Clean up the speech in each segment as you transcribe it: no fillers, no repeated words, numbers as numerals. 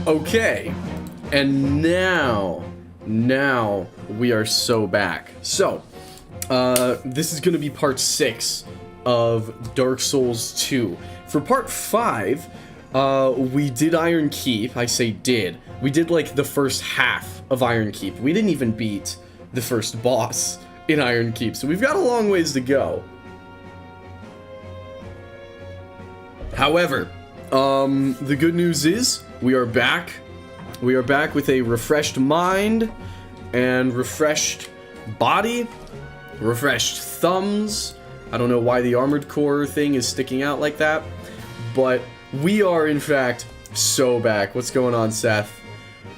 Okay, and now we are so back. So, this is gonna be part 6 of Dark Souls 2. For part 5, we did Iron Keep. I say did. We did like the first half of Iron Keep. We didn't even beat the first boss in Iron Keep, so we've got a long ways to go. However, the good news is we are back. We are back with a refreshed mind and refreshed body, refreshed thumbs. I don't know why the Armored Core thing is sticking out like that, but we are in fact so back. What's going on, Seth?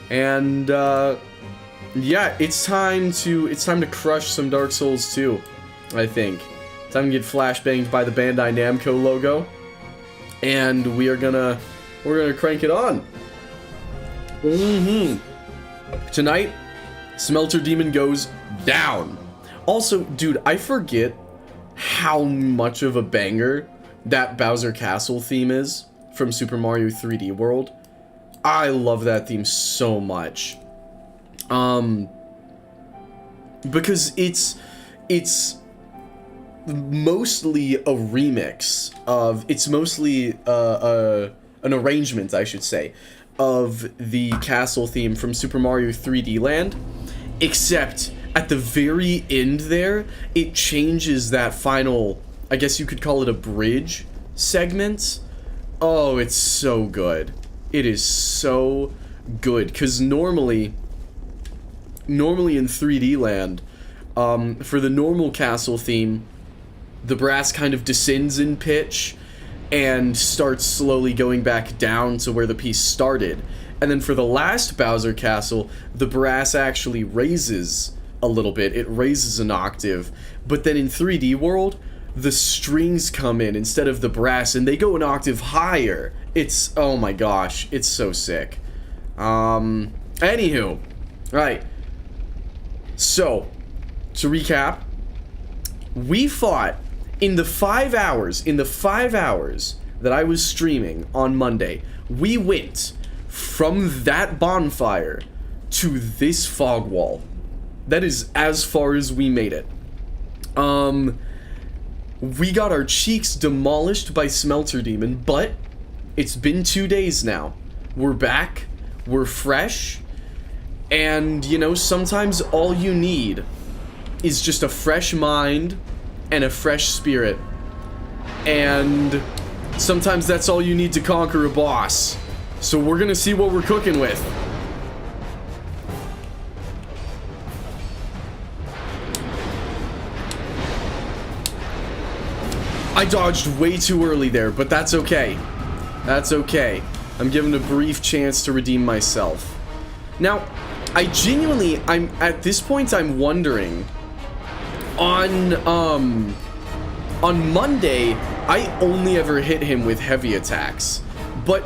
And yeah, it's time to crush some Dark Souls 2, I think. Time to get flashbanged by the Bandai Namco logo, and we're gonna crank it on. Tonight, Smelter Demon goes down. Also, dude, I forget how much of a banger that Bowser Castle theme is from Super Mario 3D World. I love that theme so much. Because it's mostly a remix of, it's mostly an arrangement, I should say, of the castle theme from Super Mario 3D Land, except at the very end there, it changes that final, I guess you could call it a bridge segment. Oh, it's so good. It is so good, because normally in 3D Land, for the normal castle theme, the brass kind of descends in pitch and starts slowly going back down to where the piece started. And then for the last Bowser Castle, the brass actually raises a little bit. It raises an octave. But then in 3D World, the strings come in instead of the brass, and they go an octave higher. It's, oh my gosh, it's so sick. Anywho, right. So, to recap, we fought in the 5 hours that I was streaming on Monday. We went from that bonfire to this fog wall. That is as far as we made it. We got our cheeks demolished by Smelter Demon, but it's been 2 days now. We're back, we're fresh, and, you know, sometimes all you need is just a fresh mind and a fresh spirit. And sometimes that's all you need to conquer a boss. So we're gonna see what we're cooking with. I dodged way too early there, but that's okay. That's okay. I'm given a brief chance to redeem myself. Now, I'm at this point I'm wondering, on Monday, I only ever hit him with heavy attacks, but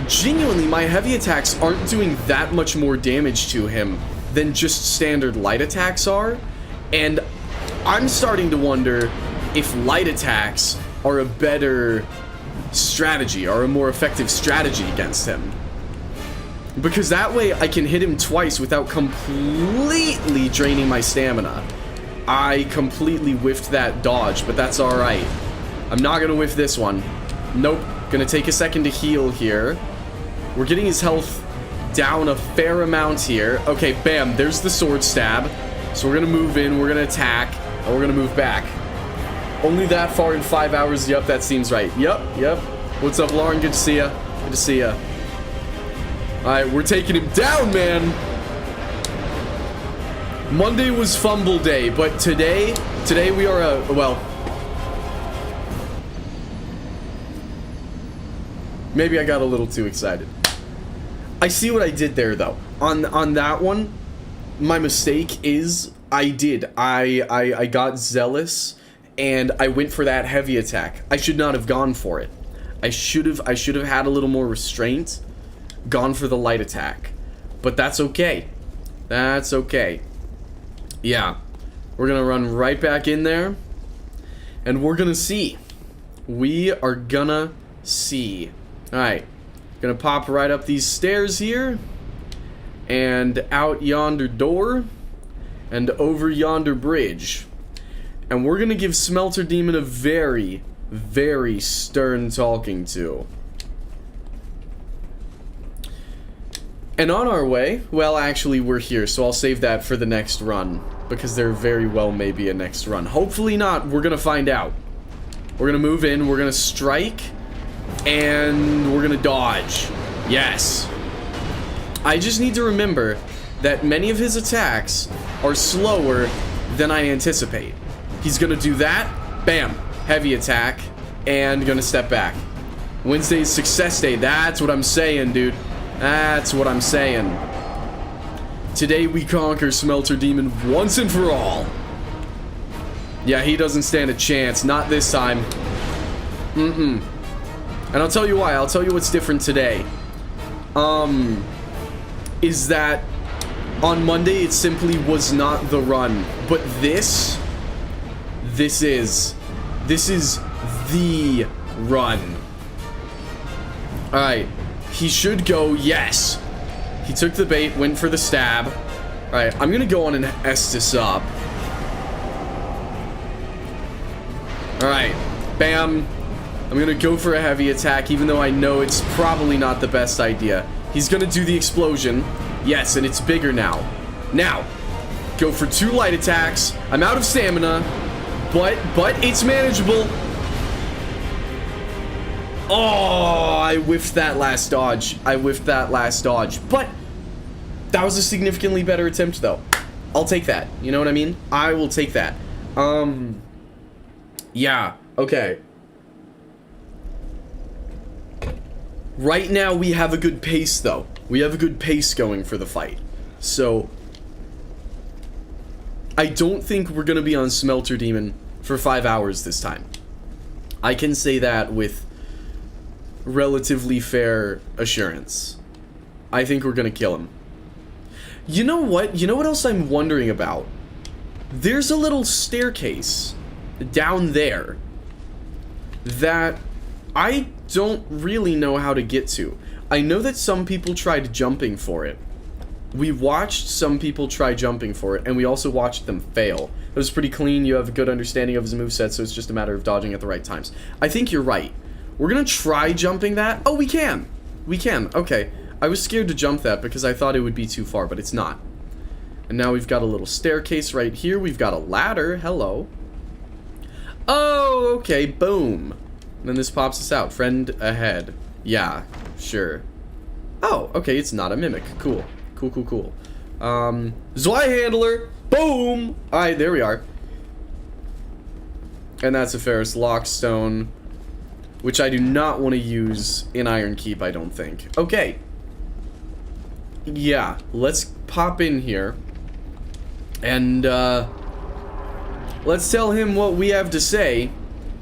genuinely my heavy attacks aren't doing that much more damage to him than just standard light attacks are, and I'm starting to wonder if light attacks are a better strategy, or a more effective strategy against him. Because that way I can hit him twice without completely draining my stamina. I completely whiffed that dodge, but that's alright. I'm not gonna whiff this one. Nope. Gonna take a second to heal here. We're getting his health down a fair amount here. Okay, bam, there's the sword stab. So we're gonna move in, we're gonna attack, and we're gonna move back. Only that far in 5 hours, yep, that seems right. Yep. What's up, Lauren? Good to see ya. Good to see ya. Alright, we're taking him down, man! Monday was fumble day, but today we are well, maybe I got a little too excited. I see what I did there, though. On that one, my mistake is I got zealous, and I went for that heavy attack. I should not have gone for it. I should have had a little more restraint, gone for the light attack. But that's okay. That's okay. Yeah. We're gonna run right back in there, and we're gonna see. We are gonna see. Alright. Gonna pop right up these stairs here. And out yonder door. And over yonder bridge. And we're gonna give Smelter Demon a very, very stern talking to. And on our way, well, actually, we're here, so I'll save that for the next run. Because there very well may be a next run. Hopefully not, we're gonna find out. We're gonna move in, we're gonna strike, and we're gonna dodge. Yes. I just need to remember that many of his attacks are slower than I anticipate. He's gonna do that, bam, heavy attack, and gonna step back. Wednesday's success day, that's what I'm saying, dude. That's what I'm saying. Today we conquer Smelter Demon once and for all. Yeah, he doesn't stand a chance. Not this time. And I'll tell you why. I'll tell you what's different today. Is that on Monday it simply was not the run. But this is the run. Alright. He should go, yes. He took the bait, went for the stab. Alright, I'm gonna go on and S this up. Alright, bam. I'm gonna go for a heavy attack, even though I know it's probably not the best idea. He's gonna do the explosion. Yes, and it's bigger now. Now, go for 2 light attacks. I'm out of stamina, but it's manageable. Oh, I whiffed that last dodge. But that was a significantly better attempt, though. I'll take that. You know what I mean? I will take that. Yeah. Okay. Right now, we have a good pace, though. We have a good pace going for the fight. So, I don't think we're going to be on Smelter Demon for 5 hours this time. I can say that with relatively fair assurance. I think we're gonna kill him. You know what? You know what else I'm wondering about? There's a little staircase down there that I don't really know how to get to. I know that some people tried jumping for it. We watched some people try jumping for it, and we also watched them fail. It was pretty clean. You have a good understanding of his moveset, so it's just a matter of dodging at the right times. I think you're right. We're gonna try jumping that. Oh, we can. We can. Okay. I was scared to jump that because I thought it would be too far, but it's not. And now we've got a little staircase right here. We've got a ladder. Hello. Oh, okay. Boom. And then this pops us out. Friend ahead. Yeah, sure. Oh, okay. It's not a mimic. Cool. Cool, cool, cool. Zweihandler. Boom. All right, there we are. And that's a Ferris Lockstone, which I do not want to use in Iron Keep, I don't think. Okay. Yeah, let's pop in here. And, let's tell him what we have to say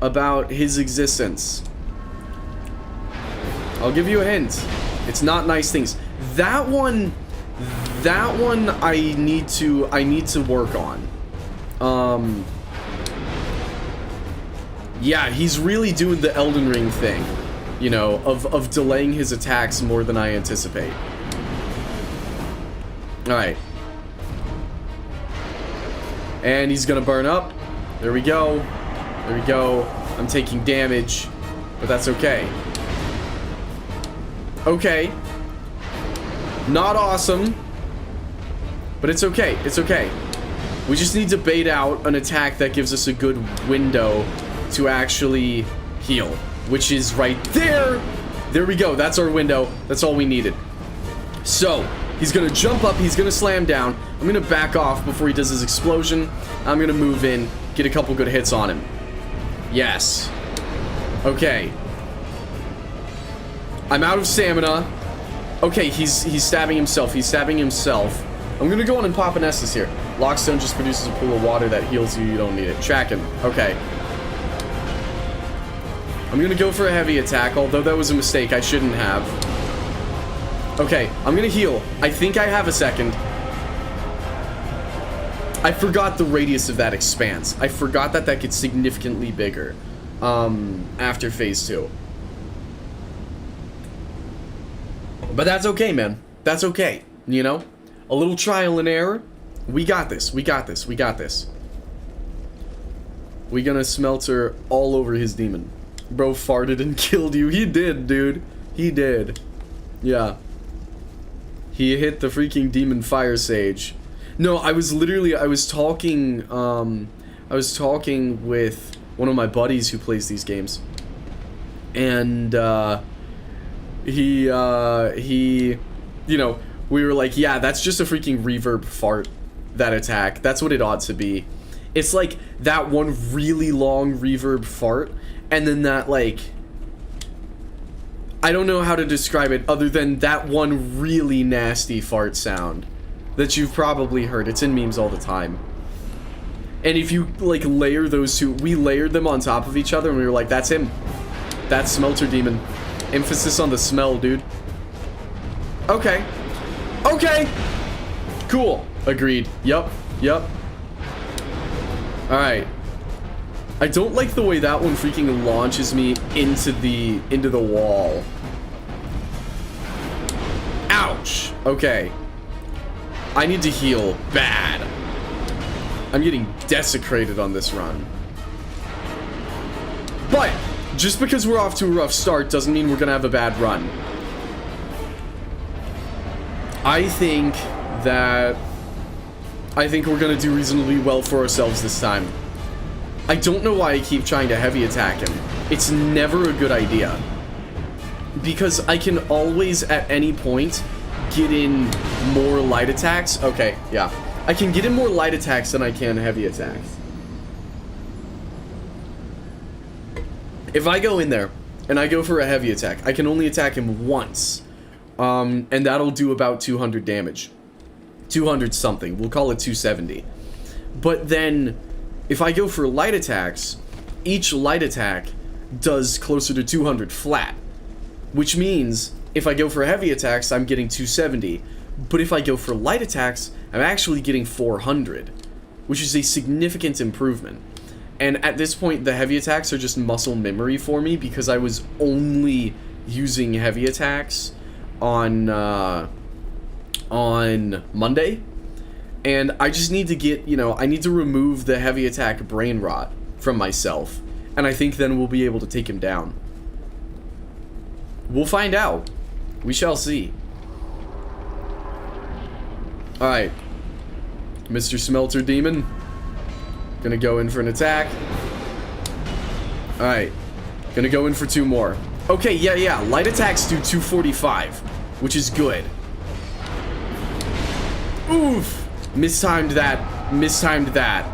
about his existence. I'll give you a hint. It's not nice things. That one I need to work on. Yeah, he's really doing the Elden Ring thing, you know, of delaying his attacks more than I anticipate. Alright. And he's gonna burn up. There we go. There we go. I'm taking damage, but that's okay. Okay. Not awesome, but it's okay. It's okay. We just need to bait out an attack that gives us a good window to actually heal, which is right there. There we go. That's our window. That's all we needed. So, he's gonna jump up. He's gonna slam down. I'm gonna back off before he does his explosion. I'm gonna move in, get a couple good hits on him. Yes. Okay. I'm out of stamina. Okay, he's stabbing himself. He's stabbing himself. I'm gonna go on and pop an Estus here. Lockstone just produces a pool of water that heals you. You don't need it. Track him. Okay. I'm gonna go for a heavy attack, although that was a mistake. I shouldn't have. Okay, I'm gonna heal. I think I have a second. I forgot the radius of that expanse. I forgot that that gets significantly bigger after phase 2. But that's okay, man. That's okay. You know? A little trial and error. We got this. We got this. We got this. We gonna smelter all over his demon. Bro farted and killed you. He did, dude. He did. Yeah. He hit the freaking demon fire sage. No, I was talking with one of my buddies who plays these games. And, he, you know, we were like, yeah, that's just a freaking reverb fart, that attack. That's what it ought to be. It's like that one really long reverb fart, and then that, like, I don't know how to describe it other than that one really nasty fart sound that you've probably heard. It's in memes all the time. And if you, like, layer those two, we layered them on top of each other, and we were like, that's him. That's Smelter Demon. Emphasis on the smell, dude. Okay. Okay! Cool. Agreed. Yup. Yup. Alright. I don't like the way that one freaking launches me into the wall. Ouch. Okay. I need to heal bad. I'm getting desecrated on this run. But just because we're off to a rough start doesn't mean we're gonna have a bad run. I think we're gonna do reasonably well for ourselves this time. I don't know why I keep trying to heavy attack him. It's never a good idea. Because I can always, at any point, get in more light attacks. Okay, yeah. I can get in more light attacks than I can heavy attacks. If I go in there, and I go for a heavy attack, I can only attack him once. And that'll do about 200 damage. 200 something. We'll call it 270. But then, if I go for light attacks, each light attack does closer to 200 flat. Which means, if I go for heavy attacks, I'm getting 270. But if I go for light attacks, I'm actually getting 400. Which is a significant improvement. And at this point, the heavy attacks are just muscle memory for me, because I was only using heavy attacks on Monday, and I just need to get, you know, I need to remove the heavy attack brain rot from myself, and I think then we'll be able to take him down. We'll find out. We shall see. Alright. Mr. Smelter Demon. Gonna go in for an attack. Alright. Gonna go in for 2 more. Okay, yeah. Light attacks do 245, which is good. Oof! Mistimed that. Mistimed that.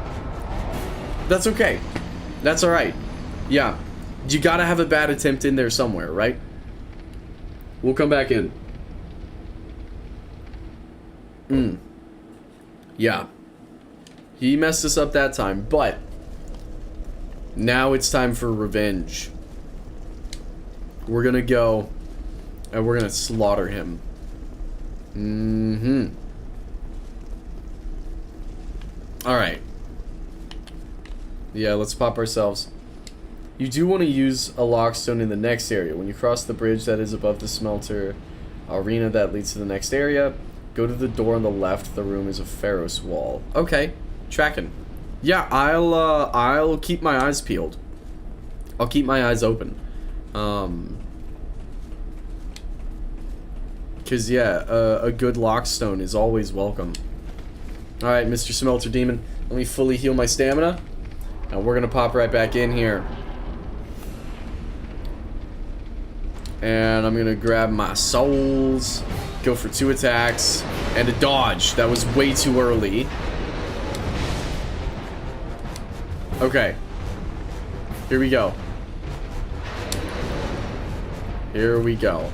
That's okay. That's alright. Yeah. You gotta have a bad attempt in there somewhere, right? We'll come back in. Yeah. He messed us up that time, but now it's time for revenge. We're gonna go and we're gonna slaughter him. Alright. Yeah, let's pop ourselves. You do want to use a lockstone in the next area. When you cross the bridge that is above the smelter arena that leads to the next area, go to the door on the left. The room is a Pharos wall. Okay, tracking. Yeah, I'll keep my eyes peeled. I'll keep my eyes open. Cause yeah, a good lockstone is always welcome. Alright, Mr. Smelter Demon, let me fully heal my stamina, and we're gonna pop right back in here. And I'm gonna grab my souls, go for 2 attacks, and a dodge. That was way too early. Okay. Here we go. Here we go.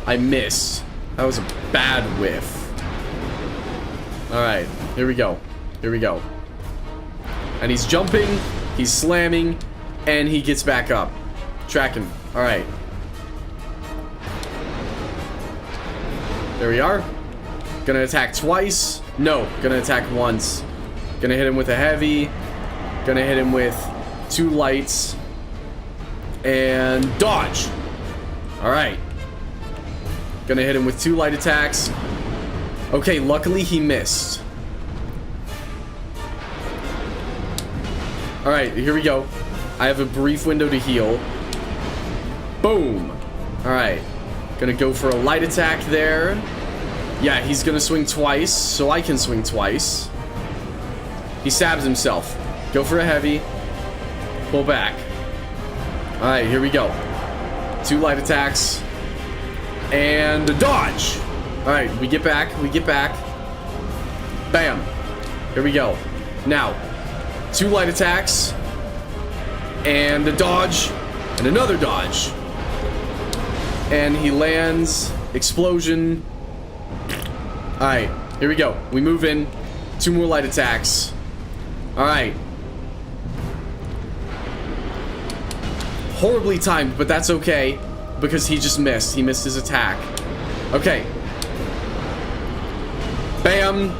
I missed. That was a bad whiff. Alright, here we go. Here we go. And he's jumping, he's slamming, and he gets back up. Tracking. Alright. There we are. Gonna attack twice. No, gonna attack once. Gonna hit him with a heavy. Gonna hit him with 2 lights. And dodge. Alright. Gonna hit him with 2 light attacks. Okay, luckily he missed. Alright, here we go. I have a brief window to heal. Boom. Alright. Gonna go for a light attack there. Yeah, he's gonna swing twice, so I can swing twice. He stabs himself. Go for a heavy. Pull back. Alright, here we go. 2 light attacks. And a dodge. Alright, we get back. We get back. Bam. Here we go. Now, 2 light attacks. And a dodge. And another dodge. And he lands. Explosion. Alright, here we go. We move in. 2 more light attacks. Alright. Horribly timed, but that's okay. Because he just missed. He missed his attack. Okay. Bam.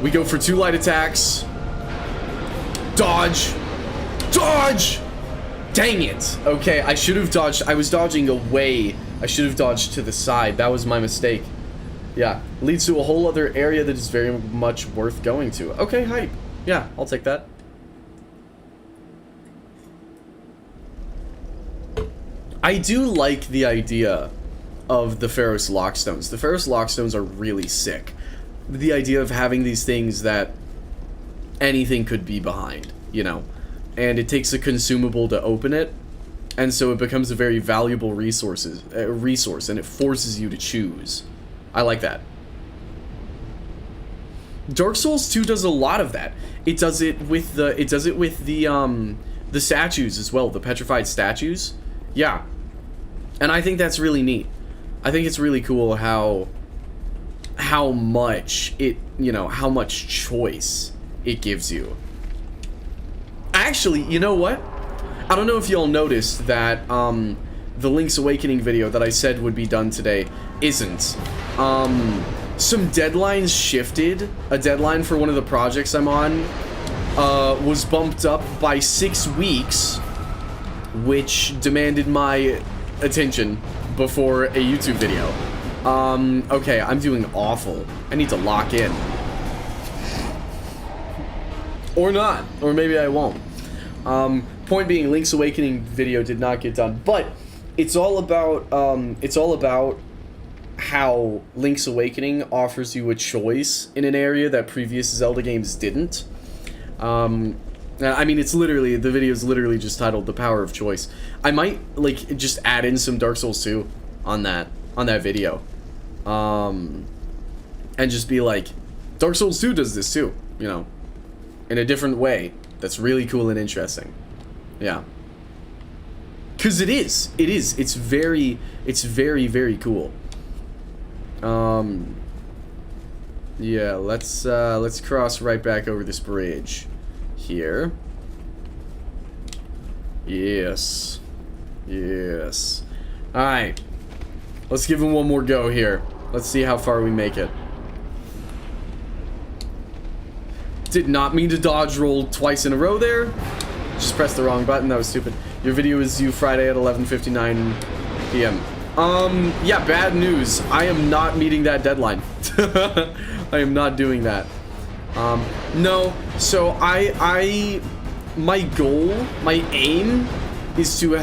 We go for 2 light attacks. Dodge. Dodge! Dang it. Okay, I should have dodged. I was dodging away. I should have dodged to the side. That was my mistake. Yeah. Leads to a whole other area that is very much worth going to. Okay, hype. Yeah, I'll take that. I do like the idea of the Pharaoh's Lockstones. The Pharaoh's Lockstones are really sick. The idea of having these things that anything could be behind, you know? And it takes a consumable to open it, and so it becomes a very valuable resource, and it forces you to choose. I like that. Dark Souls 2 does a lot of that. It does it with the statues as well, the petrified statues. Yeah. And I think that's really neat. I think it's really cool how much it, you know, how much choice it gives you. Actually, you know what? I don't know if y'all noticed that the Link's Awakening video that I said would be done today isn't. Some deadlines shifted. A deadline for one of the projects I'm on was bumped up by 6 weeks, which demanded my attention before a YouTube video. Okay, I'm doing awful. I need to lock in. Or not. Or maybe I won't. Point being, Link's Awakening video did not get done. But it's all about how Link's Awakening offers you a choice in an area that previous Zelda games didn't. I mean, it's literally, the video is literally just titled The Power of Choice. I might, like, just add in some Dark Souls 2 on that video. And just be like, Dark Souls 2 does this too, you know, in a different way. That's really cool and interesting. Yeah. Cause it is. It's very, very cool. Yeah, let's cross right back over this bridge here. Yes. Yes. Alright. Let's give him one more go here. Let's see how far we make it. Did not mean to dodge roll twice in a row there. Just pressed the wrong button. That was stupid. Your video is due Friday at 11:59 p.m. Yeah, bad news. I am not meeting that deadline. I am not doing that. No. So my goal, my aim is to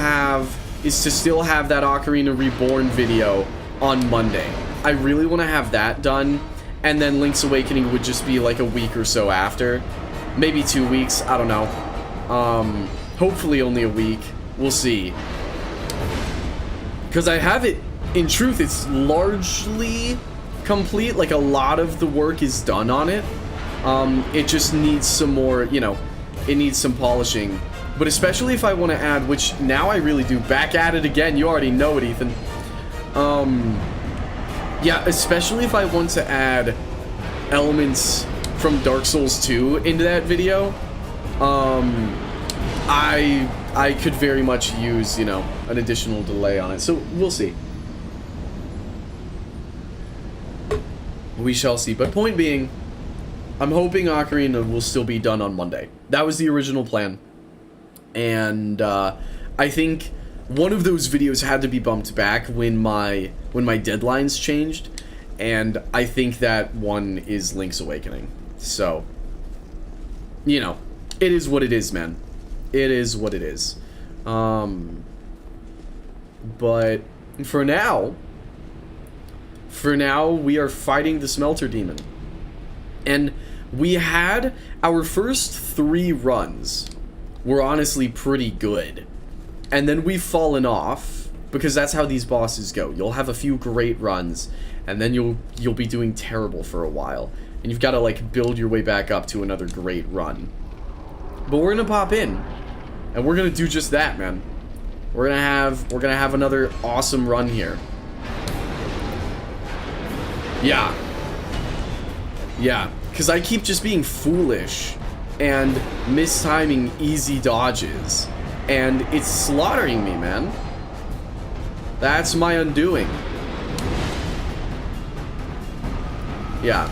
still have that Ocarina Reborn video on Monday. I really want to have that done, and then Link's Awakening would just be like a week or so after. Maybe 2 weeks, I don't know. Hopefully only a week. We'll see. Because I have it, in truth, it's largely complete. Like, a lot of the work is done on it. It just needs some more, you know, it needs some polishing. But especially if I want to add, which now I really do, back at it again, you already know it, Ethan. Yeah, especially if I want to add elements from Dark Souls 2 into that video, I could very much use, you know, an additional delay on it. So, we'll see. We shall see. But point being, I'm hoping Ocarina will still be done on Monday. That was the original plan. And, I think one of those videos had to be bumped back when my deadlines changed, and I think that one is Link's Awakening. So, you know, it is what it is, man. It is what it is. But for now, we are fighting the Smelter Demon. And we had our first 3 runs were honestly pretty good. And then we've fallen off, because that's how these bosses go. You'll have a few great runs, and then you'll be doing terrible for a while. And you've got to, like, build your way back up to another great run. But we're gonna pop in, and we're gonna do just that, man. We're gonna have another awesome run here. Yeah. Yeah, because I keep just being foolish and mistiming easy dodges, and it's slaughtering me, man. That's my undoing. Yeah.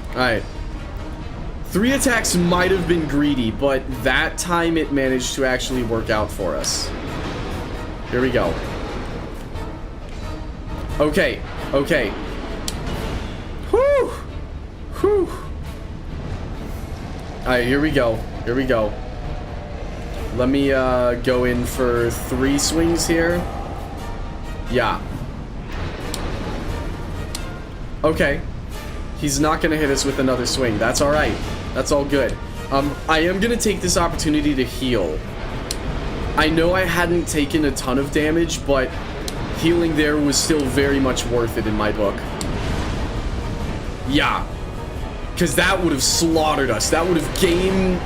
Alright. 3 attacks might have been greedy, but that time it managed to actually work out for us. Here we go. Okay, okay. Whew! Whew! Alright, here we go. Here we go. Let me go in for 3 swings here. Yeah. Okay. He's not gonna hit us with another swing. That's alright. That's all good. I am gonna take this opportunity to heal. I know I hadn't taken a ton of damage, but healing there was still very much worth it in my book. Yeah. Because that would have slaughtered us. That would have game...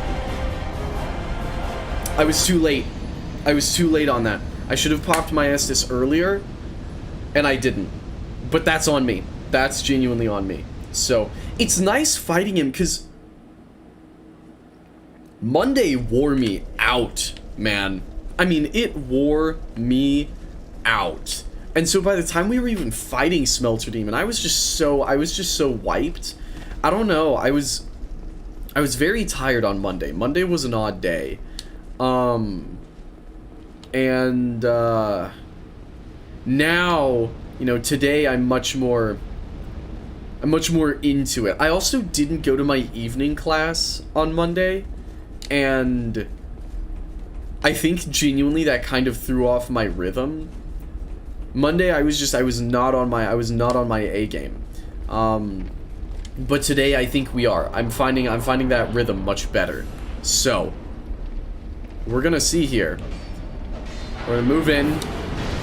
I was too late. I was too late on that. I should have popped my Estus earlier, and I didn't. But that's on me. That's genuinely on me. So, it's nice fighting him, because Monday wore me out, man. I mean, it wore me out. And so by the time we were even fighting Smelter Demon, I was just so wiped. I don't know. I was very tired on Monday. Monday was an odd day. Now, you know, today I'm much more into it. I also didn't go to my evening class on Monday, and I think genuinely that kind of threw off my rhythm. Monday I was not on my A game. But today I think we are. I'm finding that rhythm much better. So, we're gonna see here. We're gonna move in.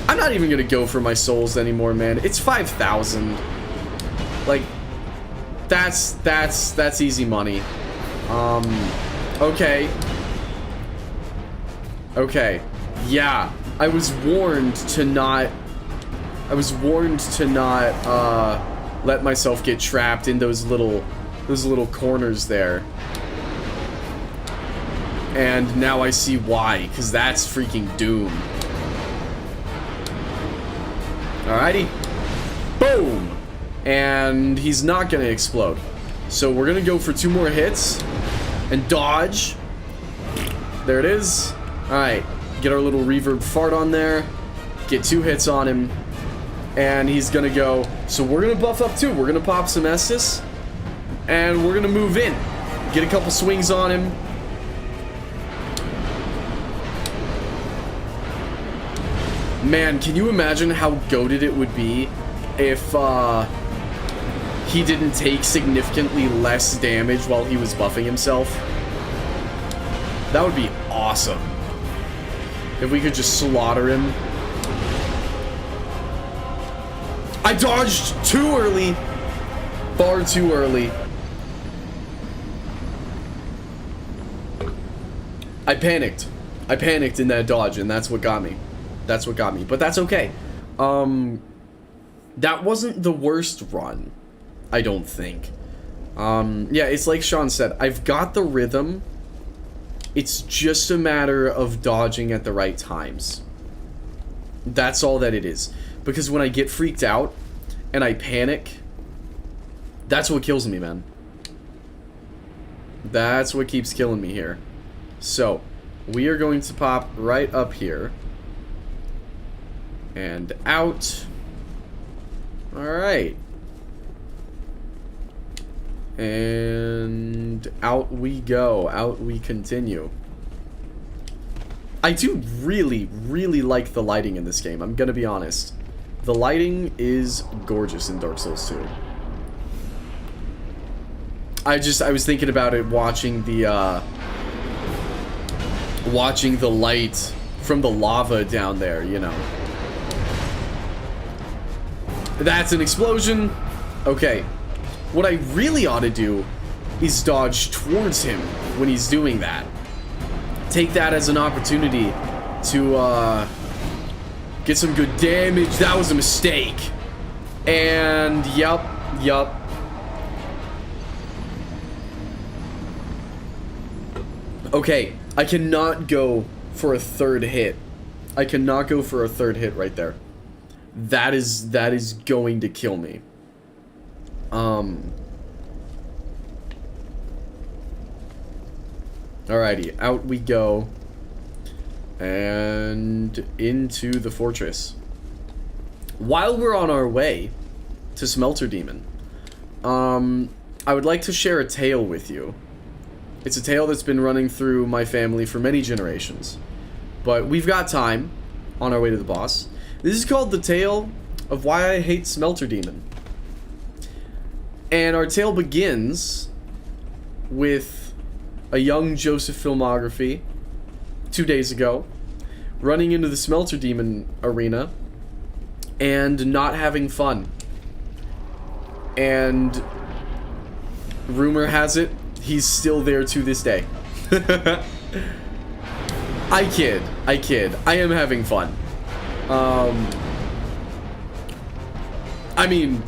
I'm not even gonna go for my souls anymore, man. It's 5,000. Like, that's easy money. Okay. Okay. Yeah, I was warned to not let myself get trapped in those little corners there. And now I see why, because that's freaking doom. Alrighty. Boom! And he's not gonna explode. So we're gonna go for 2 more hits. And dodge. There it is. Alright. Get our little reverb fart on there. Get 2 hits on him. And he's gonna go. So we're gonna buff up too. We're gonna pop some Estus. And we're gonna move in. Get a couple swings on him. Man, can you imagine how goated it would be if he didn't take significantly less damage while he was buffing himself? That would be awesome. If we could just slaughter him. I dodged too early. Far too early. I panicked. I panicked in that dodge, and that's what got me. That's what got me. But that's okay. That wasn't the worst run, I don't think. Yeah, it's like Sean said. I've got the rhythm. It's just a matter of dodging at the right times. That's all that it is. Because when I get freaked out and I panic, that's what kills me, man. That's what keeps killing me here. So, we are going to pop right up here. And out. Alright. And out we go. Out we continue. I do really, really like the lighting in this game. I'm gonna be honest. The lighting is gorgeous in Dark Souls 2. I was thinking about it watching the light from the lava down there, you know. That's an explosion. Okay. What I really ought to do is dodge towards him when he's doing that. Take that as an opportunity to get some good damage. That was a mistake. And yup. Okay, I cannot go for a third hit. I cannot go for a third hit right there. That is going to kill me. Alrighty, out we go. And into the fortress. While we're on our way to Smelter Demon, I would like to share a tale with you. It's a tale that's been running through my family for many generations. But we've got time on our way to the boss. This is called the tale of why I hate Smelter Demon. And our tale begins with a young Joseph Filmography 2 days ago running into the Smelter Demon arena and not having fun. And rumor has it he's still there to this day. I kid. I am having fun. I mean,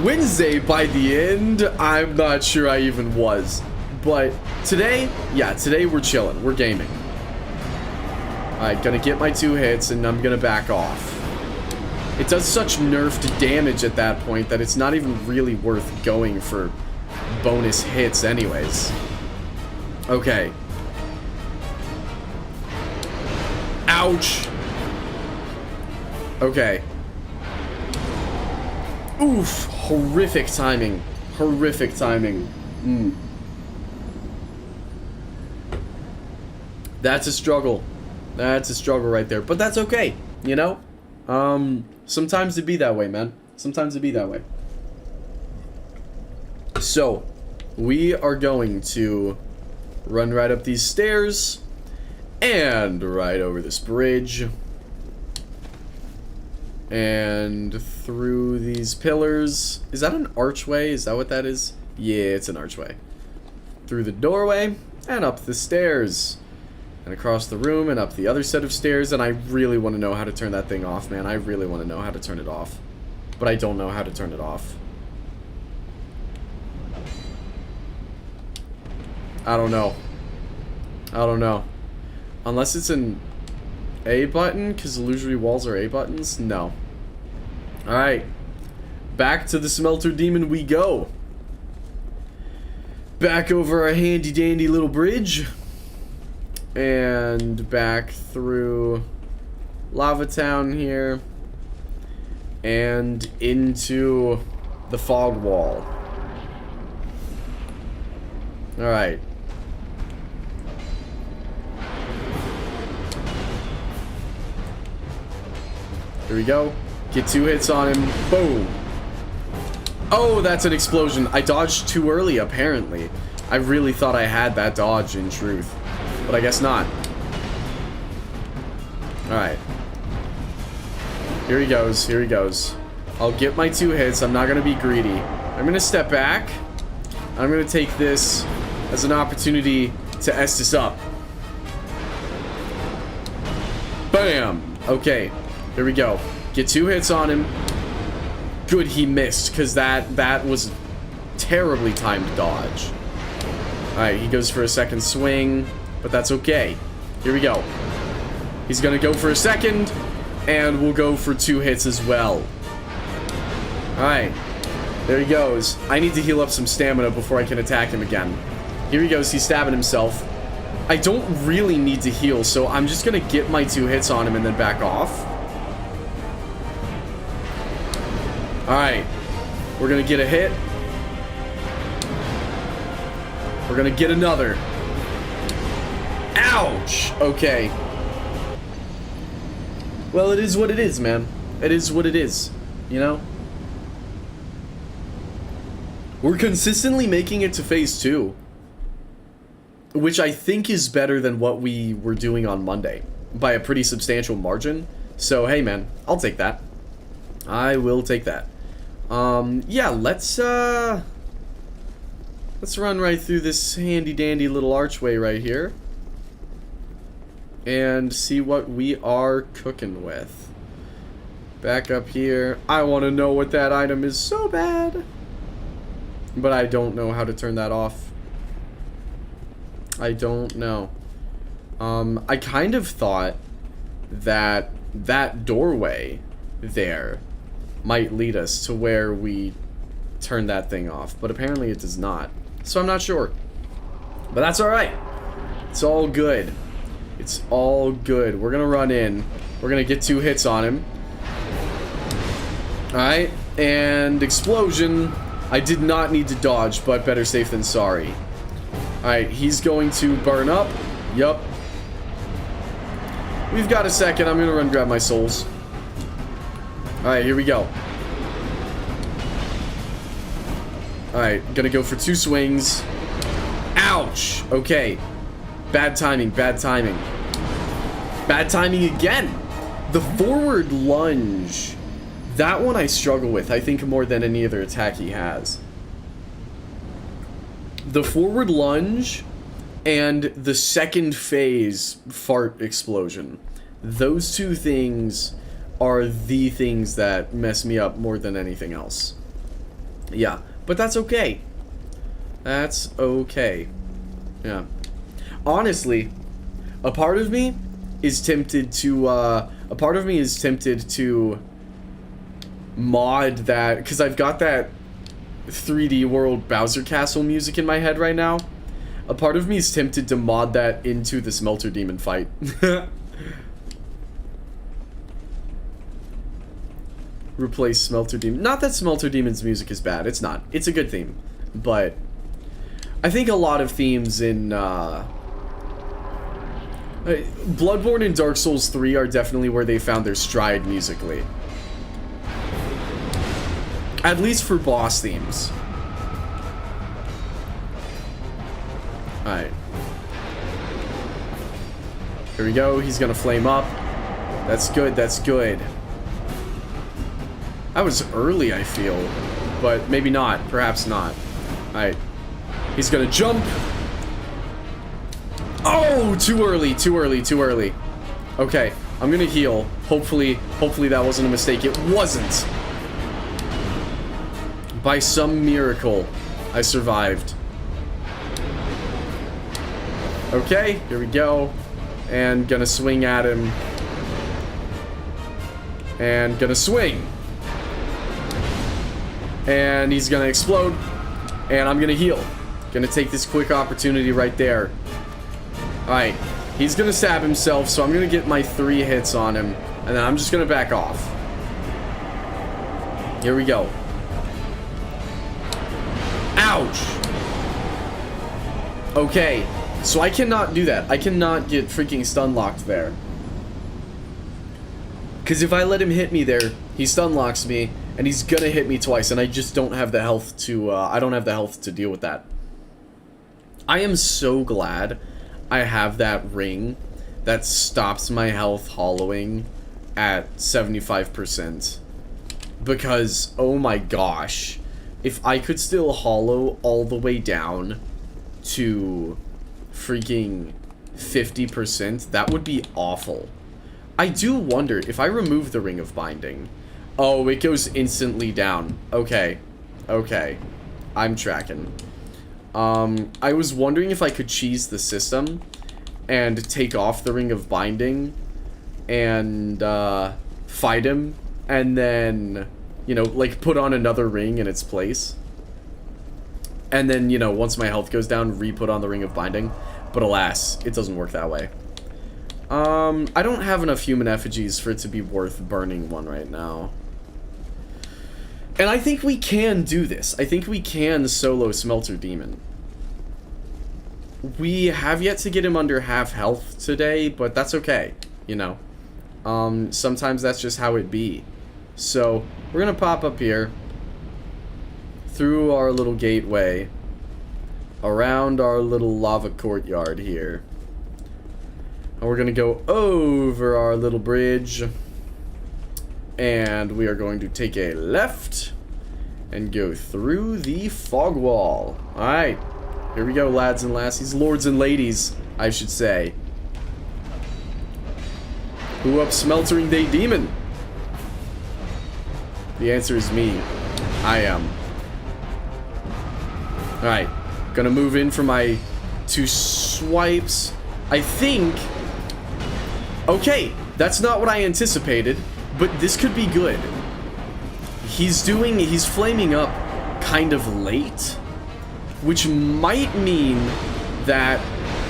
Wednesday by the end, I'm not sure I even was. But today, yeah, today we're chilling. We're gaming. Alright, gonna get my 2 hits and I'm gonna back off. It does such nerfed damage at that point that it's not even really worth going for bonus hits anyways. Okay. Ouch. Okay. Oof. Horrific timing. Horrific timing. That's a struggle. That's a struggle right there. But that's okay. You know? Sometimes it be that way, man. Sometimes it be that way. So, we are going to run right up these stairs and right over this bridge and through these pillars. Is that an archway? Is that what that is? Yeah, it's an archway. Through the doorway and up the stairs and across the room and up the other set of stairs. And I really want to know how to turn that thing off, man. I really want to know how to turn it off, but I don't know how to turn it off. I don't know. Unless it's an A button, because illusory walls are A buttons? No. Alright. Back to the Smelter Demon we go. Back over our handy dandy little bridge. And back through Lava Town here. And into the fog wall. Alright. Here we go. Get 2 hits on him. Boom. Oh, that's an explosion. I dodged too early, apparently. I really thought I had that dodge, in truth. But I guess not. Alright. Here he goes. Here he goes. I'll get my 2 hits. I'm not going to be greedy. I'm going to step back. I'm going to take this as an opportunity to S this up. Bam. Okay. Here we go. Get 2 hits on him. Good, he missed, because that was terribly timed dodge. Alright, he goes for a second swing, but that's okay. Here we go. He's gonna go for a second, and we'll go for 2 hits as well. Alright. There he goes. I need to heal up some stamina before I can attack him again. Here he goes, he's stabbing himself. I don't really need to heal, so I'm just gonna get my 2 hits on him and then back off. Alright. We're gonna get a hit. We're gonna get another. Ouch! Okay. Well, it is what it is, man. It is what it is. You know? We're consistently making it to phase 2. Which I think is better than what we were doing on Monday. By a pretty substantial margin. So, hey man, I'll take that. I will take that. Yeah, let's run right through this handy-dandy little archway right here. And see what we are cooking with. Back up here. I want to know what that item is so bad. But I don't know how to turn that off. I don't know. I kind of thought that that doorway there might lead us to where we turn that thing off, but apparently it does not. So I'm not sure. But that's alright. It's all good. It's all good. We're gonna run in. We're gonna get 2 hits on him. Alright, and explosion. I did not need to dodge, but better safe than sorry. Alright, he's going to burn up. Yup. We've got a second. I'm gonna run grab my souls. Alright, here we go. Alright, gonna go for 2 swings. Ouch! Okay. Bad timing, bad timing. Bad timing again! The forward lunge. That one I struggle with, I think, more than any other attack he has. The forward lunge and the second phase fart explosion. Those 2 things are the things that mess me up more than anything else. Yeah, but that's okay. That's okay. Yeah. Honestly, a part of me is tempted to mod that, because I've got that 3D World Bowser Castle music in my head right now. A part of me is tempted to mod that into the Smelter Demon fight. Replace Smelter Demon. Not that Smelter Demon's music is bad. It's not. It's a good theme. But I think a lot of themes in Bloodborne and Dark Souls 3 are definitely where they found their stride musically. At least for boss themes. Alright. Here we go. He's gonna flame up. That's good. That's good. That was early, I feel. But maybe not. Perhaps not. Alright. He's gonna jump. Oh! Too early. Too early. Too early. Okay. I'm gonna heal. Hopefully that wasn't a mistake. It wasn't. By some miracle, I survived. Okay, here we go. And gonna swing at him. And gonna swing. And he's gonna explode. And I'm gonna heal. Gonna take this quick opportunity right there. Alright, he's gonna stab himself, so I'm gonna get my 3 hits on him. And then I'm just gonna back off. Here we go. Ouch! Okay, so I cannot do that. I cannot get freaking stun locked there. Because if I let him hit me there, he stun locks me, and he's gonna hit me twice, and I just don't have the health to, I don't have the health to deal with that. I am so glad I have that ring that stops my health hollowing at 75%. Because, oh my gosh, if I could still hollow all the way down to freaking 50%, that would be awful. I do wonder if I remove the Ring of Binding. Oh, it goes instantly down. Okay. Okay. I'm tracking. I was wondering if I could cheese the system and take off the Ring of Binding and fight him and then, you know, like put on another ring in its place. And then, you know, once my health goes down, re-put on the Ring of Binding. But alas, it doesn't work that way. I don't have enough human effigies for it to be worth burning one right now. And I think we can do this. I think we can solo Smelter Demon. We have yet to get him under half health today, but that's okay, you know. Sometimes that's just how it be. So, we're gonna pop up here, through our little gateway, around our little lava courtyard here. And we're gonna go over our little bridge, and we are going to take a left and go through the fog wall. Alright, here we go, lads and lassies, lords and ladies, I should say. Who up smeltering day demon? The answer is me. I am. Alright, gonna move in for my 2 swipes. I think... Okay, that's not what I anticipated, but this could be good. He's flaming up kind of late, which might mean that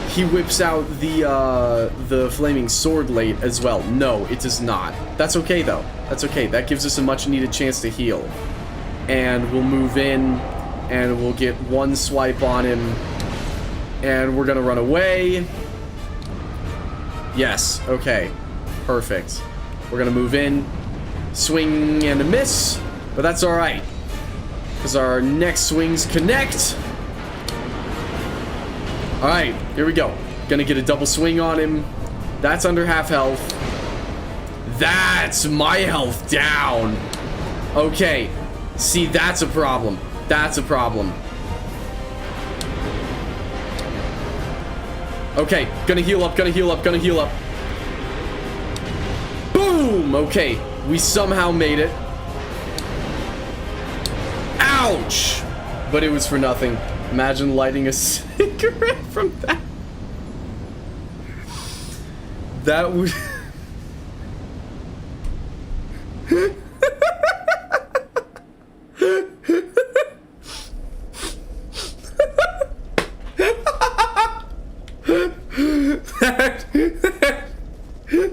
he whips out the flaming sword late as well. No, it does not. That's okay though. That's okay. That gives us a much needed chance to heal. And we'll move in, and we'll get 1 swipe on him, and we're gonna run away. Yes, okay. Perfect. We're gonna move in, swing and a miss, but that's alright, because our next swings connect. Alright, here we go. Gonna get a double swing on him. That's under half health. That's my health down. Okay, see, that's a problem. That's a problem. Okay, gonna heal up, gonna heal up, gonna heal up. Boom! Okay, we somehow made it. Ouch! But it was for nothing. Imagine lighting a cigarette from that. That would...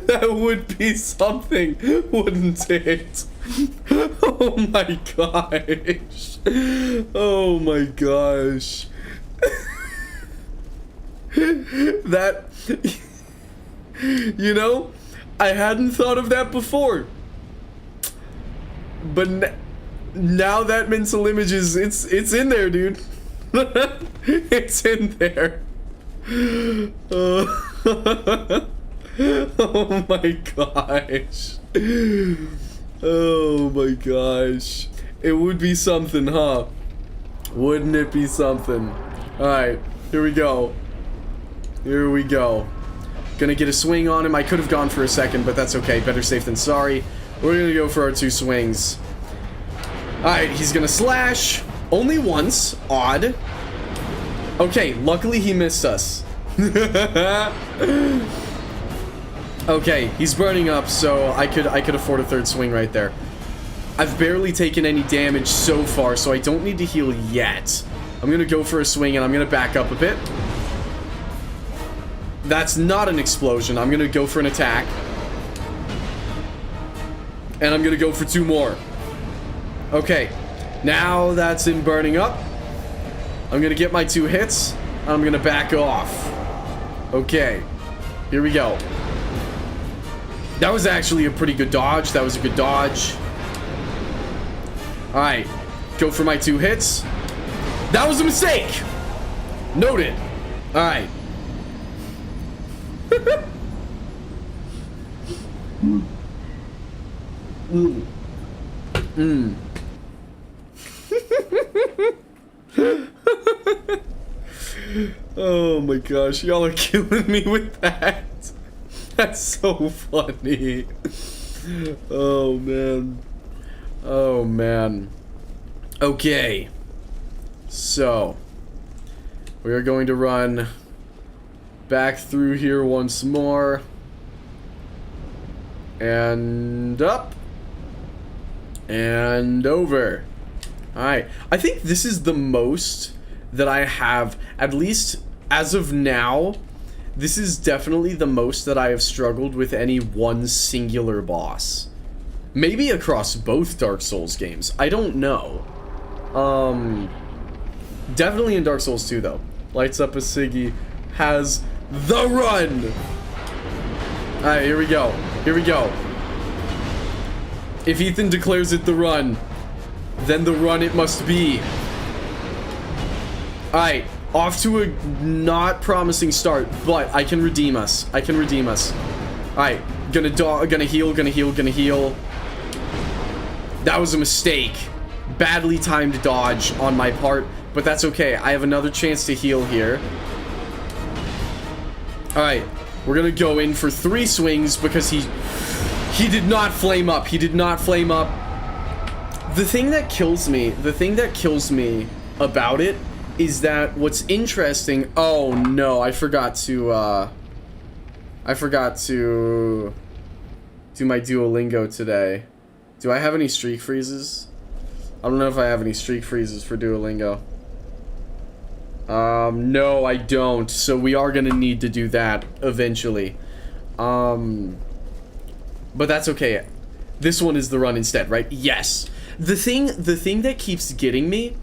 That would be something, wouldn't it? Oh my gosh. Oh my gosh. That... You know, I hadn't thought of that before. But now that mental image is... It's in there, dude. It's in there. Oh my gosh. Oh my gosh. It would be something, huh? Wouldn't it be something? Alright, here we go. Here we go. Gonna get a swing on him. I could have gone for a second, but that's okay. Better safe than sorry. We're gonna go for our 2 swings. Alright, he's gonna slash. Only once. Odd. Okay, luckily he missed us. Okay, he's burning up, so I could afford a 3rd swing right there. I've barely taken any damage so far, so I don't need to heal yet. I'm gonna go for a swing, and I'm gonna back up a bit. That's not an explosion. I'm gonna go for an attack. And I'm gonna go for 2 more. Okay, now that's in burning up. I'm gonna get my 2 hits, and I'm gonna back off. Okay, here we go. That was actually a pretty good dodge. That was a good dodge. Alright, go for my 2 hits. That was a mistake! Noted. Alright. Oh my gosh, y'all are killing me with that. That's so funny. Oh man. Oh man. Okay. So, we are going to run back through here once more. And up. And over. Alright. I think this is the most that I have, at least as of now, this is definitely the most that I have struggled with any one singular boss. Maybe across both Dark Souls games. I don't know. Definitely in Dark Souls 2, though. Lights up a ciggy. Has the run! Alright, here we go. Here we go. If Ethan declares it the run, then the run it must be. Alright, off to a not promising start, but I can redeem us. I can redeem us. Alright, gonna heal, gonna heal, gonna heal. That was a mistake. Badly timed dodge on my part, but that's okay. I have another chance to heal here. Alright, we're gonna go in for 3 swings because he did not flame up. He did not flame up. The thing that kills me about it is that what's interesting. Oh no, I forgot to do my Duolingo today. Do I have any streak freezes? I don't know if I have any streak freezes for Duolingo. No, I don't. So we are gonna need to do that eventually. But that's okay. This one is the run instead, right? Yes. The thing that keeps getting me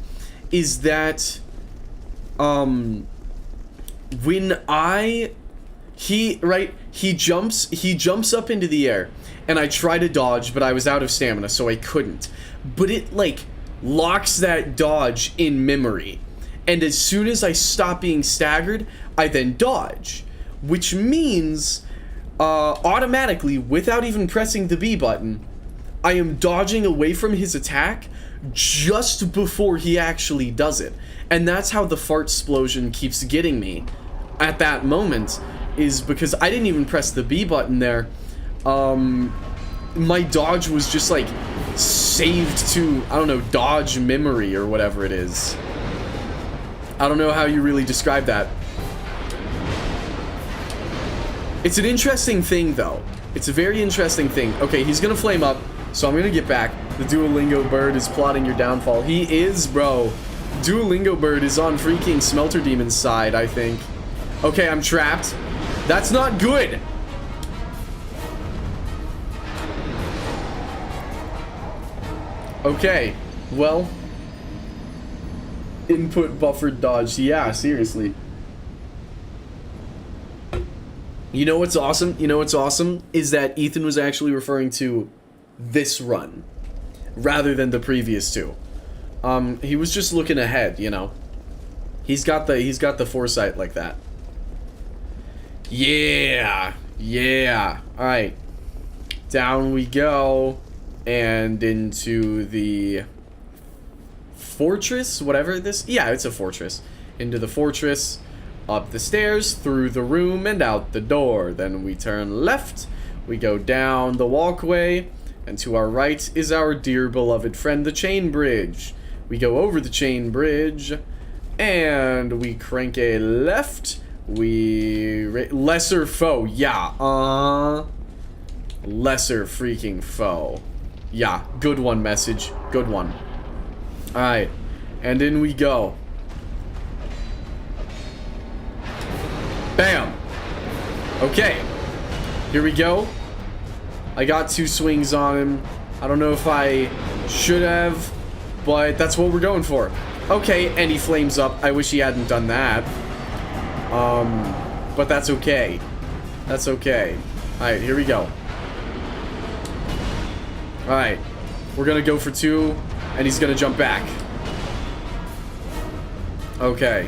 is that when he jumps up into the air and I try to dodge, but I was out of stamina, so I couldn't. But it like locks that dodge in memory. And as soon as I stop being staggered, I then dodge, which means automatically, without even pressing the B button, I am dodging away from his attack just before he actually does it. And that's how the fart explosion keeps getting me at that moment, is because I didn't even press the B button there. My dodge was just like saved to, I don't know, dodge memory or whatever it is. I don't know how you really describe that. It's an interesting thing, though. It's a very interesting thing. Okay, he's gonna flame up, so I'm gonna get back. The Duolingo bird is plotting your downfall. He is, bro. Duolingo bird is on freaking Smelter Demon's side, I think. Okay, I'm trapped. That's not good. Okay, well. Input buffered dodge. Yeah, seriously. You know what's awesome? You know what's awesome? Is that Ethan was actually referring to this run rather than the previous 2. He was just looking ahead, you know. He's got the foresight like that. Yeah. Yeah. Alright. Down we go. And into the fortress, whatever this. Yeah, it's a fortress. Into the fortress. Up the stairs, through the room, and out the door. Then we turn left. We go down the walkway. And to our right is our dear beloved friend, the chain bridge. We go over the chain bridge. And we crank a left. Lesser foe. Yeah. Lesser freaking foe. Yeah. Good one, message. Good one. Alright. And in we go. Bam! Okay. Here we go. I got 2 swings on him. I don't know if I should have, but that's what we're going for. Okay, and he flames up. I wish he hadn't done that. But that's okay. That's okay. Alright, here we go. Alright. We're gonna go for 2, and he's gonna jump back. Okay.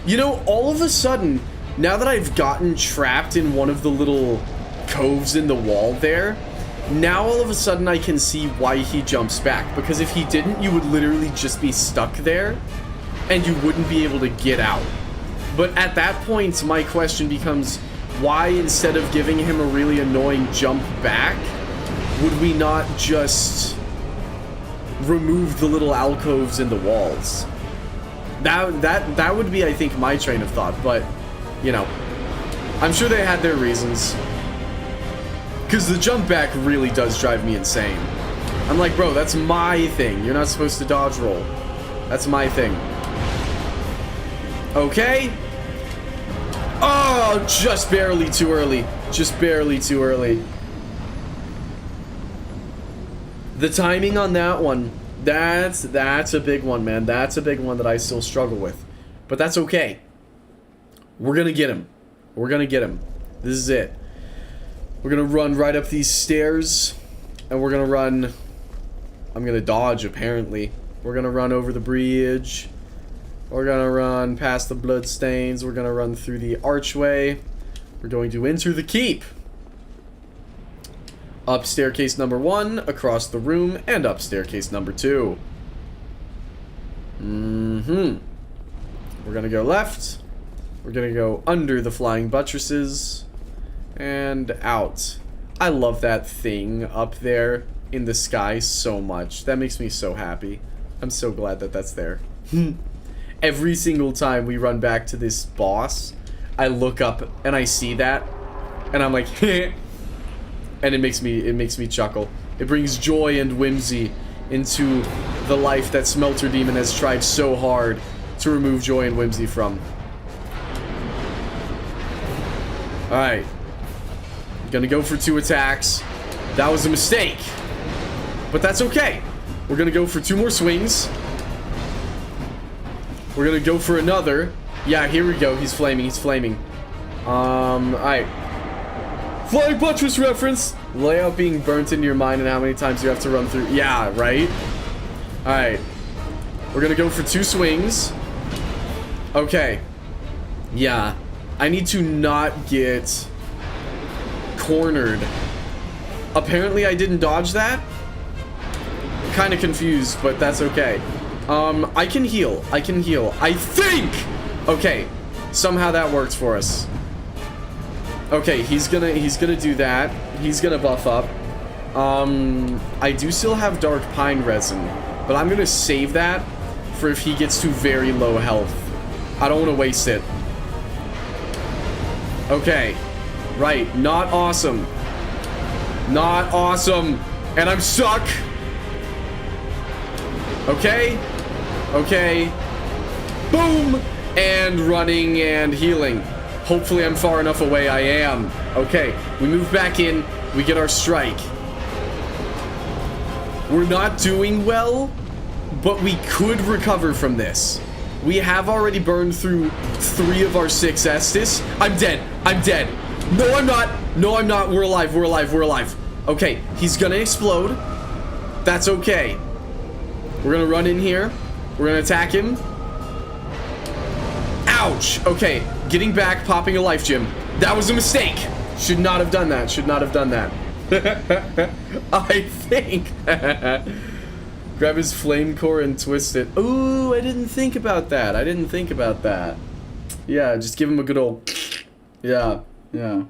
You know, all of a sudden, now that I've gotten trapped in one of the little coves in the wall there, now all of a sudden I can see why he jumps back. Because if he didn't, you would literally just be stuck there, and you wouldn't be able to get out. But at that point, my question becomes, why, instead of giving him a really annoying jump back, would we not just remove the little alcoves in the walls? That would be, I think, my train of thought, but, you know, I'm sure they had their reasons. Because the jump back really does drive me insane. I'm like, bro, that's my thing. You're not supposed to dodge roll. That's my thing. Okay. Oh, just barely too early. Just barely too early. The timing on that one, that's a big one, man. That's a big one that I still struggle with. But that's okay. We're gonna get him. We're gonna get him. This is it. We're gonna run right up these stairs. And we're gonna run... I'm gonna dodge, apparently. We're gonna run over the bridge. We're gonna run past the bloodstains. We're gonna run through the archway. We're going to enter the keep. Up staircase number 1, across the room, and up staircase number 2. We're gonna go left. We're gonna go under the flying buttresses. And out. I love that thing up there in the sky so much. That makes me so happy. I'm so glad that that's there. Every single time we run back to this boss, I look up and I see that, and I'm like, and it makes me chuckle. It brings joy and whimsy into the life that Smelter Demon has tried so hard to remove joy and whimsy from. Alright. Gonna go for 2 attacks. That was a mistake. But that's okay. We're gonna go for 2 more swings. We're gonna go for another. Yeah, here we go. He's flaming. He's flaming. Alright. Flying buttress reference. Layout being burnt into your mind and how many times you have to run through. Yeah, right? Alright. We're gonna go for 2 swings. Okay. Yeah. I need to not get cornered. Apparently I didn't dodge that. Kind of confused, but that's okay. I can heal. I can heal. I think! Okay. Somehow that works for us. Okay, he's gonna do that. He's gonna buff up. I do still have Dark Pine Resin, but I'm gonna save that for if he gets to very low health. I don't want to waste it. Okay. Right. Not awesome. Not awesome. And I'm stuck. Okay. Okay. Boom. And running and healing. Hopefully I'm far enough away. I am. Okay. We move back in. We get our strike. We're not doing well, but we could recover from this. We have already burned through 3 of our 6 Estus. I'm dead. I'm dead. No, I'm not. No, I'm not. We're alive. We're alive. We're alive. Okay. He's gonna explode. That's okay. We're gonna run in here. We're gonna attack him. Ouch. Okay. Getting back, popping a life gem. That was a mistake. Should not have done that. Should not have done that. I think. Grab his flame core and twist it. Ooh, I didn't think about that. I didn't think about that. Yeah, just give him a good old... Yeah, yeah.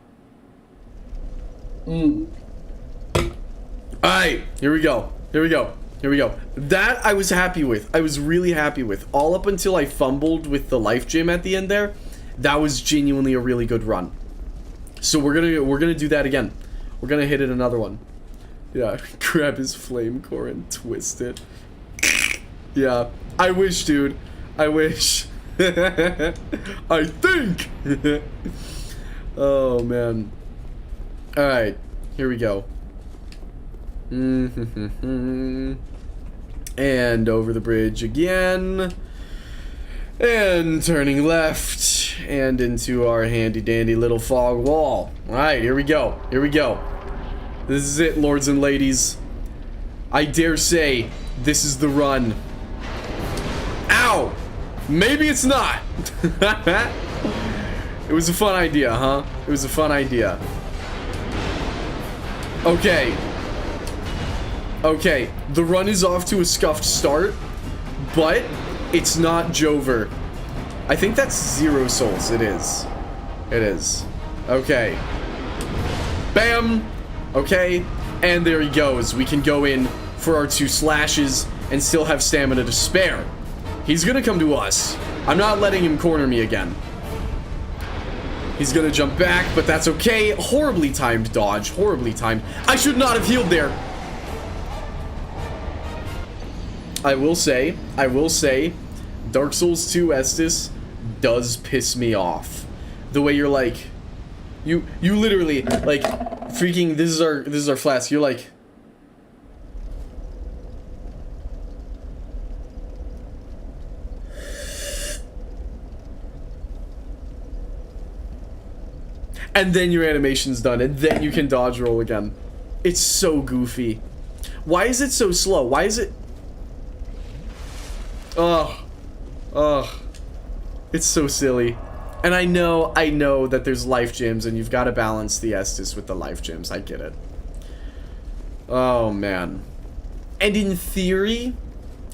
Alright, here we go. Here we go. Here we go. That I was happy with. I was really happy with. All up until I fumbled with the life gem at the end there. That was genuinely a really good run. So we're gonna do that again. We're gonna hit it another one. Yeah, grab his flame core and twist it. Yeah, I wish, dude. I wish. I think. Oh, man. Alright, here we go. And over the bridge again. And turning left. And into our handy-dandy little fog wall. Alright, here we go. Here we go. This is it, lords and ladies. I dare say, this is the run. Ow! Maybe it's not. It was a fun idea, huh? It was a fun idea. Okay. Okay, the run is off to a scuffed start, but it's not Jover. I think that's 0 souls. It is. It is. Okay. Bam! Okay, and there he goes. We can go in for our 2 slashes and still have stamina to spare. He's gonna come to us. I'm not letting him corner me again. He's gonna jump back, but that's okay. Horribly timed dodge. Horribly timed. I should not have healed there. I will say, Dark Souls 2 Estus does piss me off. The way you're like, you literally, like, freaking, this is our flask, you're like, and then your animation's done, and then you can dodge roll again. It's so goofy. Why is it so slow? Why is it... Ugh. It's so silly. And I know that there's life gems, and you've got to balance the Estus with the life gems. I get it. Oh, man. And in theory,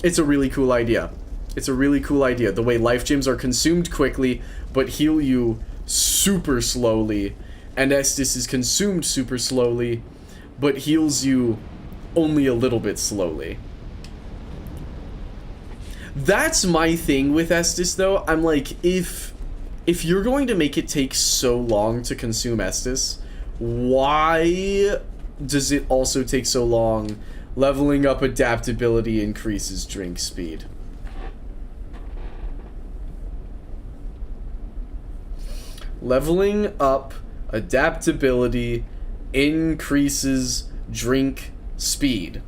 it's a really cool idea. It's a really cool idea. The way life gems are consumed quickly, but heal you super slowly. And Estus is consumed super slowly, but heals you only a little bit slowly. That's my thing with Estus, though. I'm like, if you're going to make it take so long to consume Estus, why does it also take so long? Leveling up adaptability increases drink speed. Leveling up adaptability increases drink speed.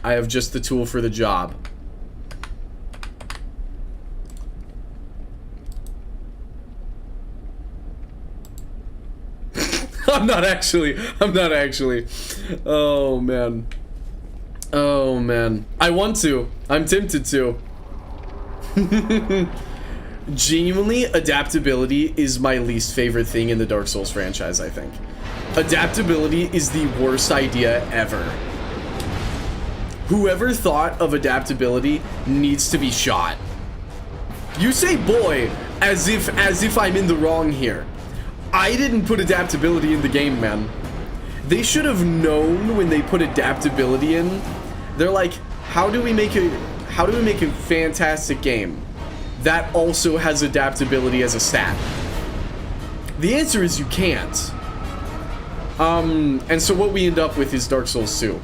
I have just the tool for the job. I'm not actually. Oh, man. Oh, man. I want to. I'm tempted to. Genuinely, adaptability is my least favorite thing in the Dark Souls franchise, I think. Adaptability is the worst idea ever. Whoever thought of adaptability needs to be shot. You say boy as if I'm in the wrong here. I didn't put adaptability in the game, man. They should have known when they put adaptability in. They're like, how do we make a fantastic game that also has adaptability as a stat? The answer is you can't. And so what we end up with is Dark Souls 2.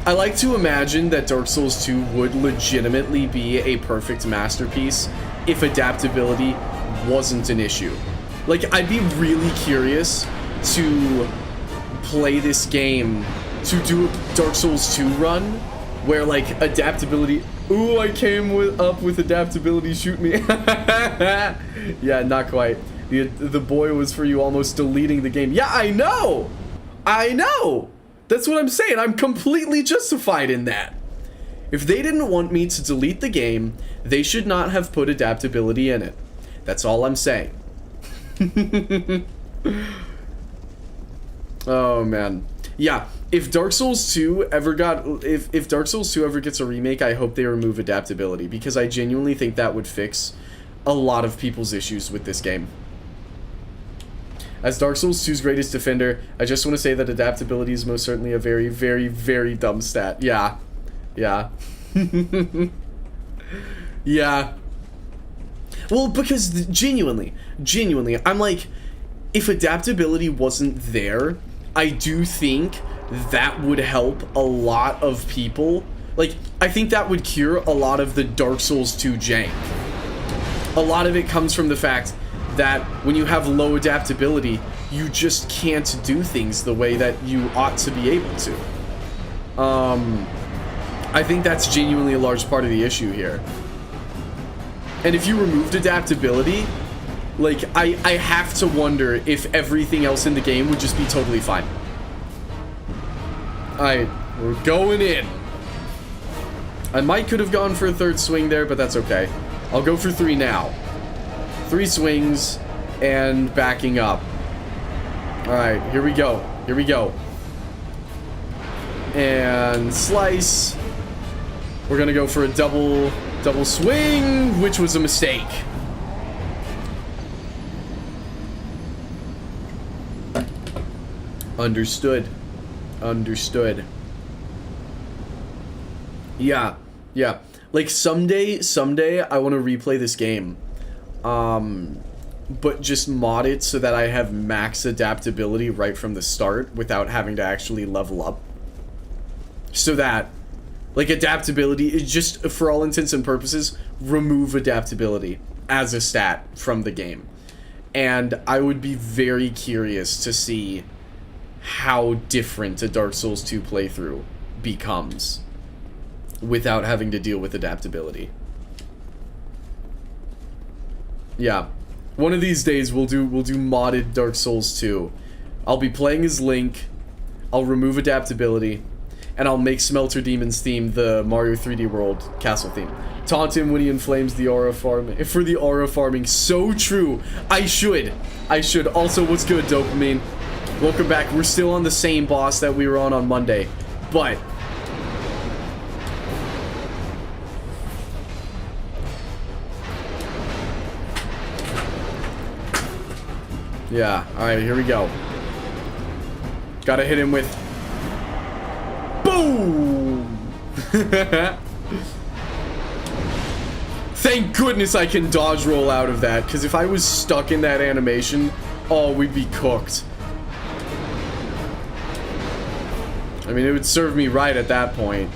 I like to imagine that Dark Souls 2 would legitimately be a perfect masterpiece if adaptability wasn't an issue. Like, I'd be really curious to play this game, to do a Dark Souls 2 run, where, like, adaptability... Ooh, I came up with adaptability, shoot me. Yeah, not quite. The boy was for you almost deleting the game. Yeah, I know! I know! That's what I'm saying. I'm completely justified in that. If they didn't want me to delete the game, they should not have put adaptability in it. That's all I'm saying. Oh, man. Yeah, if Dark Souls 2 ever if Dark Souls 2 ever gets a remake, I hope they remove adaptability, because I genuinely think that would fix a lot of people's issues with this game. As Dark Souls 2's greatest defender, I just want to say that adaptability is most certainly a very, very, very dumb stat. Yeah. Yeah. Yeah. Well, because genuinely, I'm like, if adaptability wasn't there, I do think that would help a lot of people. Like, I think that would cure a lot of the Dark Souls 2 jank. A lot of it comes from the fact that when you have low adaptability, you just can't do things the way that you ought to be able to. I think that's genuinely a large part of the issue here. And if you removed adaptability, like, I have to wonder if everything else in the game would just be totally fine. Alright, we're going in. I might could have gone for a third swing there, but that's okay. I'll go for 3 now. 3 swings and backing up. Alright, here we go. Here we go. And slice. We're gonna go for a double swing, which was a mistake. Understood. Understood. Yeah. Yeah. Like, someday I want to replay this game. but just mod it so that I have max adaptability right from the start without having to actually level up. So that, like, adaptability is just, for all intents and purposes, remove adaptability as a stat from the game. And I would be very curious to see how different a Dark Souls 2 playthrough becomes without having to deal with adaptability. Yeah. One of these days we'll do modded Dark Souls 2. I'll be playing as Link, I'll remove adaptability, and I'll make Smelter Demon's theme the Mario 3D World castle theme. Taunt him when he inflames the aura farm for the aura farming. So true. I should. Also, what's good, Dopamine? Welcome back. We're still on the same boss that we were on Monday, but yeah. All right, here we go. Gotta hit him with boom. Thank goodness I can dodge roll out of that, because if I was stuck in that animation, oh, we'd be cooked. I mean, it would serve me right at that point.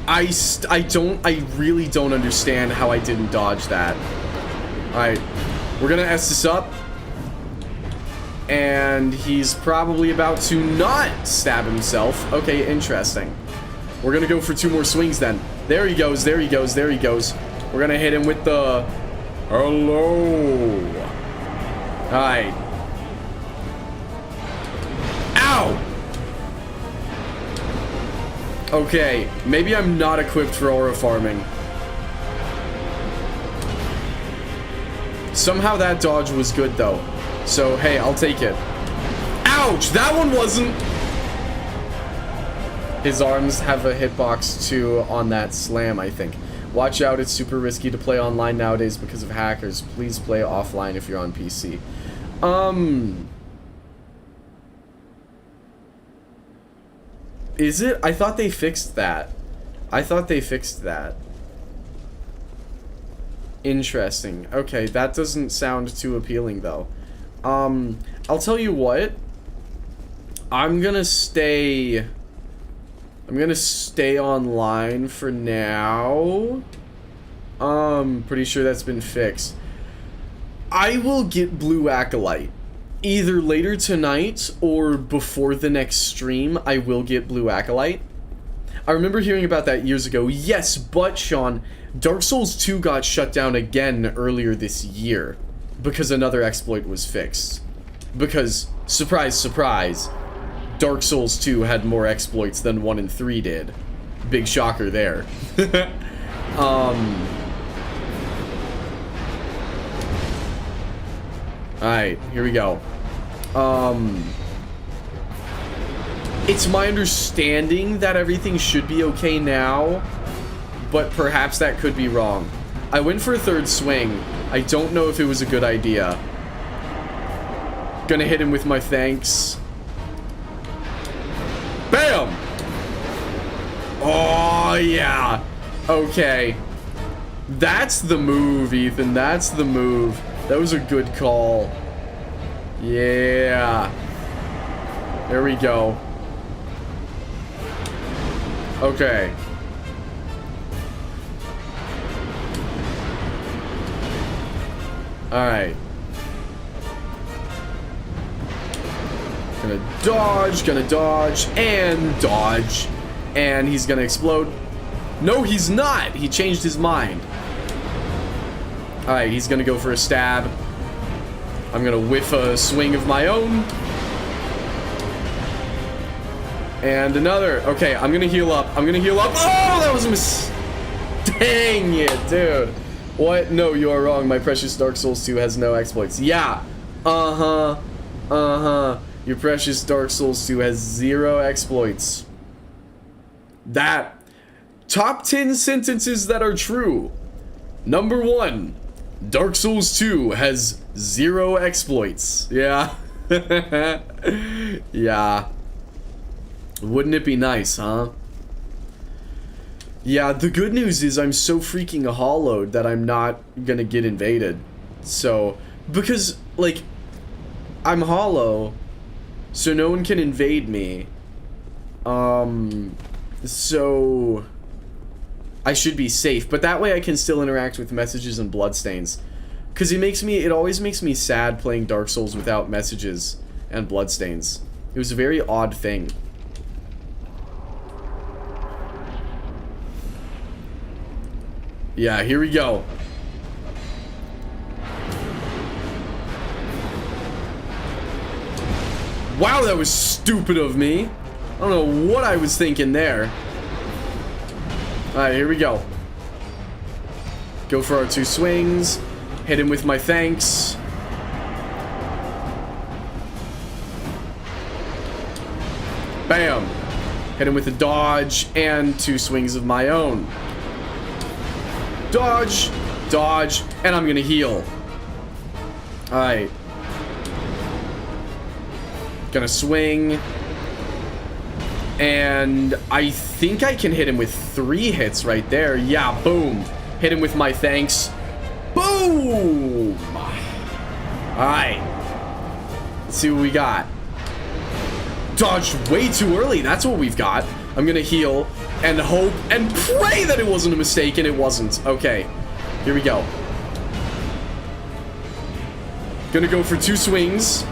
I really don't understand how I didn't dodge that. Alright, we're gonna S this up. And he's probably about to not stab himself. Okay, interesting. We're gonna go for 2 more swings then. There he goes, there he goes, there he goes. We're gonna hit him with the hello. Alright. Ow! Okay, maybe I'm not equipped for aura farming. Somehow that dodge was good though. So, hey, I'll take it. Ouch! That one wasn't! His arms have a hitbox too on that slam, I think. Watch out, it's super risky to play online nowadays because of hackers. Please play offline if you're on PC. Is it? I thought they fixed that. Interesting. Okay, that doesn't sound too appealing though. I'll tell you what. I'm gonna stay online for now. Pretty sure that's been fixed. I will get Blue Acolyte. Either later tonight or before the next stream, I will get Blue Acolyte. I remember hearing about that years ago. Yes, but Sean, Dark Souls 2 got shut down again earlier this year because another exploit was fixed. Because, surprise, surprise, Dark Souls 2 had more exploits than 1 and 3 did. Big shocker there. Alright, here we go. It's my understanding that everything should be okay now, but perhaps that could be wrong. I went for a 3rd swing. I don't know if it was a good idea. Gonna hit him with my thanks. Bam! Oh, yeah. Okay. That's the move, Ethan. That's the move. That was a good call. Yeah. There we go. Okay. Alright. Gonna dodge, and dodge. And he's gonna explode. No, he's not! He changed his mind. Alright, he's gonna go for a stab. I'm gonna whiff a swing of my own. And another. Okay, I'm gonna heal up. Oh, that was a mistake. Dang it, dude. What? No, you are wrong. My precious Dark Souls 2 has no exploits. Yeah. Your precious Dark Souls 2 has 0 exploits. That. Top 10 sentences that are true. Number 1. Dark Souls 2 has 0 exploits. Yeah. Yeah. Wouldn't it be nice, huh? Yeah, the good news is I'm so freaking hollowed that I'm not gonna get invaded. So, because, like, I'm hollow, so no one can invade me. So I should be safe, but that way I can still interact with messages and bloodstains. Because it always makes me sad playing Dark Souls without messages and bloodstains. It was a very odd thing. Yeah, here we go. Wow, that was stupid of me. I don't know what I was thinking there. Alright, here we go. Go for our 2 swings. Hit him with my thanks. Bam. Hit him with a dodge and 2 swings of my own. Dodge, dodge, and I'm gonna heal. Alright. Gonna swing. And I think I can hit him with 3 hits right there. Yeah, boom. Hit him with my thanks. Boom! Alright. Let's see what we got. Dodged way too early. That's what we've got. I'm gonna heal and hope and pray that it wasn't a mistake, and it wasn't. Okay. Here we go. Gonna go for 2 swings.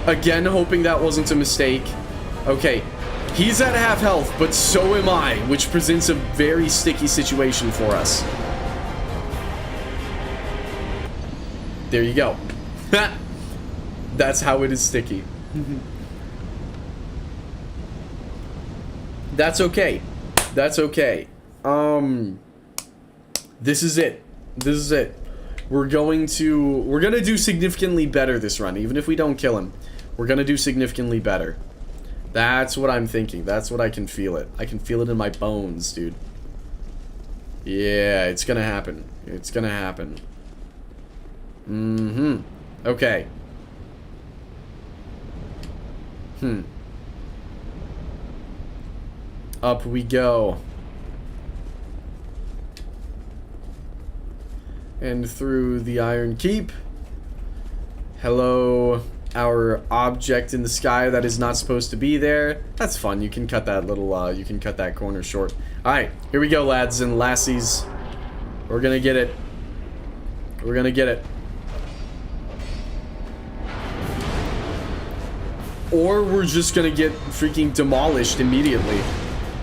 Again, hoping that wasn't a mistake. Okay. He's at half health, but so am I, which presents a very sticky situation for us. There you go. That's how it is sticky. That's okay. That's okay. This is it. This is it. We're gonna do significantly better this run, even if we don't kill him. We're gonna do significantly better. That's what I'm thinking. That's what I can feel it. I can feel it in my bones, dude. Yeah, it's gonna happen. It's gonna happen. Mm-hmm. Okay. Up we go. And through the Iron Keep. Hello, our object in the sky that is not supposed to be there. That's fun. You can cut that little, you can cut that corner short. Alright, here we go, lads and lassies. We're gonna get it. We're gonna get it. Or we're just gonna get freaking demolished immediately.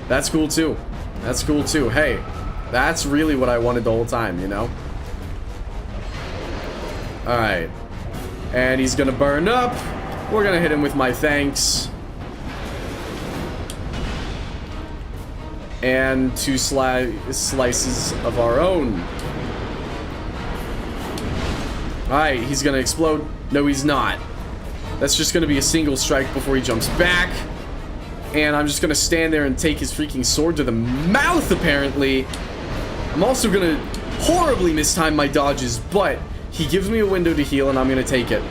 That's cool too. That's cool too. Hey, that's really what I wanted the whole time, you know? Alright. And he's gonna burn up. We're gonna hit him with my thanks. And 2 slices of our own. Alright, he's gonna explode. No, he's not. That's just gonna be a single strike before he jumps back. And I'm just gonna stand there and take his freaking sword to the mouth, apparently. I'm also gonna horribly mistime my dodges, but he gives me a window to heal, and I'm gonna take it.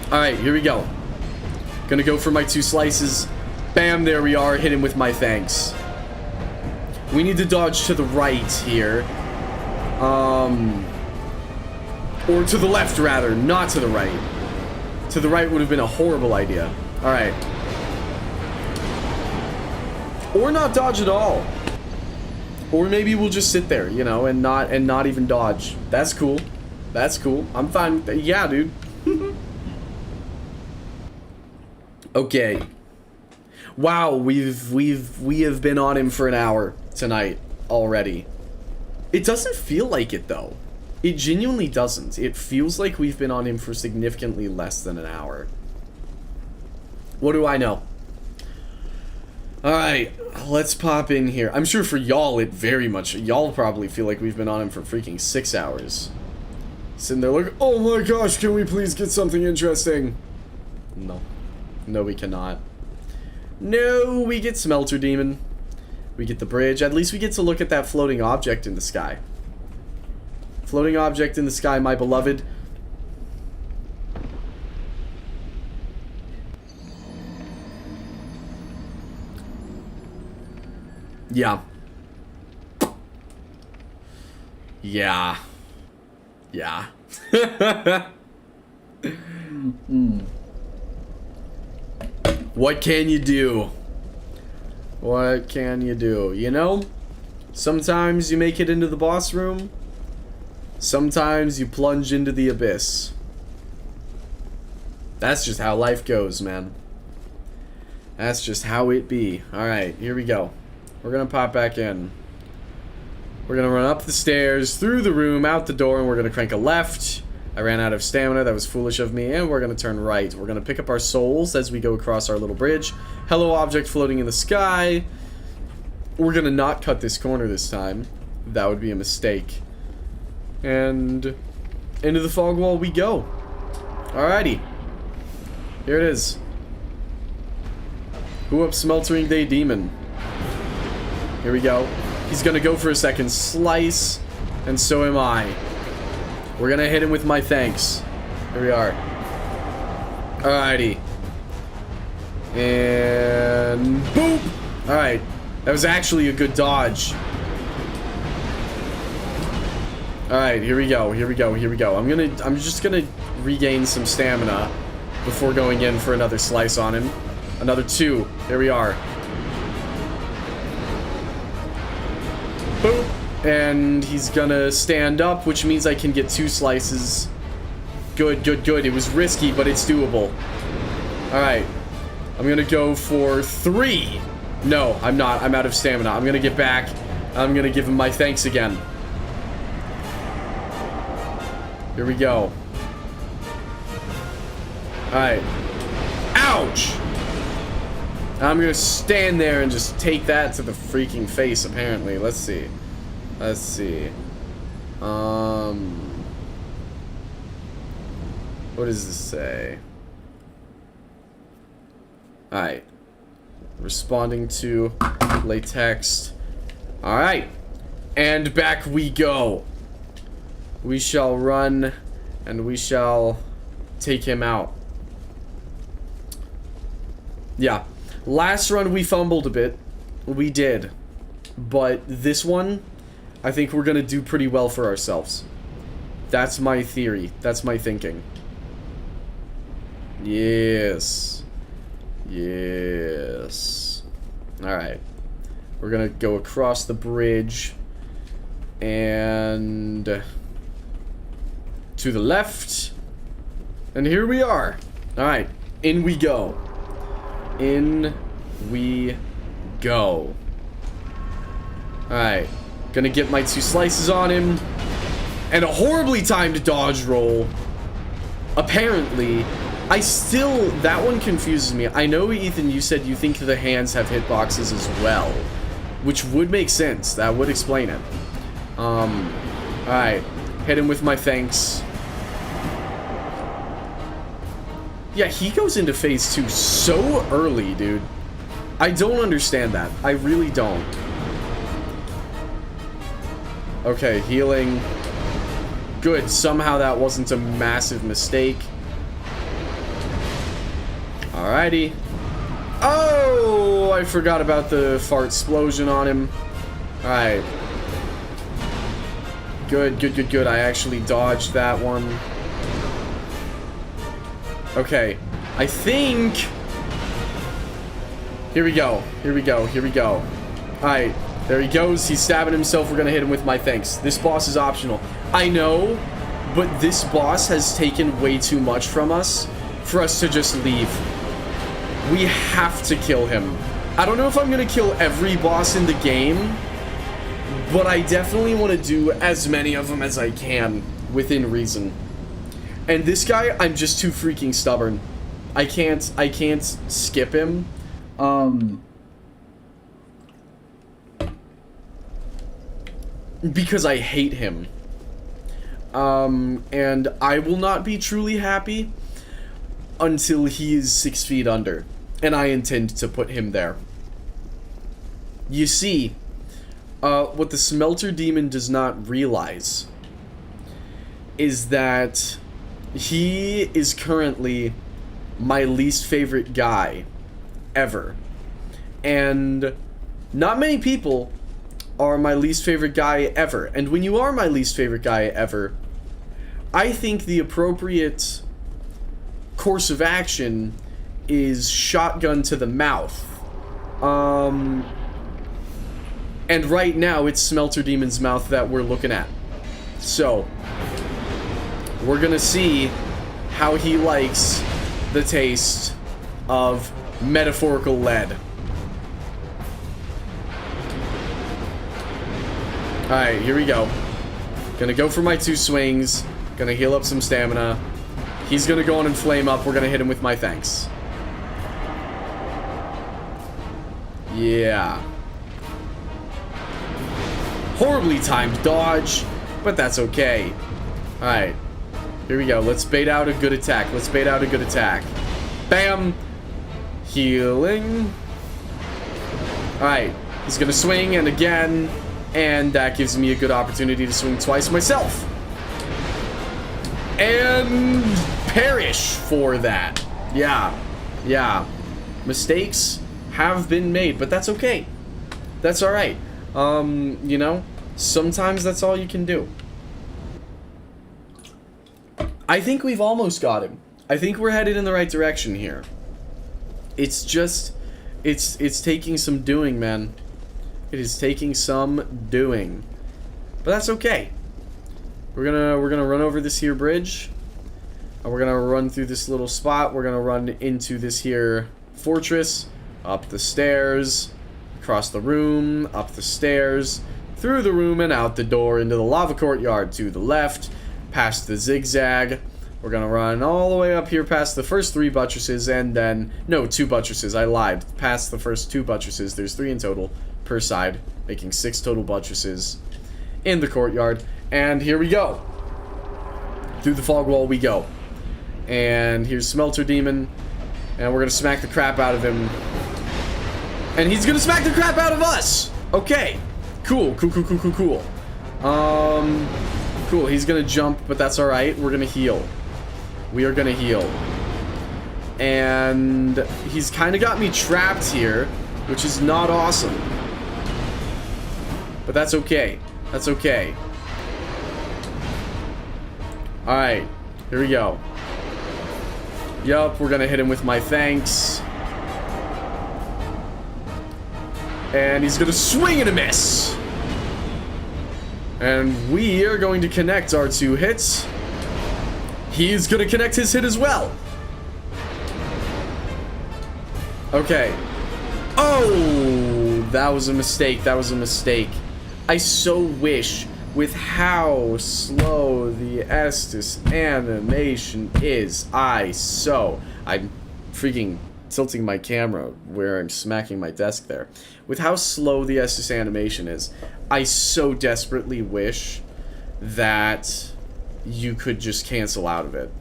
Alright, here we go. Gonna go for my 2 slices. Bam, there we are. Hit him with my thanks. We need to dodge to the right here. Or to the left, rather. Not to the right. To the right would have been a horrible idea. Alright. Or not dodge at all. Or maybe we'll just sit there, you know, and not even dodge. That's cool. That's cool. I'm fine with that. Yeah, dude. Okay. Wow, we have been on him for an hour tonight already. It doesn't feel like it though. It genuinely doesn't. It feels like we've been on him for significantly less than an hour. What do I know? Alright, let's pop in here. I'm sure for y'all, y'all probably feel like we've been on him for freaking 6 hours. Sitting there like, oh my gosh, can we please get something interesting? No. No, we cannot. No, we get Smelter Demon. We get the bridge. At least we get to look at that floating object in the sky. Floating object in the sky, my beloved. Yeah. Yeah. Yeah. What can you do? What can you do? You know, sometimes you make it into the boss room. Sometimes you plunge into the abyss. That's just how life goes, man. That's just how it be. Alright, here we go. We're gonna pop back in. We're gonna run up the stairs, through the room, out the door, and we're gonna crank a left. I ran out of stamina, that was foolish of me, and we're gonna turn right. We're gonna pick up our souls as we go across our little bridge. Hello, object floating in the sky. We're gonna not cut this corner this time. That would be a mistake. And into the fog wall we go. Alrighty. Here it is. Who up, Smeltering Day Demon? Here we go. He's gonna go for a second slice, and so am I. We're gonna hit him with my thanks. Here we are. Alrighty. And boop! Alright. That was actually a good dodge. Alright, here we go, here we go, here we go. I'm just gonna regain some stamina before going in for another slice on him. Another 2. There we are. Boop. And he's gonna stand up, which means I can get 2 slices. Good, good, good. It was risky, but it's doable. Alright. I'm gonna go for 3. No, I'm not. I'm out of stamina. I'm gonna get back. I'm gonna give him my thanks again. Here we go. Alright. Ouch! I'm gonna stand there and just take that to the freaking face, apparently. Let's see. Let's see. What does this say? Alright. Responding to latext. Alright. And back we go. We shall run, and we shall take him out. Yeah. Last run we fumbled a bit. We did. But this one, I think we're gonna do pretty well for ourselves. That's my theory. That's my thinking. Yes. Yes. Alright. We're gonna go across the bridge. And to the left. And here we are. Alright. In we go. In we go. Alright. Gonna get my 2 slices on him. And a horribly timed dodge roll. Apparently. That one confuses me. I know, Ethan, you said you think the hands have hitboxes as well. Which would make sense. That would explain it. Alright. Hit him with my thanks. Yeah, he goes into phase 2 so early, dude. I don't understand that. I really don't. Okay, healing. Good. Somehow that wasn't a massive mistake. Alrighty. Oh, I forgot about the fart explosion on him. Alright. Good, good, good, good. I actually dodged that one. Okay. I think... Here we go. Here we go. Here we go. Alright. There he goes. He's stabbing himself. We're gonna hit him with my thanks. This boss is optional. I know, but this boss has taken way too much from us for us to just leave. We have to kill him. I don't know if I'm gonna kill every boss in the game, but I definitely want to do as many of them as I can within reason. And this guy, I'm just too freaking stubborn. I can't skip him. Because I hate him. And I will not be truly happy until he is 6 feet under. And I intend to put him there. You see, what the Smelter Demon does not realize is that he is currently my least favorite guy ever. And not many people are my least favorite guy ever. And when you are my least favorite guy ever, I think the appropriate course of action is shotgun to the mouth. And right now it's Smelter Demon's mouth that we're looking at. So we're gonna see how he likes the taste of metaphorical lead. Alright, here we go. Gonna go for my 2 swings. Gonna heal up some stamina. He's gonna go on and flame up. We're gonna hit him with my thanks. Yeah. Horribly timed dodge, but that's okay. Alright. Here we go. Let's bait out a good attack. Let's bait out a good attack. Bam! Healing. Alright. He's gonna swing, and again. And that gives me a good opportunity to swing twice myself. And perish for that. Yeah. Yeah. Mistakes have been made, but that's okay. That's alright. You know, sometimes that's all you can do. I think we've almost got him. I think we're headed in the right direction here. It's just, it's taking some doing, man. It is taking some doing. But that's okay. We're gonna run over this here bridge. And we're gonna run through this little spot. We're gonna run into this here fortress. Up the stairs. Across the room. Up the stairs. Through the room and out the door. Into the lava courtyard to the left. Past the zigzag. We're gonna run all the way up here past the first 3 buttresses. And then... No, 2 buttresses. I lied. Past the first 2 buttresses. There's 3 in total per side. Making 6 total buttresses in the courtyard. And here we go. Through the fog wall we go. And here's Smelter Demon. And we're gonna smack the crap out of him. And he's gonna smack the crap out of us! Okay. Cool, cool, cool, cool, cool, cool. Cool, he's gonna jump, but that's alright. We're gonna heal. We are gonna heal. And he's kinda got me trapped here, which is not awesome. But that's okay. That's okay. Alright, here we go. Yup, we're gonna hit him with my thanks. And he's gonna swing and a miss. And we are going to connect our 2 hits. He's gonna connect his hit as well. Okay. Oh, that was a mistake. That was a mistake. I so wish, with how slow the Estus animation is, I'm freaking tilting my camera where I'm smacking my desk there. With how slow the Estus animation is, I so desperately wish that you could just cancel out of it.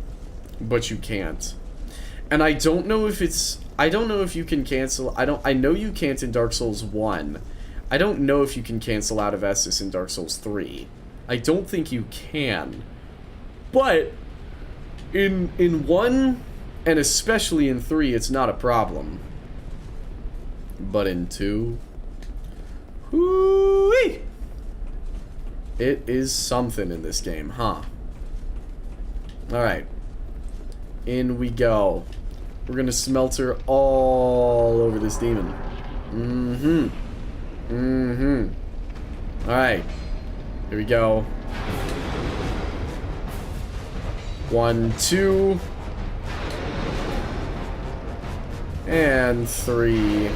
But you can't. And I don't know if it's... I don't know if you can cancel... I know you can't in Dark Souls 1. I don't know if you can cancel out of Estus in Dark Souls 3. I don't think you can. But in 1, and especially in 3, it's not a problem. But in 2... Whoo-wee! It is something in this game, huh? Alright. In we go. We're gonna smelter all over this demon. Alright. Here we go. 1, 2. And 3.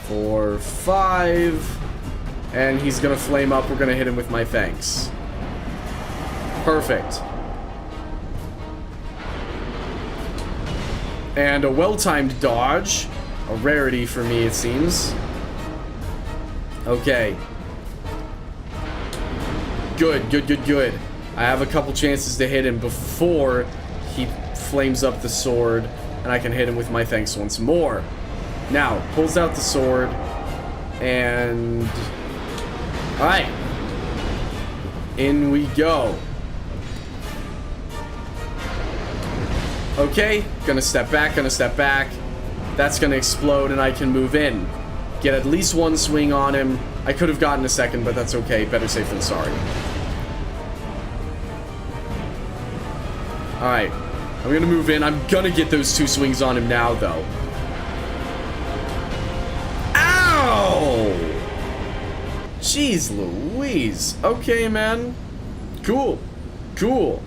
4, 5. And he's gonna flame up. We're gonna hit him with my thanks. Perfect. And a well-timed dodge. A rarity for me, it seems. Okay. Good, good, good, good. I have a couple chances to hit him before he flames up the sword, and I can hit him with my thanks once more. Now, pulls out the sword, and... Alright. In we go. Okay, gonna step back, gonna step back. That's gonna explode, and I can move in. Get at least one swing on him. I could have gotten a second, but that's okay. Better safe than sorry. Alright. I'm gonna move in. I'm gonna get those 2 swings on him now, though. Ow! Jeez Louise. Okay, man. Cool. Cool.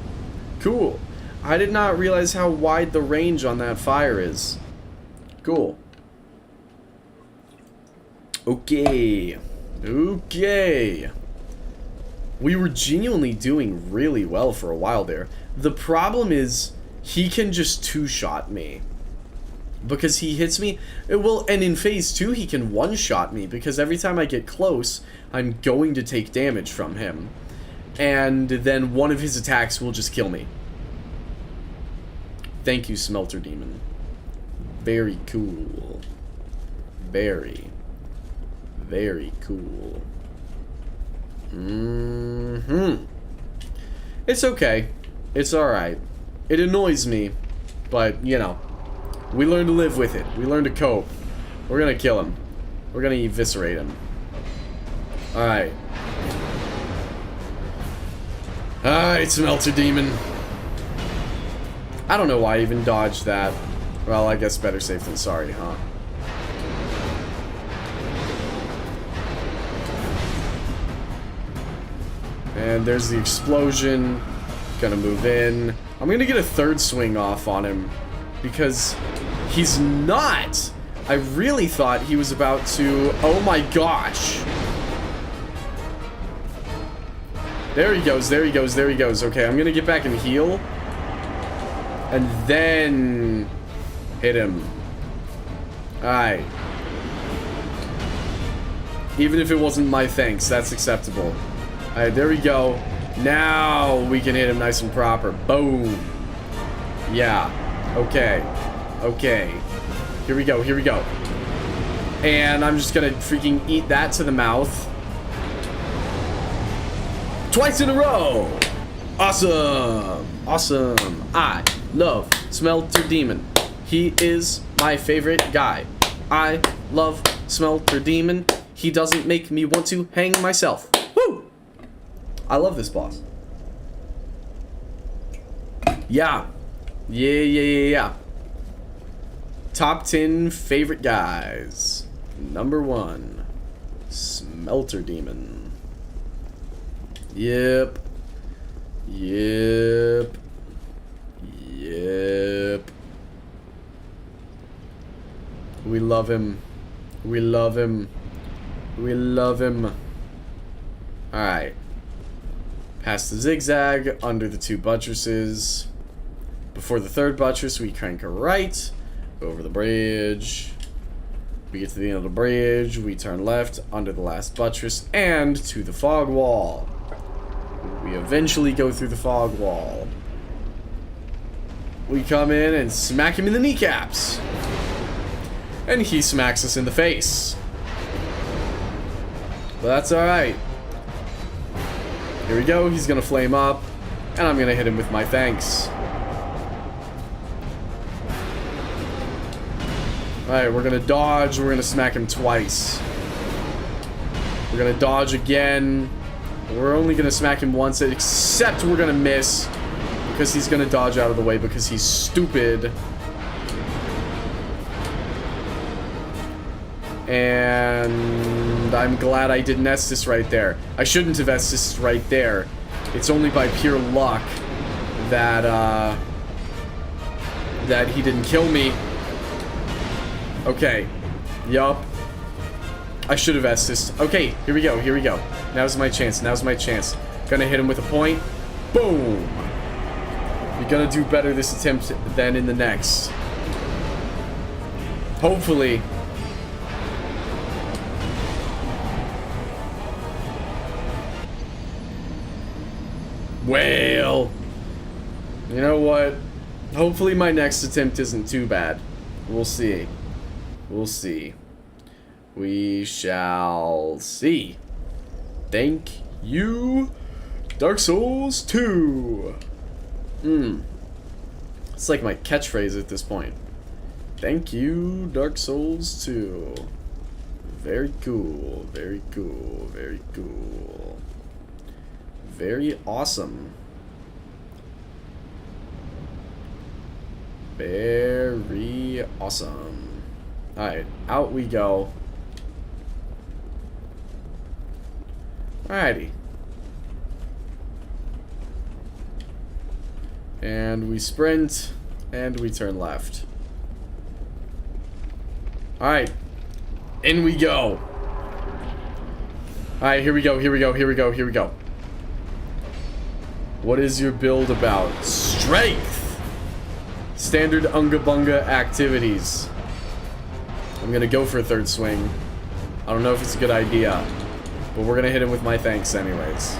Cool. I did not realize how wide the range on that fire is. Cool. Okay. Okay. We were genuinely doing really well for a while there. The problem is, he can just 2-shot me. Because he hits me. Well, and in phase 2, he can 1-shot me. Because every time I get close, I'm going to take damage from him. And then one of his attacks will just kill me. Thank you, Smelter Demon. Very cool. Very, very cool. It's okay. It's alright. It annoys me, but, you know, we learn to live with it. We learn to cope. We're gonna kill him. We're gonna eviscerate him. Alright. Alright, Smelter Demon. I don't know why I even dodged that. Well, I guess better safe than sorry, huh? And there's the explosion. Gonna move in. I'm gonna get a 3rd swing off on him. Because he's not. I really thought he was about to... Oh my gosh. There he goes, there he goes, there he goes. Okay, I'm gonna get back and heal. And then... hit him. Alright. Even if it wasn't my thanks, that's acceptable. Alright, there we go. Now we can hit him nice and proper. Boom. Yeah. Okay. Okay. Here we go, here we go. And I'm just gonna freaking eat that to the mouth. Twice in a row! Awesome! Awesome. I love Smelter Demon. He is my favorite guy. I love Smelter Demon. He doesn't make me want to hang myself. Woo! I love this boss. Yeah. Yeah. Top 10 favorite guys. Number 1. Smelter Demon. Yep. Yep. Yep. We love him. We love him. We love him. Alright. Past the zigzag, under the 2 buttresses. Before the 3rd buttress, we crank a right. Over the bridge. We get to the end of the bridge. We turn left, under the last buttress, and to the fog wall. We eventually go through the fog wall. We come in and smack him in the kneecaps. And he smacks us in the face. But that's alright. Here we go, he's gonna flame up. And I'm gonna hit him with my thanks. Alright, we're gonna dodge, we're gonna smack him twice. We're gonna dodge again. We're only gonna smack him once, except we're gonna miss. Because he's gonna dodge out of the way because he's stupid. And I'm glad I didn't Estus right there. I shouldn't have Estus right there. It's only by pure luck that, that he didn't kill me. Okay. Yup. I should have Estus. Okay, here we go, here we go. Now's my chance, now's my chance. Gonna hit him with a point. Boom! You're gonna do better this attempt than in the next. Hopefully. Well, you know what? Hopefully my next attempt isn't too bad. We'll see. We'll see. We shall see. Thank you, Dark Souls 2. It's like my catchphrase at this point. Thank you, Dark Souls 2. Very cool. Very cool. Very cool. Very awesome. Very awesome. Alright, out we go. Alrighty. And we sprint, and we turn left. Alright. In we go. Alright, here we go, here we go, here we go, here we go. What is your build about? Strength! Standard Unga Bunga activities. I'm gonna go for a third swing. I don't know if it's a good idea, but we're gonna hit him with my thanks anyways.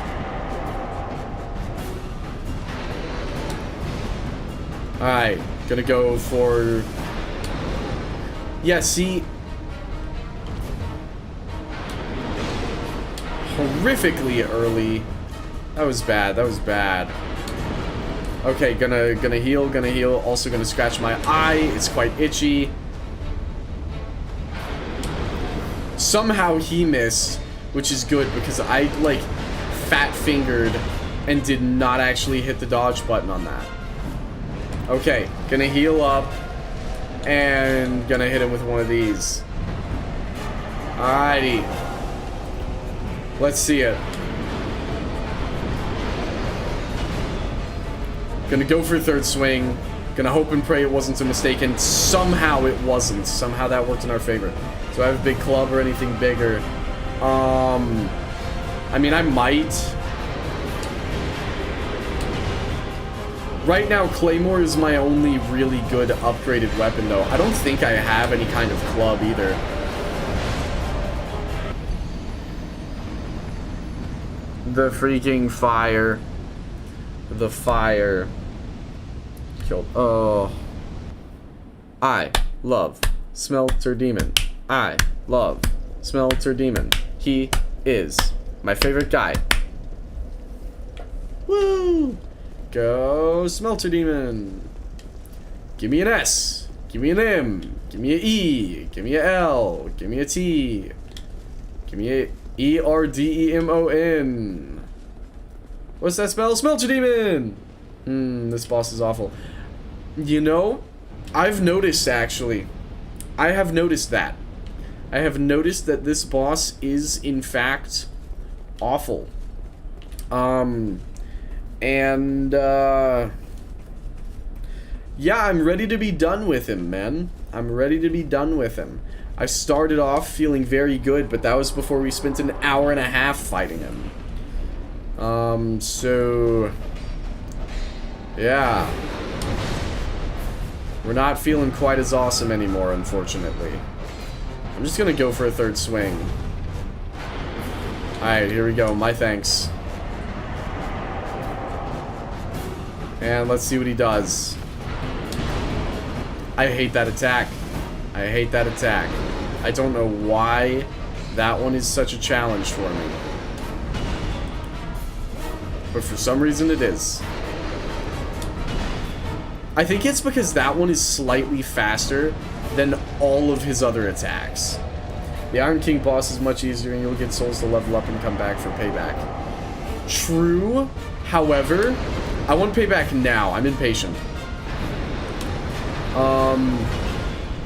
Alright, gonna go for... Yeah, see... Horrifically early. That was bad, that was bad. Okay, gonna heal, also gonna scratch my eye, it's quite itchy. Somehow he missed, which is good because I, like, fat-fingered and did not actually hit the dodge button on that. Okay, gonna heal up, and gonna hit him with one of these. Alrighty. Let's see it. Gonna go for a third swing. Gonna hope and pray it wasn't a mistake, and somehow it wasn't. Somehow that worked in our favor. Do I have a big club or anything bigger? I mean, I might. Right now, Claymore is my only really good upgraded weapon, though. I don't think I have any kind of club either. The freaking fire. The fire. Killed. Oh. I love Smelter Demon. I love Smelter Demon. He is my favorite guy. Woo! Go Smelter Demon. Give me an S. Give me an M. Give me an E. Give me an L. Give me a T. Give me a ERDEMON. What's that spell? Smelter Demon! This boss is awful. You know, I've noticed, actually. I have noticed that. I have noticed that this boss is, in fact, awful. Yeah, I'm ready to be done with him, man. I'm ready to be done with him. I started off feeling very good, but that was before we spent an hour and a half fighting him. So... yeah. We're not feeling quite as awesome anymore, unfortunately. I'm just gonna go for a third swing. Alright, here we go. My thanks. And let's see what he does. I hate that attack. I hate that attack. I don't know why that one is such a challenge for me. But for some reason it is. I think it's because that one is slightly faster than all of his other attacks. The Iron King boss is much easier and you'll get souls to level up and come back for payback. True. However, I want payback now. I'm impatient.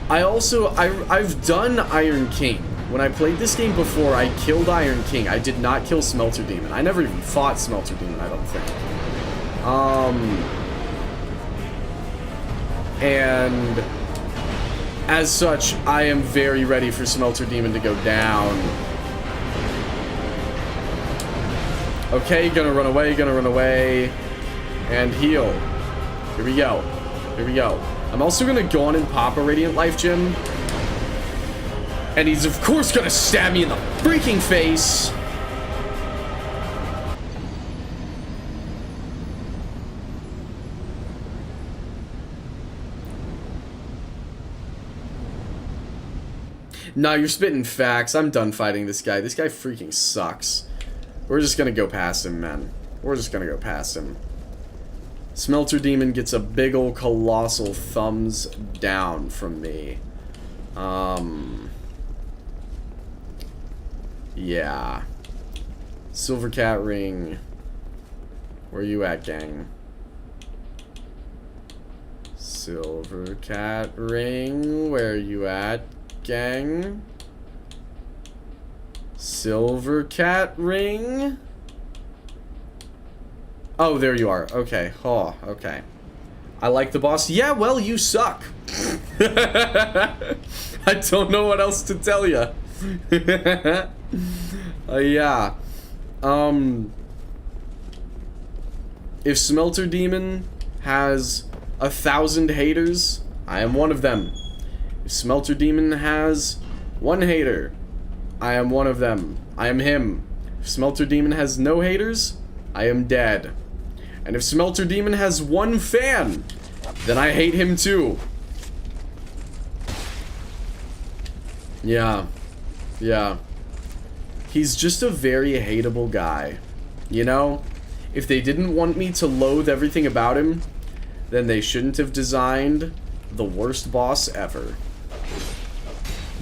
I've done Iron King. When I played this game before, I killed Iron King. I did not kill Smelter Demon. I never even fought Smelter Demon, I don't think. And as such, I am very ready for Smelter Demon to go down. Okay, gonna run away, and heal. Here we go. Here we go. I'm also gonna go on and pop a Radiant Life Gem. And he's of course gonna stab me in the freaking face. Nah, you're spitting facts. I'm done fighting this guy. This guy freaking sucks. We're just gonna go past him, man. We're just gonna go past him. Smelter Demon gets a big ol' colossal thumbs down from me. Yeah. Silver Cat Ring. Where you at, gang? Silver Cat Ring. Where you at, gang? Silver Cat Ring. Oh, there you are. Okay. Oh, okay. I like the boss. Yeah, well, you suck. I don't know what else to tell you. Yeah. If Smelter Demon has 1,000 haters, I am one of them. If Smelter Demon has 1 hater, I am one of them. I am him. If Smelter Demon has no haters, I am dead. And if Smelter Demon has 1 fan, then I hate him too. Yeah. Yeah. He's just a very hateable guy. You know? If they didn't want me to loathe everything about him, then they shouldn't have designed the worst boss ever.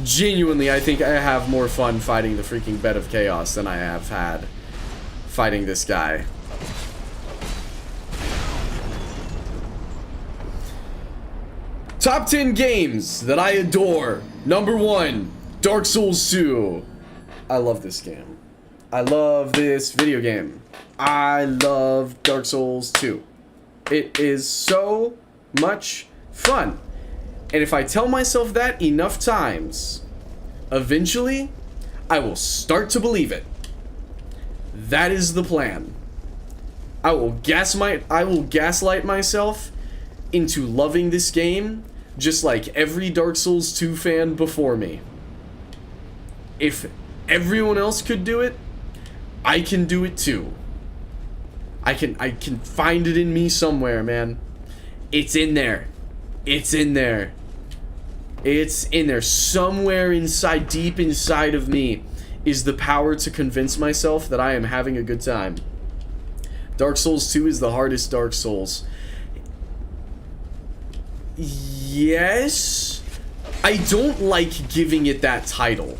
Genuinely, I think I have more fun fighting the freaking Bed of Chaos than I have had fighting this guy. Top 10 games that I adore. Number 1, Dark Souls 2. I love this game. I love this video game. I love Dark Souls 2. It is so much fun. And if I tell myself that enough times, eventually, I will start to believe it. That is the plan. I will gaslight myself into loving this game just like every Dark Souls 2 fan before me. If everyone else could do it, I can do it too. I can find it in me somewhere, man. It's in there. It's in there. It's in there. Somewhere inside, deep inside of me, is the power to convince myself that I am having a good time. Dark Souls 2 is the hardest Dark Souls. Yes. I don't like giving it that title.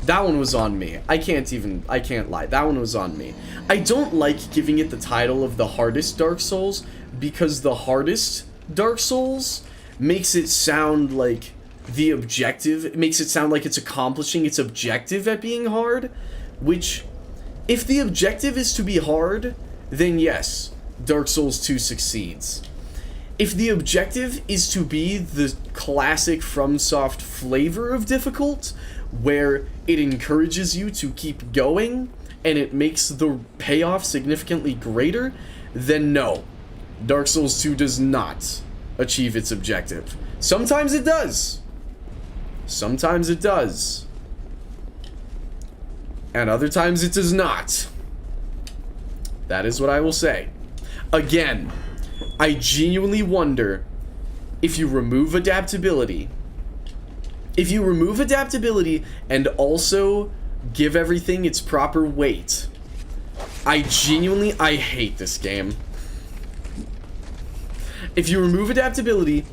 That one was on me. I can't lie. That one was on me. I don't like giving it the title of the hardest Dark Souls because the hardest Dark Souls makes it sound like the objective. It makes it sound like it's accomplishing its objective at being hard, which, if the objective is to be hard, then yes, Dark Souls 2 succeeds. If the objective is to be the classic FromSoft flavor of difficult, where it encourages you to keep going, and it makes the payoff significantly greater, then no, Dark Souls 2 does not achieve its objective. Sometimes it does. Sometimes it does. And other times it does not. That is what I will say. Again, I genuinely wonder if you remove adaptability. If you remove adaptability and also give everything its proper weight, I hate this game. If you remove adaptability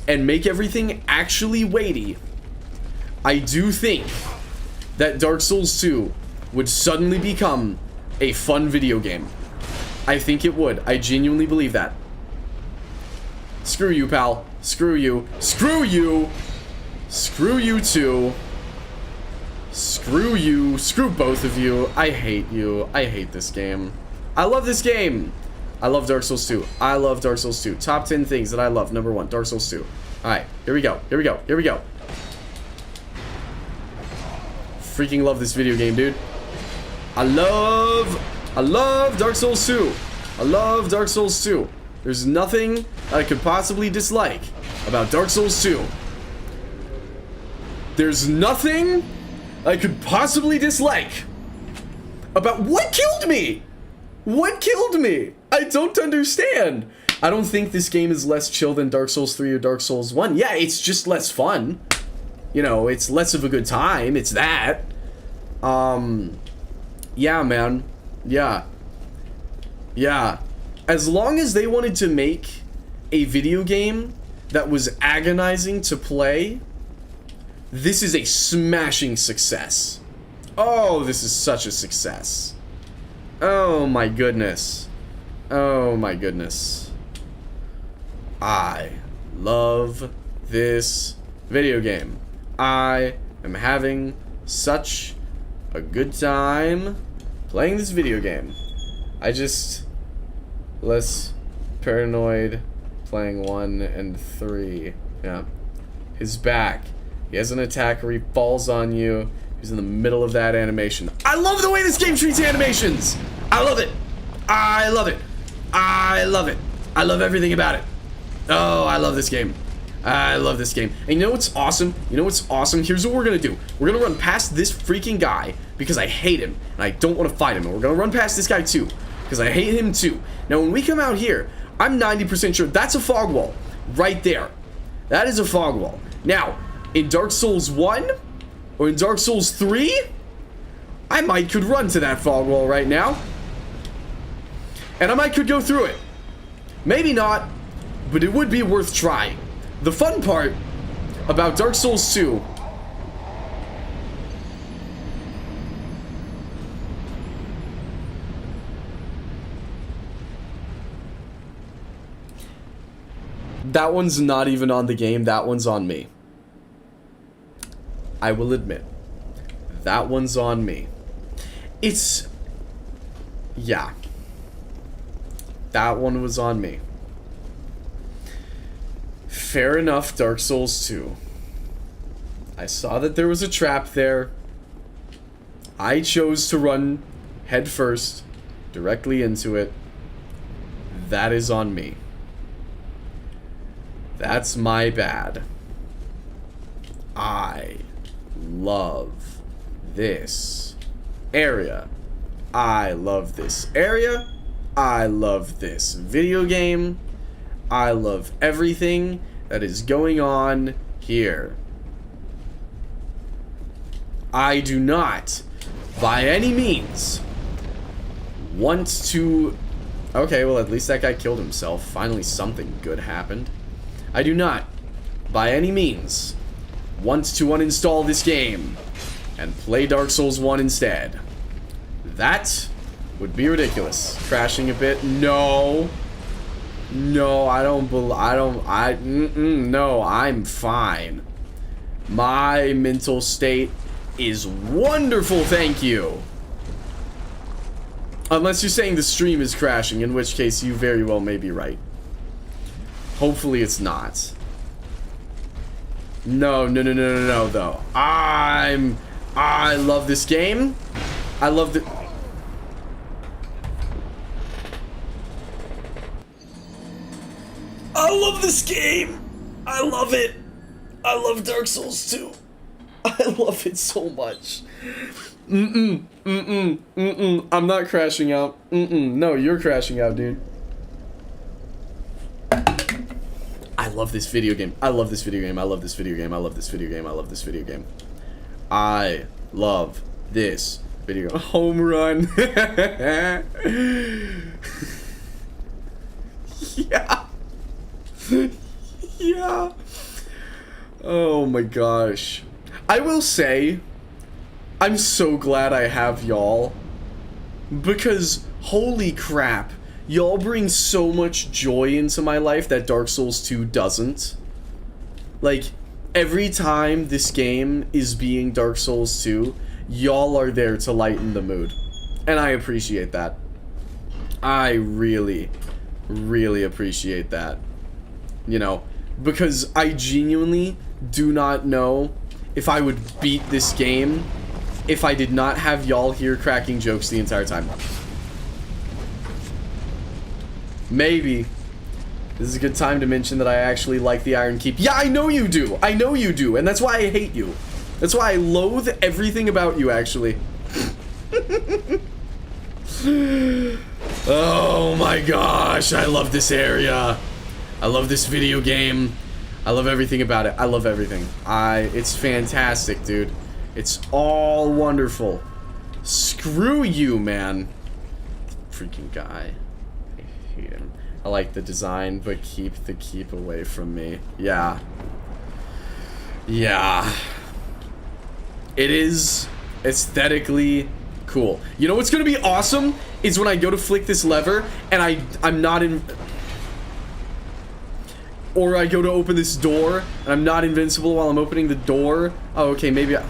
and make everything actually weighty, I do think that Dark Souls 2 would suddenly become a fun video game. I think it would. I genuinely believe that. Screw you, pal. Screw you. Screw you! Screw you too. Screw you. Screw both of you. I hate you. I hate this game. I love this game. I love Dark Souls 2. I love Dark Souls 2. Top 10 things that I love. Number 1, Dark Souls 2. Alright, here we go. Here we go. Here we go. Freaking love this video game, dude. I love Dark Souls 2. I love Dark Souls 2. There's nothing I could possibly dislike about Dark Souls 2. There's nothing I could possibly dislike about what killed me. What killed me? I don't understand. I don't think this game is less chill than Dark Souls 3 or Dark Souls 1. Yeah, it's just less fun. You know, it's less of a good time. It's that. Yeah, man. Yeah. Yeah. As long as they wanted to make a video game that was agonizing to play, this is a smashing success. Oh, this is such a success. Oh my goodness. Oh my goodness. I love this video game. I am having such a good time playing this video game. Less paranoid playing 1 and 3. Yeah. His back. He has an attack where he falls on you. He's in the middle of that animation. I love the way this game treats animations. I love it. I love it. I love it. I love everything about it. Oh, I love this game. I love this game. And you know what's awesome? You know what's awesome? Here's what we're gonna do. We're gonna run past this freaking guy because I hate him and I don't want to fight him. And we're gonna run past this guy too because I hate him too. Now, when we come out here, I'm 90% sure that's a fog wall right there. That is a fog wall. Now, in Dark Souls 1 or in Dark Souls 3, I might could run to that fog wall right now. And I might could go through it. Maybe not, but it would be worth trying. The fun part about Dark Souls 2 that one's not even on the game, that one's on me. I will admit. That one's on me. It's... yeah. That one was on me. Fair enough, Dark Souls 2. I saw that there was a trap there. I chose to run head first, directly into it. That is on me. That's my bad. I love this area. I love this area. I love this video game. I love everything that is going on here. I do not, by any means, want to... okay, well, at least that guy killed himself. Finally, something good happened. I do not, by any means, want to uninstall this game and play Dark Souls 1 instead. That would be ridiculous. Crashing a bit? No. No, no, I'm fine. My mental state is wonderful, thank you. Unless you're saying the stream is crashing, in which case you very well may be right. Hopefully it's not. No, though. I love this game. I love the... I love this game. I love it. I love Dark Souls 2. I love it so much. I'm not crashing out. No, you're crashing out, dude. I love this video game. I love this video game. I love this video game. I love this video game. I love this video game. I love this video. Home run. Yeah. Yeah. Oh my gosh. I will say, I'm so glad I have y'all. Because, holy crap, y'all bring so much joy into my life that Dark Souls 2 doesn't. Like, every time this game is being Dark Souls 2, y'all are there to lighten the mood. And I appreciate that. I really, really appreciate that. You know, because I genuinely do not know if I would beat this game if I did not have y'all here cracking jokes the entire time. Maybe this is a good time to mention that I actually like the Iron Keep. Yeah, I know you do. I know you do. And that's why I hate you. That's why I loathe everything about you, actually. Oh my gosh. I love this area. I love this video game. I love everything about it. I love everything. It's fantastic, dude. It's all wonderful. Screw you, man. Freaking guy. I hate him. I like the design, but keep the keep away from me. Yeah. Yeah. It is Aesthetically cool. You know what's gonna be awesome is when I go to flick this lever and I'm not in, or I go to open this door and I'm not invincible while I'm opening the door. Oh, okay, maybe I...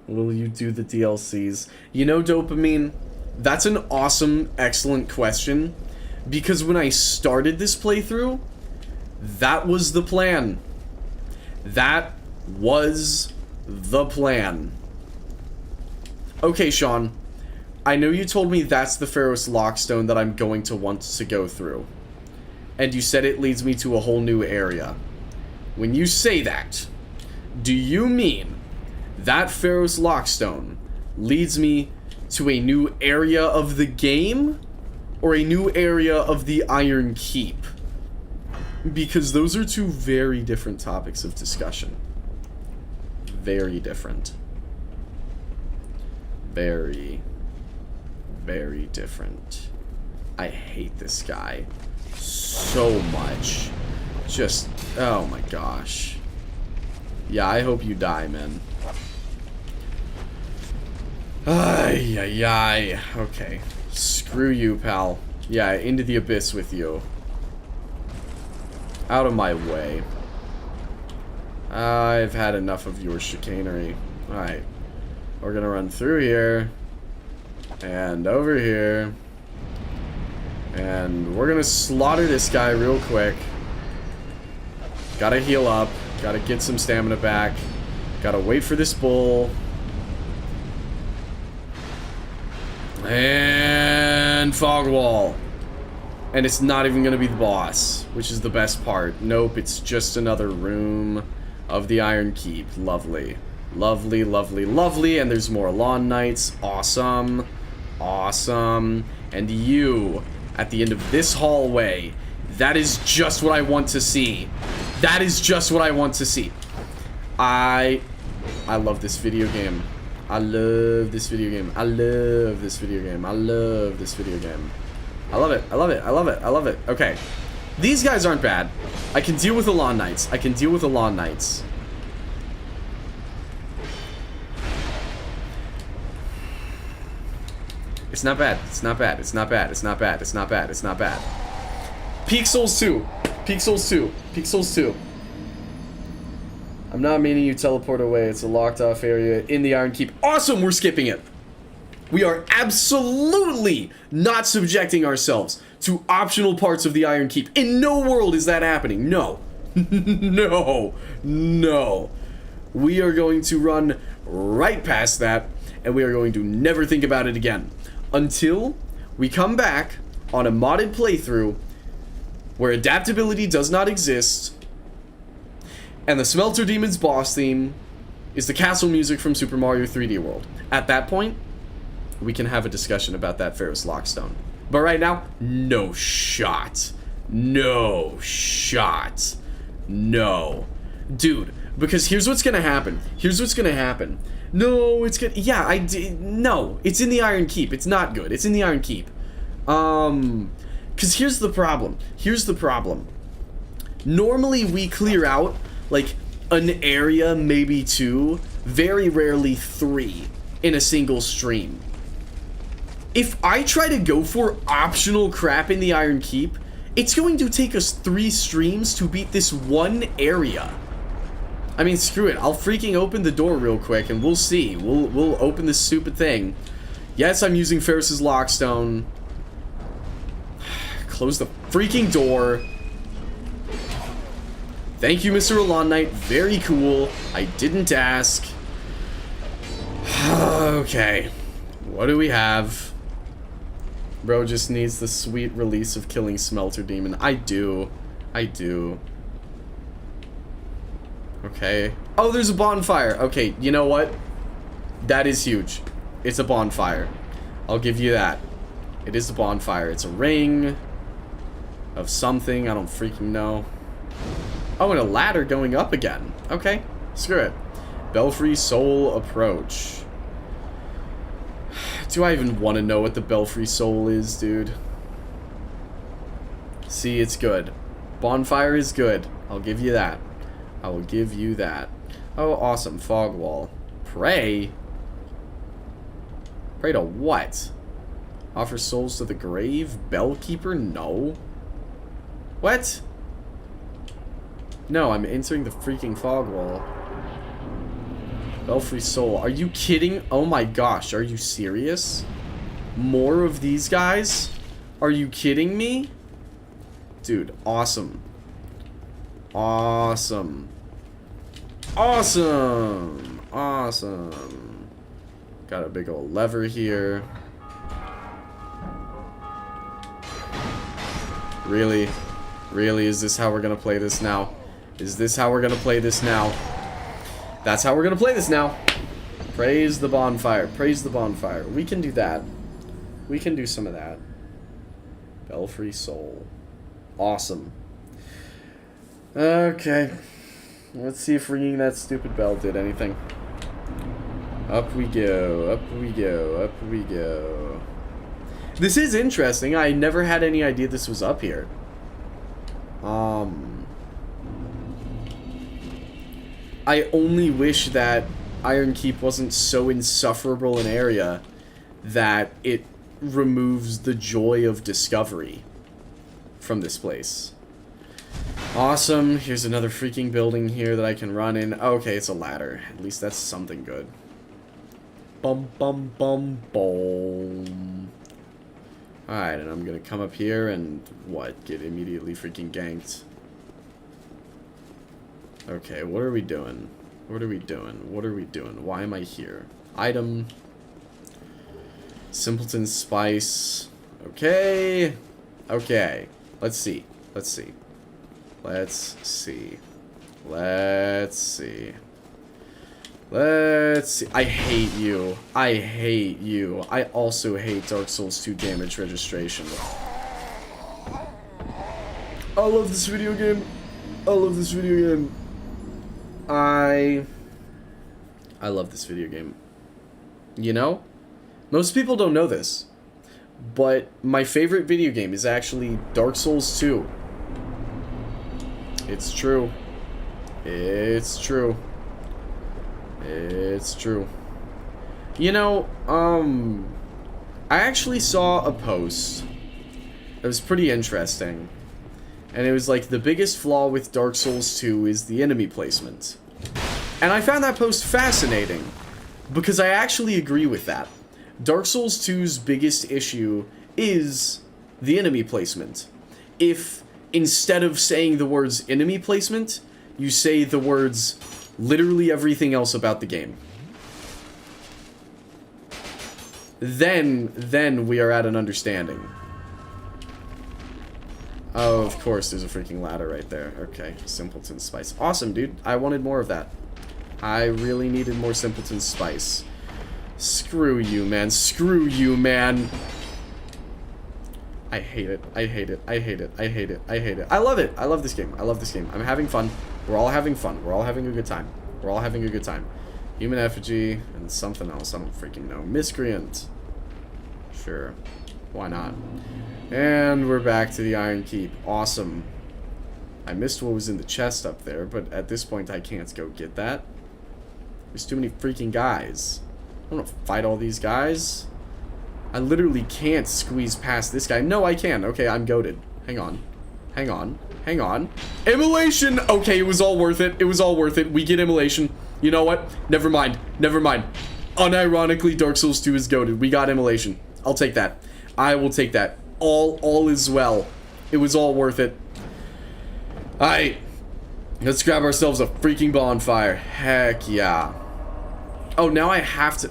Will you do the DLCs? You know, Dopamine, that's an awesome, excellent question, because when I started this playthrough, that was the plan. That was the plan. Okay, Sean, I know you told me that's the Pharaoh's Lockstone that I'm going to want to go through, and you said it leads me to a whole new area. When you say that, do you mean that Pharaoh's Lockstone leads me to a new area of the game, or a new area of the Iron Keep? Because those are two very different topics of discussion. Very different. Very, very different. I hate this guy so much. Just, oh my gosh. Yeah, I hope you die, man. Ay, ay, ay. Okay. Screw you, pal. Yeah, into the abyss with you. Out of my way. I've had enough of your chicanery. Alright. We're gonna run through here. And over here. And we're gonna slaughter this guy real quick. Gotta heal up. Gotta get some stamina back. Gotta wait for this bull. And fog wall. And it's not even gonna be the boss, which is the best part. Nope, it's just another room of the Iron Keep. Lovely. Lovely, lovely, lovely. And there's more lawn knights. Awesome. Awesome. And you, at the end of this hallway, that is just what I want to see. That is just what I want to see. I love this video game. I love this video game. I love this video game. I love this video game. I love it. I love it. I love it. I love it. Okay. These guys aren't bad. I can deal with the lawn knights. I can deal with the lawn knights. It's not bad. It's not bad. It's not bad. It's not bad. It's not bad. It's not bad. Peak Souls 2. Peak Souls 2. Peak Souls 2. I'm not meaning you teleport away. It's a locked off area in the Iron Keep. Awesome! We're skipping it. We are absolutely not subjecting ourselves to optional parts of the Iron Keep. In no world is that happening. No. No. No. We are going to run right past that, and we are going to never think about it again. Until we come back on a modded playthrough where adaptability does not exist, and the Smelter Demon's boss theme is the castle music from Super Mario 3D World. At that point, we can have a discussion about that Pharaoh's Lockstone. But right now, no shot. No shot. No. Dude, because here's what's gonna happen. Here's what's gonna happen. No, it's good. Yeah, no, it's in the Iron Keep. It's not good. It's in the Iron Keep. Because here's the problem. Here's the problem. Normally, we clear out, like, an area, maybe two, very rarely three, in a single stream. If I try to go for optional crap in the Iron Keep, it's going to take us 3 streams to beat this one area. I mean, screw it. I'll freaking open the door real quick, and we'll see. We'll open this stupid thing. Yes, I'm using Pharaoh's Lockstone. Close the freaking door. Thank you, Mr. Lawn Knight. Very cool. I didn't ask. Okay. What do we have? Bro just needs the sweet release of killing Smelter Demon. I do. I do. Okay. Oh, there's a bonfire. Okay, you know what? That is huge. It's a bonfire. I'll give you that. It is a bonfire. It's a ring of something. I don't freaking know. Oh, and a ladder going up again. Okay, screw it. Belfry Soul Approach. Do I even want to know what the Belfry Soul is, dude? See, it's good. Bonfire is good. I'll give you that. I will give you that. Oh, awesome. Fog wall. Pray? Pray to what? Offer souls to the grave? Bellkeeper? No. What? No, I'm entering the freaking fog wall. Belfry Soul. Are you kidding? Oh my gosh. Are you serious? More of these guys? Are you kidding me? Dude, awesome. Awesome. Awesome. Awesome. Got a big old lever here. Really? Really? Is this how we're gonna play this now? Is this how we're gonna play this now? That's how we're gonna play this now. Praise the bonfire. Praise the bonfire. We can do that. We can do some of that. Belfry Soul. Awesome. Okay. Let's see if ringing that stupid bell did anything. Up we go. Up we go. Up we go. This is interesting. I never had any idea this was up here. I only wish that Iron Keep wasn't so insufferable an area that it removes the joy of discovery from this place. Awesome. Here's another freaking building here that I can run in. Okay, it's a ladder. At least that's something good. Bum, bum, bum, boom. Alright, and I'm gonna come up here and, what, get immediately freaking ganked. Okay, what are we doing? What are we doing? What are we doing? Why am I here? Item. Simpleton Spice. Okay. Okay. Let's see. Let's see. Let's see. Let's see. Let's see. I hate you. I hate you. I also hate Dark Souls 2 damage registration. I love this video game. I love this video game. I love this video game. You know? Most people don't know this. But my favorite video game is actually Dark Souls 2. It's true. It's true. It's true. You know, I actually saw a post that was pretty interesting. And it was like, the biggest flaw with Dark Souls 2 is the enemy placement. And I found that post fascinating, because I actually agree with that. Dark Souls 2's biggest issue is the enemy placement. If, instead of saying the words enemy placement, you say the words literally everything else about the game, then we are at an understanding. Oh, of course, there's a freaking ladder right there. Okay, Simpleton Spice. Awesome, dude. I wanted more of that. I really needed more Simpleton Spice. Screw you, man. Screw you, man. I hate it. I hate it. I hate it. I hate it. I hate it. I love it. I love this game. I love this game. I'm having fun. We're all having fun. We're all having a good time. We're all having a good time. Human effigy and something else. I don't freaking know. Miscreant. Sure. Why not? And we're back to the Iron Keep. Awesome. I missed what was in the chest up there, but at this point I can't go get that. There's too many freaking guys. I don't want to fight all these guys. I literally can't squeeze past this guy. No, I can. Okay, I'm goated. Hang on. Hang on. Hang on. Immolation! Okay, it was all worth it. It was all worth it. We get immolation. You know what? Never mind. Never mind. Unironically, Dark Souls 2 is goated. We got immolation. I'll take that. I will take that. All is well. It was all worth it. Alright. Let's grab ourselves a freaking bonfire. Heck yeah. Oh, now I have to...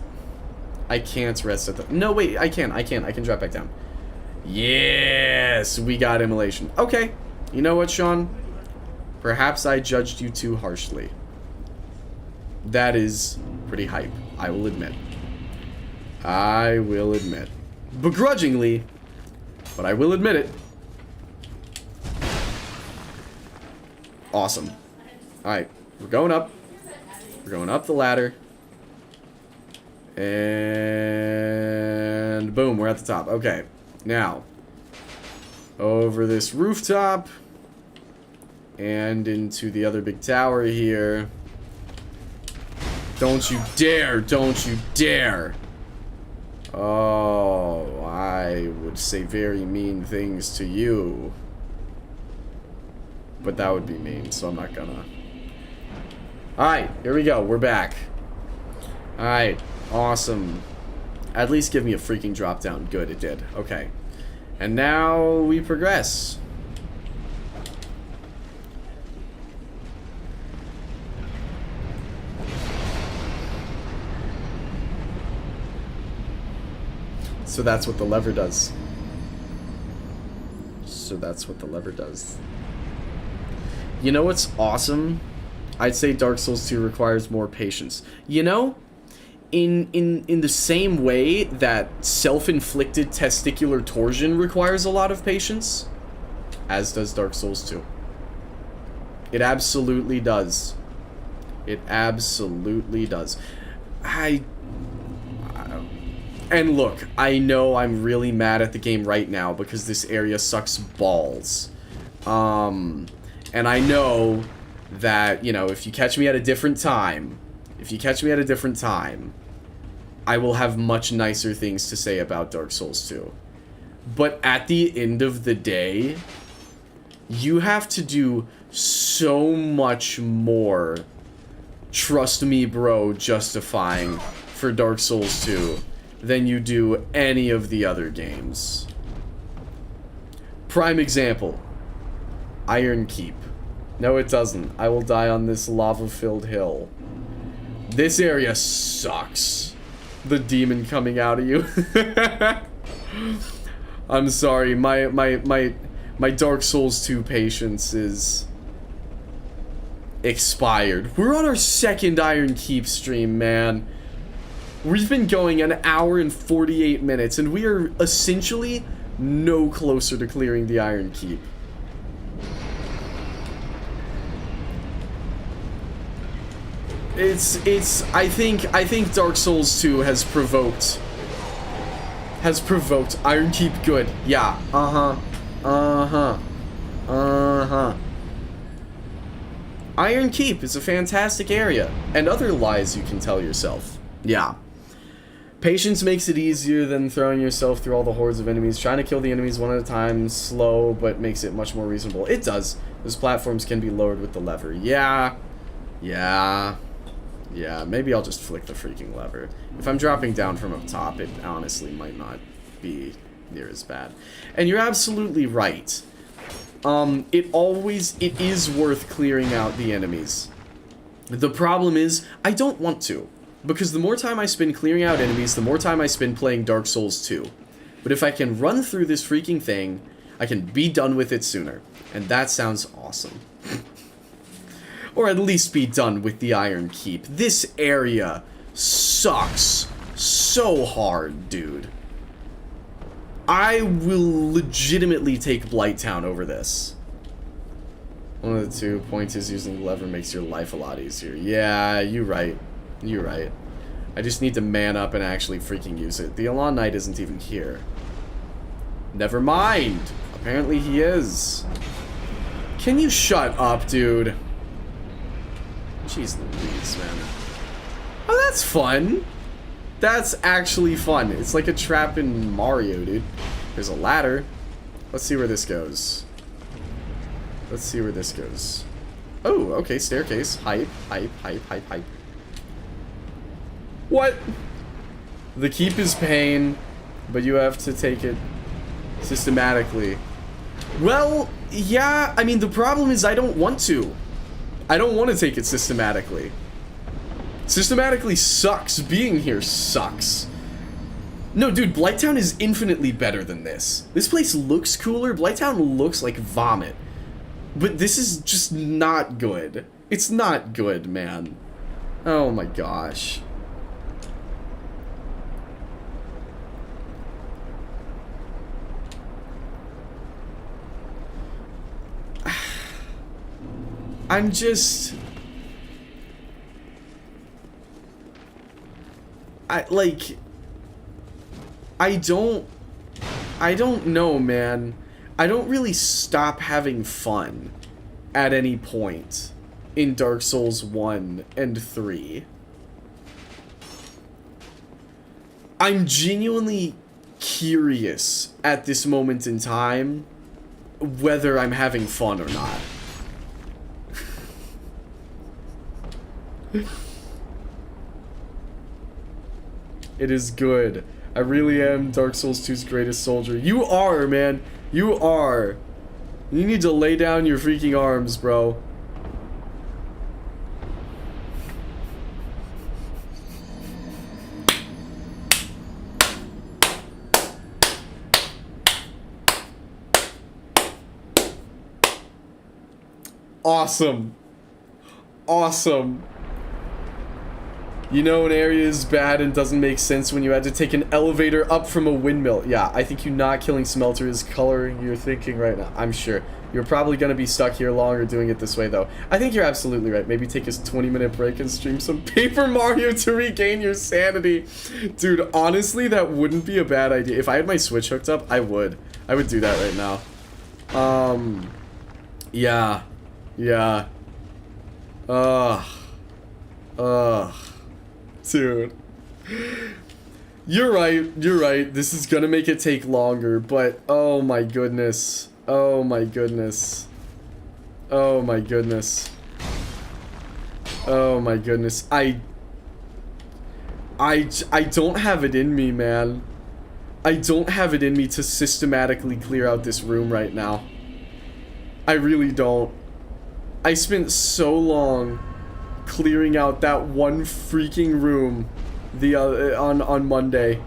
I can't rest at the... No, wait. I can. I can drop back down. Yes! We got immolation. Okay. You know what, Sean? Perhaps I judged you too harshly. That is pretty hype. I will admit. I will admit. Begrudgingly, but I will admit it. Awesome. Alright, we're going up. We're going up the ladder. And And boom, we're at the top. Okay, now over this rooftop and into the other big tower here. Don't you dare, don't you dare. Oh, I would say very mean things to you. But that would be mean, so I'm not gonna. Alright, here we go. We're back. Alright, awesome. At least give me a freaking drop down. Good, it did. Okay. And now we progress. So that's what the lever does. So that's what the lever does. You know what's awesome? I'd say Dark Souls 2 requires more patience. You know, in the same way that self-inflicted testicular torsion requires a lot of patience, as does Dark Souls 2. It absolutely does. It absolutely does. And look, I know I'm really mad at the game right now because this area sucks balls. And I know that, you know, if you catch me at a different time, I will have much nicer things to say about Dark Souls 2. But at the end of the day, you have to do so much more, trust me bro, justifying for Dark Souls 2 than you do any of the other games. Prime example, Iron Keep. No, it doesn't. I will die on this lava-filled hill. This area sucks. The demon coming out of you. I'm sorry, my Dark Souls 2 patience is expired. We're on our second Iron Keep stream, man. We've been going an hour and 48 minutes, and we are essentially no closer to clearing the Iron Keep. I think Dark Souls 2 has provoked Iron Keep good. Yeah. Iron Keep is a fantastic area, and other lies you can tell yourself. Yeah. Patience makes it easier than throwing yourself through all the hordes of enemies. Trying to kill the enemies one at a time, slow, but makes it much more reasonable. It does. Those platforms can be lowered with the lever. Yeah, maybe I'll just flick the freaking lever. If I'm dropping down from up top, it honestly might not be near as bad. And you're absolutely right. It is worth clearing out the enemies. The problem is, I don't want to. Because the more time I spend clearing out enemies, the more time I spend playing Dark Souls 2. But if I can run through this freaking thing, I can be done with it sooner. And that sounds awesome. Or at least be done with the Iron Keep. This area sucks so hard, dude. I will legitimately take Blighttown over this. One of the 2 points is using the lever makes your life a lot easier. Yeah, you're right. You're right. I just need to man up and actually freaking use it. The Elan Knight isn't even here. Never mind. Apparently he is. Can you shut up, dude? Jeez Louise, man. Oh, that's fun. That's actually fun. It's like a trap in Mario, dude. There's a ladder. Let's see where this goes. Let's see where this goes. Oh, okay, staircase. Hype, hype, hype, hype, hype. What? The keep is pain, but you have to take it systematically. Well, yeah, I mean, the problem is I don't want to. I don't want to take it systematically. Systematically sucks. Being here sucks. No, dude, Blighttown is infinitely better than this. This place looks cooler. Blighttown looks like vomit. But this is just not good. It's not good, man. Oh my gosh. I'm just... I don't know, man. I don't really stop having fun at any point in Dark Souls 1 and 3. I'm genuinely curious at this moment in time whether I'm having fun or not. It is good. I really am Dark Souls 2's greatest soldier. You are, man. You are. You need to lay down your freaking arms, bro. Awesome. Awesome. You know an area is bad and doesn't make sense when you had to take an elevator up from a windmill. Yeah, I think you not killing Smelter is coloring your thinking right now. I'm sure. You're probably going to be stuck here longer doing it this way, though. I think you're absolutely right. Maybe take a 20-minute break and stream some Paper Mario to regain your sanity. Dude, honestly, that wouldn't be a bad idea. If I had my Switch hooked up, I would. I would do that right now. Yeah. Yeah. Dude. You're right. This is gonna make it take longer, but oh my goodness. Oh my goodness. Oh my goodness. Oh my goodness. I don't have it in me, man. I don't have it in me to systematically clear out this room right now. I really don't. I spent so long clearing out that one freaking room on Monday.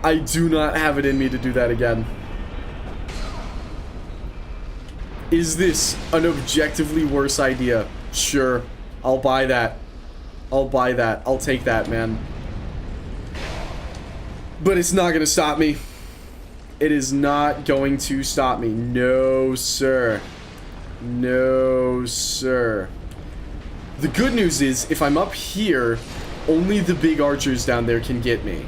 I do not have it in me to do that again. Is this an objectively worse idea? Sure. I'll buy that. I'll buy that. I'll take that, man. But it's not gonna stop me. It is not going to stop me. No, sir. No, sir. The good news is, if I'm up here, only the big archers down there can get me.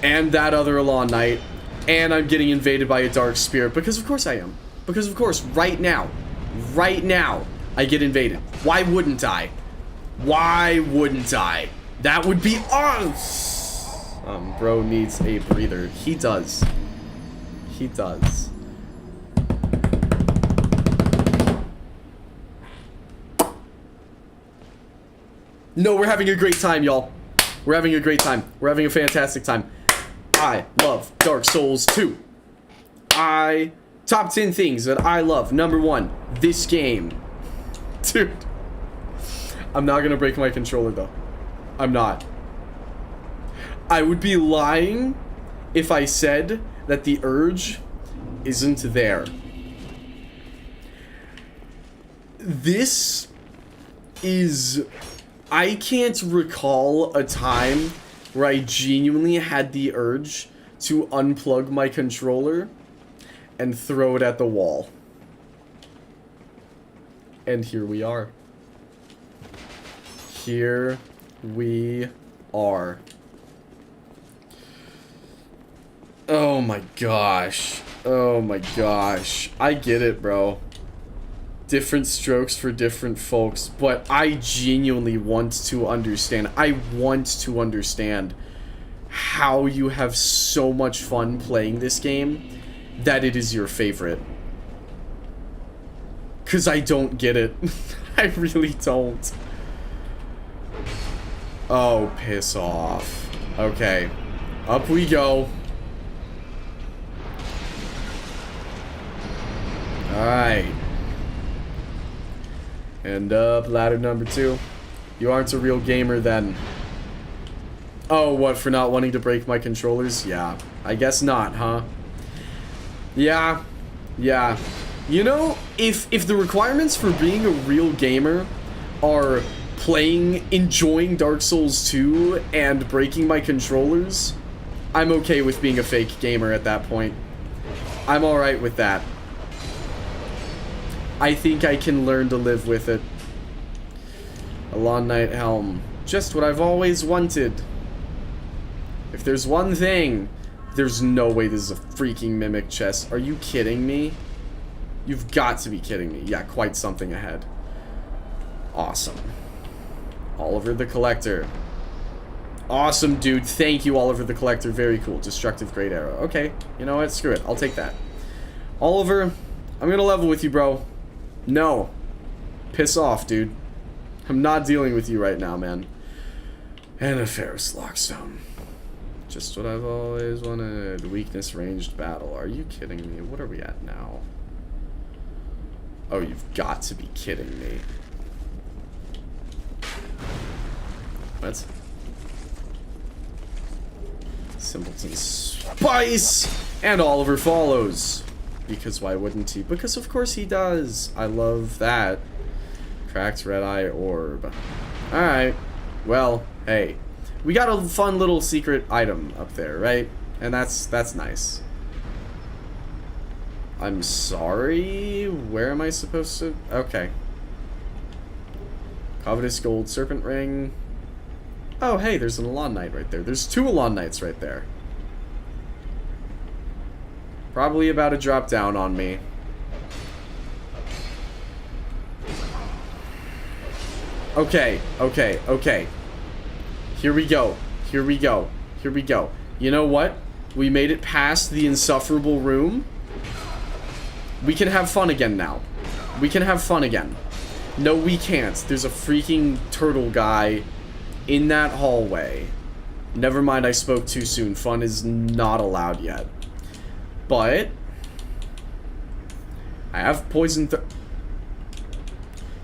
And that other Elon Knight. And I'm getting invaded by a Dark Spirit. Because of course I am. Because of course, right now, I get invaded. Why wouldn't I? Why wouldn't I? That would be us. Bro needs a breather. He does. He does. No, we're having a great time, y'all. We're having a great time. We're having a fantastic time. I love Dark Souls 2. Top 10 things that I love. Number 1, this game. Dude. I'm not gonna break my controller, though. I'm not. I would be lying if I said that the urge isn't there. This is... I can't recall a time where I genuinely had the urge to unplug my controller and throw it at the wall. And here we are. Here we are. Oh my gosh. Oh my gosh. I get it, bro. Different strokes for different folks, but I genuinely want to understand. I want to understand how you have so much fun playing this game that it is your favorite. 'Cause I don't get it. I really don't. Oh, piss off. Okay. Up we go. Alright. And up, ladder number 2. You aren't a real gamer then. Oh, what, for not wanting to break my controllers? Yeah, I guess not, huh? Yeah. You know, if the requirements for being a real gamer are enjoying Dark Souls 2 and breaking my controllers, I'm okay with being a fake gamer at that point. I'm alright with that. I think I can learn to live with it. Elon Knight helm. Just what I've always wanted. If there's one thing, there's no way this is a freaking mimic chest. Are you kidding me? You've got to be kidding me. Yeah, quite something ahead. Awesome. Oliver the Collector. Awesome, dude. Thank you, Oliver the Collector. Very cool. Destructive Great Arrow. Okay, you know what? Screw it. I'll take that. Oliver, I'm gonna level with you, bro. No. Piss off, dude. I'm not dealing with you right now, man. And a Ferris Lockstone. Just what I've always wanted. Weakness ranged battle. Are you kidding me? What are we at now? Oh, you've got to be kidding me. What? Simpleton Spice! And Oliver follows. Because why wouldn't he? Because of course he does. I love that. Cracked red eye orb. Alright. Well, hey. We got a fun little secret item up there, right? And that's nice. I'm sorry? Where am I supposed to... Okay. Covetous Gold Serpent Ring. Oh, hey, there's an Elan Knight right there. There's 2 Elan Knights right there. Probably about to drop down on me. Okay, okay, okay. Here we go. Here we go. Here we go. You know what? We made it past the insufferable room. We can have fun again now. We can have fun again. No, we can't. There's a freaking turtle guy in that hallway. Never mind, I spoke too soon. Fun is not allowed yet. But I have poison.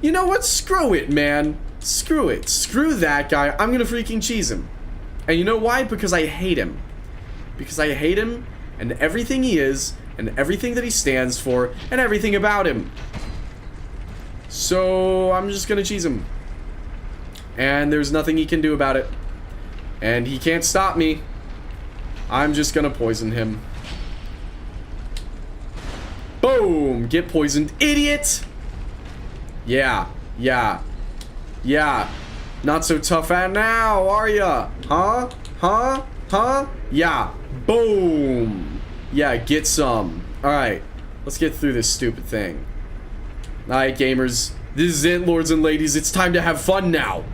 You know what? Screw it, man. Screw it. Screw that guy. I'm gonna freaking cheese him. And you know why? Because I hate him. Because I hate him and everything he is and everything that he stands for and everything about him. So I'm just gonna cheese him. And there's nothing he can do about it. And he can't stop me. I'm just gonna poison him. Boom! Get poisoned, idiot! Yeah, yeah, yeah. Not so tough at now, are ya? Huh? Huh? Huh? Yeah. Boom! Yeah, get some. Alright, let's get through this stupid thing. Alright, gamers. This is it, lords and ladies. It's time to have fun now.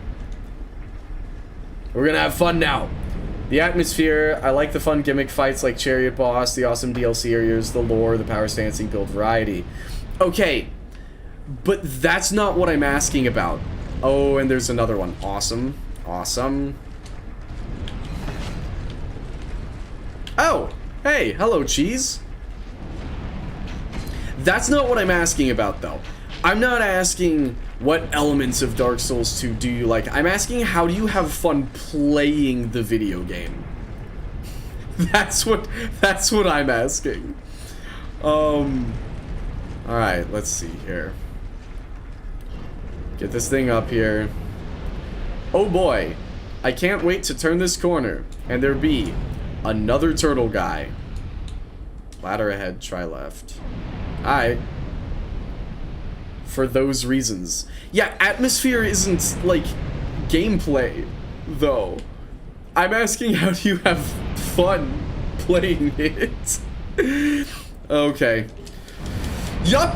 We're gonna have fun now. The atmosphere, I like the fun gimmick fights like Chariot Boss, the awesome DLC areas, the lore, the power stancing build variety. Okay, but that's not what I'm asking about. Oh, and there's another one. Awesome. Awesome. Oh, hey, hello, cheese. That's not what I'm asking about, though. I'm not asking what elements of Dark Souls 2 do you like. I'm asking how do you have fun playing the video game. That's what I'm asking. Alright, let's see here. Get this thing up here. Oh boy. I can't wait to turn this corner and there be another turtle guy. Ladder ahead, try left. Alright. For those reasons. Yeah, atmosphere isn't, like, gameplay, though. I'm asking how do you have fun playing it? Okay. Yup.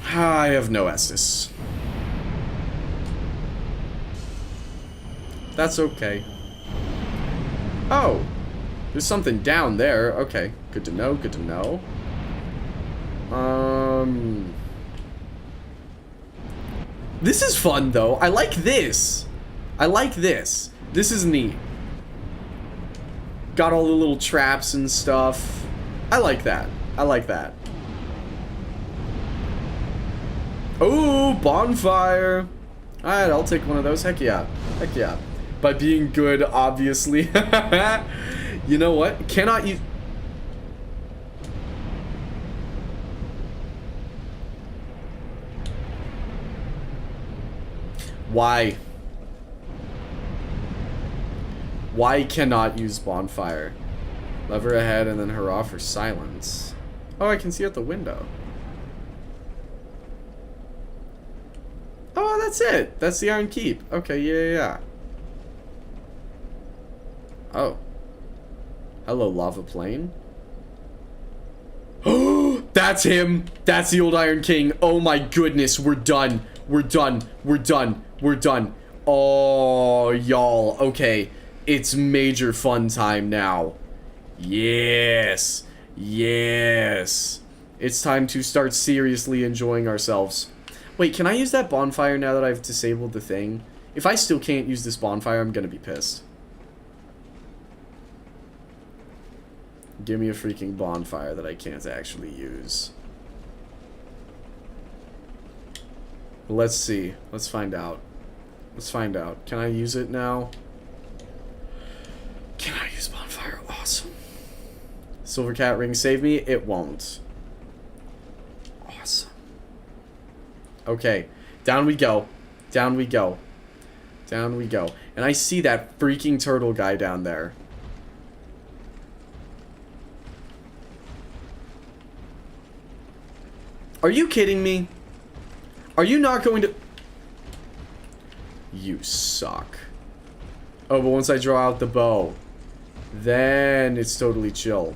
I have no Estus. That's okay. Oh. There's something down there. Okay. Good to know, good to know. This is fun, though. I like this. I like this. This is neat. Got all the little traps and stuff. I like that. I like that. Oh, bonfire. Alright, I'll take one of those. Heck yeah. Heck yeah. By being good, obviously. You know what? Cannot use... Why? Why cannot use bonfire? Lever ahead and then hurrah for silence. Oh, I can see out the window. Oh, that's it. That's the Iron Keep. Okay, yeah. Oh. Hello, lava plane. That's him. That's the old Iron King. Oh my goodness. We're done. We're done. We're done. We're done. Oh, y'all. Okay. It's major fun time now. Yes. Yes. It's time to start seriously enjoying ourselves. Wait, can I use that bonfire now that I've disabled the thing? If I still can't use this bonfire, I'm gonna be pissed. Give me a freaking bonfire that I can't actually use. Let's see. Let's find out. Let's find out. Can I use it now? Can I use bonfire? Awesome. Silver cat ring save me? It won't. Awesome. Okay. Down we go. Down we go. Down we go. And I see that freaking turtle guy down there. Are you kidding me? Are you not going to... You suck. Oh, but once I draw out the bow, then it's totally chill.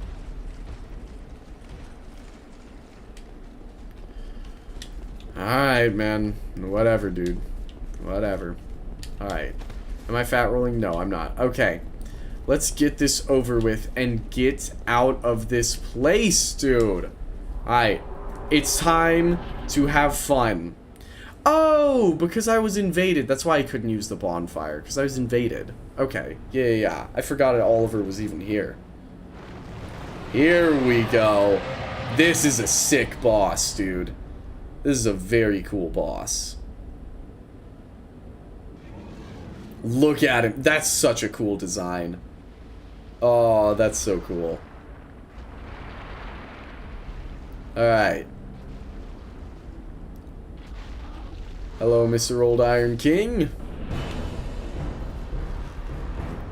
Alright, man. Whatever, dude. Whatever. Alright. Am I fat rolling? No, I'm not. Okay. Let's get this over with and get out of this place, dude. Alright. It's time to have fun. Oh, because I was invaded. That's why I couldn't use the bonfire. Because I was invaded. Okay. Yeah. I forgot Oliver was even here. Here we go. This is a sick boss, dude. This is a very cool boss. Look at him. That's such a cool design. Oh, that's so cool. Alright. Hello, Mr. Old Iron King.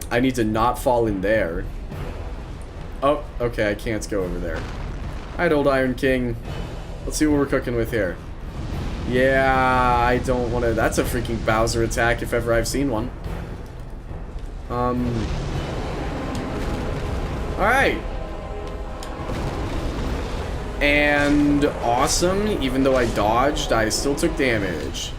I need to not fall in there. Oh, okay, I can't go over there. Alright, Old Iron King. Let's see what we're cooking with here. Yeah, I don't want to... That's a freaking Bowser attack if ever I've seen one. Alright. And awesome. Even though I dodged, I still took damage.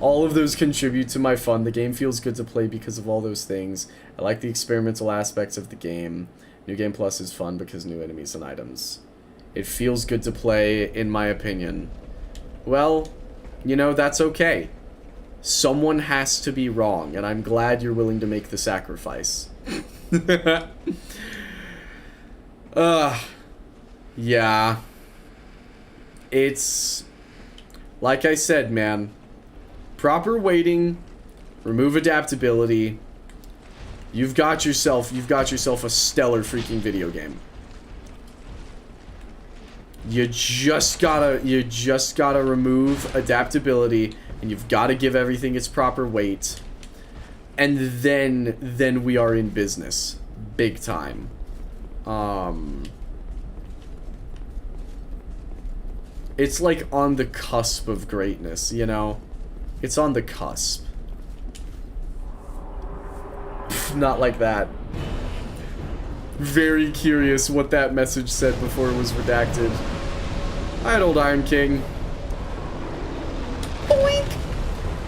All of those contribute to my fun. The game feels good to play because of all those things. I like the experimental aspects of the game. New Game Plus is fun because new enemies and items. It feels good to play, in my opinion. Well, you know, that's okay. Someone has to be wrong, and I'm glad you're willing to make the sacrifice. Yeah. It's... Like I said, man. Proper weighting, remove adaptability. You've got yourself a stellar freaking video game. You just gotta remove adaptability, and you've gotta give everything its proper weight. And then we are in business. Big time. It's like on the cusp of greatness, you know? It's on the cusp. Not like that. Very curious what that message said before it was redacted. Alright, Old Iron King. Boink!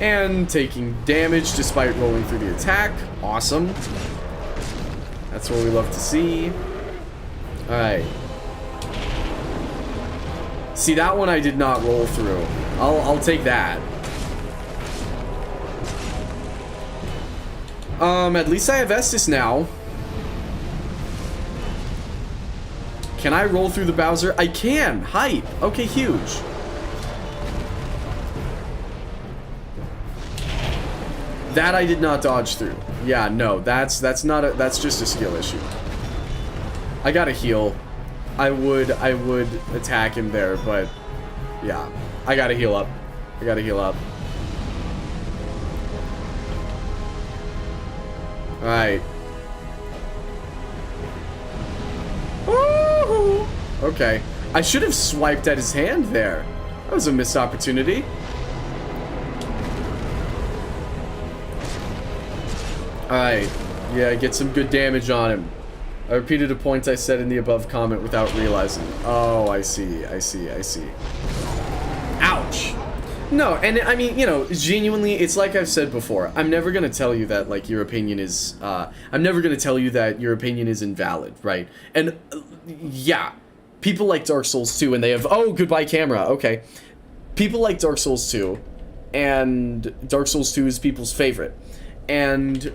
And taking damage despite rolling through the attack. Awesome. That's what we love to see. Alright. See, that one I did not roll through. I'll take that. At least I have Estus now. Can I roll through the Bowser? I can! Hype! Okay, huge. That I did not dodge through. Yeah, no, that's just a skill issue. I gotta heal. I would attack him there, but yeah. I gotta heal up. I gotta heal up. Alright. Okay. I should have swiped at his hand there. That was a missed opportunity. Alright. Yeah, get some good damage on him. I repeated a point I said in the above comment without realizing. Oh, I see. I see. I see. Ouch! No, and I mean, you know, genuinely, it's like I've said before. I'm never gonna tell you that, like, your opinion is, I'm never gonna tell you that your opinion is invalid, right? And, yeah, people like Dark Souls 2, and they have, oh, goodbye camera, okay. People like Dark Souls 2, and Dark Souls 2 is people's favorite. And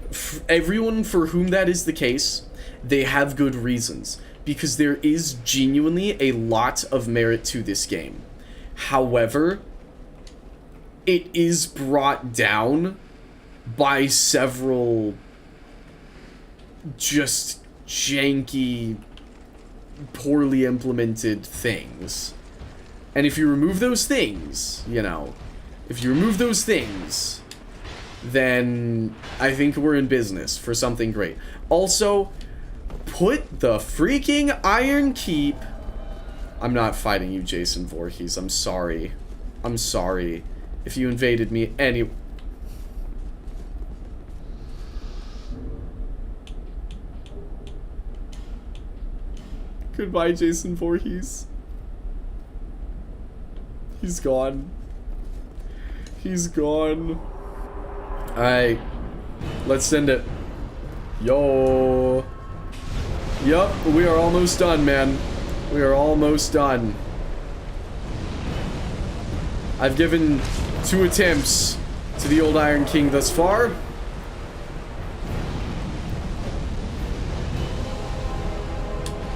everyone for whom that is the case, they have good reasons. Because there is genuinely a lot of merit to this game. However, it is brought down by several just janky, poorly implemented things. And if you remove those things, you know, if you remove those things, then I think we're in business for something great. Also, put the freaking Iron Keep... I'm not fighting you, Jason Voorhees. I'm sorry. I'm sorry. If you invaded me any... Goodbye, Jason Voorhees. He's gone. He's gone. Alright. Let's send it. Yo. Yup, we are almost done, man. We are almost done. I've given 2 attempts to the old Iron King thus far.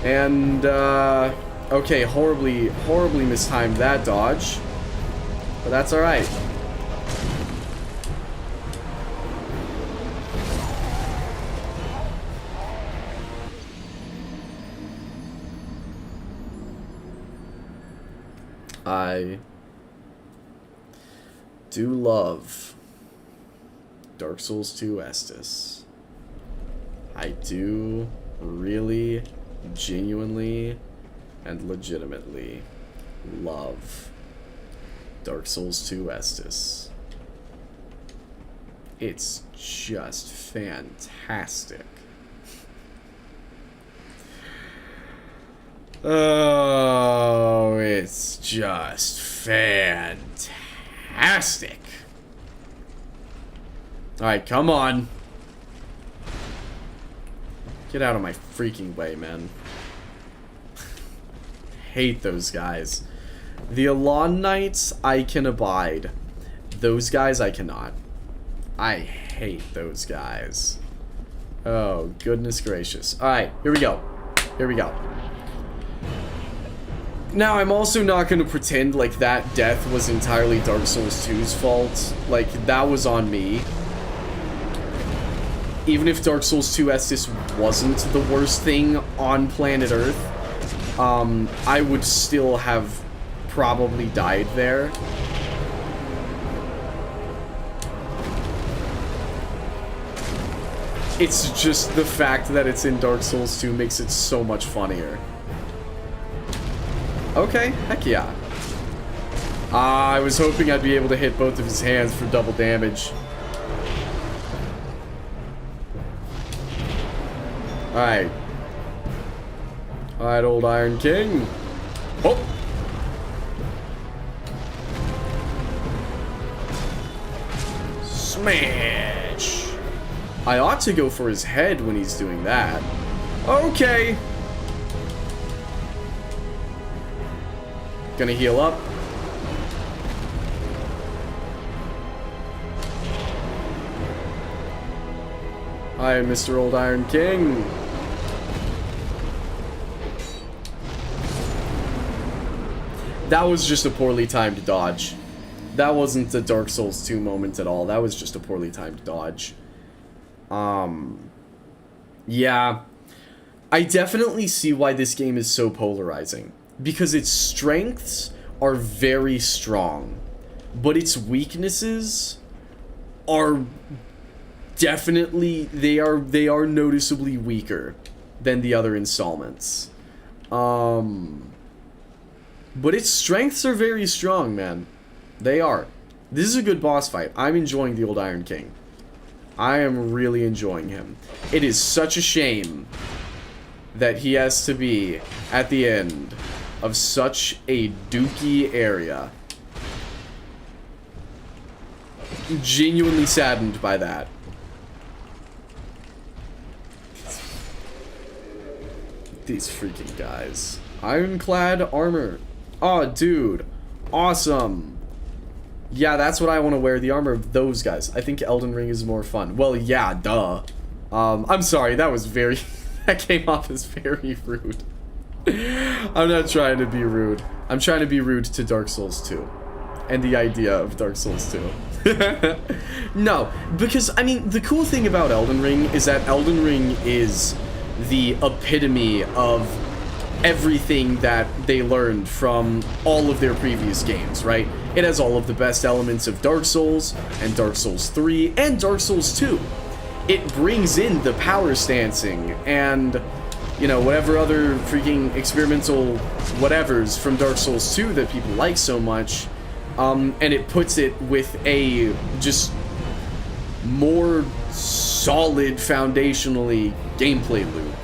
And, okay, horribly mistimed that dodge. But that's alright. I do love Dark Souls 2 Estus. I do really, genuinely, and legitimately love Dark Souls 2 Estus. It's just fantastic. Oh, it's just fantastic. Alright, come on. Get out of my freaking way, man. Hate those guys. The Elan Knights, I can abide. Those guys, I cannot. I hate those guys. Oh, goodness gracious. Alright, here we go. Here we go. Now, I'm also not going to pretend like that death was entirely Dark Souls 2's fault. Like, that was on me. Even if Dark Souls 2 Estus wasn't the worst thing on planet Earth, I would still have probably died there. It's just the fact that it's in Dark Souls 2 makes it so much funnier. Okay, heck yeah. I was hoping I'd be able to hit both of his hands for double damage. Alright. Alright, old Iron King. Oh! Smash! I ought to go for his head when he's doing that. Okay. Gonna heal up. Hi, Mr. Old Iron King. That was just a poorly timed dodge. That wasn't a Dark Souls 2 moment at all. That was just a poorly timed dodge. Yeah. I definitely see why this game is so polarizing. Because its strengths are very strong, but its weaknesses are definitely, they are noticeably weaker than the other installments. But its strengths are very strong, man. They are. This is a good boss fight. I'm enjoying the old Iron King. I am really enjoying him. It is such a shame that he has to be at the end of such a dookie area. Genuinely saddened by that. These freaking guys. Ironclad armor. Oh, dude. Awesome. Yeah, that's what I want to wear. The armor of those guys. I think Elden Ring is more fun. Well, yeah, duh. I'm sorry. That was very... that came off as very rude. I'm not trying to be rude. I'm trying to be rude to Dark Souls 2. And the idea of Dark Souls 2. No, because, I mean, the cool thing about Elden Ring is that Elden Ring is the epitome of everything that they learned from all of their previous games, right? It has all of the best elements of Dark Souls, and Dark Souls 3, and Dark Souls 2. It brings in the power stancing, and, you know, whatever other freaking experimental whatevers from Dark Souls 2 that people like so much, and it puts it with a just more solid foundationally gameplay loop.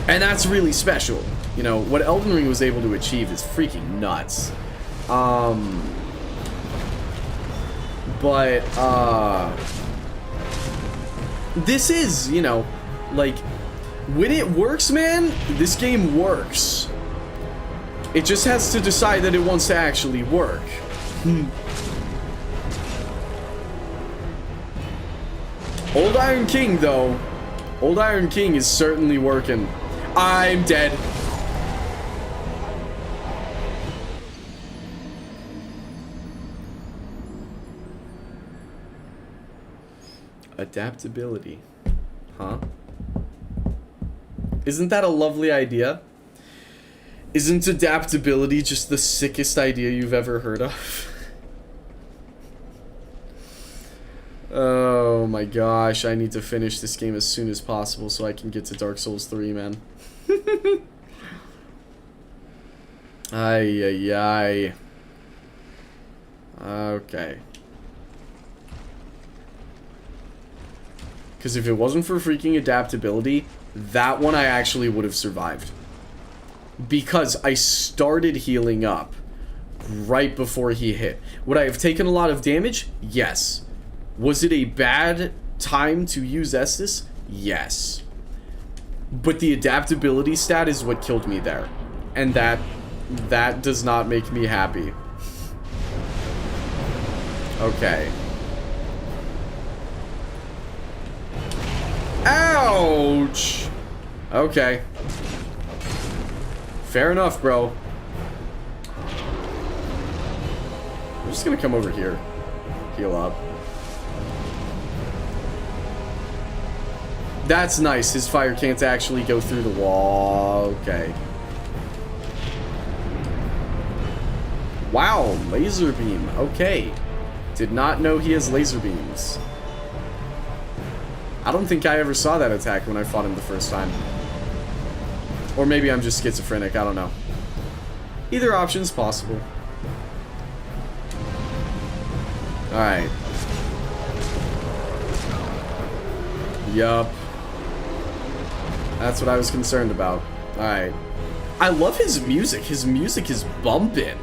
And that's really special. You know, what Elden Ring was able to achieve is freaking nuts. This is, you know, like, when it works, man, this game works. It just has to decide that it wants to actually work. Old Iron King, though. Old Iron King is certainly working. I'm dead. Adaptability. Huh? Isn't that a lovely idea? Isn't adaptability just the sickest idea you've ever heard of? Oh my gosh, I need to finish this game as soon as possible so I can get to Dark Souls 3, man. Ay, ay, ay. Okay. Because if it wasn't for freaking adaptability, that one I actually would have survived. Because I started healing up right before he hit. Would I have taken a lot of damage? Yes. Was it a bad time to use Estus? Yes. But the adaptability stat is what killed me there. And that does not make me happy. Okay. Ouch! Okay. Fair enough, bro. I'm just gonna come over here. Heal up. That's nice. His fire can't actually go through the wall. Okay. Wow, laser beam. Okay. Did not know he has laser beams. I don't think I ever saw that attack when I fought him the first time. Or maybe I'm just schizophrenic. I don't know. Either option's possible. Alright. Yup. That's what I was concerned about. Alright. I love his music. His music is bumping.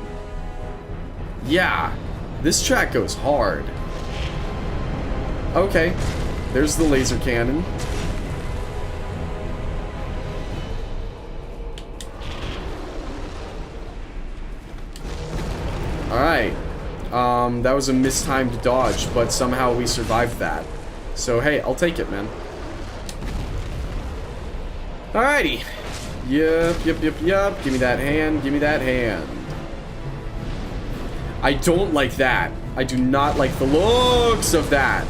Yeah. This track goes hard. Okay. There's the laser cannon. Alright. That was a mistimed dodge, but somehow we survived that. So, hey, I'll take it, man. Alrighty. Yup, yup, yup, yup. Give me that hand. Give me that hand. I don't like that. I do not like the looks of that.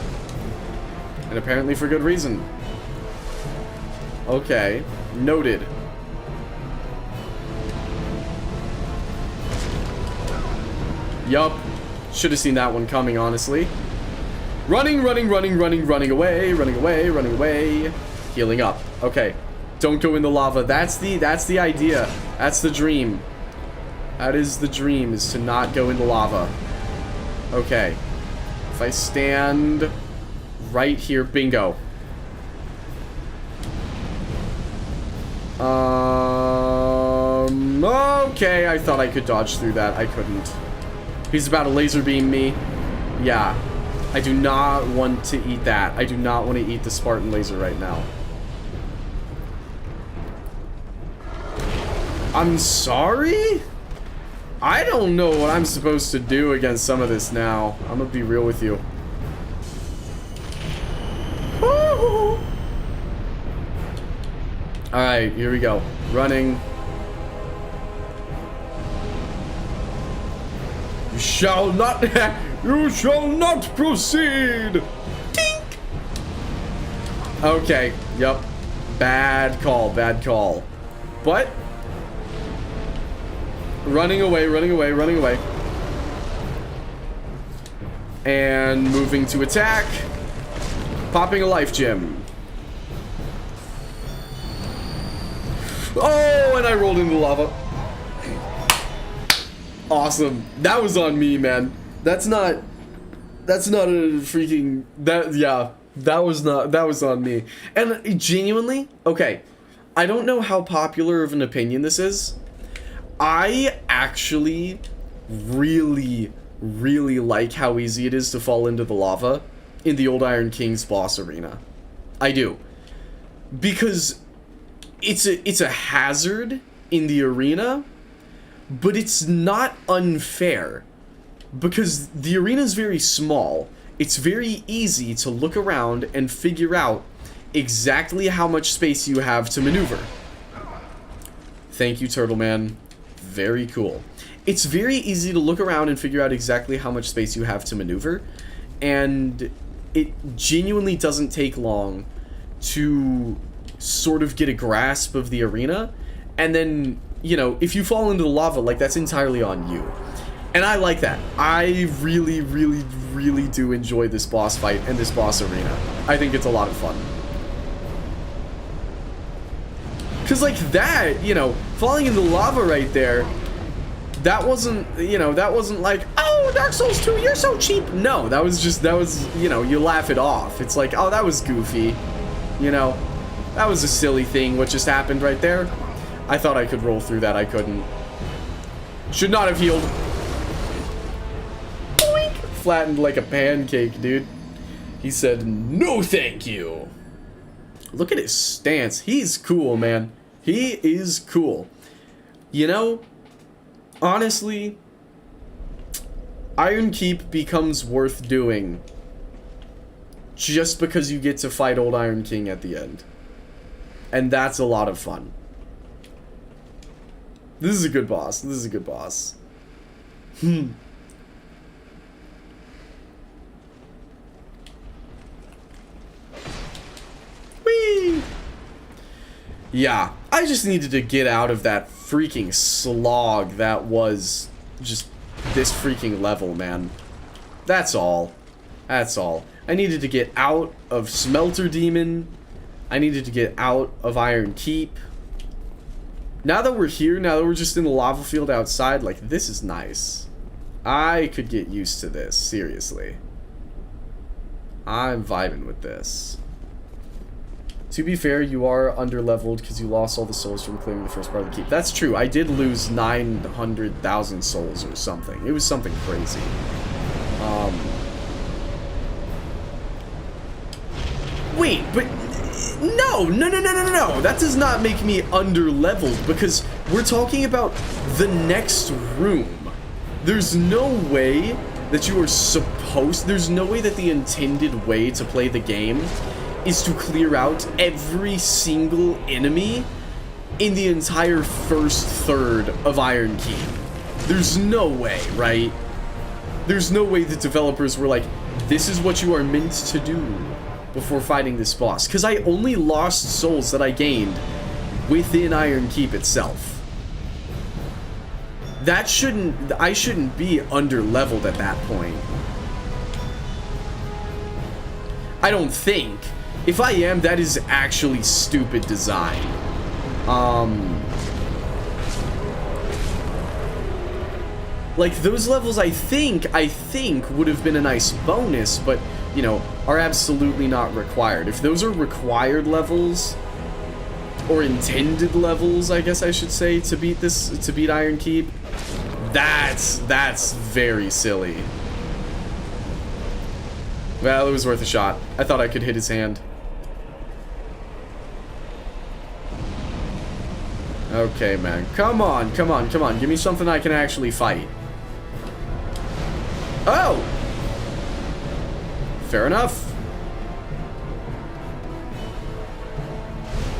And apparently for good reason. Okay. Noted. Yup. Should have seen that one coming, honestly. Running, running, running, running, running away, running away, running away. Healing up. Okay. Don't go in the lava. That's the idea. That's the dream. That is the dream, is to not go in the lava. Okay. If I stand right here. Bingo. Okay, I thought I could dodge through that. I couldn't. He's about to laser beam me. Yeah. I do not want to eat that. I do not want to eat the Spartan laser right now. I'm sorry? I don't know what I'm supposed to do against some of this now. I'm gonna be real with you. Alright, here we go. Running. You shall not you shall not proceed. Tink. Okay, yep. Bad call, bad call. But running away, running away, running away. And moving to attack. Popping a life gem. Oh, and I rolled into lava. Awesome. That was on me, man. That's not a freaking yeah. That was on me. And genuinely, okay. I don't know how popular of an opinion this is. I actually really like how easy it is to fall into the lava in the Old Iron King's boss arena. I do. Because it's a hazard in the arena, but it's not unfair. Because the arena is very small. It's very easy to look around and figure out exactly how much space you have to maneuver. Thank you, Turtle Man. Very cool. It's very easy to look around and figure out exactly how much space you have to maneuver, and it genuinely doesn't take long to sort of get a grasp of the arena, and then, you know, if you fall into the lava, like, that's entirely on you. And I like that. I really do enjoy this boss fight and this boss arena. I think it's a lot of fun. Because, like, that, you know, falling in the lava right there, that wasn't, you know, that wasn't like, oh, Dark Souls 2, you're so cheap. No, that was, you know, you laugh it off. It's like, oh, that was goofy. You know, that was a silly thing what just happened right there. I thought I could roll through that. I couldn't. Should not have healed. Boink! Flattened like a pancake, dude. He said, no thank you. Look at his stance. He's cool, man. He is cool. You know, honestly, Iron Keep becomes worth doing just because you get to fight Old Iron King at the end. And that's a lot of fun. This is a good boss. This is a good boss. Whee! Yeah, I just needed to get out of that freaking slog that was just this freaking level, man. That's all. That's all. I needed to get out of Smelter Demon. I needed to get out of Iron Keep. Now that we're here, now that we're just in the lava field outside, like, this is nice. I could get used to this, seriously. I'm vibing with this. To be fair, you are underleveled because you lost all the souls from clearing the first part of the keep. That's true. I did lose 900,000 souls or something. It was something crazy. Wait, but no. That does not make me underleveled because we're talking about the next room. There's no way that you are supposed... There's no way that the intended way to play the game is to clear out every single enemy in the entire first third of Iron Keep. There's no way, right? There's no way the developers were like, this is what you are meant to do before fighting this boss. Because I only lost souls that I gained within Iron Keep itself. That shouldn't... I shouldn't be underleveled at that point. I don't think. If I am, that is actually stupid design. Like, those levels I think would have been a nice bonus, but you know, are absolutely not required. If those are required levels, or intended levels, I guess I should say, to beat Iron Keep, that's very silly. Well, it was worth a shot. I thought I could hit his hand. Okay, man. Come on, come on, come on. Give me something I can actually fight. Oh! Fair enough.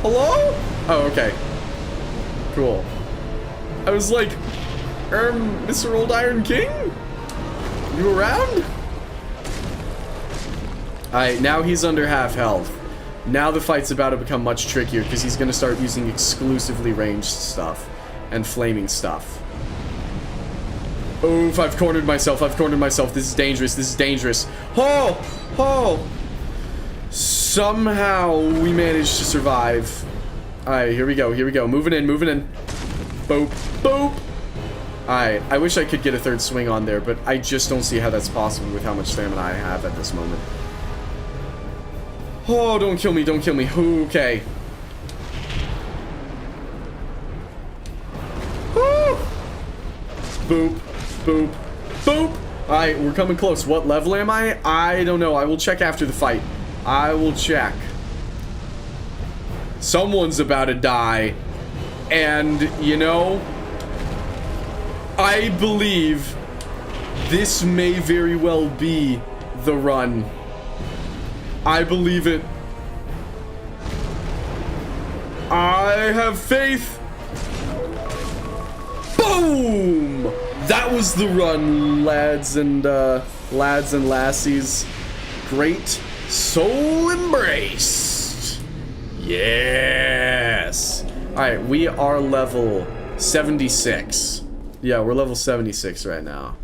Hello? Oh, okay. Cool. I was like, Mr. Old Iron King? You around? Alright, now he's under half health. Now the fight's about to become much trickier because he's going to start using exclusively ranged stuff and flaming stuff. Oof, I've cornered myself. I've cornered myself. This is dangerous. This is dangerous. Oh! Oh! Somehow we managed to survive. Alright, here we go. Here we go. Moving in, moving in. Boop. Boop! Alright, I wish I could get a third swing on there, but I just don't see how that's possible with how much stamina I have at this moment. Oh, don't kill me, don't kill me. Okay. Woo! Boop, boop, boop. Alright, we're coming close. What level am I? I don't know. I will check after the fight. I will check. Someone's about to die. And, you know, I believe this may very well be the run. I believe it. I have faith. Boom! That was the run, lads and lassies. Great soul embraced. Yes. All right, we are level 76. Yeah, we're level 76 right now.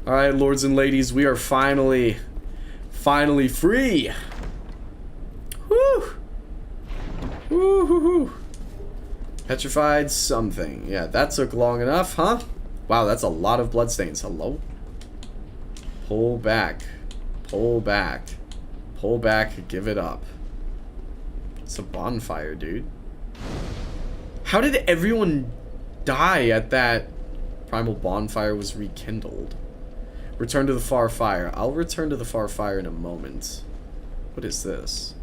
All right, lords and ladies, we are finally free. Woo! Woo hoo hoo. Petrified something. Yeah, that took long enough, huh? Wow, that's a lot of bloodstains. Hello? Pull back. Pull back. Pull back. Give it up. It's a bonfire, dude. How did everyone die at that primal bonfire was rekindled? Return to the far fire. I'll return to the far fire in a moment. What is this?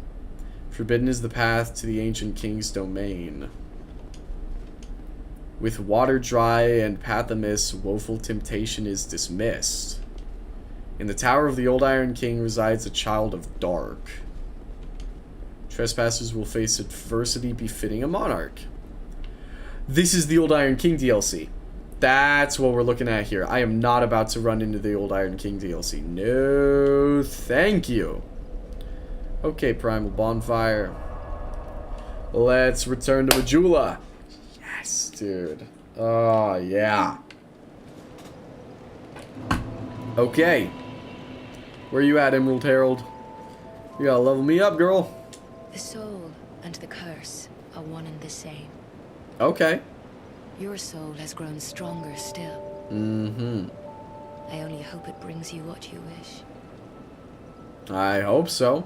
Forbidden is the path to the ancient king's domain. With water dry and path amiss, woeful temptation is dismissed. In the tower of the old Iron King resides a child of dark. Trespassers will face adversity befitting a monarch. This is the old Iron King DLC. That's what we're looking at here. I am not about to run into the old Iron King DLC. No, thank you. Okay, Primal Bonfire. Let's return to Majula. Yes, dude. Oh, yeah. Okay. Where you at, Emerald Herald? You gotta level me up, girl. The soul and the curse are one and the same. Okay. Your soul has grown stronger still. Mm-hmm. I only hope it brings you what you wish. I hope so.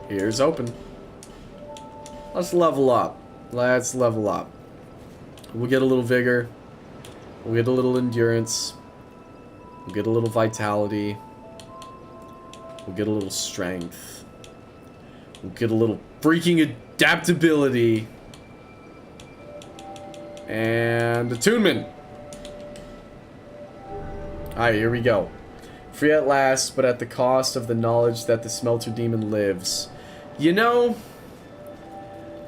Here's open. Let's level up. Let's level up. We'll get a little vigor. We'll get a little endurance. We'll get a little vitality. We'll get a little strength. We'll get a little freaking adaptability. And attunement. Alright, here we go. Free at last, but at the cost of the knowledge that the Smelter Demon lives. You know,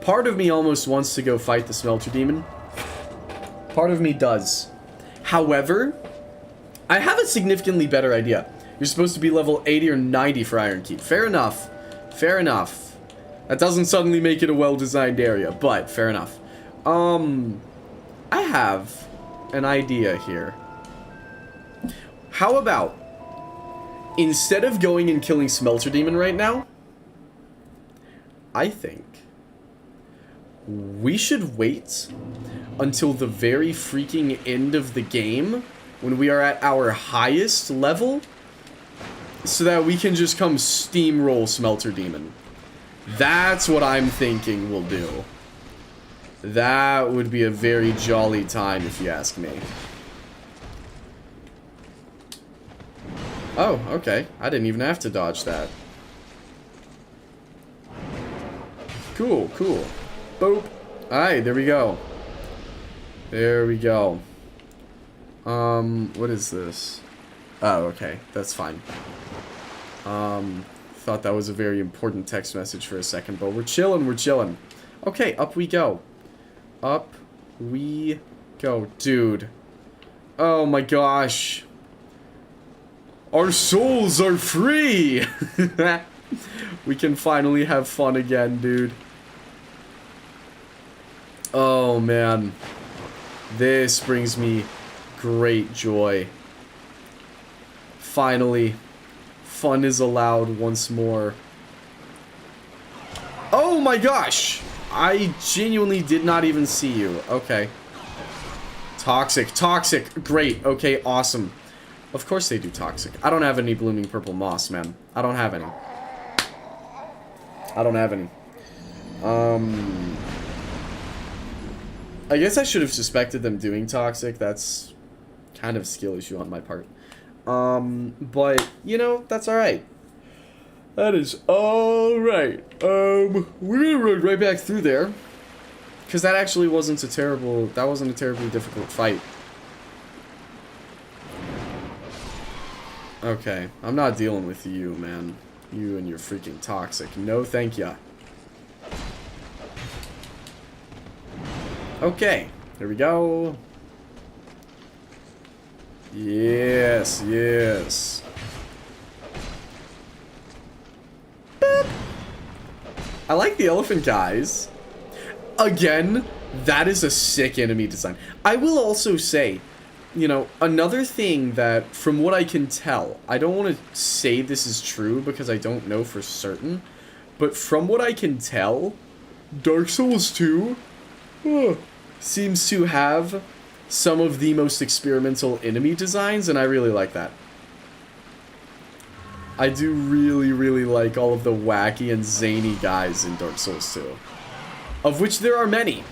part of me almost wants to go fight the Smelter Demon. Part of me does. However, I have a significantly better idea. You're supposed to be level 80 or 90 for Iron Keep. Fair enough. Fair enough. That doesn't suddenly make it a well-designed area, but fair enough. I have an idea here. How about, instead of going and killing Smelter Demon right now, I think we should wait until the very freaking end of the game, when we are at our highest level, so that we can just come steamroll Smelter Demon. That's what I'm thinking we'll do. That would be a very jolly time, if you ask me. Oh, okay. I didn't even have to dodge that. Cool, cool. Boop. Alright, there we go. There we go. What is this? Oh, okay. That's fine. Thought that was a very important text message for a second, but we're chilling, we're chilling. Okay, up we go. Up we go. Dude. Oh my gosh. Our souls are free! We can finally have fun again, dude. Oh, man. This brings me great joy. Finally, fun is allowed once more. Oh my gosh! I genuinely did not even see you. Okay. Toxic, toxic. Great. Okay, awesome. Of course they do toxic. I don't have any blooming purple moss, man. I don't have any. I don't have any. I guess I should have suspected them doing toxic. That's kind of a skill issue on my part. But, you know, that's alright. That is alright. We're gonna run right back through there. Because that actually wasn't a terrible... That wasn't a terribly difficult fight. Okay, I'm not dealing with you, man. You and your freaking toxic. No, thank ya. Okay, here we go. Yes, yes. Boop. I like the elephant guys. Again, that is a sick enemy design. I will also say, you know, another thing that, from what I can tell, I don't want to say this is true because I don't know for certain, but from what I can tell, Dark Souls 2 seems to have some of the most experimental enemy designs, and I really like that. I do really, really like all of the wacky and zany guys in Dark Souls 2. Of which there are many.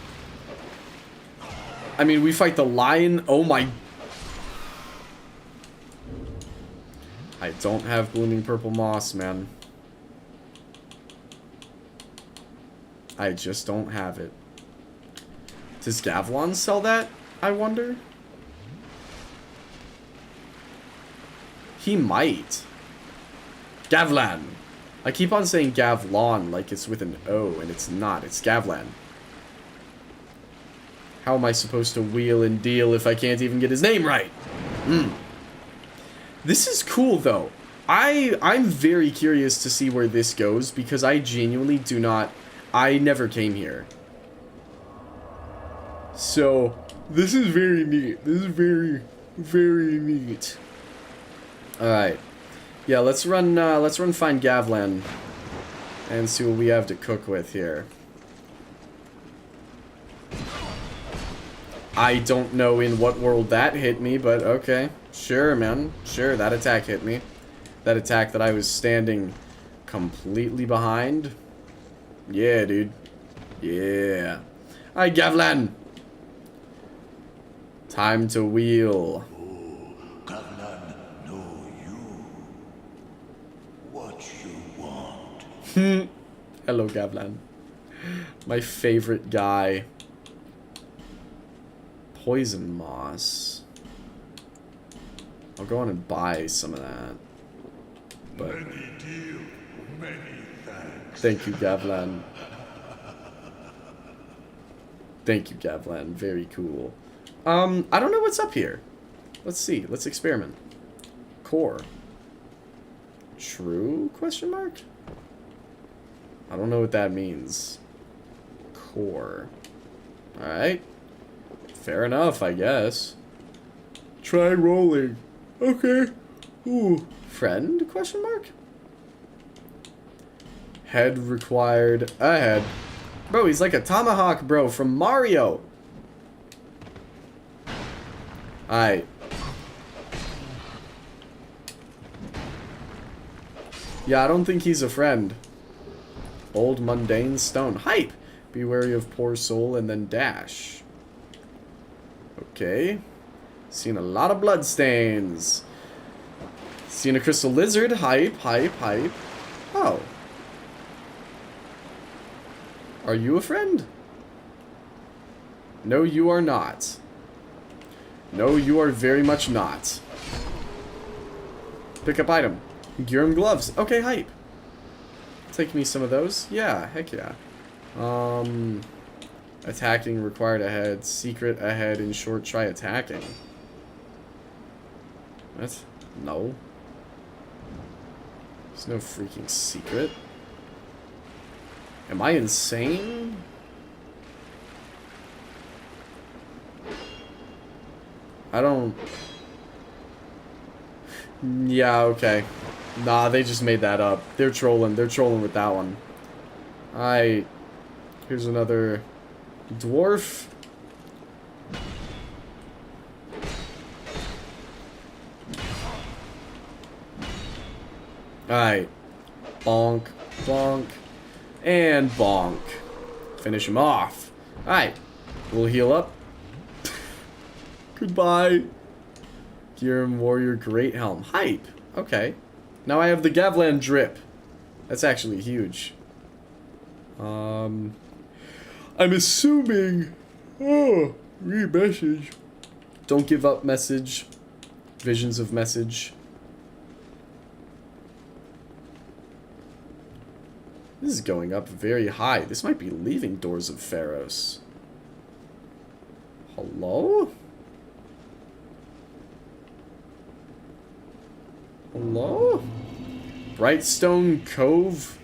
I mean, we fight the lion. Oh my... I don't have blooming purple moss, man. I just don't have it. Does Gavlon sell that, I wonder? He might. Gavlan. I keep on saying Gavlon like it's with an O, and it's not. It's Gavlan. How am I supposed to wheel and deal if I can't even get his name right? This is cool, though. I'm very curious to see where this goes, because I genuinely do not... I never came here. So, this is very neat. This is very, very neat. Alright. Yeah, let's run find Gavlan and see what we have to cook with here. I don't know in what world that hit me, but okay. Sure, man. Sure, that attack hit me. That attack that I was standing completely behind. Yeah, dude. Yeah. Alright, Gavlan. Time to wheel. Hello, Gavlan. My favorite guy. Poison moss. I'll go on and buy some of that. But thank you, Gavlan. Thank you, Gavlan. Very cool. I don't know what's up here. Let's see. Let's experiment. Core. True? Question mark? I don't know what that means. Core. Alright. Fair enough, I guess. Try rolling. Okay. Ooh. Friend? Question mark? Head required. A head. Bro, he's like a tomahawk, bro, from Mario. Alright. Yeah, I don't think he's a friend. Old mundane stone. Hype! Be wary of poor soul and then dash. Okay. Seen a lot of bloodstains. Seen a crystal lizard. Hype, hype, hype. Oh. Are you a friend? No, you are not. No, you are very much not. Pick up item. Gyrum gloves. Okay, hype. Take me some of those. Yeah, heck yeah. Attacking required ahead. Secret ahead. In short, try attacking. What? No. There's no freaking secret. Am I insane? I don't... Yeah, okay. Nah, they just made that up. They're trolling. They're trolling with that one. Here's another dwarf. Alright. Bonk, bonk, and bonk. Finish him off. Alright. We'll heal up. Goodbye. Gyrum Warrior Great Helm. Hype. Okay. Now I have the Gavlan drip. That's actually huge. I'm assuming... Oh, read message. Don't give up message. Visions of message. This is going up very high. This might be leaving Doors of Pharos. Hello? Hello? Brightstone Cove,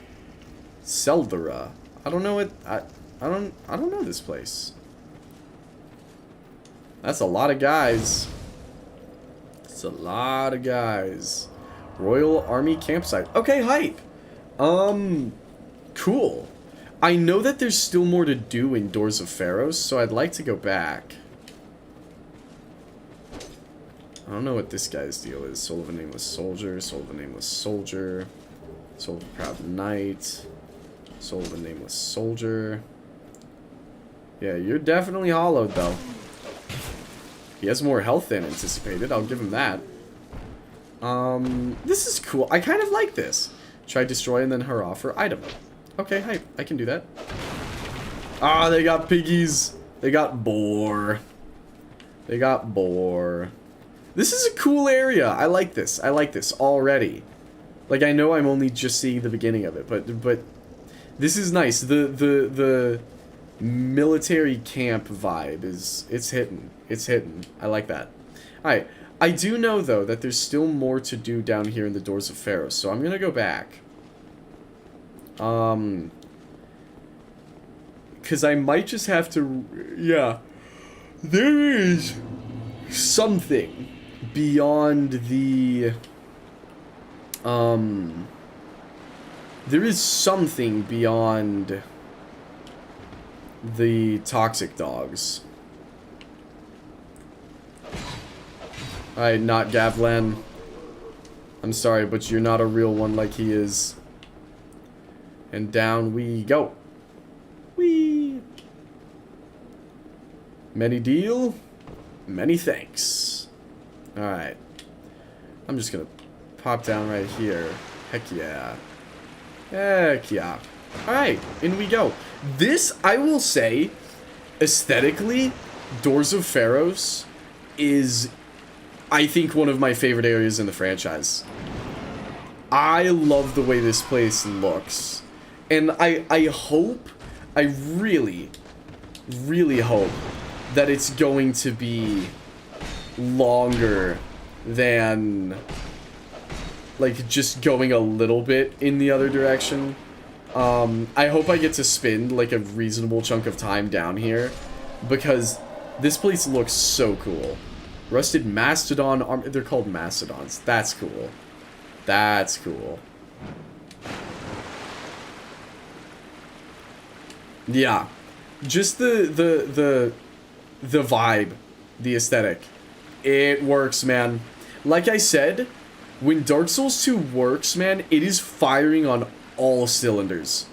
Seldora. I don't know what I don't know this place. That's a lot of guys. It's a lot of guys. Royal Army campsite. Okay, hype. Cool. I know that there's still more to do in Doors of Pharos, so I'd like to go back. I don't know what this guy's deal is. Soul of a Nameless Soldier, Soul of a Nameless Soldier, Soul of a Proud Knight, Soul of a Nameless Soldier. Yeah, you're definitely hollowed, though. He has more health than anticipated, I'll give him that. This is cool. I kind of like this. Try destroy and then hurrah for item. Okay, hype. I can do that. Ah, they got piggies. They got boar. They got boar. This is a cool area. I like this. I like this already. Like, I know I'm only just seeing the beginning of it, but this is nice. The military camp vibe it's hitting. It's hitting. I like that. Alright. I do know, though, that there's still more to do down here in the Doors of Pharos, so I'm gonna go back. Because I might just have to... Yeah. There is something beyond the... There is something beyond the toxic dogs. Alright, not Gavlan. I'm sorry, but you're not a real one like he is. And down we go. Whee! Many deal, many thanks. Alright. I'm just gonna pop down right here. Heck yeah. Heck yeah. Alright, in we go. This, I will say, aesthetically, Doors of Pharos is, I think, one of my favorite areas in the franchise. I love the way this place looks. And I hope, I really, really hope that it's going to be longer than, like, just going a little bit in the other direction. I hope I get to spend, like, a reasonable chunk of time down here, because this place looks so cool. Rusted Mastodon armor. They're called Mastodons. That's cool. That's cool. Yeah. Just the vibe, the aesthetic. It works, man. Like I said, When Dark Souls 2 works, man, it is firing on all cylinders.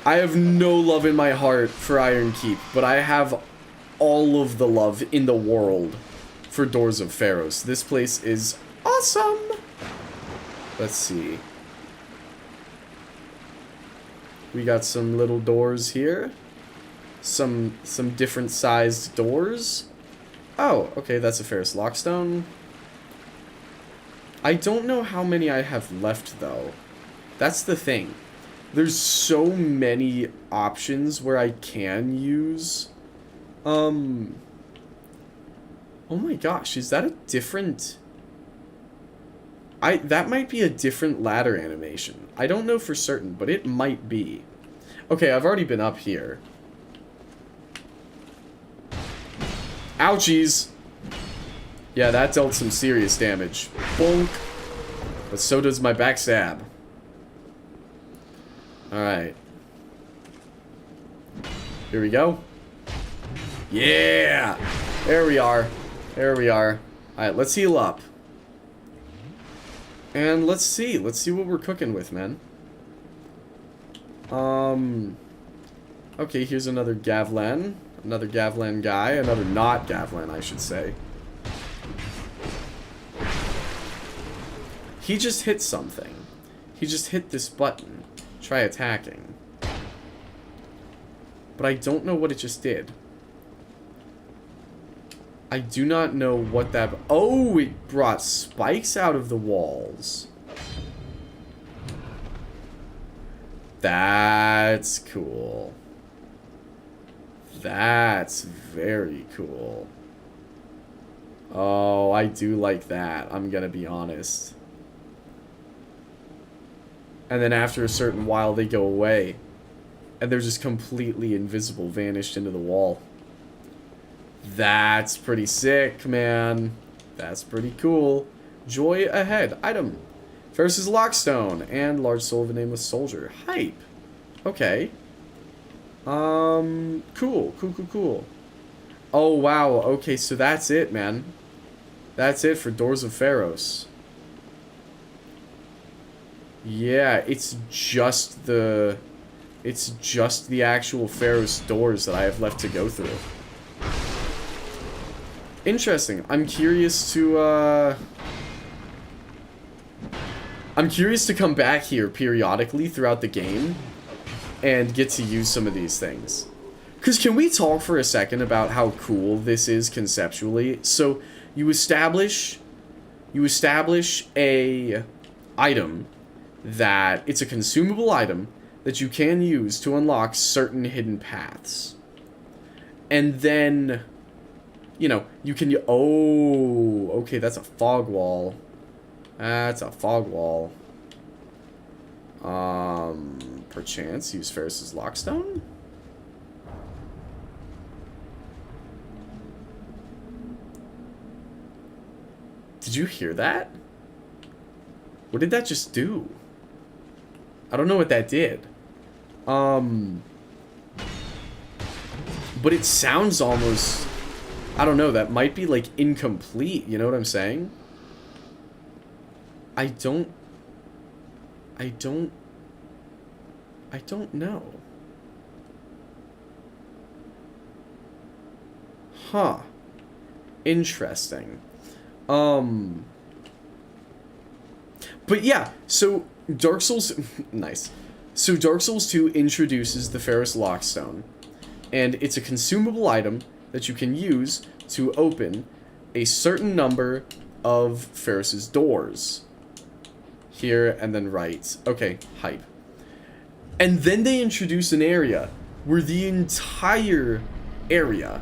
I have no love in my heart for Iron Keep, but I have all of the love in the world for Doors of Pharos. This place is awesome. Let's see. We got some little doors here. Some different sized doors. Oh, okay, that's a Ferris Lockstone. I don't know how many I have left, though. That's the thing. There's so many options where I can use... Oh my gosh, is that a different... That might be a different ladder animation. I don't know for certain, but it might be. Okay, I've already been up here. Ouchies! Yeah, that dealt some serious damage. Bonk! But so does my backstab. Alright. Here we go. Yeah! There we are. There we are. Alright, let's heal up. And let's see. Let's see what we're cooking with, man. Okay, here's another Gavlan. Another Gavlan guy. Another not Gavlan, I should say. He just hit something. He just hit this button. Try attacking. But I don't know what it just did. I do not know what that... Oh, it brought spikes out of the walls. That's cool. That's very cool. Oh, I do like that. I'm gonna be honest. And then after a certain while, they go away. And they're just completely invisible, vanished into the wall. That's pretty sick, man. That's pretty cool. Joy ahead. Item. Ferris's Lockstone. And large soul of a nameless soldier. Hype. Okay. Cool. Cool, cool, cool. Oh, wow. Okay, so that's it, man. That's it for Doors of Pharos. Yeah, it's just the actual Pharos doors that I have left to go through. Interesting. I'm curious to come back here periodically throughout the game and get to use some of these things. Because can we talk for a second about how cool this is conceptually? So you establish a item that it's a consumable item that you can use to unlock certain hidden paths. And then, you know, you can... Oh, okay, that's a fog wall. That's a fog wall. Perchance use Ferris's Lockstone? Did you hear that? What did that just do? I don't know what that did. But it sounds almost... I don't know, that might be, like, incomplete, you know what I'm saying? I don't know. Huh. Interesting. But yeah, so Dark Souls... nice. So Dark Souls 2 introduces the Ferris Lockstone. And it's a consumable item that you can use to open a certain number of Ferris's doors. Here and then right. Okay, hype. And then they introduce an area where the entire area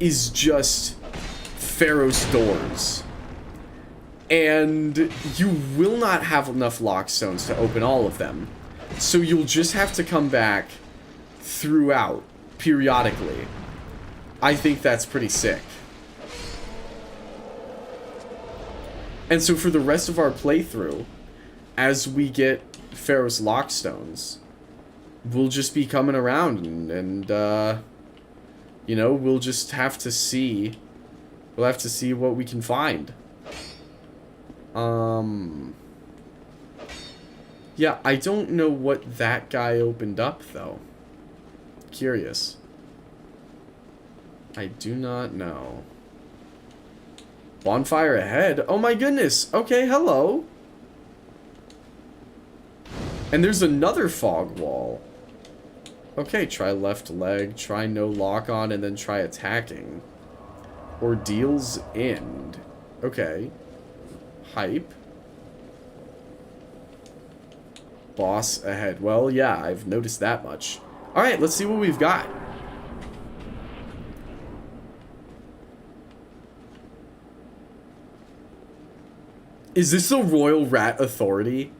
is just Pharos doors. And you will not have enough Lockstones to open all of them. So you'll just have to come back throughout, periodically. I think that's pretty sick. And so for the rest of our playthrough, as we get Pharos Lockstones, we'll just be coming around and you know, we'll just have to see We'll have to see what we can find. Yeah, I don't know what that guy opened up, though. Curious. I do not know. Bonfire ahead? Oh my goodness! Okay, hello! And there's another fog wall. Okay, try left leg, try no lock on, and then try attacking. Ordeal's end. Okay. Hype. Boss ahead. Well, yeah, I've noticed that much. Alright, let's see what we've got. Is this the Royal Rat Authority?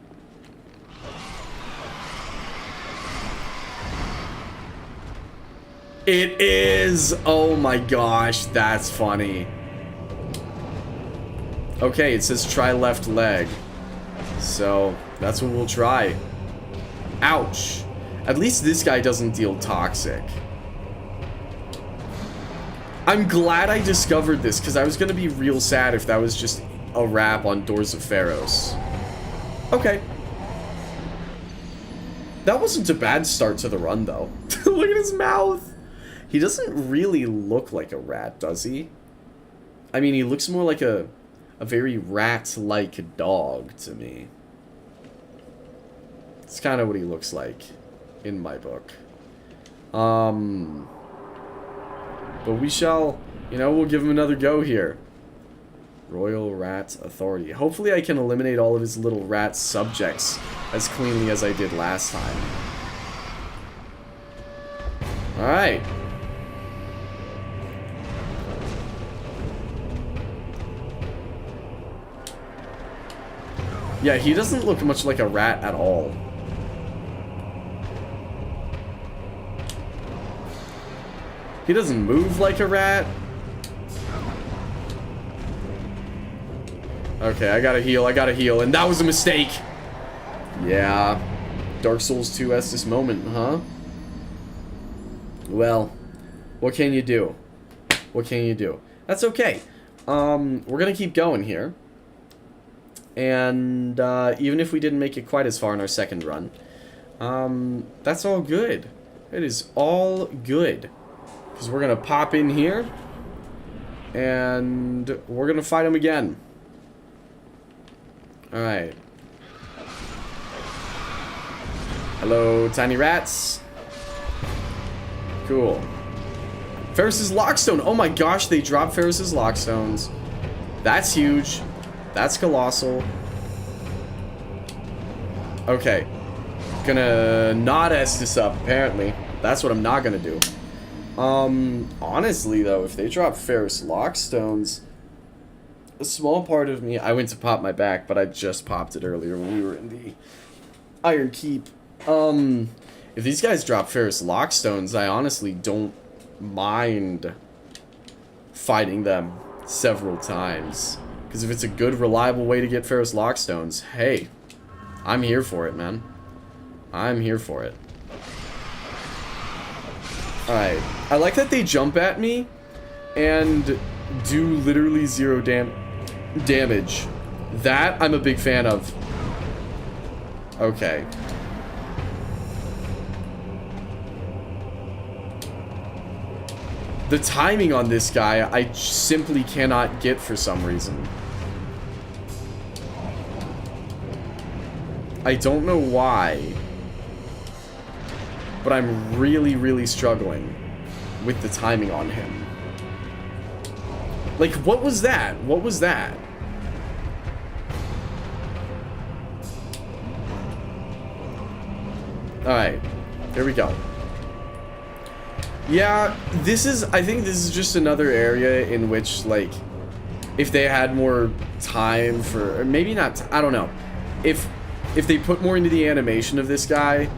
It is! Oh my gosh, that's funny. Okay, it says try left leg. So, that's what we'll try. Ouch. At least this guy doesn't deal toxic. I'm glad I discovered this, because I was going to be real sad if that was just a wrap on Doors of Pharos. Okay. That wasn't a bad start to the run, though. Look at his mouth. He doesn't really look like a rat, does he? I mean, he looks more like a very rat-like dog to me. It's kind of what he looks like in my book. But we shall, you know, we'll give him another go here. Royal Rat Authority. Hopefully I can eliminate all of his little rat subjects as cleanly as I did last time. Alright. Yeah, he doesn't look much like a rat at all. He doesn't move like a rat. Okay, I gotta heal, and that was a mistake! Yeah. Dark Souls 2 Estus moment, huh? Well, what can you do? What can you do? That's okay. We're gonna keep going here. And, even if we didn't make it quite as far in our second run, that's all good. It is all good. Because we're gonna pop in here, and we're gonna fight him again. Alright. Hello, tiny rats. Cool. Ferris's Lockstone. Oh my gosh, they dropped Ferris's Lockstones. That's huge. That's colossal. Okay. Gonna not S this up, apparently. That's what I'm not gonna do. Honestly, though, if they drop Ferris Lockstones, a small part of me... I went to pop my back, but I just popped it earlier when we were in the Iron Keep. If these guys drop Ferris Lockstones, I honestly don't mind fighting them several times. Because if it's a good, reliable way to get Ferris Lockstones, hey, I'm here for it, man. I'm here for it. Alright. I like that they jump at me and do literally 0 damage. That I'm a big fan of. Okay. The timing on this guy, I simply cannot get for some reason. I don't know why, but I'm really, really struggling with the timing on him. Like, what was that? What was that? Alright, here we go. Yeah, I think this is just another area in which, like, if they had more time for, or maybe not, I don't know. If they put more into the animation of this guy,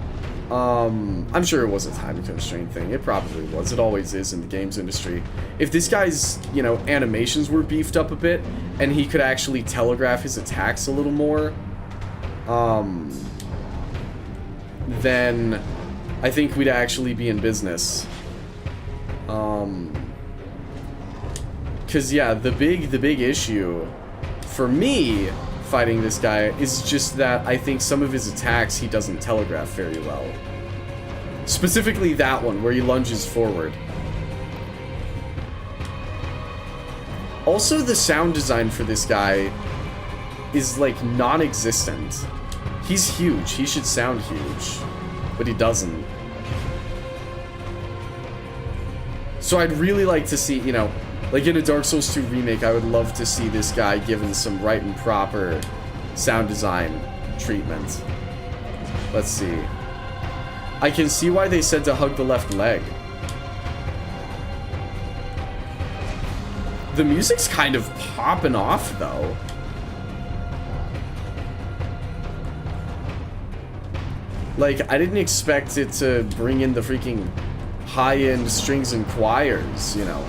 I'm sure it was a time constraint thing. It probably was. It always is in the games industry. If this guy's, you know, animations were beefed up a bit, and he could actually telegraph his attacks a little more, then I think we'd actually be in business. Cause yeah, the big issue for me fighting this guy is just that I think some of his attacks he doesn't telegraph very well. Specifically that one where he lunges forward. Also, the sound design for this guy is like non-existent. He's huge. He should sound huge, but he doesn't. So I'd really like to see, you know, like in a Dark Souls 2 remake, I would love to see this guy given some right and proper sound design treatment. Let's see. I can see why they said to hug the left leg. The music's kind of popping off, though. Like, I didn't expect it to bring in the freaking high-end strings and choirs, you know.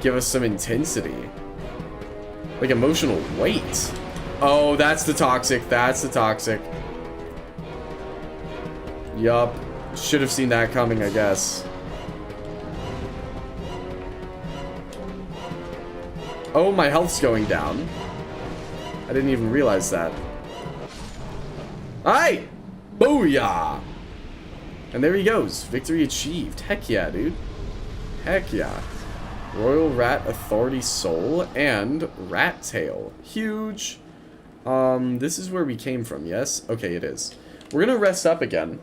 Give us some intensity. Like, emotional weight. Oh, that's the toxic. That's the toxic. Yup. Should have seen that coming, I guess. Oh, my health's going down. I didn't even realize that. Aye! Booyah! And there he goes. Victory achieved. Heck yeah, dude. Heck yeah. Royal Rat Authority Soul and Rat Tail. Huge. This is where we came from, yes? Okay, it is. We're gonna rest up again.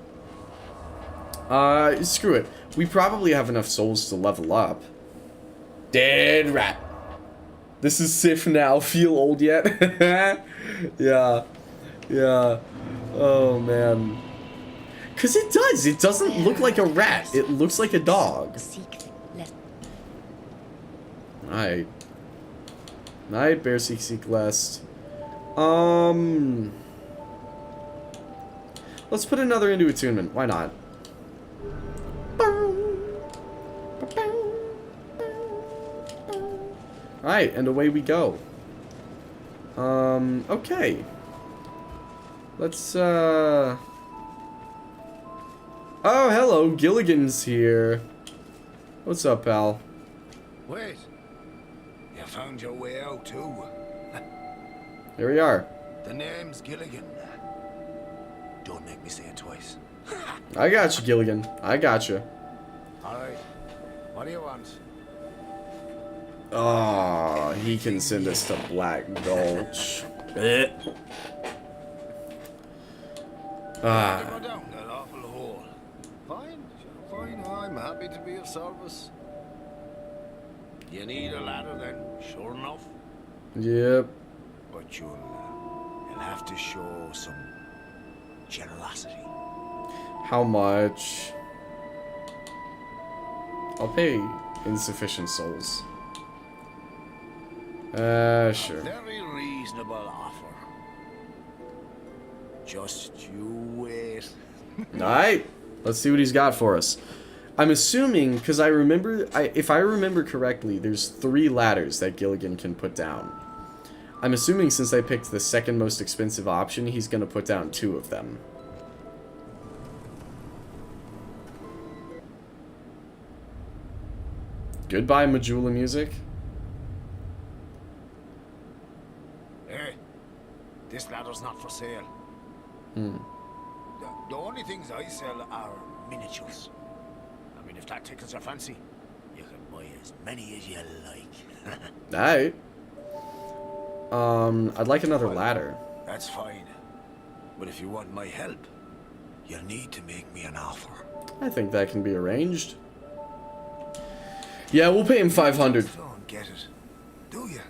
Screw it. We probably have enough souls to level up. Dead rat. This is Sif now. Feel old yet? Yeah. Yeah. Oh, man. Because it does. It doesn't look like a rat. It looks like a dog. Alright. Night, Bear Seek Lest. Let's put another into attunement. Why not? Alright, and away we go. Okay. Let's, Oh, hello, Gilligan's here. What's up, pal? Wait. You found your way out, too. Here we are. The name's Gilligan. Don't make me say it twice. I got you, Gilligan. I got you. Alright. What do you want? Oh, he can send us to Black Gulch. Ah. Go down that awful hole. Fine, fine. I'm happy to be of service. You need a ladder then, sure enough. Yep. But you'll have to show some generosity. How much? I'll pay insufficient souls. Sure. A very reasonable offer. Just you wait. Alright. Let's see what he's got for us. I'm assuming, because I remember, if I remember correctly, there's 3 ladders that Gilligan can put down. I'm assuming since I picked the second most expensive option, he's going to put down 2 of them. Goodbye, Majula music. Hey, this ladder's not for sale. Hmm. The only things I sell are miniatures. I mean, if that tickles your fancy, you can buy as many as you like. Alright. I'd like another ladder. That's fine. But if you want my help, you'll need to make me an offer. I think that can be arranged. Yeah, we'll pay him 500. Don't get it, do you?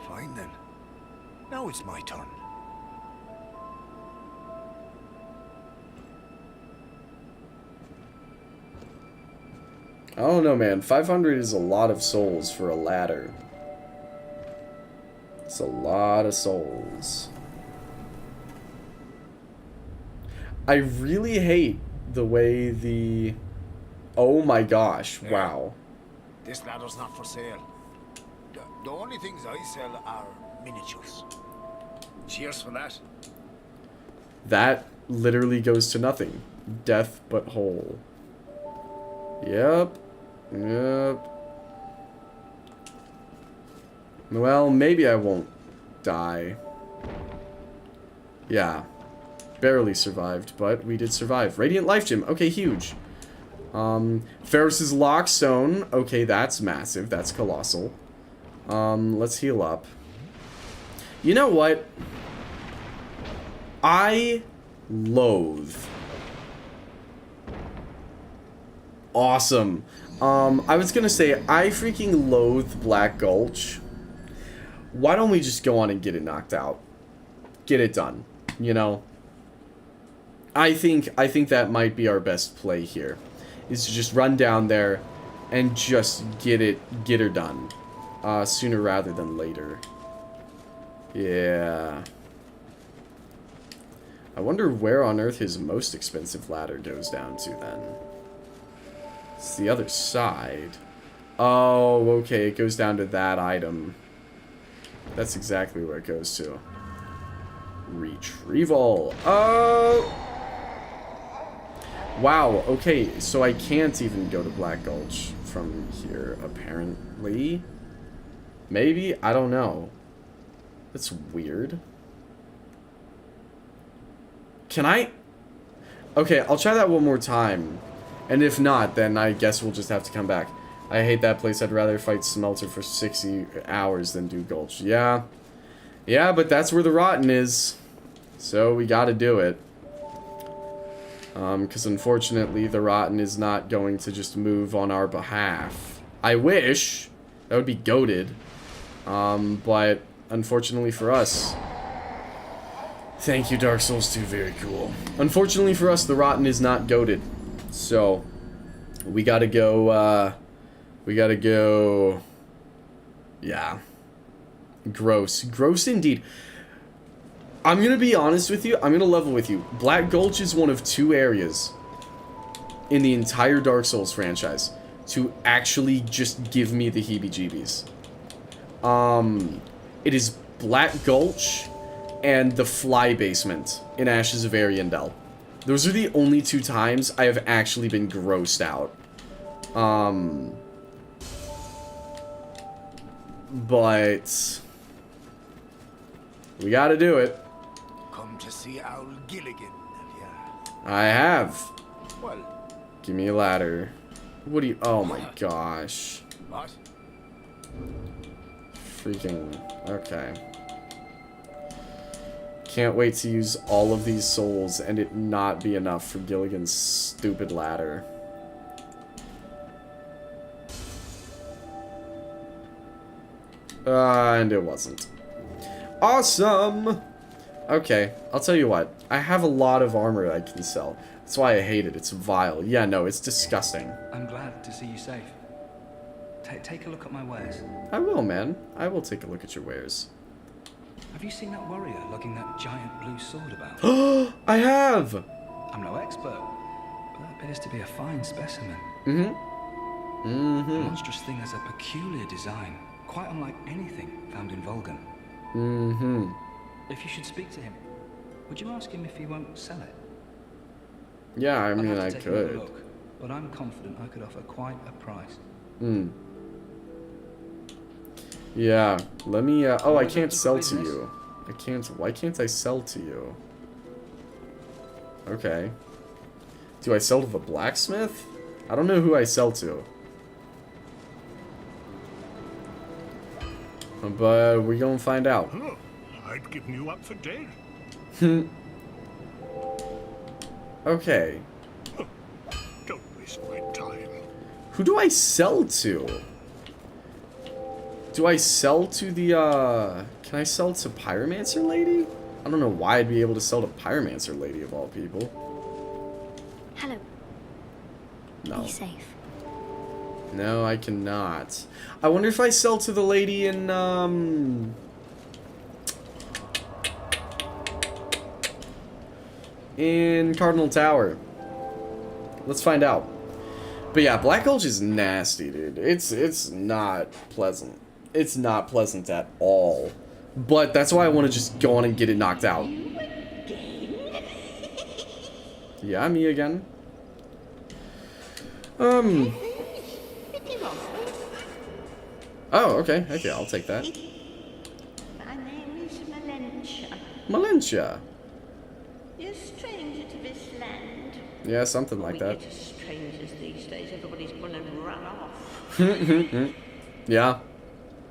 Fine then. Now it's my turn. I don't know, man. 500 is a lot of souls for a ladder. It's a lot of souls. I really hate the way the... Oh my gosh, wow. This ladder's not for sale. The only things I sell are miniatures. Cheers for that. That literally goes to nothing. Death but whole. Yep. Yep. Well, maybe I won't die. Yeah. Barely survived, but we did survive. Radiant Life Gem. Okay, huge. Ferris's Lockstone. Okay, that's massive. That's colossal. Let's heal up. You know what? I loathe. Awesome. I was gonna say, I freaking loathe Black Gulch. Why don't we just go on and get it knocked out? Get it done. You know? I think that might be our best play here. Is to just run down there and just get her done. Sooner rather than later. Yeah. I wonder where on earth his most expensive ladder goes down to then. It's the other side. Oh, okay, it goes down to that item. That's exactly where it goes to. Retrieval. Oh! Wow, okay, so I can't even go to Black Gulch from here, apparently. Maybe? I don't know. That's weird. Can I? Okay, I'll try that one more time. And if not, then I guess we'll just have to come back. I hate that place. I'd rather fight Smelter for 60 hours than do Gulch. Yeah. Yeah, but that's where the Rotten is. So we gotta do it. Because unfortunately, the Rotten is not going to just move on our behalf. I wish. That would be goated. But unfortunately for us... Thank you, Dark Souls 2. Very cool. Unfortunately for us, the Rotten is not goated. So, we gotta go, yeah. Gross. Gross indeed. I'm gonna be honest with you. I'm gonna level with you. Black Gulch is one of 2 areas in the entire Dark Souls franchise to actually just give me the heebie-jeebies. It is Black Gulch and the Fly Basement in Ashes of Ariandel. Those are the only 2 times I have actually been grossed out. But we gotta do it. Come to see Owl Gilligan, have ya? I have. Well, Give me a ladder. What do you... Oh my gosh. what? Freaking... Okay. Can't wait to use all of these souls and it not be enough for Gilligan's stupid ladder. And it wasn't. Awesome! Okay, I'll tell you what. I have a lot of armor I can sell. That's why I hate it. It's vile. Yeah, no, it's disgusting. I'm glad to see you safe. Take a look at my wares. I will, man. I will take a look at your wares. Have you seen that warrior lugging that giant blue sword about? I have! I'm no expert, but that appears to be a fine specimen. Mm-hmm. The Mm-hmm. monstrous thing has a peculiar design, quite unlike anything found in Volgan. Mm-hmm. If you should speak to him, would you ask him if he won't sell it? Yeah, I I'd mean, have to I take another could. look, but I'm confident I could offer quite a price. Hmm. Yeah, let me, oh, I can't sell to you. I can't, why can't I sell to you? Okay. Do I sell to the blacksmith? I don't know who I sell to. But we're gonna find out. Oh, I'd given you up for dead. Okay. Don't waste my time. Who do I sell to? Do I sell to the, can I sell to Pyromancer Lady? I don't know why I'd be able to sell to Pyromancer Lady of all people. Hello. No. Be safe. No, I cannot. I wonder if I sell to the lady in, in Cardinal Tower. Let's find out. But yeah, Black Gulch is nasty, dude. It's not pleasant. It's not pleasant at all. But that's why I want to just go on and get it knocked out. Yeah, me again. Oh, okay. Okay, I'll take that. Valencia. You're a stranger to this land. Yeah, something like that. We get strangers these days. Everybody's gone and run off. Yeah.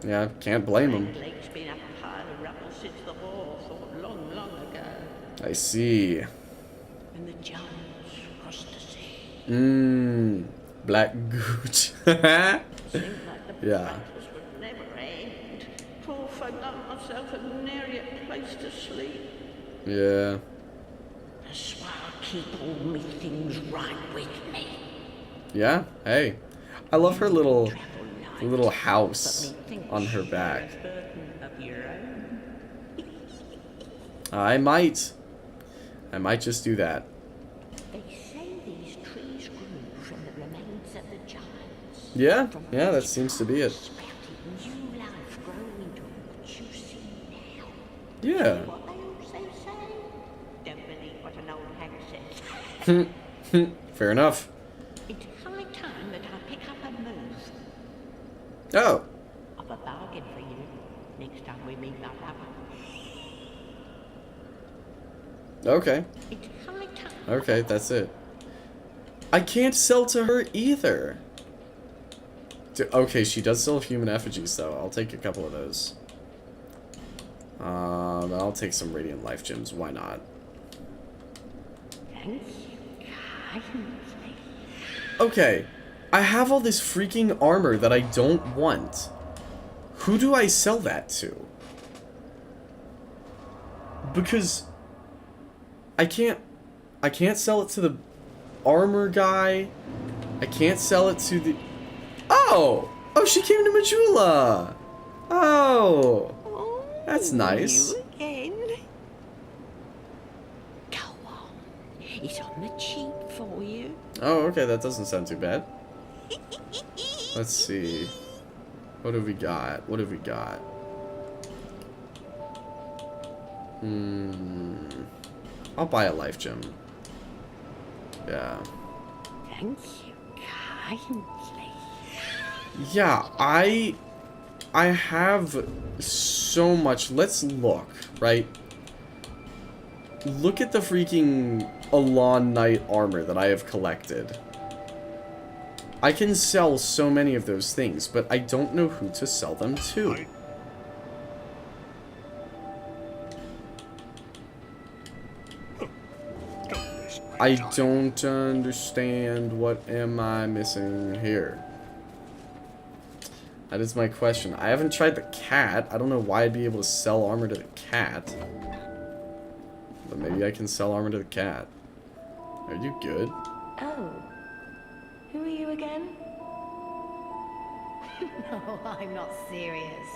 Yeah, can't blame him. Lake's been up a pile of rubble since the war fought long, long ago. I see. And the giants crossed the sea. Black Gooch. Seemed like the Yeah. battles would never end. Poor folk like myself had nary a place to sleep. Yeah. That's why I keep all me things right with me. Yeah, hey. I love her little house on her back. I might just do that. They say these trees grew from the remains of the giants. Yeah, yeah, that seems to be it. New life growing into what you see now. Yeah. What they also say? Don't believe what an old hag says. Fair enough. It's high time that I pick up a move. Oh, I've a bargain for you next time we meet my lover. okay. It's high time. Okay, that's it. I can't sell to her either. Okay, she does sell human effigies, though. I'll take a couple of those. I'll take some radiant life gems. Why not? Thank you kindly. Okay, I have all this freaking armor that I don't want. Who do I sell that to? Because I can't sell it to the armor guy. I can't sell it to the... Oh! Oh, she came to Majula! Oh! That's nice. You again? Go on. It's on the cheap for you. Oh, okay, that doesn't sound too bad. Let's see. What have we got? What have we got? I'll buy a life gem. Yeah. Thank you kindly. Yeah, I have so much. Let's look, right? Look at the freaking Elan Knight armor that I have collected. I can sell so many of those things, but I don't know who to sell them to. I don't understand. What am I missing here? That is my question. I haven't tried the cat. I don't know why I'd be able to sell armor to the cat. But maybe I can sell armor to the cat. Are you good? Oh. Who are you again? No, I'm not serious.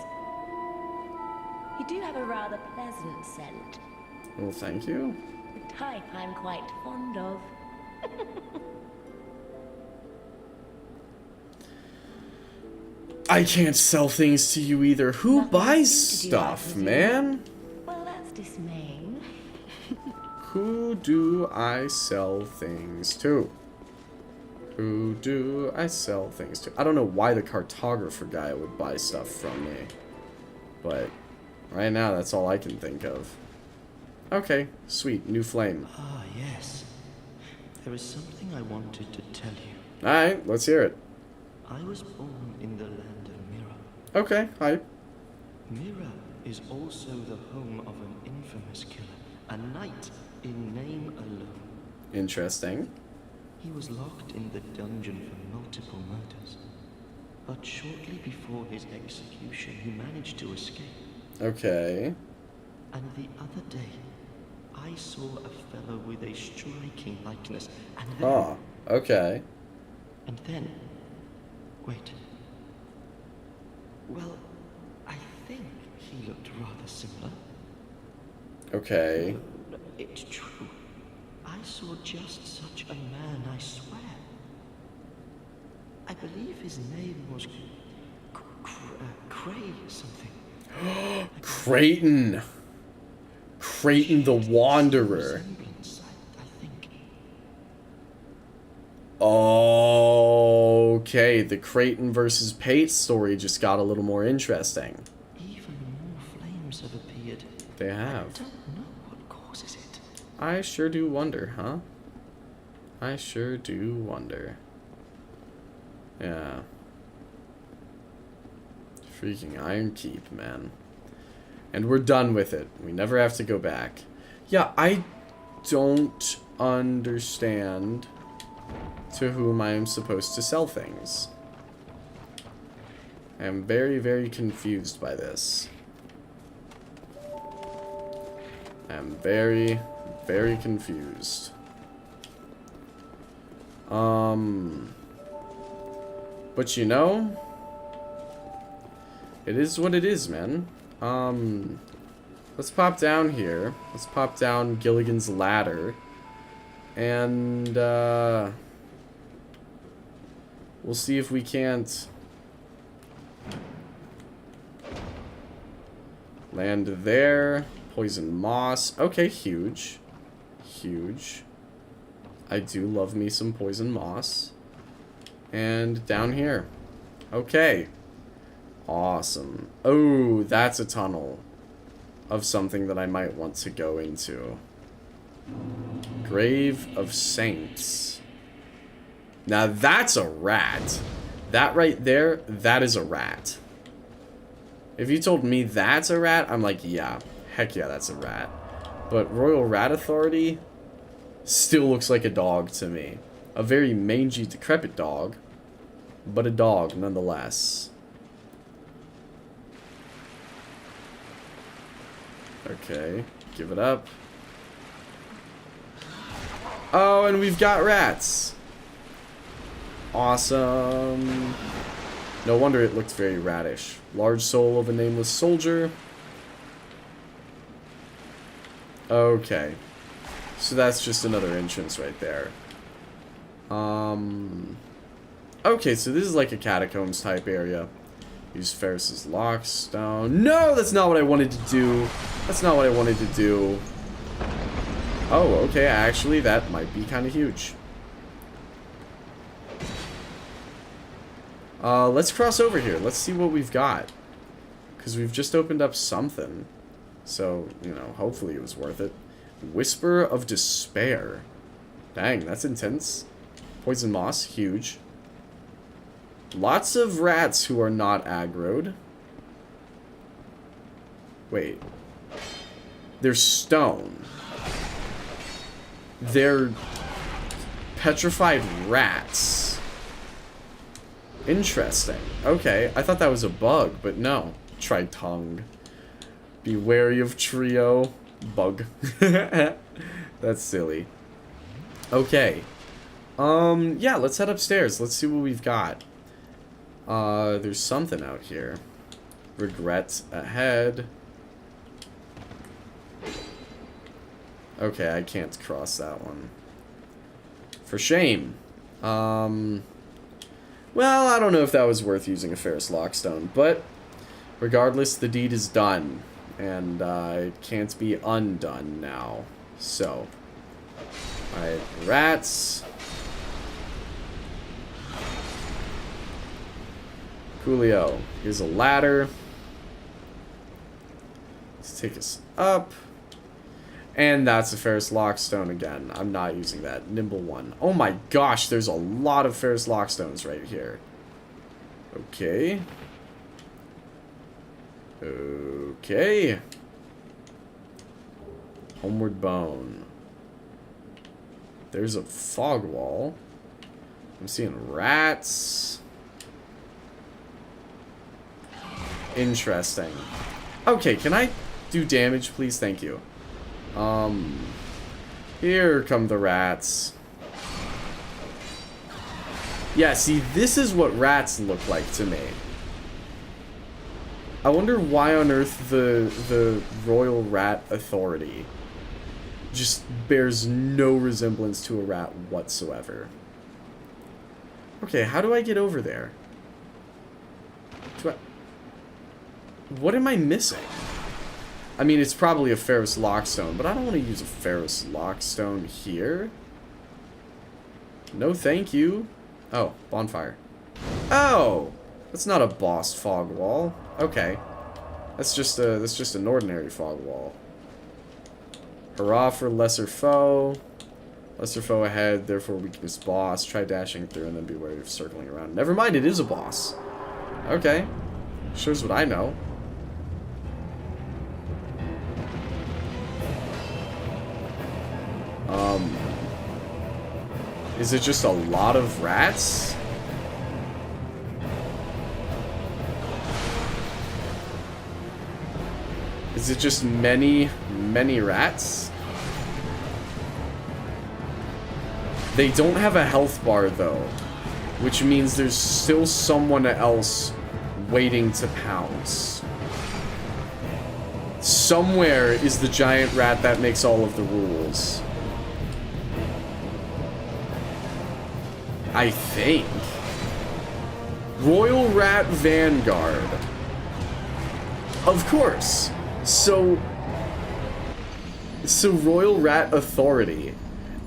You do have a rather pleasant scent. Well, thank you. The type I'm quite fond of. I can't sell things to you either. Who Nothing buys to do, stuff, I presume. man? Well, that's dismaying. Who do I sell things to? Who do I sell things to? I don't know why the cartographer guy would buy stuff from me. But right now, that's all I can think of. Okay, sweet, new flame. Ah, yes. There is something I wanted to tell you. Alright, let's hear it. I was born in the land of Mira. Okay, hype. Mira is also the home of an infamous killer, a knight in name alone. Interesting. He was locked in the dungeon for multiple murders. But shortly before his execution, he managed to escape. Okay. And the other day, I saw a fellow with a striking likeness, and then... Oh, okay. And then... Wait. Well, I think he looked rather similar. Okay. No, it's true. I saw just such a man, I swear. I believe his name was... Cray something. Creighton. Creighton the Wanderer. Resemblance, I think. Okay, the Creighton versus Pate story just got a little more interesting. Even more flames have appeared. They I have. don't know I sure do wonder, huh? I sure do wonder. Yeah. Freaking Iron Keep, man. And we're done with it. We never have to go back. Yeah, I don't understand to whom I am supposed to sell things. I am very, very confused by this. I am very, very confused. But you know, it is what it is, man. Let's pop down here. Let's pop down Gilligan's Ladder. And, we'll see if we can't land there. Poison moss. Okay, huge. Huge. I do love me some poison moss. And down here. Okay. Awesome. Oh, that's a tunnel of something that I might want to go into. Grave of Saints. Now that's a rat. That right there, that is a rat. If you told me that's a rat, I'm like, yeah. Heck yeah, that's a rat. But Royal Rat Authority still looks like a dog to me. A very mangy, decrepit dog. But a dog, nonetheless. Okay, give it up. Oh, and we've got rats. Awesome. No wonder it looked very ratish. Large soul of a nameless soldier. Okay. So that's just another entrance right there. Okay, so this is like a catacombs type area. Use Ferris's Lockstone. No, that's not what I wanted to do. That's not what I wanted to do. Oh, okay, actually, that might be kind of huge. Let's cross over here. Let's see what we've got. Because we've just opened up something. So, you know, hopefully it was worth it. Whisper of Despair. Dang, that's intense. Poison moss, huge. Lots of rats who are not aggroed. Wait. They're stone. They're petrified rats. Interesting. Okay, I thought that was a bug, but no. Try tongue. Be wary of trio. Bug. That's silly. Okay. Yeah, let's head upstairs. Let's see what we've got. There's something out here. Regrets ahead. Okay, I can't cross that one. For shame. Well, I don't know if that was worth using a Ferris Lockstone, but regardless, the deed is done. And it can't be undone now. So. Alright, rats. Coolio. Here's a ladder. Let's take us up. And that's a Ferris Lockstone again. I'm not using that. Nimble one. Oh my gosh, there's a lot of Ferris Lockstones right here. Okay. Okay. Homeward Bone. There's a fog wall. I'm seeing rats. Interesting. Okay, can I do damage, please? Thank you. Here come the rats. Yeah, see, this is what rats look like to me. I wonder why on earth the Royal Rat Authority just bears no resemblance to a rat whatsoever. Okay, how do I get over there? What am I missing? I mean, it's probably a Ferris Lockstone, but I don't want to use a Ferris Lockstone here. No, thank you. Oh, bonfire. Oh, that's not a boss fog wall. Okay, that's just an ordinary fog wall. Hurrah for lesser foe. Lesser foe ahead, therefore weakest boss. Try dashing through and then be wary of circling around. Never mind, it is a boss. Okay. Shows what I know. Is it just a lot of rats? Is it just many, many rats? They don't have a health bar, though. Which means there's still someone else waiting to pounce. Somewhere is the giant rat that makes all of the rules. I think. Royal Rat Vanguard. Of course. So Royal Rat Authority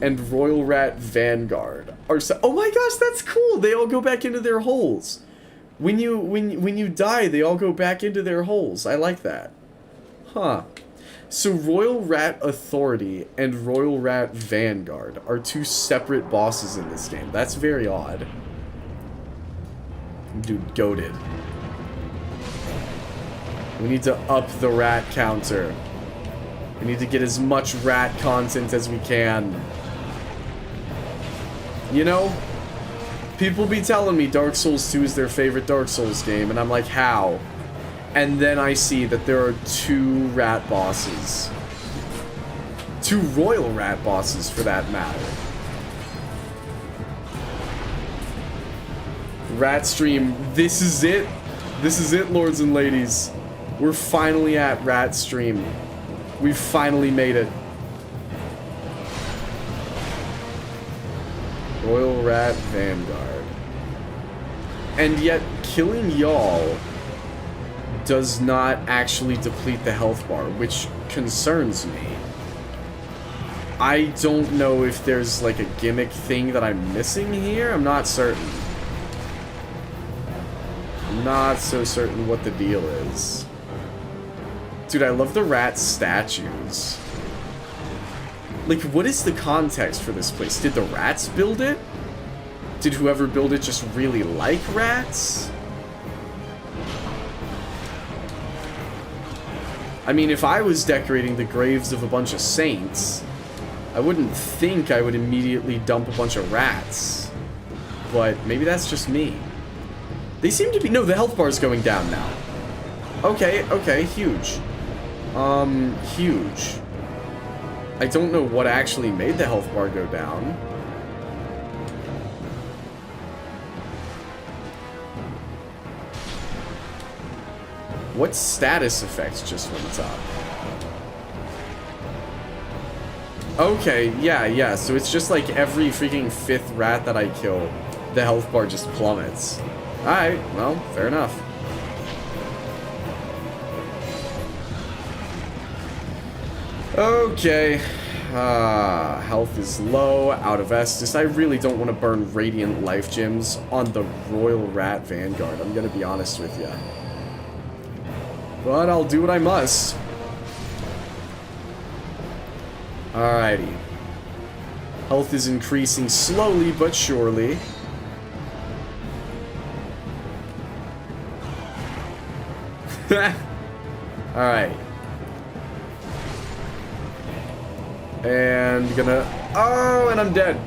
and Royal Rat Vanguard are oh my gosh, that's cool. They all go back into their holes. When you die, they all go back into their holes. I like that. Huh. So Royal Rat Authority and Royal Rat Vanguard are two separate bosses in this game. That's very odd. Dude, goated. We need to up the rat counter. We need to get as much rat content as we can. You know, people be telling me Dark Souls 2 is their favorite Dark Souls game, and I'm like, how? And then I see that there are 2 rat bosses. 2 royal rat bosses, for that matter. Rat stream, this is it. This is it, lords and ladies. We're finally at rat stream. We've finally made it. Royal Rat Vanguard. And yet, killing y'all does not actually deplete the health bar, which concerns me. I don't know if there's like a gimmick thing that I'm missing here. I'm not certain. I'm not so certain what the deal is. Dude, I love the rat statues. Like, what is the context for this place? Did the rats build it? Did whoever built it just really like rats? I mean, if I was decorating the graves of a bunch of saints, I wouldn't think I would immediately dump a bunch of rats. But maybe that's just me. They seem to be... No, the health bar is going down now. Okay, okay, huge. Huge. I don't know what actually made the health bar go down. What status effects just went up? Okay, yeah, so it's just like every freaking 5th rat that I kill, the health bar just plummets. Alright, well, fair enough. Okay. Health is low, out of Estus. I really don't want to burn Radiant Life Gems on the Royal Rat Vanguard, I'm gonna be honest with you. But I'll do what I must. Alrighty. Health is increasing slowly but surely. Alright. And gonna... Oh, and I'm dead.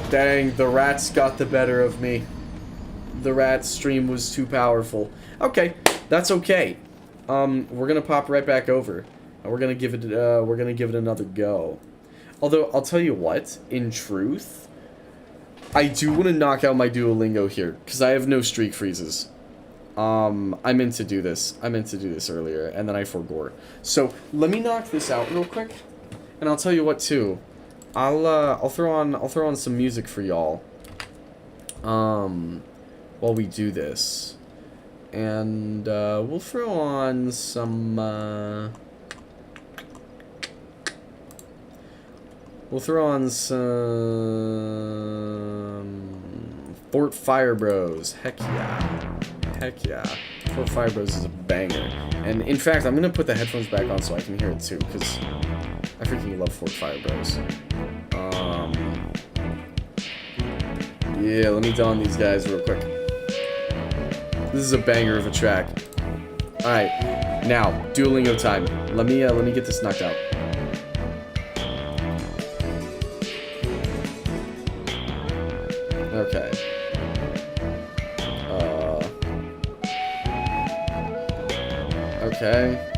Dang, the rats got the better of me. The rat stream was too powerful. Okay, that's okay. We're gonna pop right back over. And we're gonna give it another go. Although, I'll tell you what, in truth, I do want to knock out my Duolingo here, because I have no streak freezes. I meant to do this. I meant to do this earlier, and then I forgot. So, let me knock this out real quick. And I'll tell you what too. I'll throw on some music for y'all. While we do this. And we'll throw on some Fort Fire Bros. Heck yeah. Heck yeah. Fort Fire Bros is a banger. And in fact, I'm gonna put the headphones back on so I can hear it too, because I freaking love Fort Fire Bros. Yeah, let me don these guys real quick. This is a banger of a track. Alright, now, Duolingo time. Let me get this knocked out. Okay. Okay.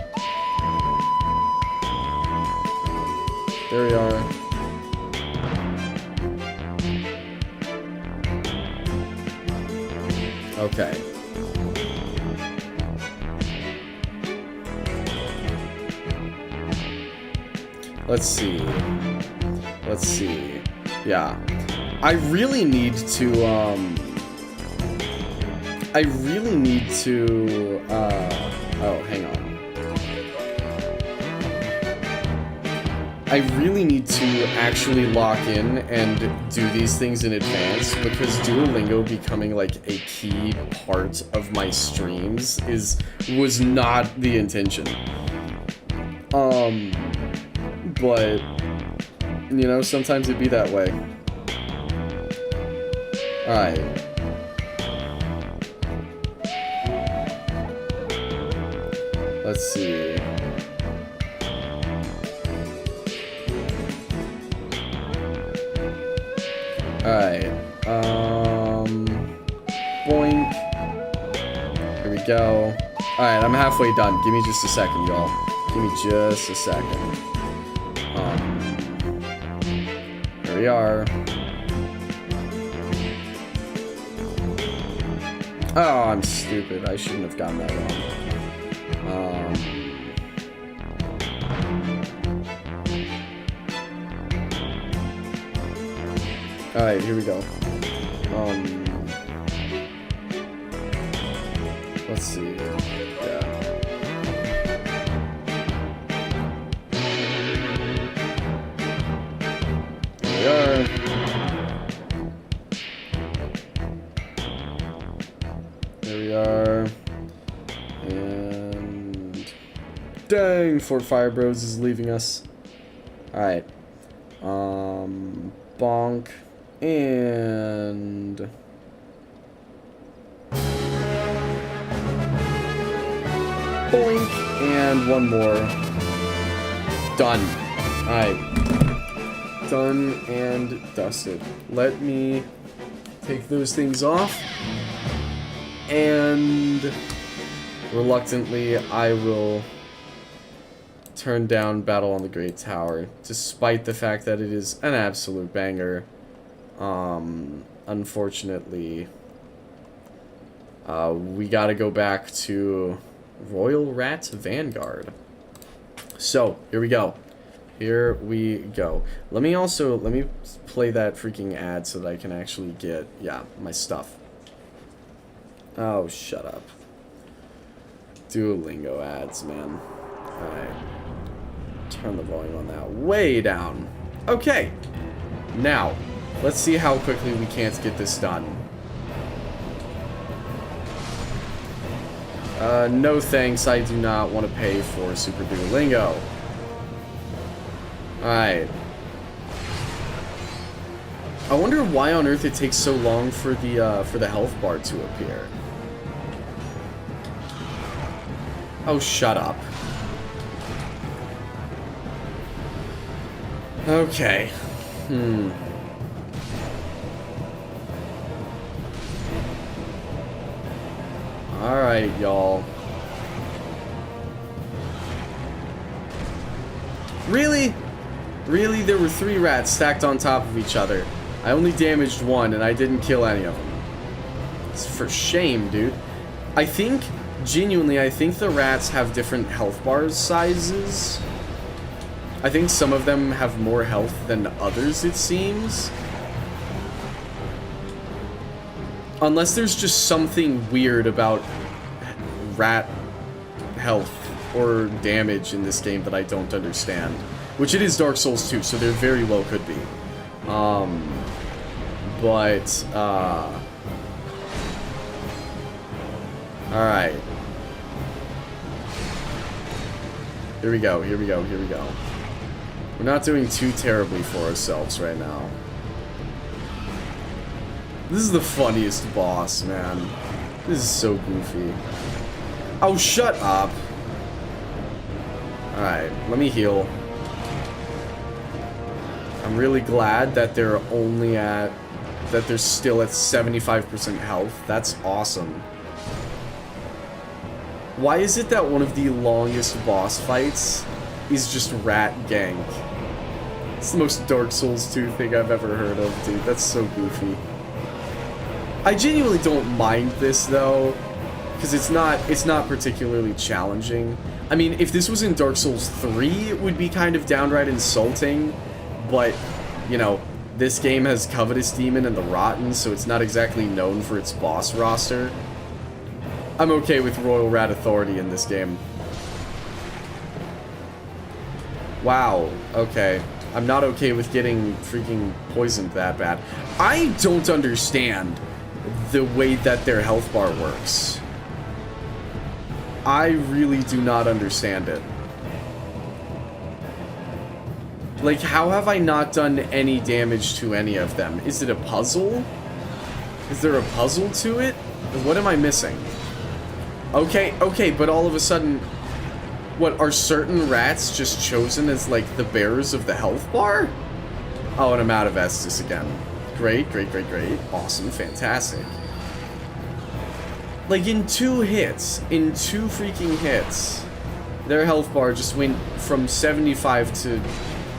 There we are. Okay. Let's see. Let's see. Yeah. I really need to, oh, hang on. I really need to actually lock in and do these things in advance, because Duolingo becoming like a key part of my streams was not the intention. But you know, sometimes it'd be that way. Alright. Let's see. Alright. Boink. Here we go. Alright, I'm halfway done. Give me just a second, y'all. Give me just a second. Here we are. Oh, I'm stupid. I shouldn't have gotten that wrong. Alright, here we go. Let's see. Yeah. Here we are. There we are. And dang, Fort Fire Bros is leaving us. Alright. Bonk. And boink. And one more. Done. Alright. Done and dusted. Let me take those things off. And reluctantly, I will turn down Battle on the Great Tower, despite the fact that it is an absolute banger. Unfortunately, we gotta go back to Royal Rat Vanguard. So, here we go. Here we go. Let me play that freaking ad so that I can actually get, yeah, my stuff. Oh, shut up. Duolingo ads, man. Alright. Turn the volume on that way down. Okay. Now, let's see how quickly we can't get this done. No thanks, I do not want to pay for Super Duolingo. Alright. I wonder why on earth it takes so long for the health bar to appear. Oh, shut up. Okay. Alright, y'all. Really? Really? There were 3 rats stacked on top of each other. I only damaged 1, and I didn't kill any of them. It's for shame, dude. I think, genuinely, I think the rats have different health bars sizes. I think some of them have more health than others, it seems. Unless there's just something weird about rat health or damage in this game that I don't understand. Which it is Dark Souls 2, so there very well could be. Alright. Here we go, here we go, here we go. We're not doing too terribly for ourselves right now. This is the funniest boss, man. This is so goofy. Oh, shut up. Alright, let me heal. I'm really glad that they're still at 75% health. That's awesome. Why is it that one of the longest boss fights is just rat gank? It's the most Dark Souls 2 thing I've ever heard of, dude. That's so goofy. I genuinely don't mind this, though, because it's not particularly challenging. I mean, if this was in Dark Souls 3, it would be kind of downright insulting, but, you know, this game has Covetous Demon and the Rotten, so it's not exactly known for its boss roster. I'm okay with Royal Rat Authority in this game. Wow, okay. I'm not okay with getting freaking poisoned that bad. I don't understand the way that their health bar works. I really do not understand it. Like, how have I not done any damage to any of them? Is it a puzzle? Is there a puzzle to it? What am I missing? Okay, but all of a sudden... What, are certain rats just chosen as, like, the bearers of the health bar? Oh, and I'm out of Estus again. Great. Awesome, fantastic. Like, in two freaking hits, their health bar just went from 75 to,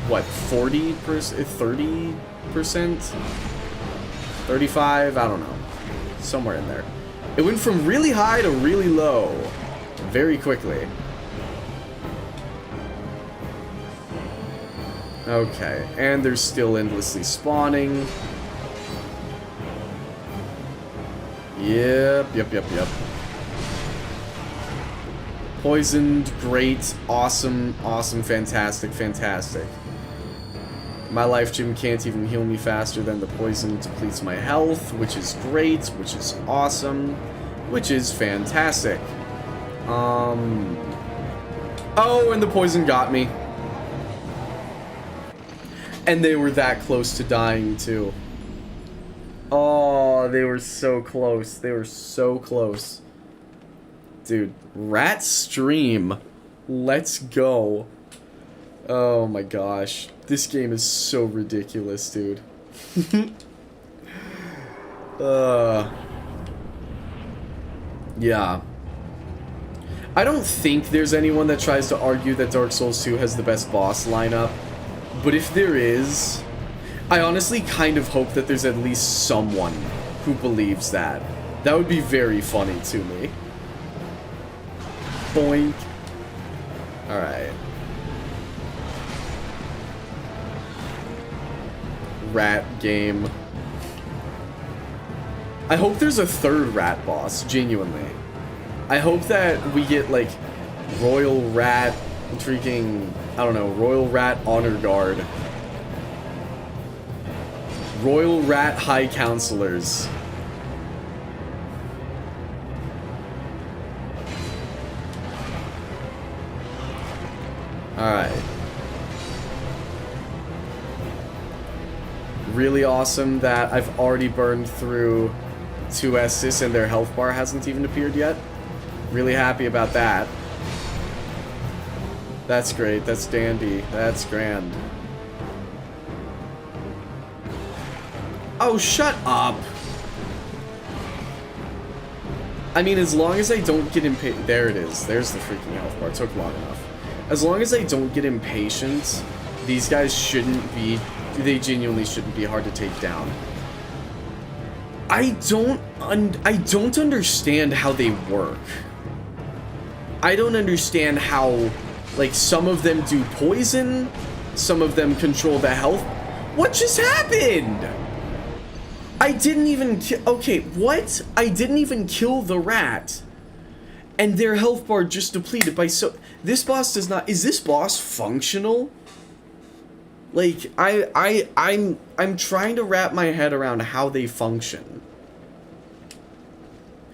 what, 40%? 30%? 35? I don't know. Somewhere in there. It went from really high to really low very quickly. Okay, and they're still endlessly spawning. Yep. Poisoned, great, awesome, fantastic. My life gem can't even heal me faster than the poison depletes my health, which is great, which is awesome, which is fantastic. Oh, and the poison got me. And they were that close to dying, too. Oh, they were so close. They were so close. Dude, Rat Stream. Let's go. Oh my gosh. This game is so ridiculous, dude. Yeah. I don't think there's anyone that tries to argue that Dark Souls 2 has the best boss lineup. But if there is, I honestly kind of hope that there's at least someone who believes that. That would be very funny to me. Boink. Alright. Rat game. I hope there's a third rat boss, genuinely. I hope that we get, like, Royal Rat, freaking, I don't know, Royal Rat Honor Guard. Royal Rat High Counselors. Alright. Really awesome that I've already burned through 2 Estus and their health bar hasn't even appeared yet. Really happy about that. That's great. That's dandy. That's grand. Oh, shut up! I mean, as long as I don't get impatient... There it is. There's the freaking health bar. It took long enough. As long as I don't get impatient, these guys shouldn't be... They genuinely shouldn't be hard to take down. I don't understand how they work. I don't understand how, like, some of them do poison, some of them control the health. What just happened? I didn't even okay, what? I didn't even kill the rat. And their health bar just depleted by this boss does not... Is this boss functional? Like, I'm trying to wrap my head around how they function.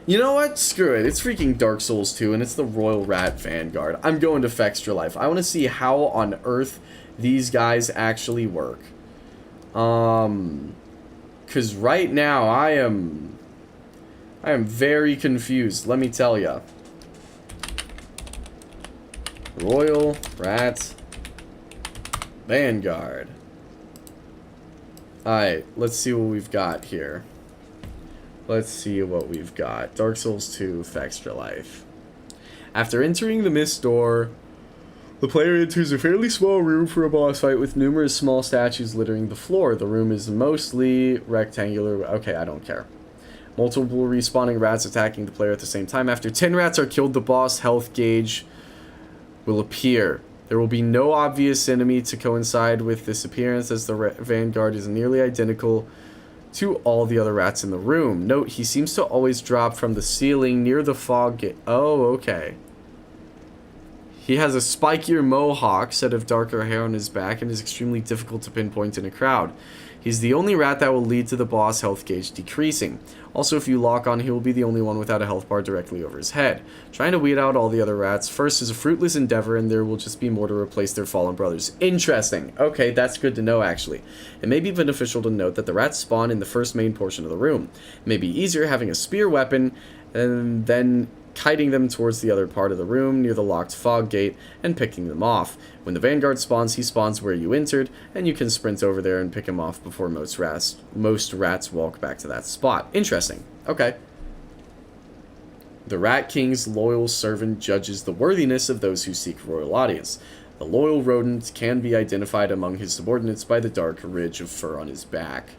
You know what? Screw it. It's freaking Dark Souls 2, and it's the Royal Rat Vanguard. I'm going to Fextra Life. I want to see how on earth these guys actually work. Because right now I am very confused, let me tell ya. Royal Rat Vanguard. Alright, let's see what we've got here. Let's see what we've got. Dark Souls 2 for Extra Life. After entering the Mist Door, the player enters a fairly small room for a boss fight with numerous small statues littering the floor. The room is mostly rectangular. Okay, I don't care. Multiple respawning rats attacking the player at the same time. After 10 rats are killed, the boss health gauge will appear. There will be no obvious enemy to coincide with this appearance, as the Vanguard is nearly identical to all the other rats in the room. Note, he seems to always drop from the ceiling near the fog gate. Oh, okay. He has a spikier mohawk, set of darker hair on his back, and is extremely difficult to pinpoint in a crowd. He's the only rat that will lead to the boss health gauge decreasing. Also, if you lock on, he will be the only one without a health bar directly over his head. Trying to weed out all the other rats first is a fruitless endeavor, and there will just be more to replace their fallen brothers. Interesting. Okay, that's good to know, actually. It may be beneficial to note that the rats spawn in the first main portion of the room. It may be easier having a spear weapon, and then kiting them towards the other part of the room near the locked fog gate and picking them off. When the Vanguard spawns, he spawns where you entered, and you can sprint over there and pick him off before most rats walk back to that spot. Interesting. Okay. The Rat King's loyal servant judges the worthiness of those who seek royal audience. The loyal rodent can be identified among his subordinates by the dark ridge of fur on his back.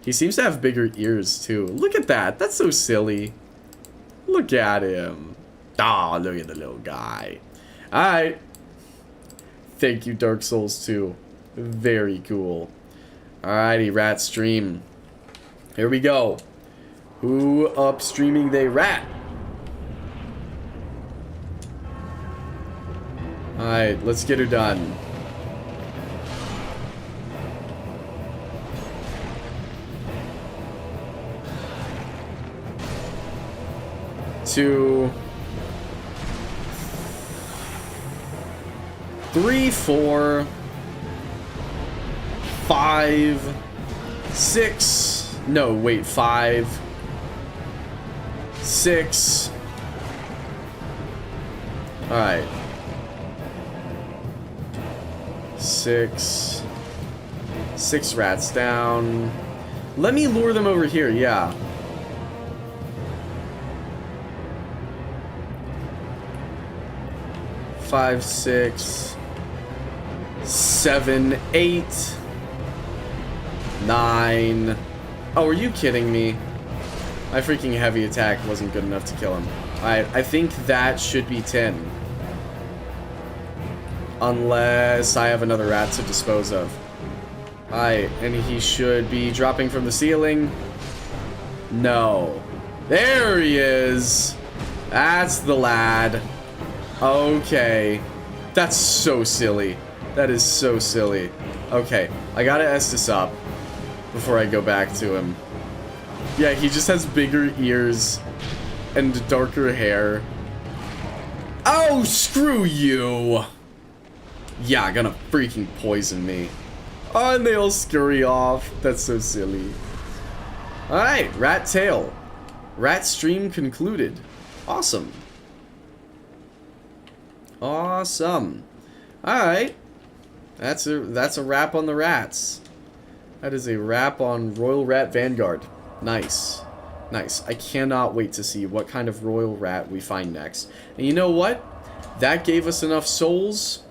He seems to have bigger ears, too. Look at that. That's so silly. Look at him. Ah, look at the little guy. Alright. Thank you, Dark Souls 2. Very cool. Alrighty, Rat Stream. Here we go. Who upstreaming they rat? Alright, let's get her done. Two, 3, 4, 5, 6. No, wait, 5, 6. All right, 6 rats down. Let me lure them over here. Yeah. 5, 6, 7, 8, 9. Oh, are you kidding me? My freaking heavy attack wasn't good enough to kill him. Alright, I think that should be 10. Unless I have another rat to dispose of. Alright, and he should be dropping from the ceiling. No. There he is. That's the lad. Okay. That's so silly. That is so silly. Okay, I gotta S this up before I go back to him. Yeah, he just has bigger ears and darker hair. Oh, screw you! Yeah, gonna freaking poison me. Oh, and they all scurry off. That's so silly. Alright, Rat Tail. Rat Stream concluded. Awesome. Awesome. Alright. That's a wrap on the rats. That is a wrap on Royal Rat Vanguard. Nice. Nice. I cannot wait to see what kind of Royal Rat we find next. And you know what? That gave us enough souls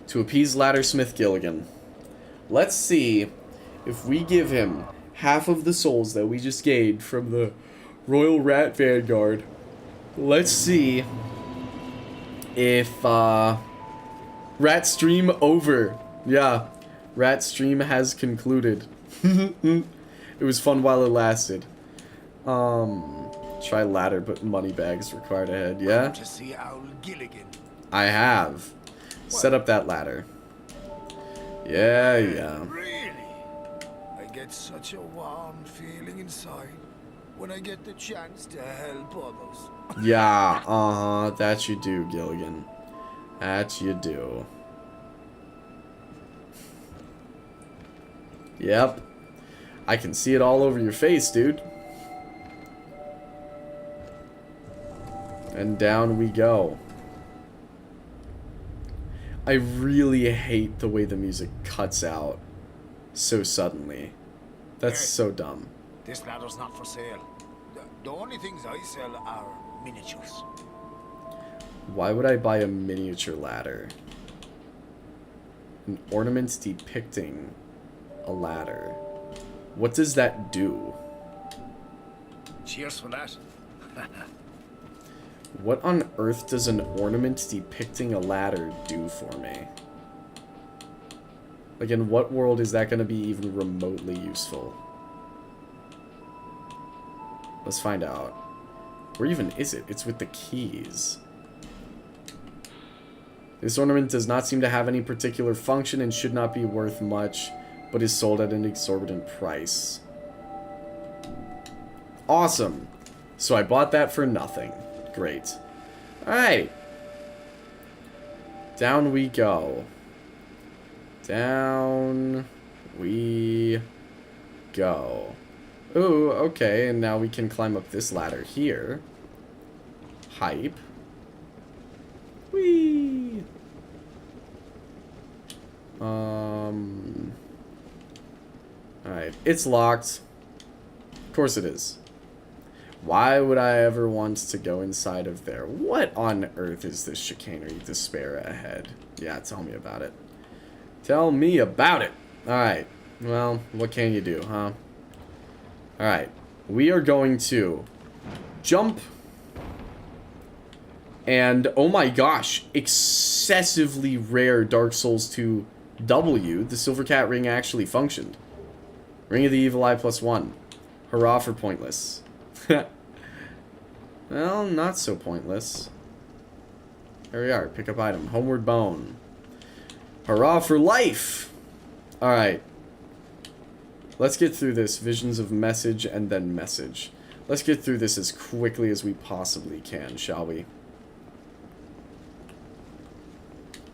to appease Laddersmith Gilligan. Let's see if we give him half of the souls that we just gained from the Royal Rat Vanguard. Let's see if Rat Stream over. Yeah, Rat Stream has concluded. It was fun while it lasted. Try ladder, but money bags required ahead. Yeah, To see Owl Gilligan. I have. Set up that ladder. Yeah, yeah. Really? I get such a warm feeling inside when I get the chance to help others. Yeah, that you do, Gilligan. That you do. Yep. I can see it all over your face, dude. And down we go. I really hate the way the music cuts out so suddenly. That's so dumb. This ladder's not for sale. The only things I sell are miniatures. Why would I buy a miniature ladder? An ornament depicting a ladder. What does that do? Cheers for that. What on earth does an ornament depicting a ladder do for me? Like, in what world is that going to be even remotely useful? Let's find out. Where even is it? It's with the keys. This ornament does not seem to have any particular function and should not be worth much, but is sold at an exorbitant price. Awesome. So I bought that for nothing. Great. Alright. Down we go. Down we go. Ooh, okay, and now we can climb up this ladder here. Hype. Whee! Alright, it's locked. Of course it is. Why would I ever want to go inside of there? What on earth is this chicanery despair ahead? Yeah, tell me about it. Tell me about it! Alright, well, what can you do, huh? Alright, we are going to jump. And, oh my gosh, excessively rare Dark Souls 2 W. The Silver Cat ring actually functioned. Ring of the Evil Eye +1. Hurrah for pointless. Well, not so pointless. There we are. Pick up item. Homeward Bone. Hurrah for life! Alright. Let's get through this. Visions of message and then message. Let's get through this as quickly as we possibly can, shall we?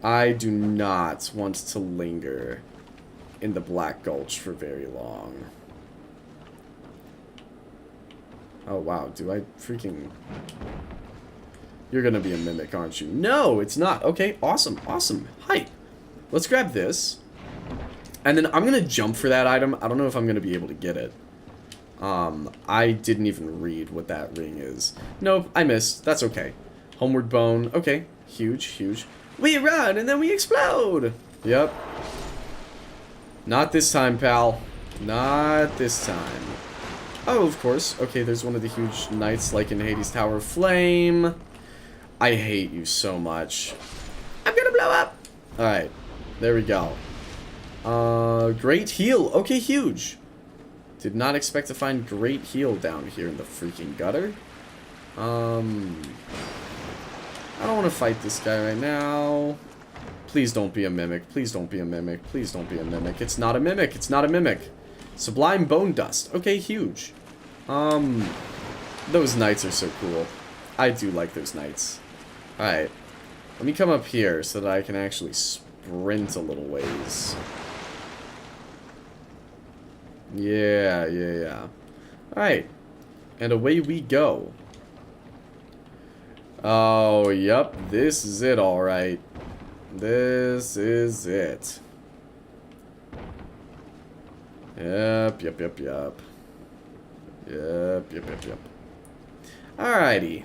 I do not want to linger in the Black Gulch for very long. Oh, wow. Do I freaking... You're gonna be a mimic, aren't you? No, it's not. Okay, awesome, awesome. Hype. Let's grab this. And then I'm gonna jump for that item. I don't know if I'm gonna be able to get it. I didn't even read what that ring is. Nope, I missed. That's okay. Homeward Bone. Okay, huge, huge. We run, and then we explode! Yep. Not this time, pal. Not this time. Oh, of course. Okay, there's one of the huge knights, like in Hades' Tower of Flame. I hate you so much. I'm gonna blow up! Alright. There we go. Great heal. Okay, huge. Did not expect to find great heal down here in the freaking gutter. I don't want to fight this guy right now. Please don't be a mimic. Please don't be a mimic. Please don't be a mimic. It's not a mimic. It's not a mimic. Sublime Bone Dust. Okay, huge. Those knights are so cool. I do like those knights. Alright. Let me come up here so that I can actually sprint a little ways. Yeah, yeah, yeah. Alright. And away we go. Oh, yep. This is it, alright. This is it. Yep, yep, yep, yep. Yep, yep, yep, yep. Alrighty.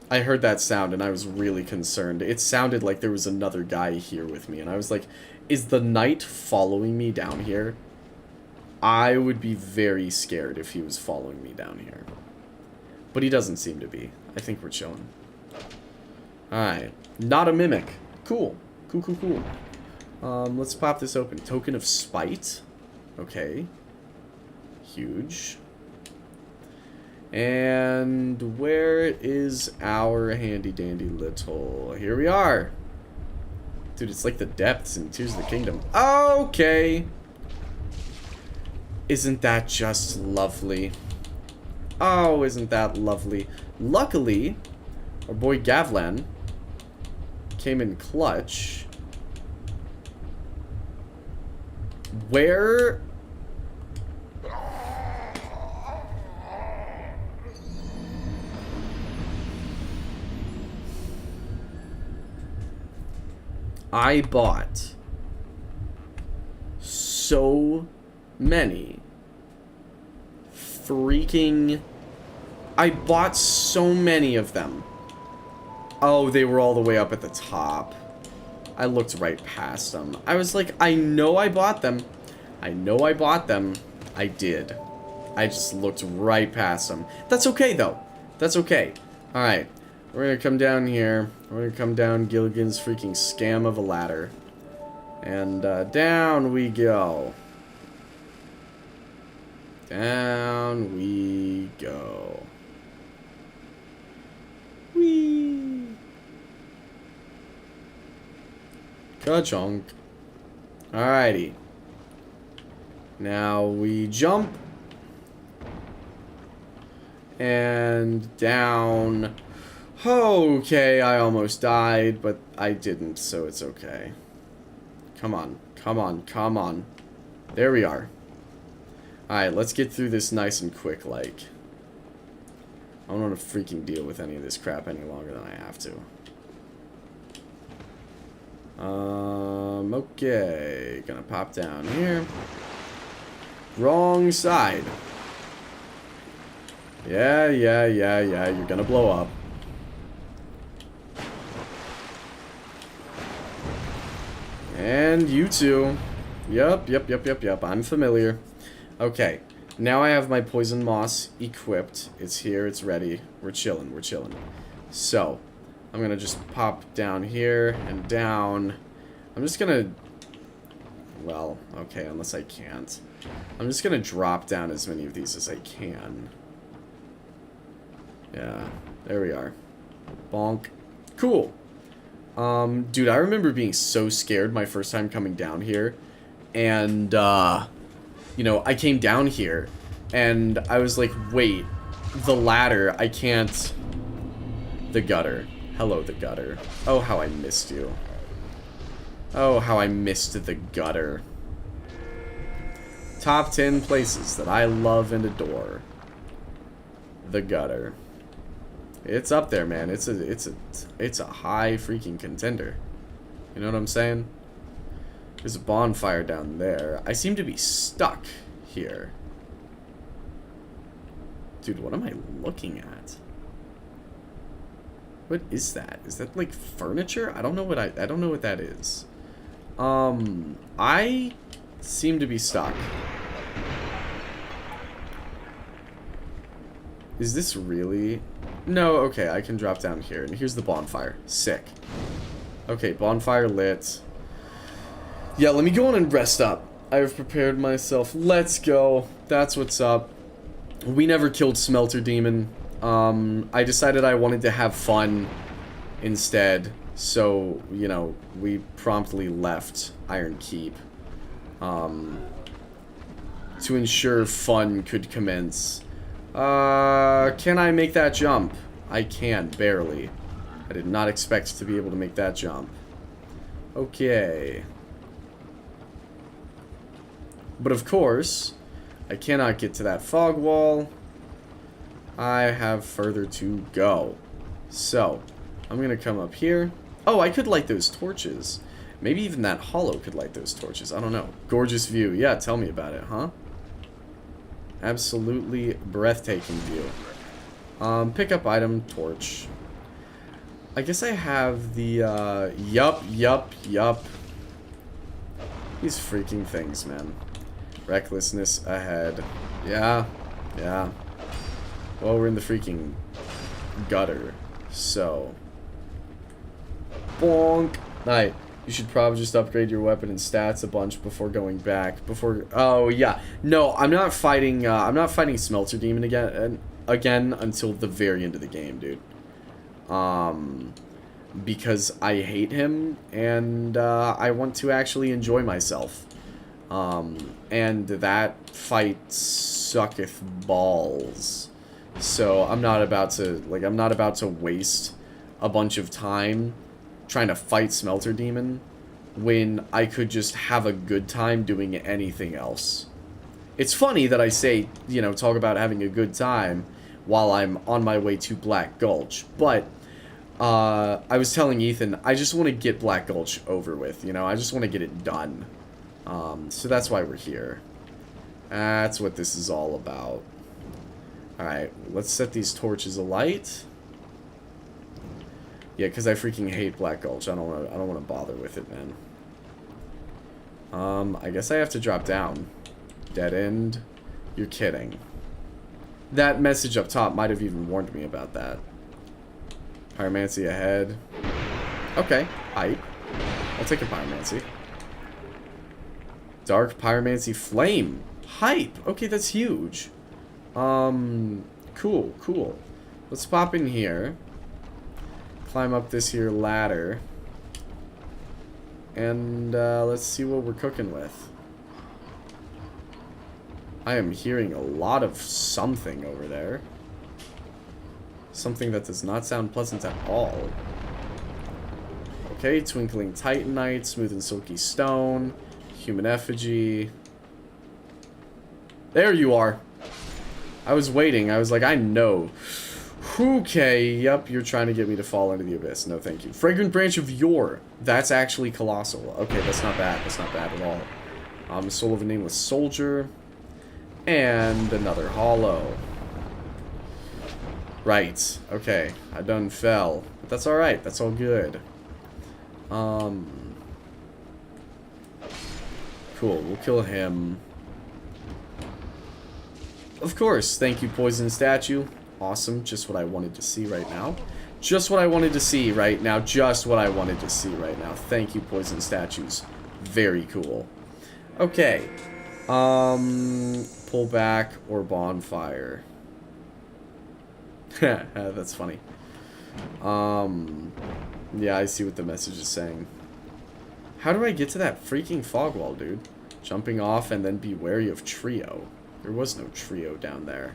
I heard that sound and I was really concerned. It sounded like there was another guy here with me. And I was like, is the knight following me down here? I would be very scared if he was following me down here. But he doesn't seem to be. I think we're chilling. Alright. Not a mimic. Cool. Cool, cool, cool. Let's pop this open. Token of Spite. Okay. Huge. And where is our handy dandy little... Here we are. Dude, it's like the depths in Tears of the Kingdom. Okay. Isn't that just lovely? Oh, isn't that lovely? Luckily, our boy Gavlan came in clutch. Where... I bought so many freaking... I bought so many of them. Oh, they were all the way up at the top. I looked right past them. I was like, I know I bought them. I know I bought them. I did. I just looked right past them. That's okay, though. That's okay. Alright. We're gonna come down here. We're gonna come down Gilligan's freaking scam of a ladder. And, down we go. Down we go. Whee! Ka-chunk. Alrighty. Now we jump. And down. Okay, I almost died, but I didn't, so it's okay. Come on, come on, come on. There we are. Alright, let's get through this nice and quick, like. I don't want to freaking deal with any of this crap any longer than I have to. Okay. Gonna pop down here. Wrong side. Yeah. You're gonna blow up. And you too. Yup. I'm familiar. Okay. Now I have my poison moss equipped. It's here. It's ready. We're chilling. So, I'm gonna just pop down here and down. I'm just gonna... Well, okay, unless I can't. I'm just gonna drop down as many of these as I can. Yeah, there we are. Bonk. Cool. Dude, I remember being so scared my first time coming down here. And, you know, I came down here, and I was like, wait, the ladder, I can't... The gutter. Hello, the gutter. Oh, how I missed you. Oh, how I missed the gutter. Top 10 places that I love and adore. The gutter. It's up there, man. It's a high freaking contender. You know what I'm saying? There's a bonfire down there. I seem to be stuck here. Dude, what am I looking at? What is that? Is that like furniture? I don't know what I don't know what that is. I seem to be stuck. Is this really? No, okay, I can drop down here. And here's the bonfire. Sick. Okay, bonfire lit. Yeah, let me go on and rest up. I have prepared myself. Let's go. That's what's up. We never killed Smelter Demon. I decided I wanted to have fun instead. So, you know, we promptly left Iron Keep. To ensure fun could commence. Can I make that jump? I can, barely. I did not expect to be able to make that jump. Okay. But of course, I cannot get to that fog wall. I have further to go. So, I'm gonna come up here. Oh, I could light those torches. Maybe even that hollow could light those torches. I don't know. Gorgeous view. Yeah, tell me about it, huh? Absolutely breathtaking view. Pick up item, torch. I guess I have the, yup. These freaking things, man. Recklessness ahead. Yeah. Well, we're in the freaking gutter, so. Bonk. Alright, you should probably just upgrade your weapon and stats a bunch before going back. Oh, yeah. No, I'm not fighting Smelter Demon again until the very end of the game, dude. Because I hate him, and, I want to actually enjoy myself. And that fight sucketh balls. So I'm not about to waste a bunch of time trying to fight Smelter Demon when I could just have a good time doing anything else. It's funny that I say, you know, talk about having a good time while I'm on my way to Black Gulch, but I was telling Ethan, I just want to get Black Gulch over with, you know, I just want to get it done. So that's why we're here. That's what this is all about. Alright, let's set these torches alight. Yeah, because I freaking hate Black Gulch. I don't want to bother with it, man. I guess I have to drop down. Dead end. You're kidding. That message up top might have even warned me about that. Pyromancy ahead. Okay, hype. I'll take a Pyromancy. Dark Pyromancy Flame. Hype. Okay, that's huge. Cool, cool. Let's pop in here. Climb up this here ladder. And, let's see what we're cooking with. I am hearing a lot of something over there. Something that does not sound pleasant at all. Okay, Twinkling Titanite, Smooth and Silky Stone, Human Effigy. There you are. I was waiting. I was like, I know. Okay, yep, you're trying to get me to fall into the abyss. No, thank you. Fragrant Branch of Yore. That's actually colossal. Okay, that's not bad. That's not bad at all. Soul of a Nameless Soldier. And another hollow. Right. Okay, I done fell. But that's alright. That's all good. Cool, we'll kill him. Of course, thank you, Poison Statue. Awesome, just what I wanted to see right now. Just what I wanted to see right now. Just what I wanted to see right now. Thank you, Poison Statues. Very cool. Okay. Pull back or bonfire. That's funny. Yeah, I see what the message is saying. How do I get to that freaking fog wall, dude? Jumping off and then be wary of trio. There was no trio down there.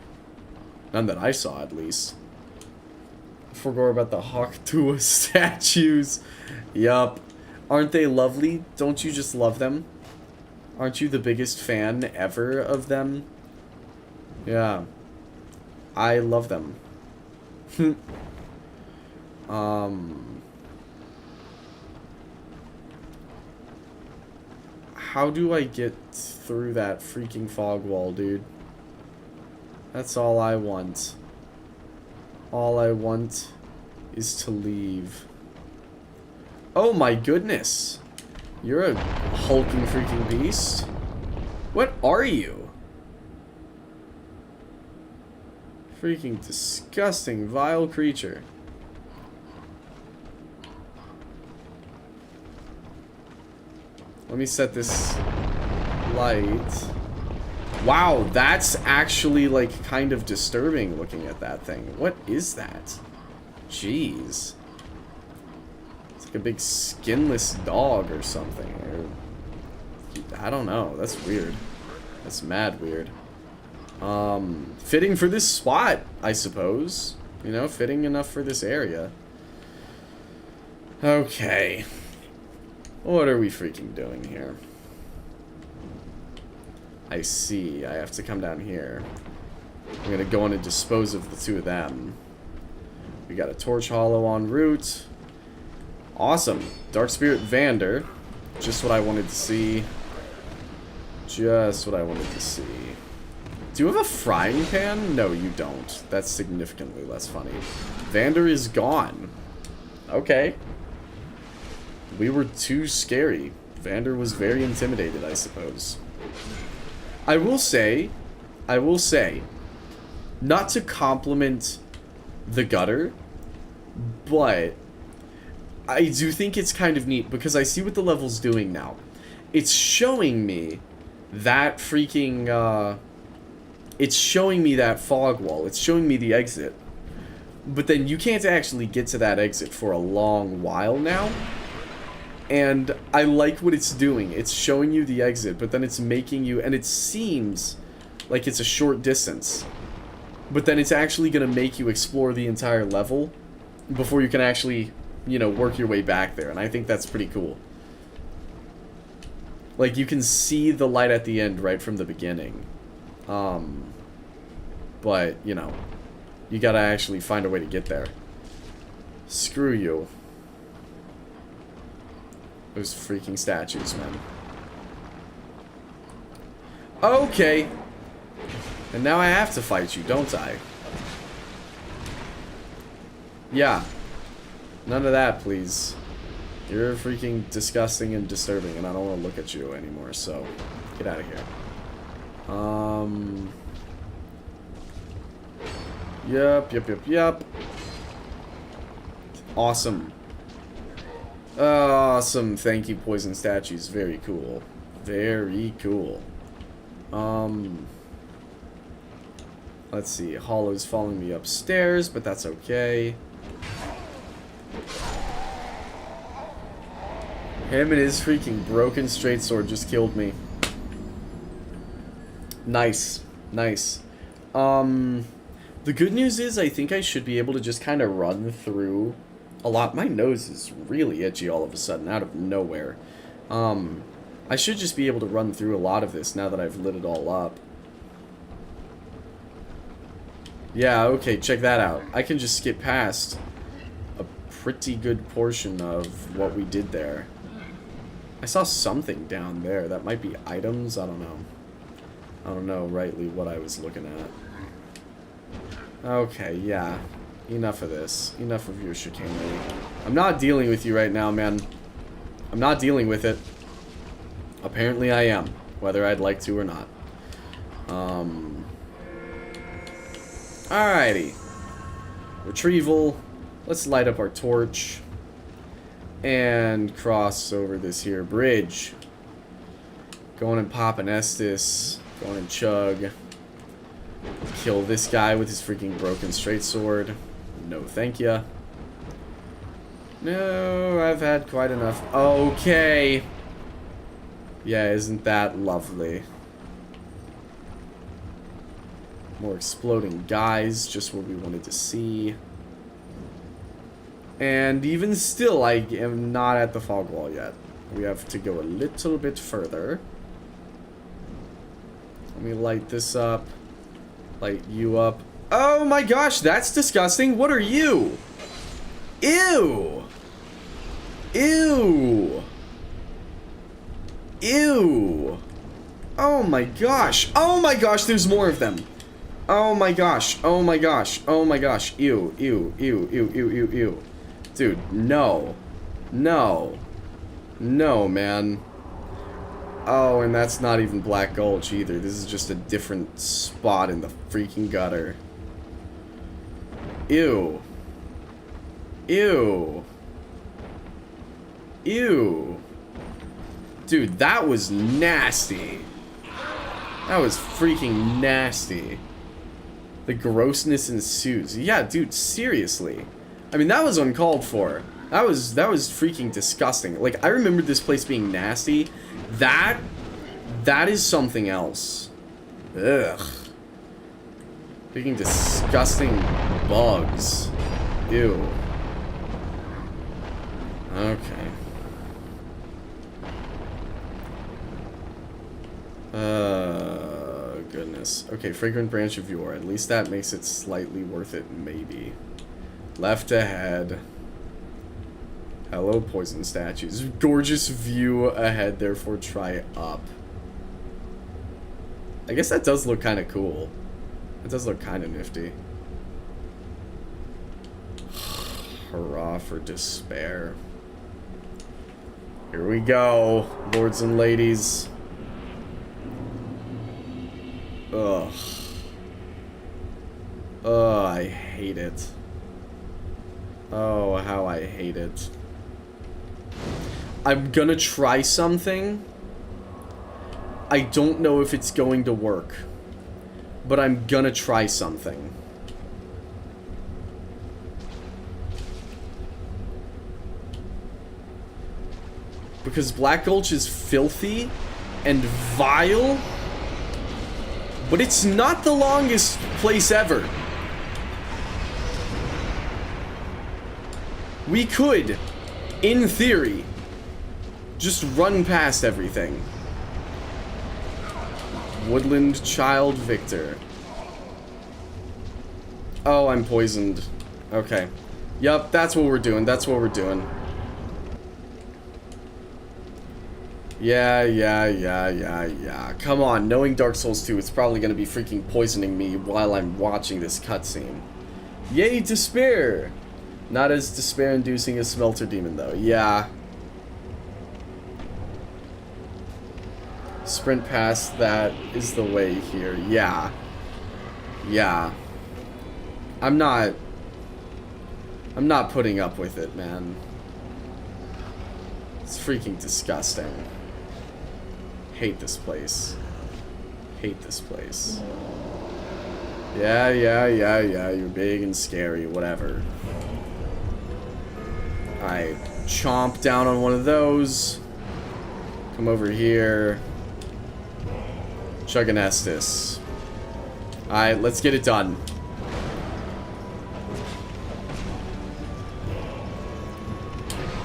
None that I saw, at least. Forgot about the Hawktua statues. Yup. Aren't they lovely? Don't you just love them? Aren't you the biggest fan ever of them? Yeah. I love them. How do I get through that freaking fog wall, dude? That's all I want. All I want is to leave. Oh my goodness. You're a hulking freaking beast. What are you? Freaking disgusting, vile creature. Let me set this light. Wow, that's actually, like, kind of disturbing looking at that thing. What is that? Jeez. It's like a big skinless dog or something. Or, I don't know. That's weird. That's mad weird. Fitting for this spot, I suppose. You know, fitting enough for this area. Okay. What are we freaking doing here? I see. I have to come down here. I'm gonna go in and dispose of the two of them. We got a Torch Hollow en route. Awesome. Dark Spirit Vander. Just what I wanted to see. Just what I wanted to see. Do you have a frying pan? No, you don't. That's significantly less funny. Vander is gone. Okay. We were too scary. Vander was very intimidated, I suppose. I will say, not to compliment the gutter, but I do think it's kind of neat because I see what the level's doing now. It's showing me that freaking, it's showing me that fog wall. It's showing me the exit. But then you can't actually get to that exit for a long while now. And I like what it's doing. It's showing you the exit, but then it's making you... And it seems like it's a short distance. but then it's actually going to make you explore the entire level before you can actually, you know, work your way back there. And I think that's pretty cool. Like, you can see the light at the end right from the beginning. But, you know, you gotta actually find a way to get there. Screw you. Those freaking statues, man. Okay. And now I have to fight you, don't I? Yeah. None of that, please. You're freaking disgusting and disturbing, and I don't want to look at you anymore, so get out of here. Yep. Awesome. Awesome. Thank you, poison statues. Very cool. Very cool. Let's see. Hollow's following me upstairs, but that's okay. Him and his freaking broken straight sword just killed me. Nice. Nice. The good news is I think I should be able to just kind of run through a lot. My nose is really itchy all of a sudden, out of nowhere. I should just be able to run through a lot of this now that I've lit it all up. Yeah, okay, check that out. I can just skip past a pretty good portion of what we did there. I saw something down there. That might be items? I don't know. I don't know rightly what I was looking at. Okay, yeah. Enough of this. Enough of your chicanery. I'm not dealing with you right now, man. I'm not dealing with it. Apparently I am. Whether I'd like to or not. Alrighty. Retrieval. Let's light up our torch. And cross over this here bridge. Going and pop an Estus. Going and chug. Kill this guy with his freaking broken straight sword. No, thank ya. No, I've had quite enough. Okay. Yeah, isn't that lovely? More exploding guys, just what we wanted to see. And even still, I am not at the fog wall yet. We have to go a little bit further. Let me light this up. Light you up. Oh my gosh, that's disgusting. What are you? Ew. Ew. Ew. Oh my gosh. Oh my gosh, there's more of them. Oh my gosh. Oh my gosh. Oh my gosh. Ew. Ew. Ew. Ew. Ew. Ew. Ew. Dude, no. No. No, man. Oh, and that's not even Black Gulch either. This is just a different spot in the freaking gutter. Ew. Ew. Ew. Dude, that was nasty. That was freaking nasty. The grossness ensues. Yeah, dude, seriously. I mean, that was uncalled for. That was freaking disgusting. Like, I remember this place being nasty. That is something else. Ugh. Freaking disgusting bugs. Ew. Okay. Goodness. Okay, Fragrant Branch of Yore. At least that makes it slightly worth it, maybe. Left ahead. Hello, poison statues. Gorgeous view ahead, therefore try up. I guess that does look kind of cool. It does look kind of nifty. Hurrah for despair. Here we go, lords and ladies. Ugh. Oh, I hate it. Oh, how I hate it. I'm gonna try something. I don't know if it's going to work, but I'm gonna try something. Because Black Gulch is filthy and vile, But it's not the longest place ever. We could, in theory, just run past everything. Woodland Child Victor. Oh, I'm poisoned. Okay. Yup, that's what we're doing. That's what we're doing. Yeah. Come on, knowing Dark Souls 2, it's probably gonna be freaking poisoning me while I'm watching this cutscene. Yay, despair! Not as despair-inducing as Smelter Demon, though. Yeah. Sprint past that is the way here. Yeah. I'm not putting up with it, man. It's freaking disgusting. Hate this place. Hate this place. Yeah, you're big and scary, whatever. Alright, chomp down on one of those. Come over here. Chug an Estus. Alright, let's get it done.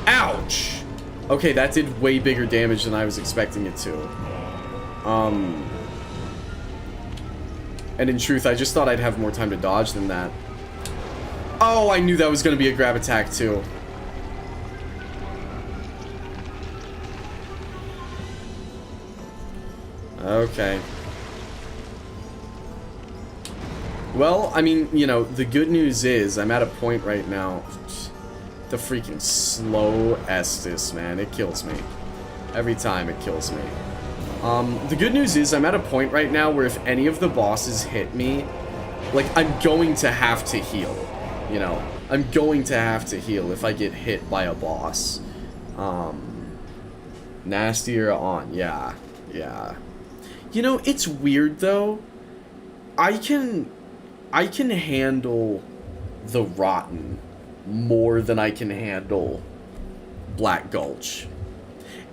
Ouch! Okay, that did way bigger damage than I was expecting it to. And in truth, I just thought I'd have more time to dodge than that. Oh, I knew that was going to be a grab attack, too. Okay. Well, I mean, you know, the good news is I'm at a point right now. The freaking slow Estus, man. It kills me. Every time it kills me. The good news is I'm at a point right now where if any of the bosses hit me, like, I'm going to have to heal. You know, I'm going to have to heal if I get hit by a boss. Nastier on. Yeah. You know, it's weird, though. I can handle the Rotten more than I can handle Black Gulch.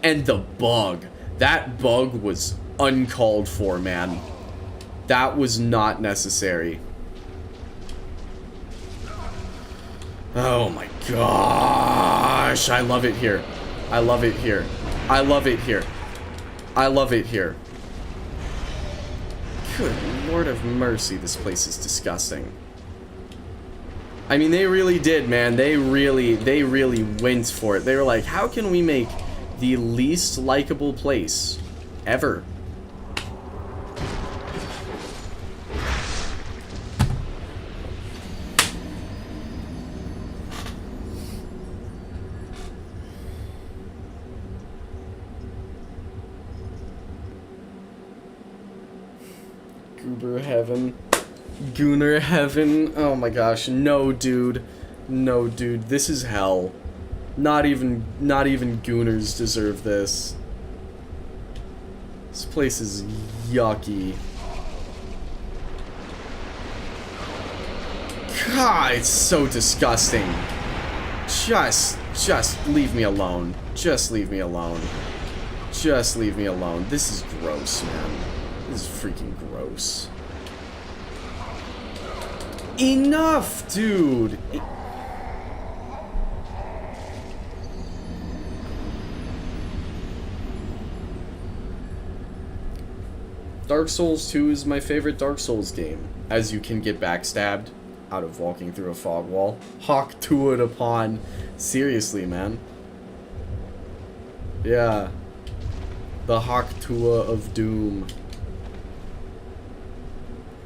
And the bug. That bug was uncalled for, man. That was not necessary. Oh my gosh. I love it here. I love it here. I love it here. I love it here. Good Lord of mercy, this place is disgusting. I mean, they really did, man. They really went for it. They were like, how can we make the least likable place ever? Goober heaven. Gooner heaven. Oh my gosh. No, dude. No, dude. This is hell. Not even Gooners deserve this. This place is yucky. God, it's so disgusting. Just leave me alone. Just leave me alone. Just leave me alone. This is gross, man. This is freaking gross. Enough, dude! Dark Souls 2 is my favorite Dark Souls game, as you can get backstabbed out of walking through a fog wall. Hawk to it upon. Seriously, man. Yeah. The Hawk Tua of Doom.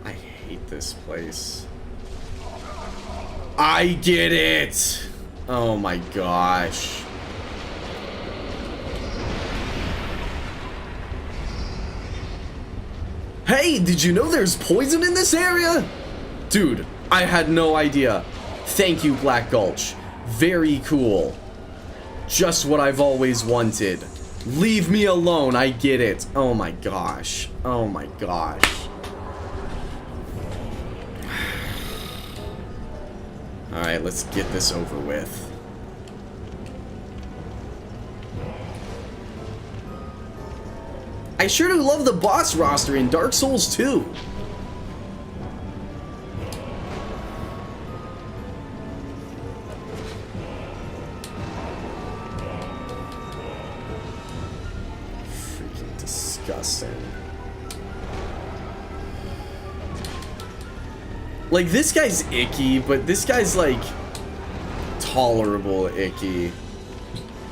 I hate this place. I get it! Oh my gosh. Hey, did you know there's poison in this area? Dude, I had no idea. Thank you, Black Gulch. Very cool. Just what I've always wanted. Leave me alone, I get it. Oh my gosh. Oh my gosh. Alright, let's get this over with. I sure do love the boss roster in Dark Souls 2. disgusting. Like, this guy's icky, but this guy's, like, tolerable icky.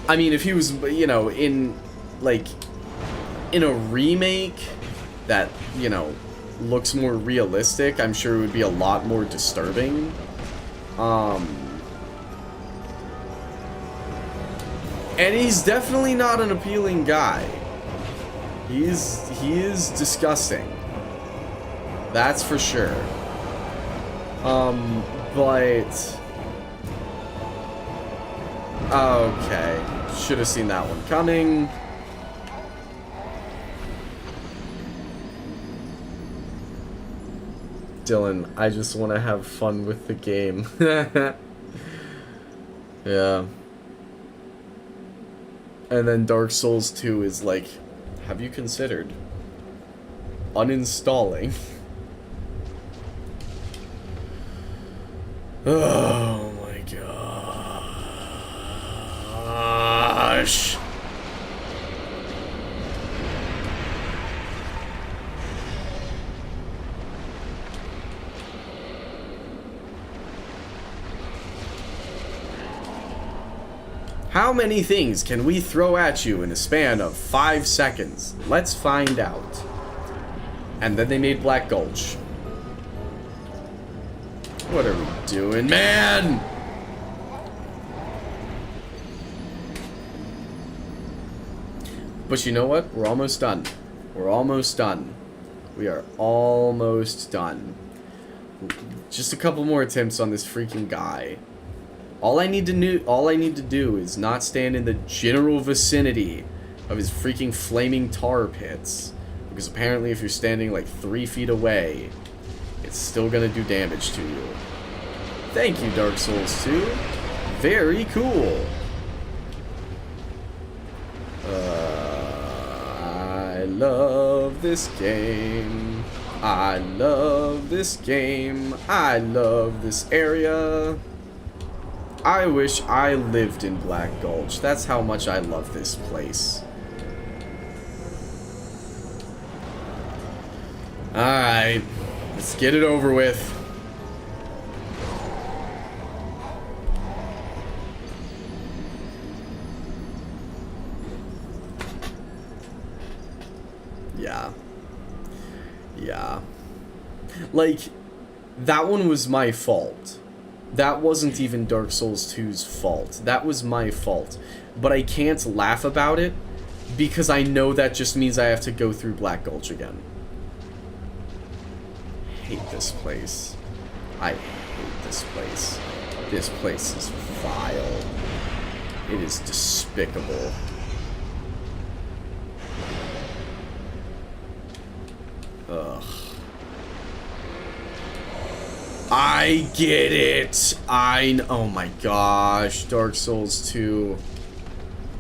I mean, if he was, you know, in, like, in a remake that, you know, looks more realistic, I'm sure it would be a lot more disturbing. And he's definitely not an appealing guy. He is disgusting. That's for sure. But okay, should have seen that one coming. Dylan, I just want to have fun with the game. Yeah. And then Dark Souls 2 is like, have you considered uninstalling? Oh my gosh. How many things can we throw at you in a span of 5 seconds? Let's find out. And then they made Black Gulch. What are we doing, man? But you know what? We're almost done. We're almost done. We are almost done. Just a couple more attempts on this freaking guy. All I need to do is not stand in the general vicinity of his freaking flaming tar pits. Because apparently if you're standing like 3 feet away, it's still gonna do damage to you. Thank you, Dark Souls 2. Very cool. I love this game. I love this game. I love this area. I wish I lived in Black Gulch. That's how much I love this place. Alright. Let's get it over with. Yeah. Yeah. Like, that one was my fault. That wasn't even Dark Souls 2's fault. That was my fault. But I can't laugh about it because I know that just means I have to go through Black Gulch again. I hate this place. I hate this place. This place is vile. It is despicable. Ugh. I get it. Oh my gosh. Dark Souls 2.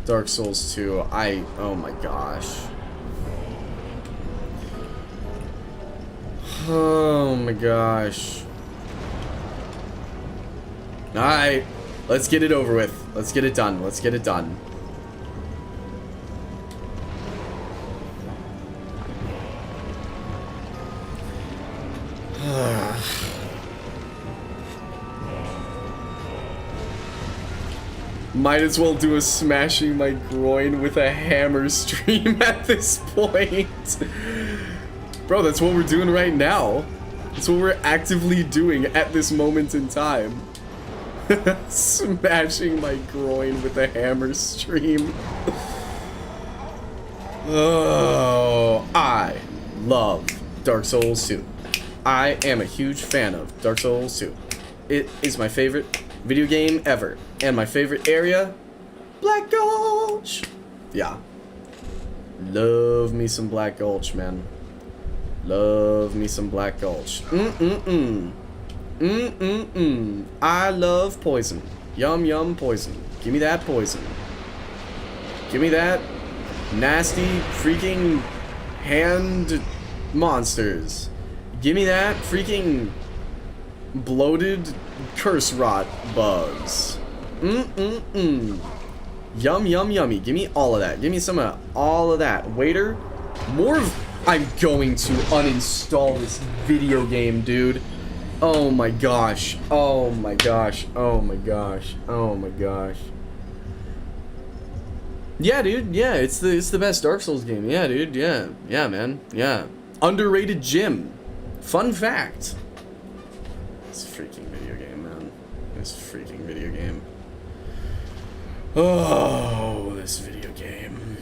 Dark Souls 2. Oh my gosh. Oh my gosh. Alright. Let's get it over with. Let's get it done. Let's get it done. Might as well do a smashing my groin with a hammer stream at this point. Bro, that's what we're doing right now. That's what we're actively doing at this moment in time. Smashing my groin with a hammer stream. Oh, I love Dark Souls 2. I am a huge fan of Dark Souls 2. It is my favorite video game ever. And my favorite area, Black Gulch. Yeah. Love me some Black Gulch, man. Love me some Black Gulch. I love poison. Yum, yum, poison. Give me that poison. Give me that nasty freaking hand monsters. Give me that freaking bloated curse rot bugs. Yum, yum, yummy. Give me all of that. Give me some of all of that. Waiter, More of... I'm going to uninstall this video game, dude. Oh my gosh. Oh my gosh. Oh my gosh. Oh my gosh. Yeah, dude. Yeah, it's the best Dark Souls game. Yeah, dude. Yeah. Yeah, man. Yeah. Underrated gym. Fun fact. This freaking video game, man. This freaking video game. Oh, this video game.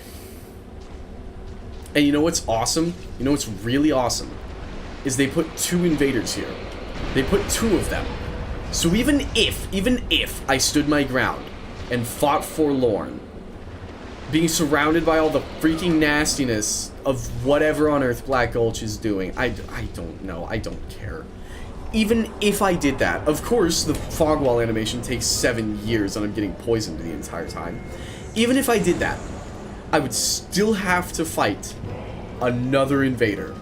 And you know what's awesome? You know what's really awesome? Is they put 2 invaders here. They put 2 of them. So even if I stood my ground and fought forlorn, being surrounded by all the freaking nastiness of whatever on earth Black Gulch is doing, I don't know. I don't care. Even if I did that, of course, the fog wall animation takes 7 years and I'm getting poisoned the entire time. Even if I did that, I would still have to fight another invader.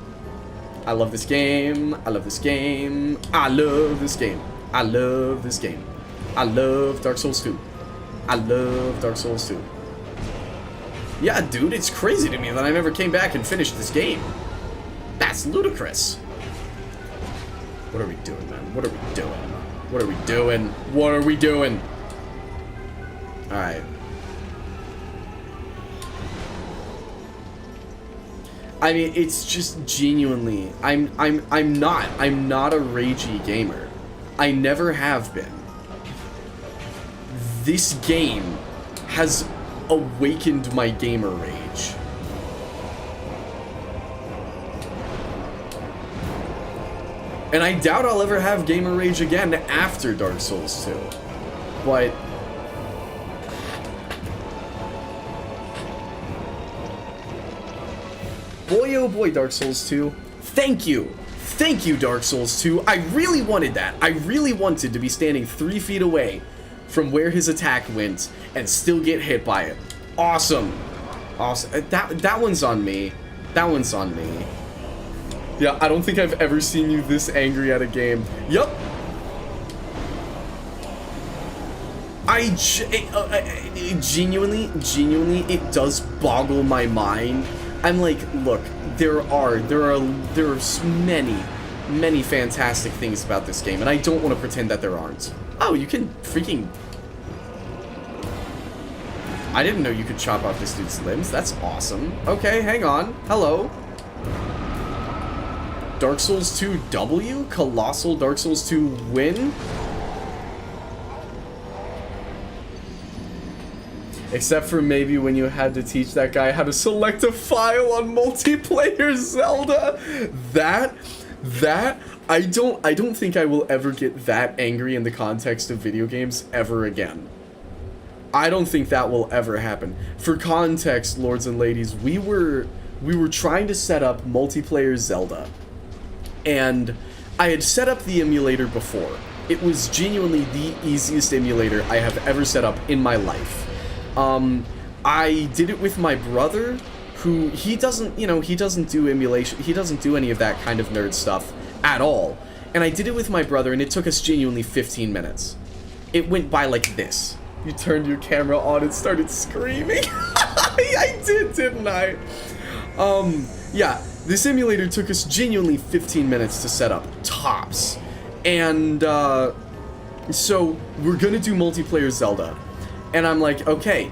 I love this game. I love this game. I love this game. I love this game. I love Dark Souls 2. I love Dark Souls 2. Yeah, dude, it's crazy to me that I never came back and finished this game. That's ludicrous. What are we doing, man? What are we doing? What are we doing? What are we doing? Alright. I mean, it's just genuinely, I'm not a ragey gamer. I never have been. This game has awakened my gamer rage. And I doubt I'll ever have gamer rage again after Dark Souls 2. But boy, oh boy, Dark Souls 2. Thank you. Thank you, Dark Souls 2. I really wanted that. I really wanted to be standing 3 feet away from where his attack went and still get hit by it. Awesome. Awesome. That one's on me. That one's on me. Yeah, I don't think I've ever seen you this angry at a game. Yup. Genuinely, it does boggle my mind. I'm like, look, there are many fantastic things about this game, and I don't want to pretend that there aren't. Oh, you can freaking... I didn't know you could chop off this dude's limbs. That's awesome. Okay, hang on. Hello. Dark Souls 2 W? Colossal Dark Souls 2 win? Except for maybe when you had to teach that guy how to select a file on multiplayer Zelda. I don't think I will ever get that angry in the context of video games ever again. I don't think that will ever happen. For context, lords and ladies, we were trying to set up multiplayer Zelda. And I had set up the emulator before. It was genuinely the easiest emulator I have ever set up in my life. I did it with my brother, who, he doesn't do emulation, he doesn't do any of that kind of nerd stuff at all. And I did it with my brother, and it took us genuinely 15 minutes. It went by like this. You turned your camera on and started screaming. I did, didn't I? Yeah, this emulator took us genuinely 15 minutes to set up, tops. And, so, we're gonna do multiplayer Zelda. And I'm like, okay,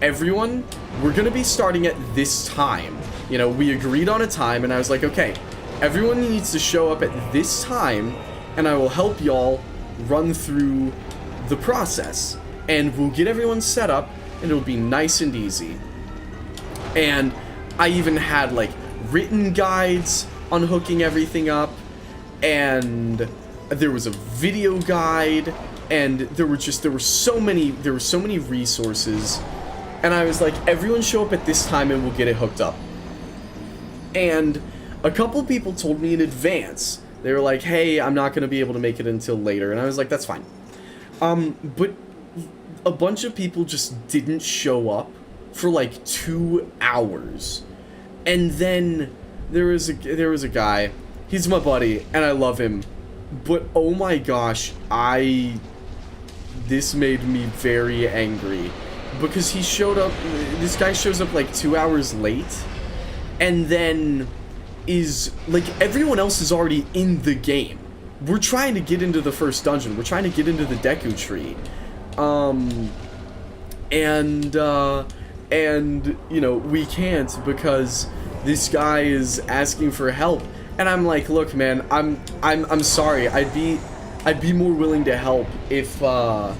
everyone, we're gonna be starting at this time. You know, we agreed on a time, and I was like, okay, everyone needs to show up at this time, and I will help y'all run through the process. And we'll get everyone set up, and it'll be nice and easy. And I even had, like, written guides on hooking everything up, and there was a video guide, and there were so many resources, and I was like, everyone show up at this time and we'll get it hooked up. And a couple people told me in advance, they were like, hey, I'm not going to be able to make it until later, and I was like, that's fine. But a bunch of people just didn't show up for like 2 hours. And then there was a guy, he's my buddy, and I love him, but oh my gosh, this made me very angry, because he showed up, this guy shows up like 2 hours late, and then is like everyone else is already in the game. We're trying to get into the first dungeon. We're trying to get into the Deku Tree. And you know, we can't because this guy is asking for help. And I'm like, look, man, I'm sorry. I'd be more willing to help if but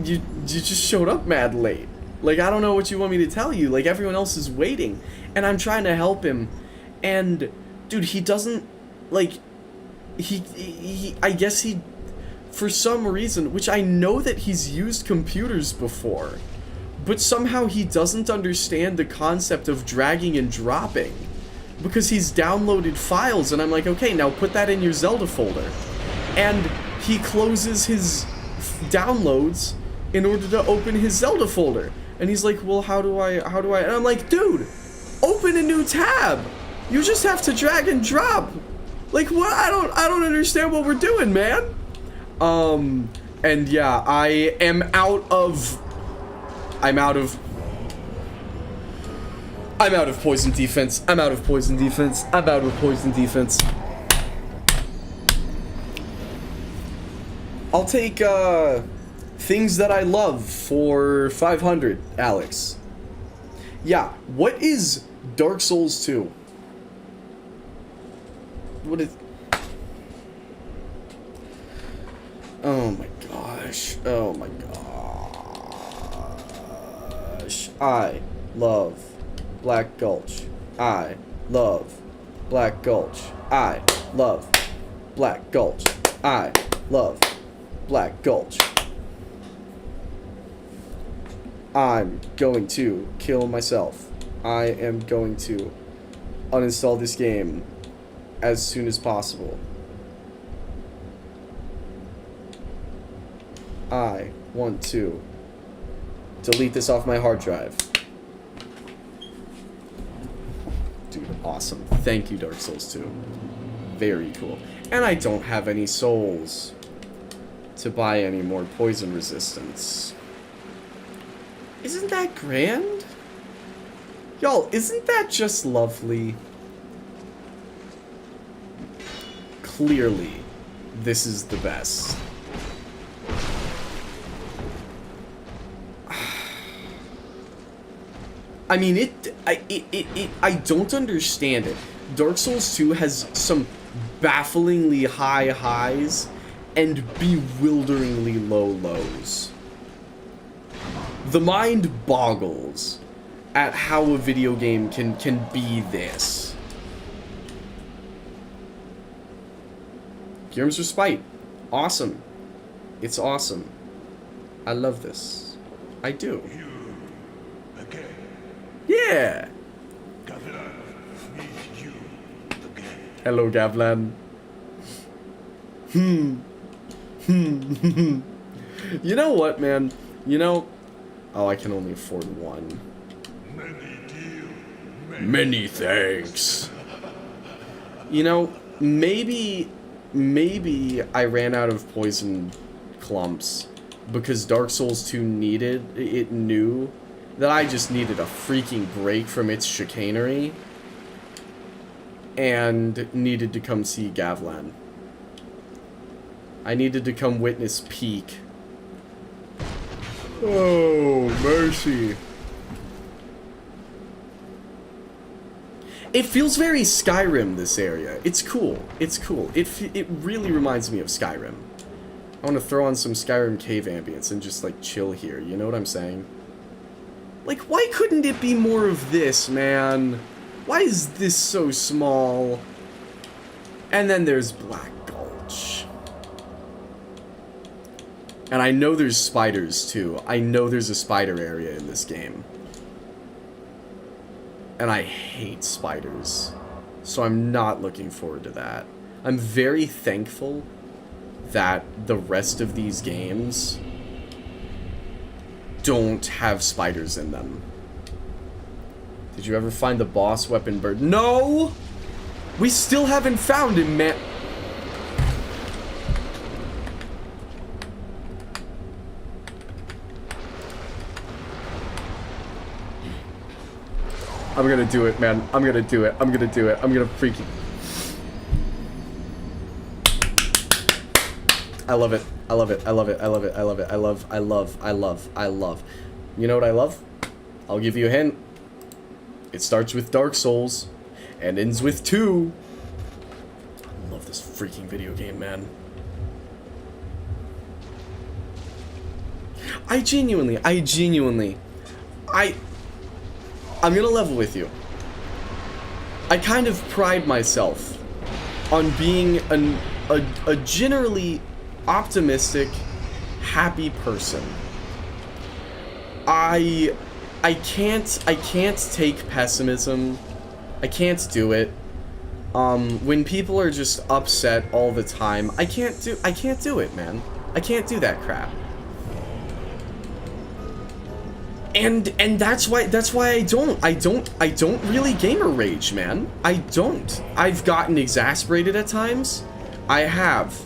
you just showed up mad late. Like, I don't know what you want me to tell you. Like, everyone else is waiting and I'm trying to help him. And dude, he doesn't like I guess he, for some reason, which I know that he's used computers before, but somehow he doesn't understand the concept of dragging and dropping, because he's downloaded files, and I'm like, okay, now put that in your Zelda folder. And he closes his downloads in order to open his Zelda folder. And he's like, well, how do I, and I'm like, dude, open a new tab. You just have to drag and drop. Like, what? I don't understand what we're doing, man. And yeah, I'm out of poison defense. I'm out of poison defense. I'll take, things that I love for 500, Alex. Yeah, what is Dark Souls 2? What is... Oh my gosh. Oh my gosh. I love Black Gulch. I love Black Gulch. I love Black Gulch. I love Black Gulch. I'm going to kill myself. I am going to uninstall this game as soon as possible. I want to delete this off my hard drive. Dude, awesome. Thank you, Dark Souls 2. Very cool. And I don't have any souls to buy any more poison resistance. Isn't that grand? Y'all, isn't that just lovely? Clearly, this is the best. I mean, I don't understand it. Dark Souls 2 has some bafflingly high highs and bewilderingly low lows. The mind boggles at how a video game can be this. Gear's Respite. Awesome. It's awesome. I love this. I do. Yeah. Hello, Gavlan. You know what, man? You know... Oh, I can only afford one. Many thanks. You know, maybe I ran out of poison clumps because Dark Souls 2 knew that I just needed a freaking break from its chicanery and needed to come see Gavlan. I needed to come witness Peak. Oh, mercy. It feels very Skyrim, this area. It's cool. It's cool. It really reminds me of Skyrim. I want to throw on some Skyrim cave ambience and just, like, chill here. You know what I'm saying? Like, why couldn't it be more of this, man? Why is this so small? And then there's Black Gulch. And I know there's spiders, too. I know there's a spider area in this game. And I hate spiders. So I'm not looking forward to that. I'm very thankful that the rest of these games don't have spiders in them. Did you ever find the boss weapon bird? No! We still haven't found him, man. I'm gonna do it, man. I'm gonna do it. I'm gonna do it. I'm gonna freaking... I love it. I love it. I love it. I love it. I love it. I love. You know what I love? I'll give you a hint. It starts with Dark Souls and ends with 2. I love this freaking video game, man. I'm gonna level with you. I kind of pride myself on being a generally optimistic, happy person. I can't take pessimism. I can't do it. When people are just upset all the time, I can't do it, man. I can't do that crap. And that's why I don't really gamer rage, man. I don't. I've gotten exasperated at times. I have.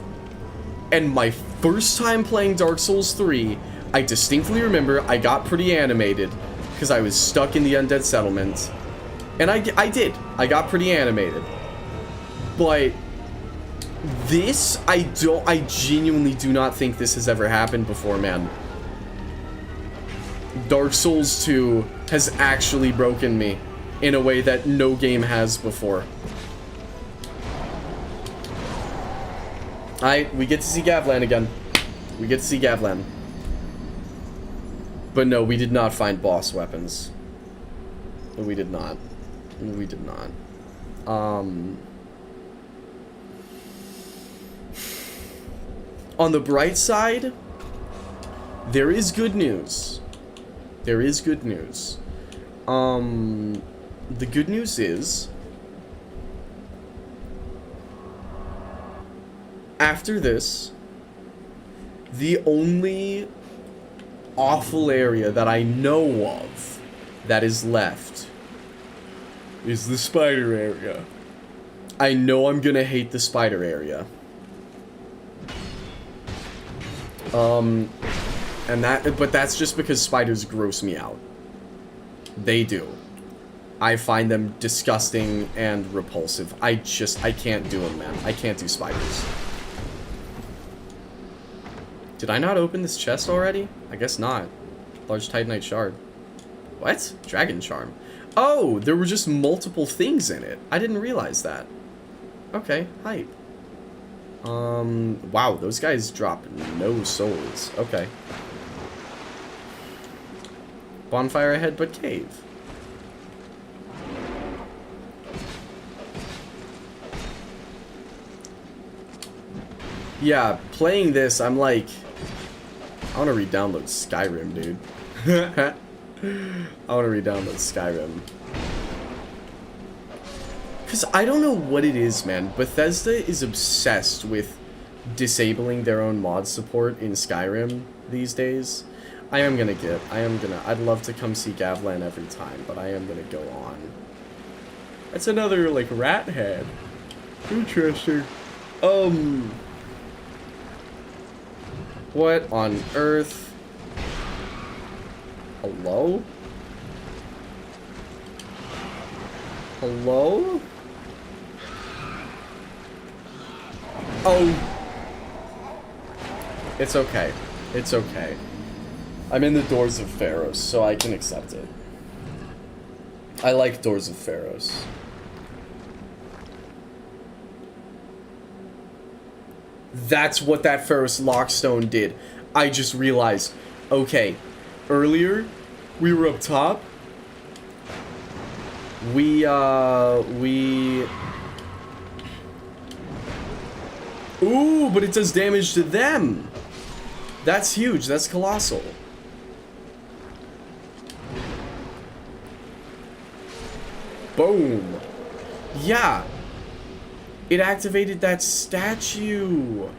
And my first time playing Dark Souls 3, I distinctly remember I got pretty animated because I was stuck in the Undead Settlement. And I did. I got pretty animated. But this, I genuinely do not think this has ever happened before, man. Dark Souls 2 has actually broken me in a way that no game has before. Alright, we get to see Gavlan again. We get to see Gavlan. But no, we did not find boss weapons. We did not. We did not. On the bright side, there is good news. There is good news. The good news is, after this, the only awful area that I know of that is left is the spider area. I know I'm gonna hate the spider area. But that's just because spiders gross me out. They do. I find them disgusting and repulsive. I can't do them, man. I can't do spiders. Did I not open this chest already? I guess not. Large Titanite shard. What? Dragon charm. Oh, there were just multiple things in it. I didn't realize that. Okay, hype. Wow, those guys drop no souls. Okay. Bonfire ahead, but cave. Yeah, playing this, I'm like, I want to re-download Skyrim, dude. I want to re-download Skyrim. Because I don't know what it is, man. Bethesda is obsessed with disabling their own mod support in Skyrim these days. I'd love to come see Gavlan every time, but I am gonna go on. That's another, like, rat head. Interesting. What on earth? Hello? Hello? Oh. It's okay. It's okay. I'm in the Doors of Pharos, so I can accept it. I like Doors of Pharos. That's what that Pharos Lockstone did. I just realized. Okay, earlier, we were up top. Ooh, but it does damage to them. That's huge. That's colossal. Boom. Yeah. It activated that statue.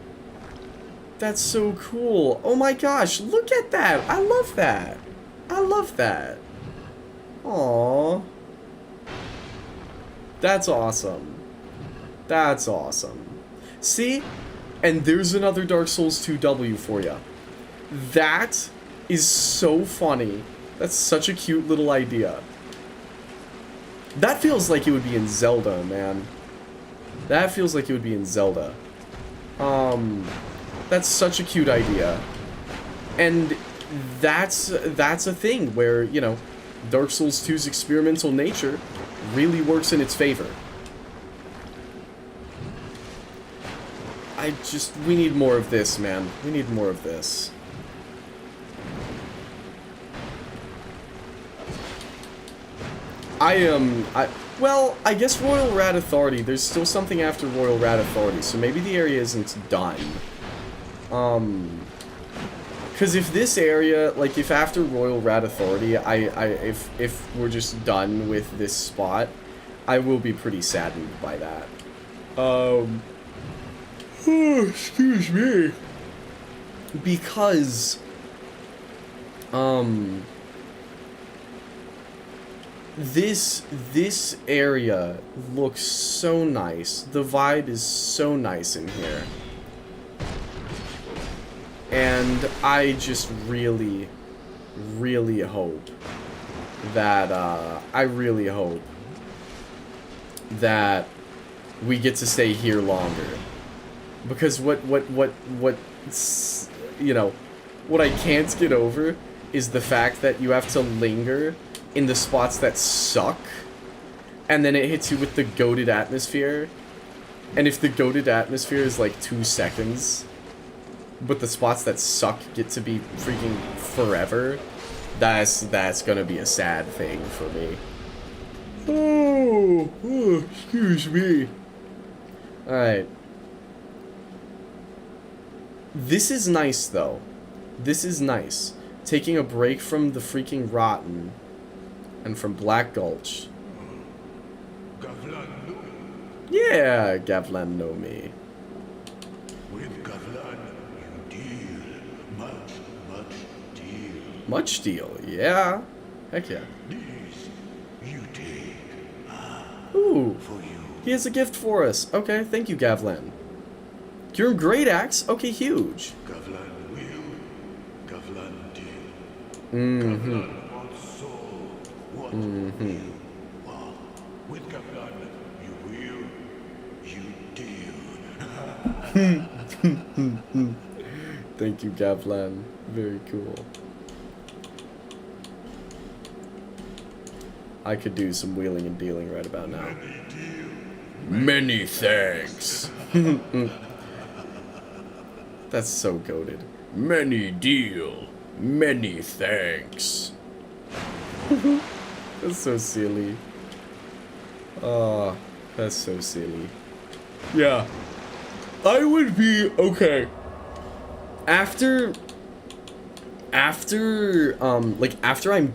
That's so cool. Oh my gosh, look at that. I love that. I love that. Aww. That's awesome. That's awesome. See? And there's another Dark Souls 2W for you. That is so funny. That's such a cute little idea. That feels like it would be in Zelda, man. That feels like it would be in Zelda. That's such a cute idea. And that's a thing where, you know, Dark Souls 2's experimental nature really works in its favor. We need more of this, man. We need more of this. Well, I guess Royal Rat Authority, there's still something after Royal Rat Authority, so maybe the area isn't done. Because if this area, like, if after Royal Rat Authority, if we're just done with this spot, I will be pretty saddened by that. Oh, excuse me. Because, this area looks so nice. The vibe is so nice in here. And I just really, really hope that, we get to stay here longer. Because you know, what I can't get over is the fact that you have to linger in the spots that suck, and then it hits you with the goated atmosphere. And if the goated atmosphere is like 2 seconds, but the spots that suck get to be freaking forever, that's gonna be a sad thing for me. Oh, excuse me. Alright. This is nice, though. This is nice. Taking a break from the freaking Rotten and from Black Gulch. Yeah, Gavlan know me. With Gavlan, you deal. Much deal. Much deal, yeah. Heck yeah. These you take. Ooh, For you. he has a gift for us. Okay, thank you, Gavlan. You're a great axe. Okay, huge. Gavlan will. Gavlan deal. Mm-hmm. Gavlan wants soul. What you want. With Gavlan, you will. You deal. Thank you, Gavlan. Very cool. I could do some wheeling and dealing right about now. Many thanks. That's so goated. Many deal. Many thanks. That's so silly. Oh, that's so silly. Yeah. I would be okay. After I'm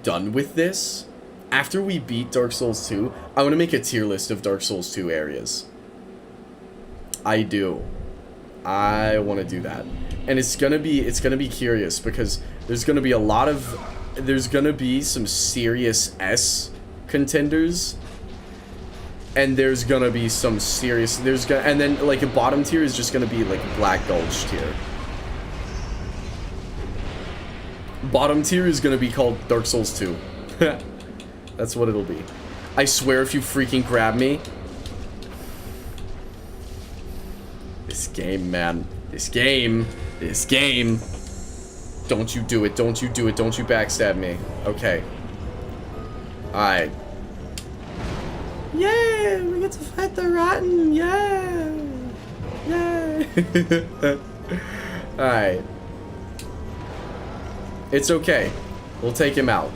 done with this, after we beat Dark Souls 2, I want to make a tier list of Dark Souls 2 areas. I do. I want to do that. And it's gonna be curious, because there's gonna be some serious S contenders. And there's gonna be some serious, and then like a bottom tier is just gonna be like Black Gulch tier. Bottom tier is gonna be called Dark Souls 2. That's what it'll be. I swear if you freaking grab me. This game, man. This game. Don't you do it. Don't you do it. Don't you backstab me. Okay. Alright. Yay! We get to fight the Rotten! Yeah! Yay! Alright. It's okay. We'll take him out.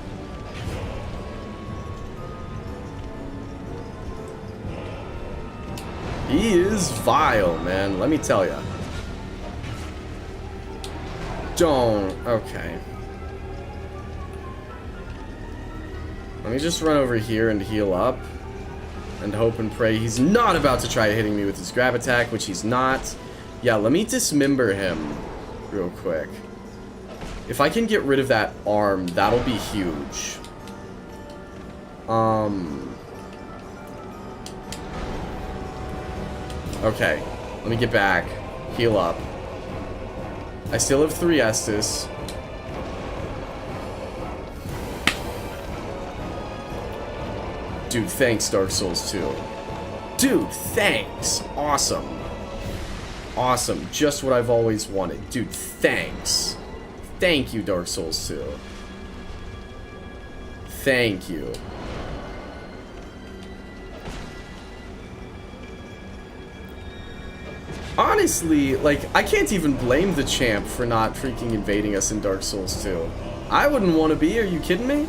He is vile, man. Let me tell ya. Don't. Okay. Let me just run over here and heal up. And hope and pray he's not about to try hitting me with his grab attack, which he's not. Yeah, let me dismember him real quick. If I can get rid of that arm, that'll be huge. Okay, let me get back. Heal up. I still have 3 Estus. Dude, thanks, Dark Souls 2. Dude, thanks. Awesome. Awesome. Just what I've always wanted. Dude, thanks. Thank you, Dark Souls 2. Thank you. Honestly, like, I can't even blame the champ for not freaking invading us in Dark Souls 2. I wouldn't want to be, are you kidding me?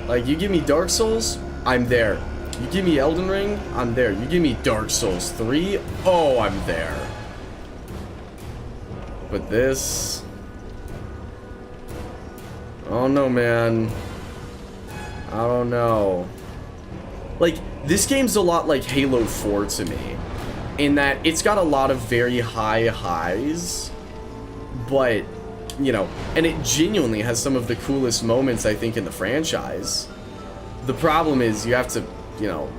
Like, you give me Dark Souls, I'm there. You give me Elden Ring, I'm there. You give me Dark Souls 3, oh, I'm there. But this... oh no, man. I don't know. Like, this game's a lot like Halo 4 to me, in that it's got a lot of very high highs, but, you know, and it genuinely has some of the coolest moments, I think, in the franchise. The problem is you have to, you know,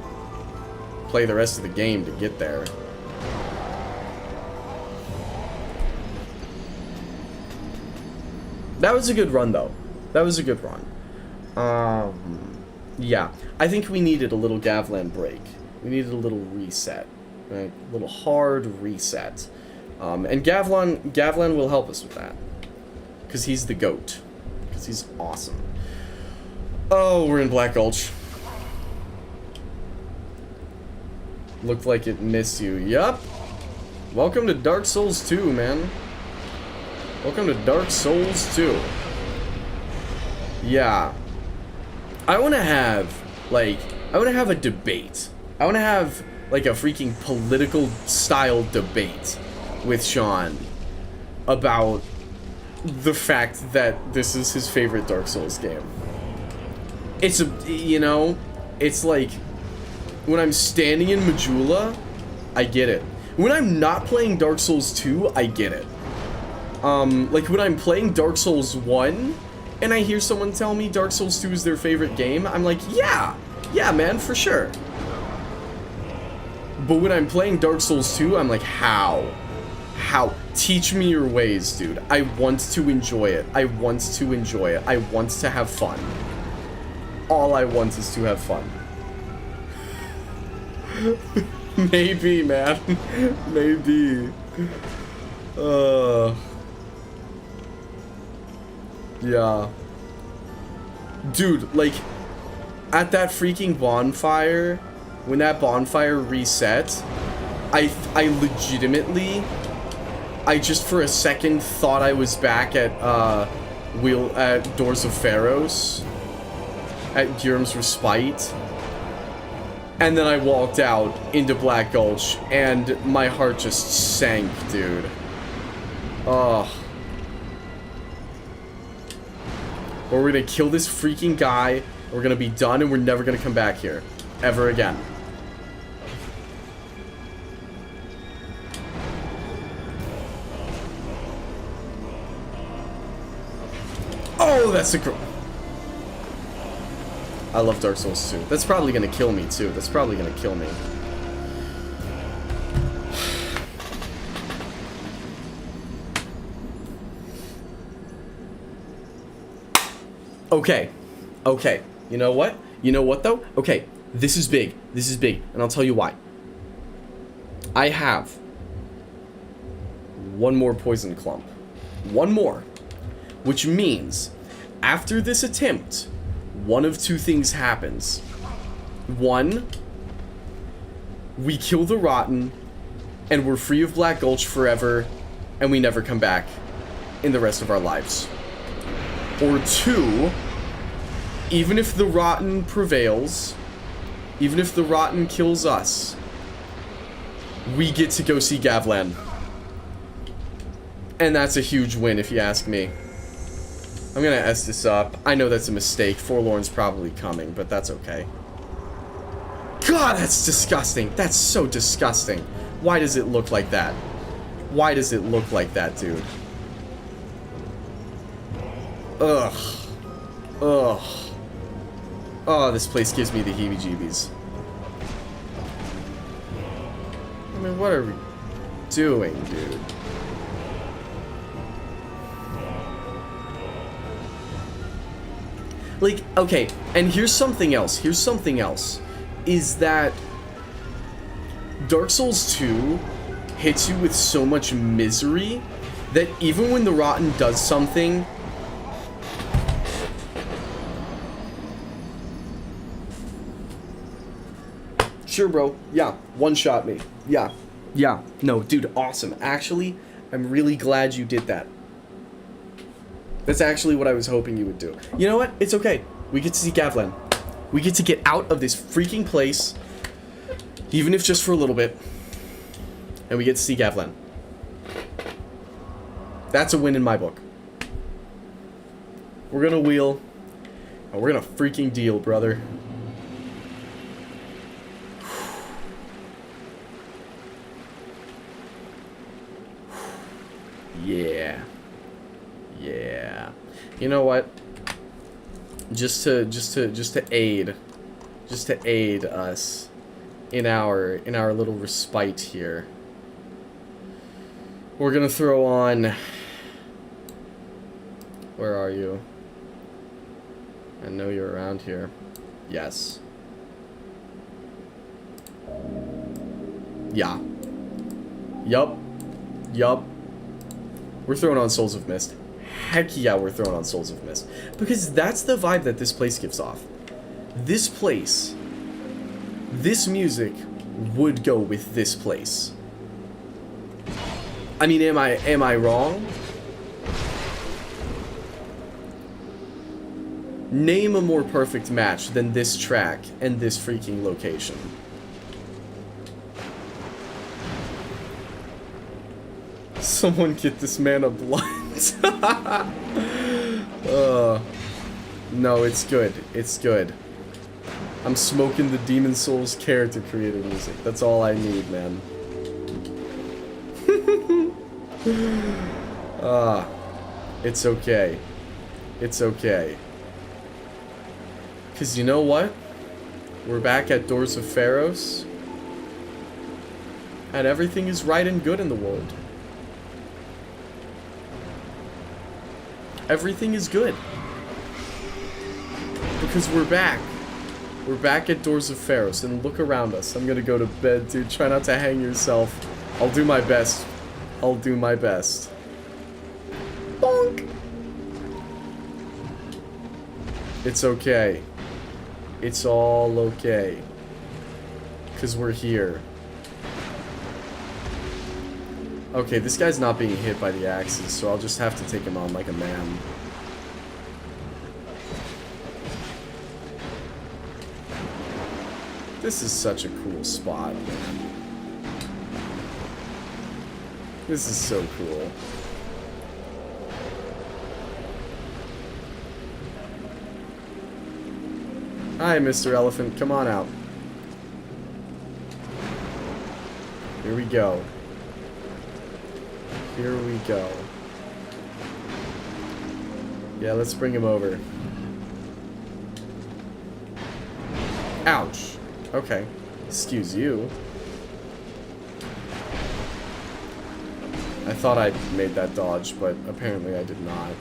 play the rest of the game to get there. That was a good run, though. That was a good run. Yeah, I think we needed a little Gavlan break. We needed a little reset, right? A little hard reset. And Gavlan will help us with that. Because he's the GOAT. Because he's awesome. Oh, we're in Black Gulch. Looked like it missed you. Yup. Welcome to Dark Souls 2, man. Welcome to Dark Souls 2. Yeah. I want to have a debate. I want to have, like, a freaking political style debate with Sean about the fact that this is his favorite Dark Souls game. It's you know, it's like, when I'm standing in Majula, I get it. When I'm not playing Dark Souls 2, I get it. Like, when I'm playing Dark Souls 1, and I hear someone tell me Dark Souls 2 is their favorite game, I'm like, yeah, man, for sure. But when I'm playing Dark Souls 2, I'm like, how? How? Teach me your ways, dude. I want to enjoy it. I want to enjoy it. I want to have fun. All I want is to have fun. Maybe, man. Maybe. Yeah. Dude, like, at that freaking bonfire, when that bonfire reset, I legitimately, I just for a second thought I was back at, at Doors of Pharos, at Gyurum's Respite, and then I walked out into Black Gulch, and my heart just sank, dude. Ugh. Or we're gonna kill this freaking guy, we're gonna be done, and we're never gonna come back here. Ever again. Oh, that's a girl. I love Dark Souls 2. That's probably gonna kill me, too. That's probably gonna kill me. Okay. Okay. You know what? You know what, though? Okay. This is big. This is big. And I'll tell you why. I have one more poison clump. One more. Which means, after this attempt, one of two things happens. One, we kill the Rotten, and we're free of Black Gulch forever, and we never come back in the rest of our lives. Or two, even if the Rotten prevails, even if the Rotten kills us, we get to go see Gavlan. And that's a huge win, if you ask me. I'm gonna S this up. I know that's a mistake. Forlorn's probably coming, but that's okay. God, that's disgusting. That's so disgusting. Why does it look like that? Why does it look like that, dude? Ugh. Ugh. Oh, this place gives me the heebie-jeebies. I mean, what are we doing, dude? Like, okay, and here's something else. Here's something else. Is that Dark Souls 2 hits you with so much misery that even when the Rotten does something... Sure, bro. Yeah. One-shot me. Yeah. Yeah. No, dude, awesome. Actually, I'm really glad you did that. That's actually what I was hoping you would do. You know what? It's okay. We get to see Gavlan. We get to get out of this freaking place, even if just for a little bit. And we get to see Gavlan. That's a win in my book. We're gonna wheel, and we're gonna freaking deal, brother. Yeah. Yeah. You know what? Just to aid us in our little respite here. We're gonna throw on... Where are you? I know you're around here. Yes. Yeah. Yup. Yup. We're throwing on Souls of Mist. Heck yeah, we're throwing on Souls of Mist. Because that's the vibe that this place gives off. This place, this music would go with this place. I mean, am I wrong? Name a more perfect match than this track and this freaking location. Someone get this man a blunt. No, it's good. It's good. I'm smoking the Demon Souls character creator music. That's all I need, man. It's okay. It's okay. Because you know what? We're back at Doors of Pharos. And everything is right and good in the world. Everything is good. Because we're back. We're back at Doors of Pharos. And look around us. I'm gonna go to bed, dude. Try not to hang yourself. I'll do my best. I'll do my best. Bonk! It's okay. It's all okay. Because we're here. Okay, this guy's not being hit by the axes, so I'll just have to take him on like a man. This is such a cool spot, man. This is so cool. Hi, Mr. Elephant. Come on out. Here we go. Here we go. Yeah, let's bring him over. Ouch. Okay. Excuse you. I thought I made that dodge, but apparently I did not.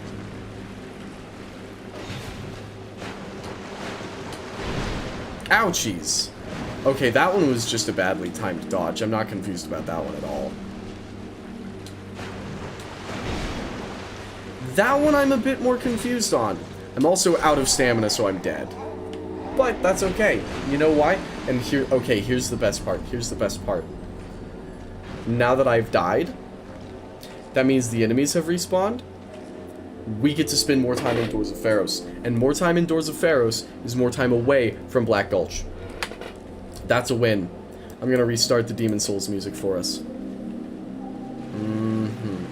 Ouchies! Okay, that one was just a badly timed dodge. I'm not confused about that one at all. That one I'm a bit more confused on. I'm also out of stamina, so I'm dead. But that's okay. You know why? And here, okay, here's the best part. Here's the best part. Now that I've died, that means the enemies have respawned. We get to spend more time in Doors of Pharos. And more time in Doors of Pharos is more time away from Black Gulch. That's a win. I'm gonna restart the Demon Souls music for us.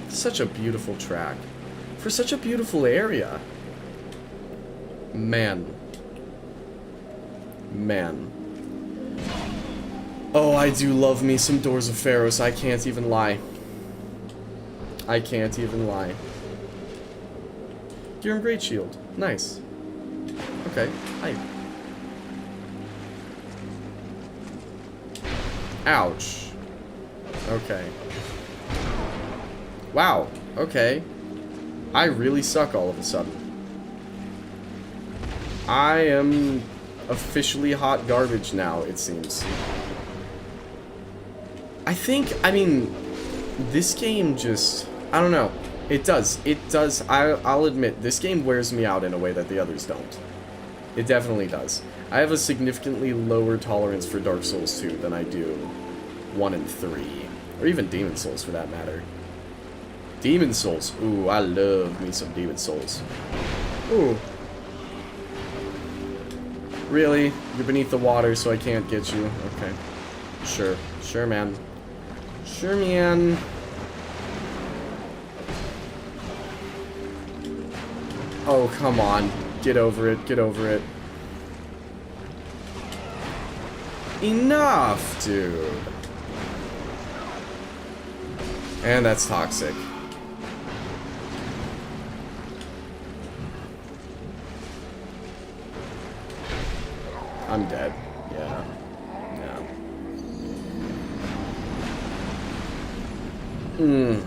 Such a beautiful track. For such a beautiful area. Man. Man. Oh, I do love me some Doors of Pharos. I can't even lie. I can't even lie. Gear Great Shield. Nice. Okay. Hi. Ouch. Okay. Wow. Okay. I really suck all of a sudden. I am officially hot garbage now, it seems. I mean, this game just, I don't know. It does. I'll admit, this game wears me out in a way that the others don't. It definitely does. I have a significantly lower tolerance for Dark Souls 2 than I do 1 and 3. Or even Demon Souls, for that matter. Demon Souls. Ooh, I love me some Demon Souls. Ooh. Really? You're beneath the water, so I can't get you? Okay. Sure. Sure, man. Sure, man. Oh, come on. Get over it. Get over it. Enough, dude. And that's toxic. I'm dead. Yeah. Yeah.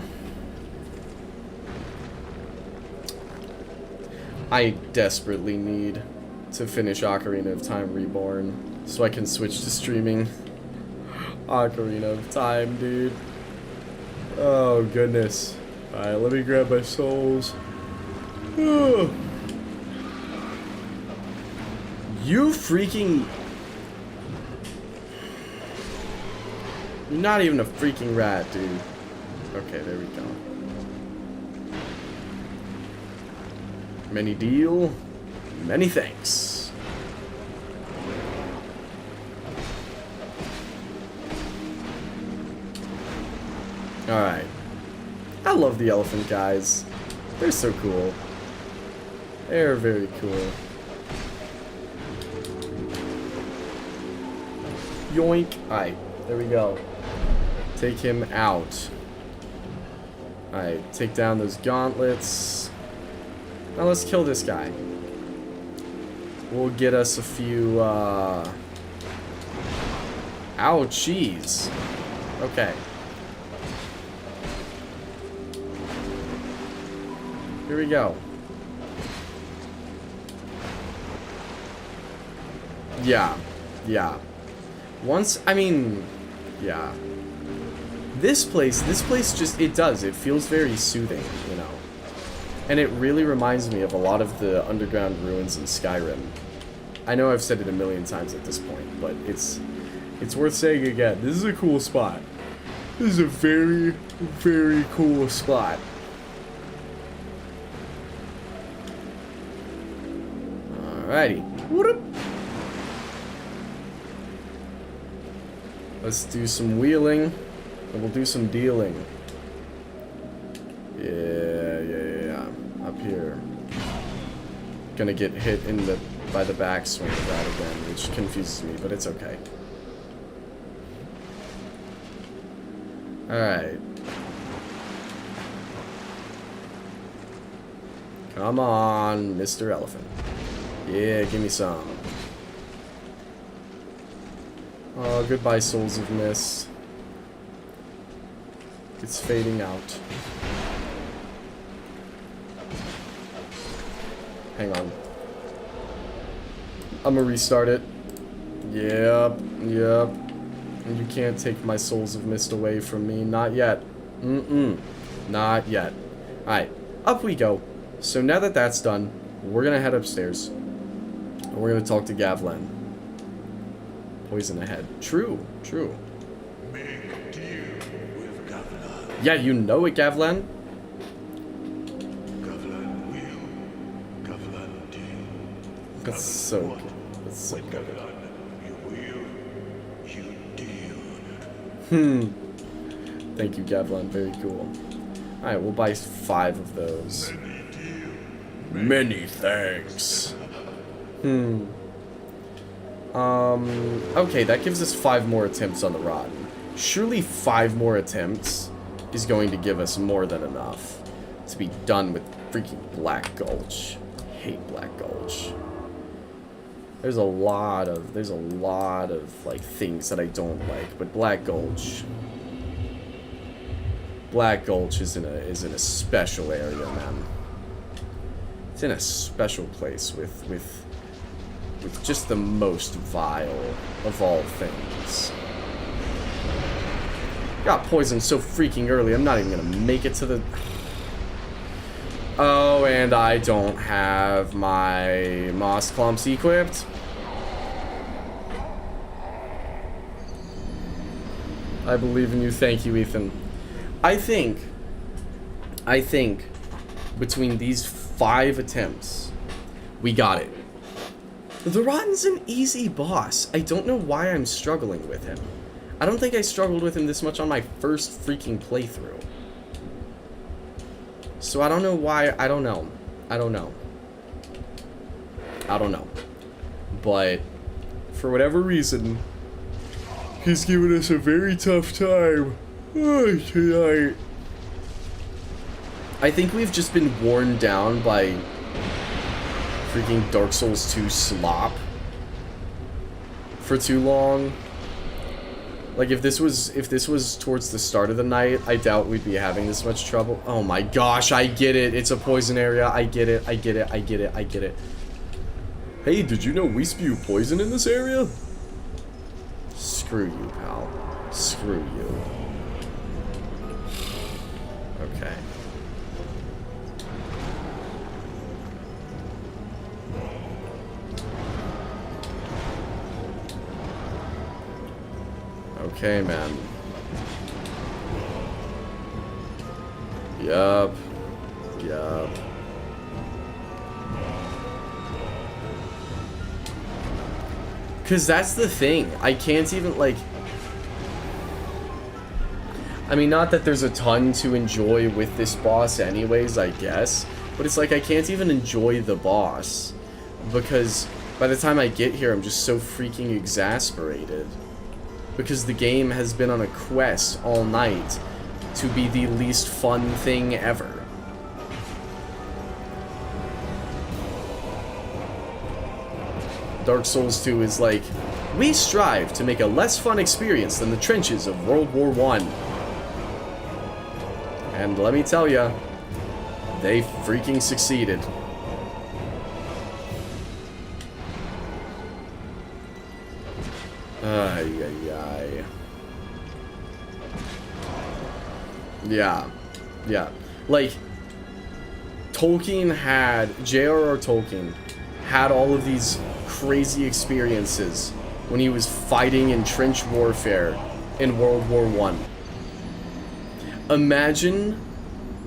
I desperately need to finish Ocarina of Time Reborn so I can switch to streaming Ocarina of Time, dude. Oh, goodness. Alright, let me grab my souls. You freaking... You're not even a freaking rat, dude. Okay, there we go. Many deal, many thanks. Alright. I love the elephant guys. They're so cool. They're very cool. Yoink. Alright, there we go. Take him out. Alright, take down those gauntlets. Now let's kill this guy. We'll get us a few, Ouchies. Okay. Here we go. Yeah. Yeah. Once, I mean, yeah. This place just, it does. It feels very soothing, you know. And it really reminds me of a lot of the underground ruins in Skyrim. I know I've said it a million times at this point, but it's worth saying again. This is a cool spot. This is a very, very cool spot. Alrighty. Whoop. Let's do some wheeling, and we'll do some dealing. Yeah. Up here. Gonna get hit by the backswing of that again, which confuses me, but it's okay. Alright. Come on, Mr. Elephant. Yeah, give me some. Oh, goodbye, Souls of Mist. It's fading out. Hang on. I'm gonna restart it. Yep. And you can't take my Souls of Mist away from me. Not yet. Not yet. Alright, up we go. So now that that's done, we're gonna head upstairs. And we're gonna talk to Gavlan. Poison ahead. True. Make deal with Gavlan. Yeah, you know it, Gavlan. Gavlan will. Gavlan deal. That's so What? That's so With good. Gavlan, you will. You deal. Thank you, Gavlan. Very cool. Alright, we'll buy 5 of those. Many deal. Many thanks. Okay, that gives us 5 more attempts on the rod. Surely 5 more attempts is going to give us more than enough to be done with freaking Black Gulch. I hate Black Gulch. There's a lot of like things that I don't like, but Black Gulch is in a special area, man. It's in a special place with with just the most vile of all things. Got poisoned so freaking early, I'm not even gonna make it to the... Oh, and I don't have my moss clumps equipped. I believe in you. Thank you, Ethan. I think between these 5 attempts, we got it. The Rotten's an easy boss. I don't know why I'm struggling with him. I don't think I struggled with him this much on my first freaking playthrough. So I don't know why. I don't know. But for whatever reason, he's giving us a very tough time tonight. I think we've just been worn down by freaking Dark Souls 2 slop for too long. Like, if this was towards the start of the night, I doubt we'd be having this much trouble. Oh my gosh, I get it. It's a poison area. I get it. Hey, did you know we spew poison in this area? Screw you, pal. Screw you. Okay. Okay, man. Yup. Because that's the thing. I can't even, like... I mean, not that there's a ton to enjoy with this boss anyways, I guess. But it's like I can't even enjoy the boss. Because by the time I get here, I'm just so freaking exasperated. Because the game has been on a quest all night to be the least fun thing ever. Dark Souls 2 is like, we strive to make a less fun experience than the trenches of World War I. And let me tell ya, they freaking succeeded. Yeah. Like, J.R.R. Tolkien had all of these crazy experiences when he was fighting in trench warfare in World War I. Imagine,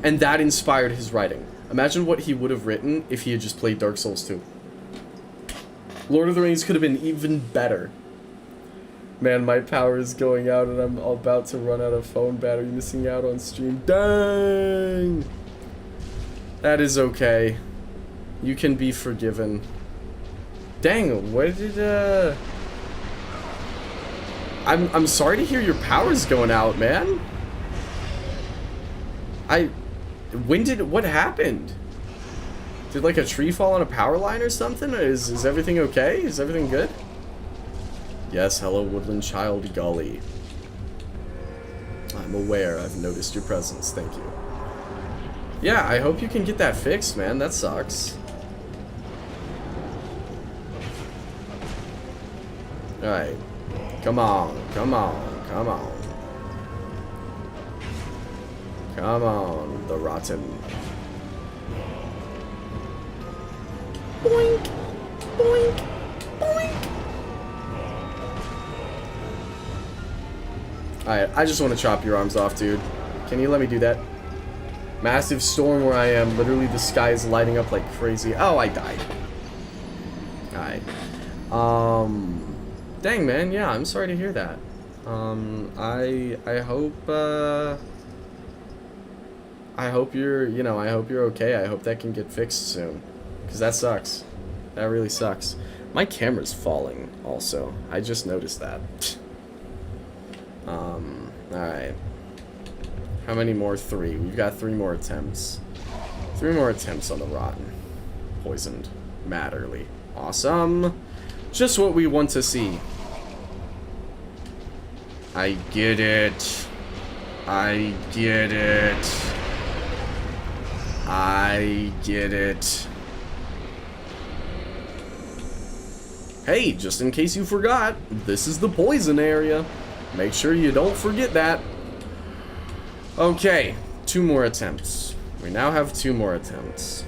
and that inspired his writing. Imagine what he would have written if he had just played Dark Souls 2. Lord of the Rings could have been even better. Man, my power is going out and I'm about to run out of phone battery, missing out on stream. Dang! That is okay. You can be forgiven. Dang, what did, I'm sorry to hear your power's going out, man. What happened? Did like a tree fall on a power line or something? Is everything okay? Is everything good? Yes, hello, woodland child, golly. I'm aware. I've noticed your presence. Thank you. Yeah, I hope you can get that fixed, man. That sucks. Alright. Come on. Come on, the rotten. Boink! Boink! Boink! Alright, I just want to chop your arms off, dude. Can you let me do that? Massive storm where I am. Literally, the sky is lighting up like crazy. Oh, I died. Alright. Dang, man. Yeah, I'm sorry to hear that. I hope you're, I hope you're okay. I hope that can get fixed soon. Because that sucks. That really sucks. My camera's falling, also. I just noticed that. Alright. How many more? 3. We've got 3 more attempts. 3 more attempts on the rotten. Poisoned. Matterly. Awesome. Just what we want to see. I get it. I get it. I get it. Hey, just in case you forgot, this is the poison area. Make sure you don't forget that. Okay, 2 more attempts. We now have 2 more attempts.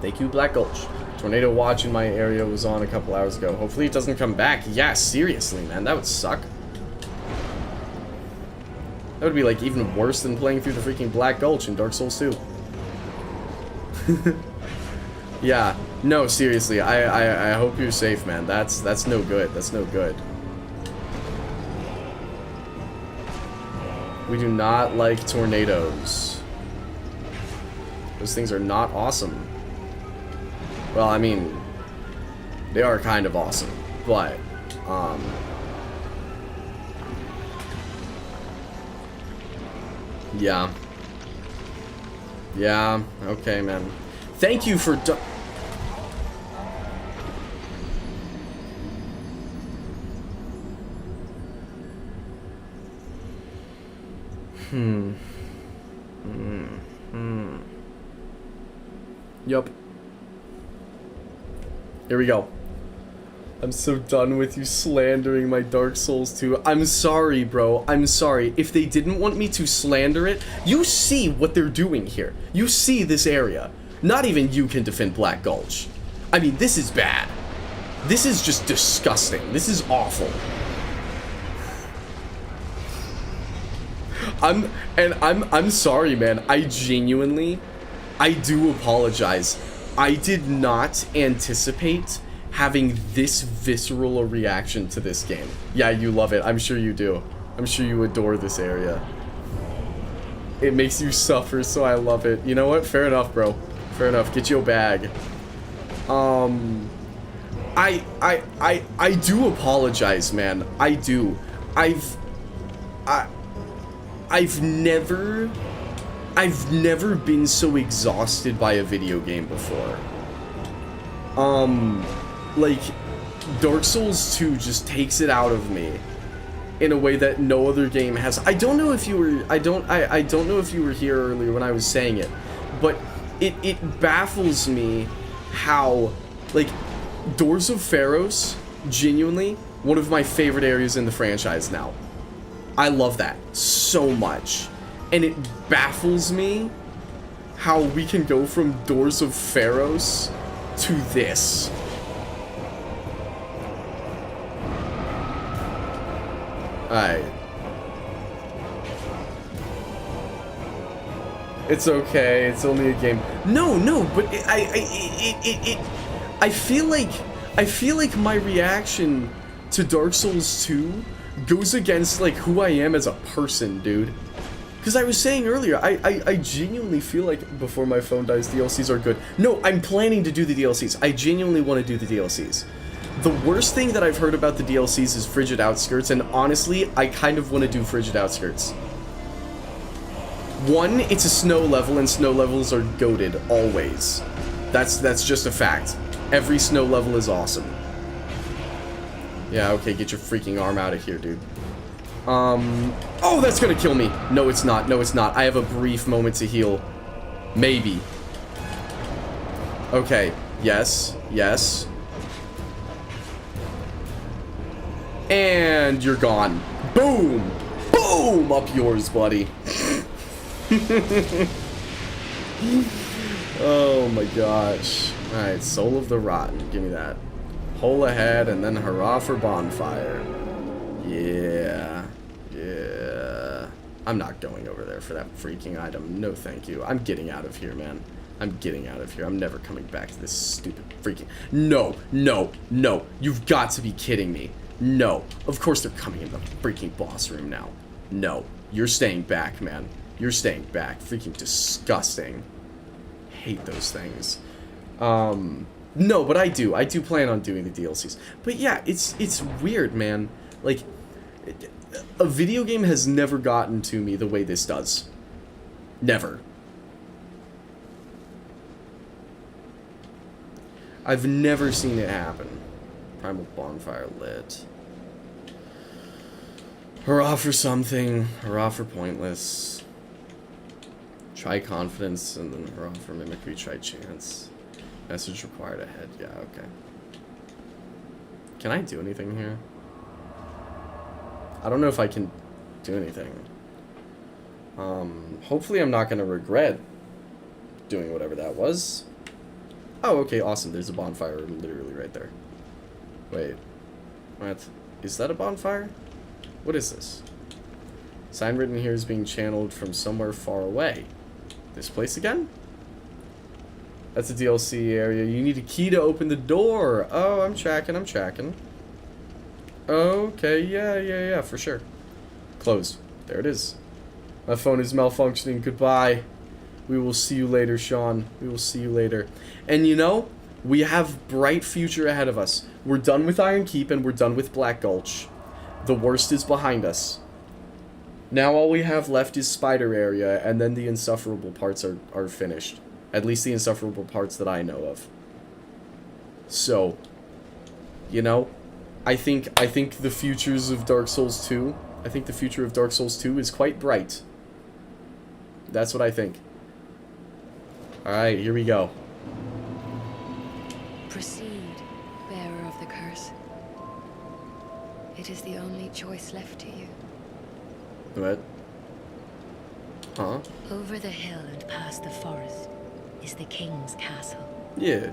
Thank you, Black Gulch. Tornado watch in my area was on a couple hours ago. Hopefully it doesn't come back. Yeah, seriously, man, that would suck. That would be like even worse than playing through the freaking Black Gulch in Dark Souls 2. Yeah, no, seriously, I hope you're safe, man. That's no good. That's no good. We do not like tornadoes. Those things are not awesome. Well, I mean, they are kind of awesome, but, yeah. Yeah, okay, man. Thank you for Yup. Here we go. I'm so done with you slandering my Dark Souls 2. I'm sorry, bro. I'm sorry. If they didn't want me to slander it, you see what they're doing here. You see this area. Not even you can defend Black Gulch. I mean, this is bad. This is just disgusting. This is awful. I'm sorry, man. I do apologize. I did not anticipate having this visceral a reaction to this game. Yeah, you love it. I'm sure you do. I'm sure you adore this area. It makes you suffer, so I love it. You know what? Fair enough, bro. Fair enough. Get your bag. I do apologize, man. I do. I've never been so exhausted by a video game before. Like, Dark Souls 2 just takes it out of me in a way that no other game has. I don't know if you were, I don't know if you were here earlier when I was saying it, but it baffles me how, like, Doors of Pharos, genuinely, one of my favorite areas in the franchise now. I love that so much. And it baffles me how we can go from Doors of Pharos to this. Alright. It's okay, it's only a game. No, but I feel like my reaction to Dark Souls 2 goes against, like, who I am as a person, dude. Because I was saying earlier, I genuinely feel like before my phone dies, DLCs are good. No, I'm planning to do the DLCs. I genuinely want to do the DLCs. The worst thing that I've heard about the DLCs is Frigid Outskirts, and honestly, I kind of want to do Frigid Outskirts. One, it's a snow level, and snow levels are goated, always. That's just a fact. Every snow level is awesome. Yeah, okay, get your freaking arm out of here, dude. Oh, that's gonna kill me. No, it's not. No, it's not. I have a brief moment to heal. Maybe. Okay. Yes. Yes. And you're gone. Boom! Boom! Up yours, buddy. Oh my gosh. Alright, Soul of the Rotten. Give me that. Hole ahead, and then hurrah for bonfire. Yeah. Yeah. I'm not going over there for that freaking item. No thank you. I'm getting out of here, man. I'm getting out of here. I'm never coming back to this stupid freaking... No. No. No. You've got to be kidding me. No. Of course they're coming in the freaking boss room now. No. You're staying back, man. You're staying back. Freaking disgusting. Hate those things. No, but I do plan on doing the DLCs. But yeah, it's weird, man. Like, a video game has never gotten to me the way this does. Never. I've never seen it happen. Primal bonfire lit. Hurrah for something. Hurrah for pointless. Try confidence, and then hurrah for mimicry. Try chance. Message required ahead. Yeah, okay. Can I do anything here? I don't know if I can do anything. Hopefully I'm not going to regret doing whatever that was. Oh, okay, awesome. There's a bonfire literally right there. Wait. What? Is that a bonfire? What is this? Sign written here is being channeled from somewhere far away. This place again? That's a DLC area. You need a key to open the door. Oh, I'm tracking, I'm tracking. Okay, yeah, for sure. Closed. There it is. My phone is malfunctioning. Goodbye. We will see you later, Sean. We will see you later. And you know, we have bright future ahead of us. We're done with Iron Keep and we're done with Black Gulch. The worst is behind us. Now all we have left is Spider Area, and then the insufferable parts are finished. At least the insufferable parts that I know of. So, you know, I think the futures of Dark Souls 2, I think the future of Dark Souls 2 is quite bright. That's what I think. Alright, here we go. Proceed, bearer of the curse. It is the only choice left to you. What? Huh? Over the hill and past the forest is the king's castle, Yeah.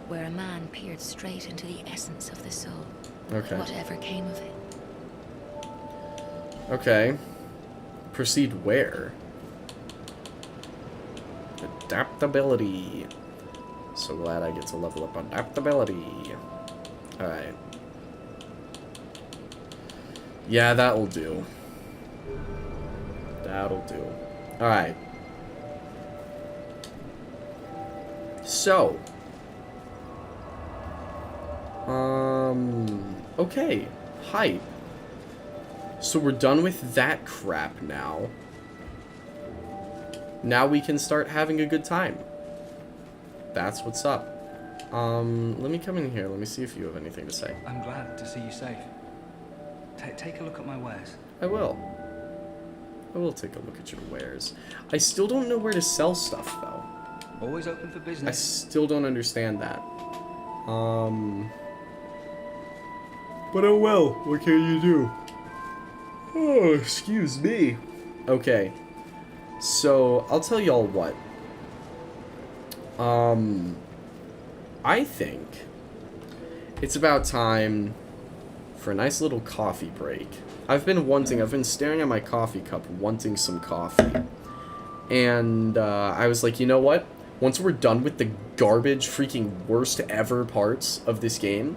where a man peered straight into the essence of the soul. Okay. Whatever came of it. Okay. Proceed where? Adaptability. So glad I get to level up adaptability. Alright. Yeah, that will do. That'll do. Alright. So. Okay. Hype. So we're done with that crap now. Now we can start having a good time. That's what's up. Let me come in here. Let me see if you have anything to say. I'm glad to see you safe. Take a look at my wares. I will. I will take a look at your wares. I still don't know where to sell stuff, though. Always open for I business. still don't understand that. But oh well, what can you do? Oh, excuse me. Okay. So, I'll tell y'all what. I think it's about time for a nice little coffee break. I've been staring at my coffee cup, wanting some coffee. And, I was like, you know what? Once we're done with the garbage, freaking worst ever parts of this game,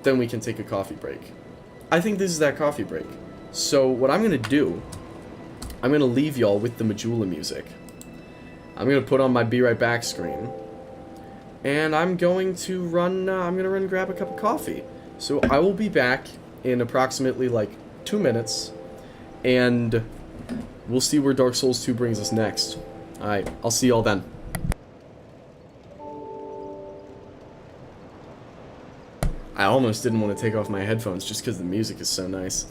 then we can take a coffee break. I think this is that coffee break. So, what I'm gonna do, I'm gonna leave y'all with the Majula music. I'm gonna put on my Be Right Back screen. And I'm going to run, and grab a cup of coffee. So, I will be back in approximately, like, 2 minutes. And we'll see where Dark Souls 2 brings us next. Alright, I'll see y'all then. I almost didn't want to take off my headphones just because the music is so nice.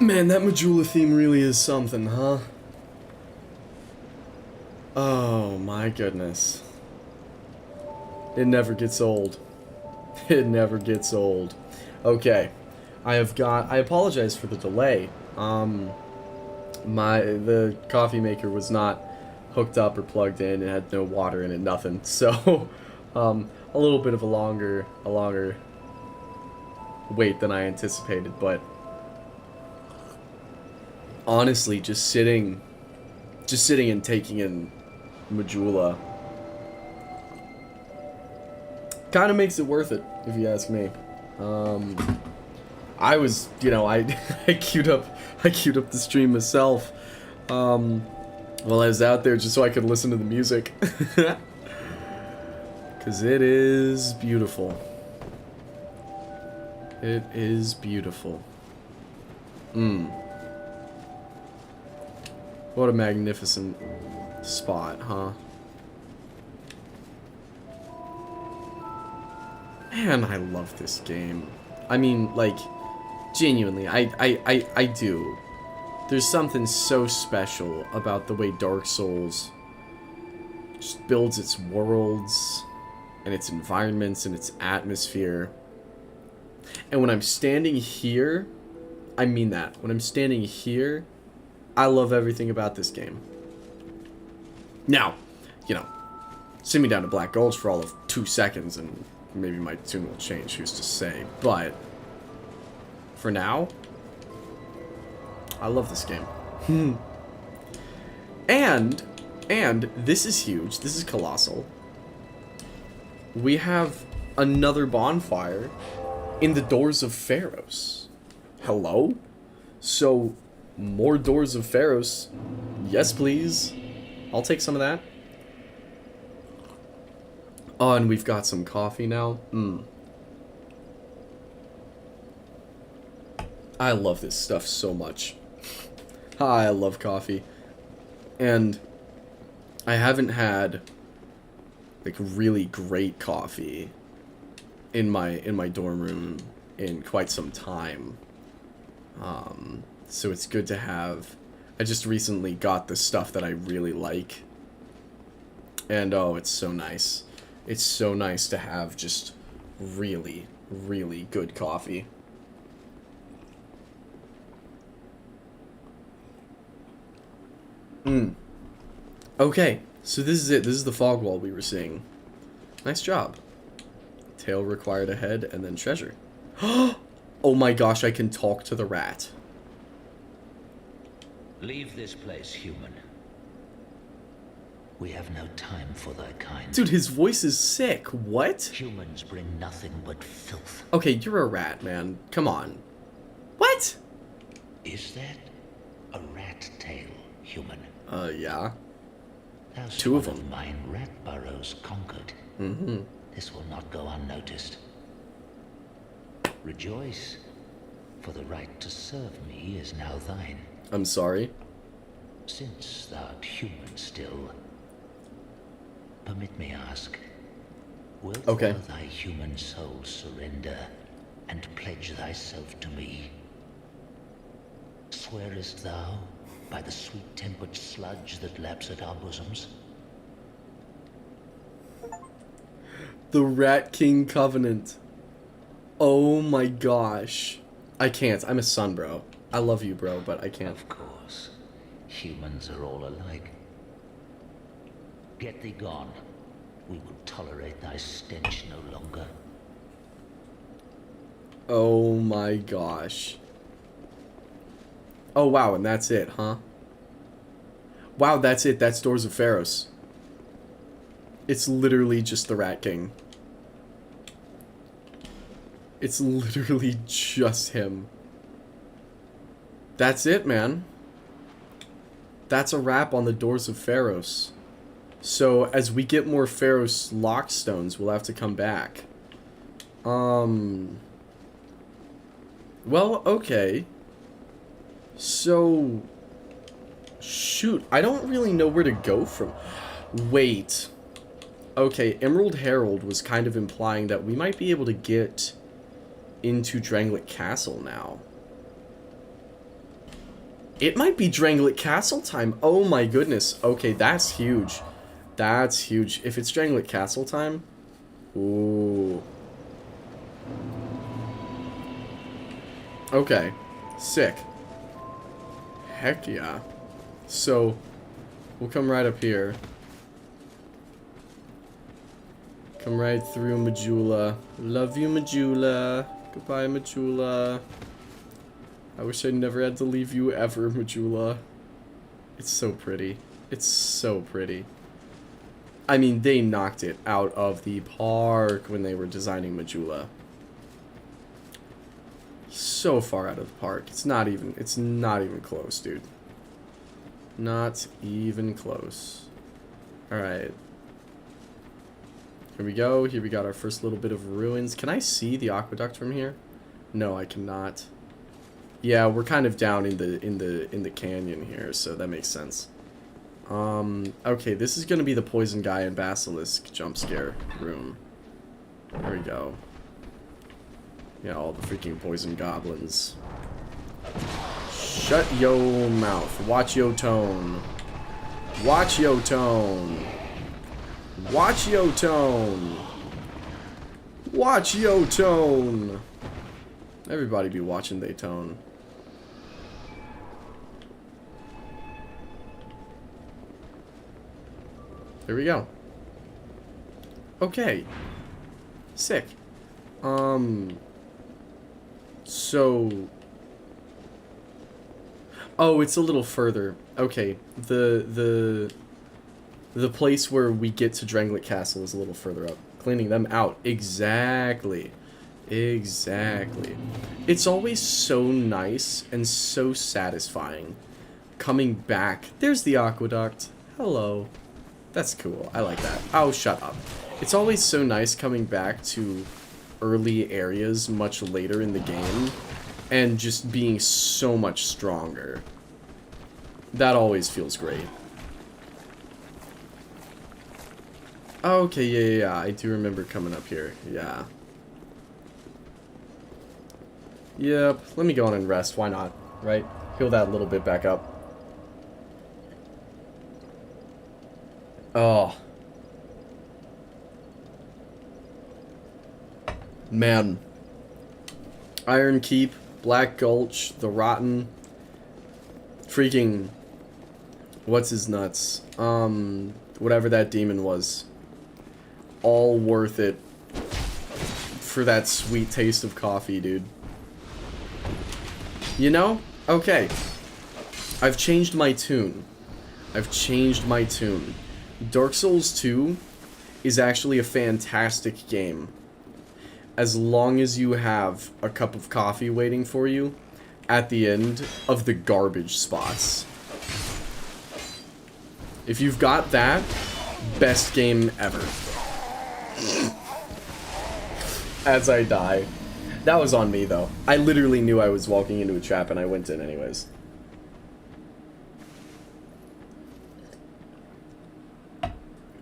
Man, that Majula theme really is something, huh? Oh my goodness. It never gets old. It never gets old. Okay. I apologize for the delay. The coffee maker was not hooked up or plugged in. It had no water in it, nothing. So, a little bit of a longer wait than I anticipated, but honestly, just sitting and taking in Majula kind of makes it worth it, if you ask me. I was, I queued up the stream myself while I was out there just so I could listen to the music. Because it is beautiful. It is beautiful. What a magnificent spot, huh? Man, I love this game. I mean, like, genuinely, I do. There's something so special about the way Dark Souls just builds its worlds and its environments and its atmosphere. And when I'm standing here, I mean that. When I'm standing here, I love everything about this game. Now, send me down to Black Gulch for all of 2 seconds and maybe my tune will change, who's to say. But for now, I love this game. And this is huge. This is colossal. We have another bonfire in the Doors of Pharos. Hello? So, more Doors of Pharos. Yes, please. I'll take some of that. Oh, and we've got some coffee now. I love this stuff so much. I love coffee. And I haven't had like really great coffee in my dorm room in quite some time. So it's good to have. I just recently got the stuff that I really like. And oh, it's so nice. It's so nice to have just really, really good coffee. Okay, so this is it. This is the fog wall we were seeing. Nice job. Tail required a head and then treasure. Oh my gosh, I can talk to the rat. Leave this place, human. We have no time for thy kind. Dude, his voice is sick. What? Humans bring nothing but filth. Okay, you're a rat, man. Come on. What? Is that a rat tail, human? Yeah. Thou's 2 of one them. Mine rat burrows conquered. This will not go unnoticed. Rejoice, for the right to serve me is now thine. I'm sorry. Since thou'rt human still, permit me ask, wilt thou thy human soul surrender and pledge thyself to me? Swearest thou by the sweet-tempered sludge that laps at our bosoms? The Rat King Covenant. Oh my gosh. I can't. I'm a son, bro. I love you, bro, but I can't. Of course. Humans are all alike. Get thee gone. We will tolerate thy stench no longer. Oh my gosh. Oh wow, and that's it, huh? Wow, that's it. That's Doors of Pharos. It's literally just the Rat King. It's literally just him. That's it, man. That's a wrap on the Doors of Pharos. So, as we get more Pharos lockstones, we'll have to come back. Well, okay. So, shoot, I don't really know where to go from. Wait. Okay, Emerald Herald was kind of implying that we might be able to get into Drangleic Castle now. It might be Dranglet Castle time. Oh my goodness. Okay, that's huge. That's huge. If it's Dranglet Castle time... Ooh. Okay. Sick. Heck yeah. So, we'll come right up here. Come right through Majula. Love you, Majula. Goodbye, Majula. I wish I never had to leave you ever, Majula. It's so pretty. It's so pretty. I mean, they knocked it out of the park when they were designing Majula. So far out of the park. It's not even close, dude. Not even close. Alright. Here we go. Here we got our first little bit of ruins. Can I see the aqueduct from here? No, I cannot. Yeah, we're kind of down in the canyon here, so that makes sense. Okay, this is gonna be the poison guy and basilisk jump scare room. There we go. Yeah, all the freaking poison goblins. Shut yo mouth. Watch yo tone. Watch yo tone. Watch yo tone. Watch yo tone. Everybody be watching they tone. There we go. Okay. Sick. So... Oh, it's a little further. Okay. The place where we get to Dranglet Castle is a little further up. Cleaning them out. Exactly. Exactly. It's always so nice and so satisfying coming back. There's the aqueduct. Hello. That's cool. I like that. Oh, shut up. It's always so nice coming back to early areas much later in the game and just being so much stronger. That always feels great. Okay, yeah. I do remember coming up here. Yeah. Yep. Let me go on and rest. Why not? Right? Heal that a little bit back up. Oh. Man. Iron Keep, Black Gulch, The Rotten. Freaking... What's his nuts? Whatever that demon was. All worth it for that sweet taste of coffee, dude. You know? Okay. I've changed my tune. I've changed my tune. Dark Souls 2 is actually a fantastic game. As long as you have a cup of coffee waiting for you at the end of the garbage spots. If you've got that, best game ever. As I die. That was on me, though. I literally knew I was walking into a trap and I went in anyways.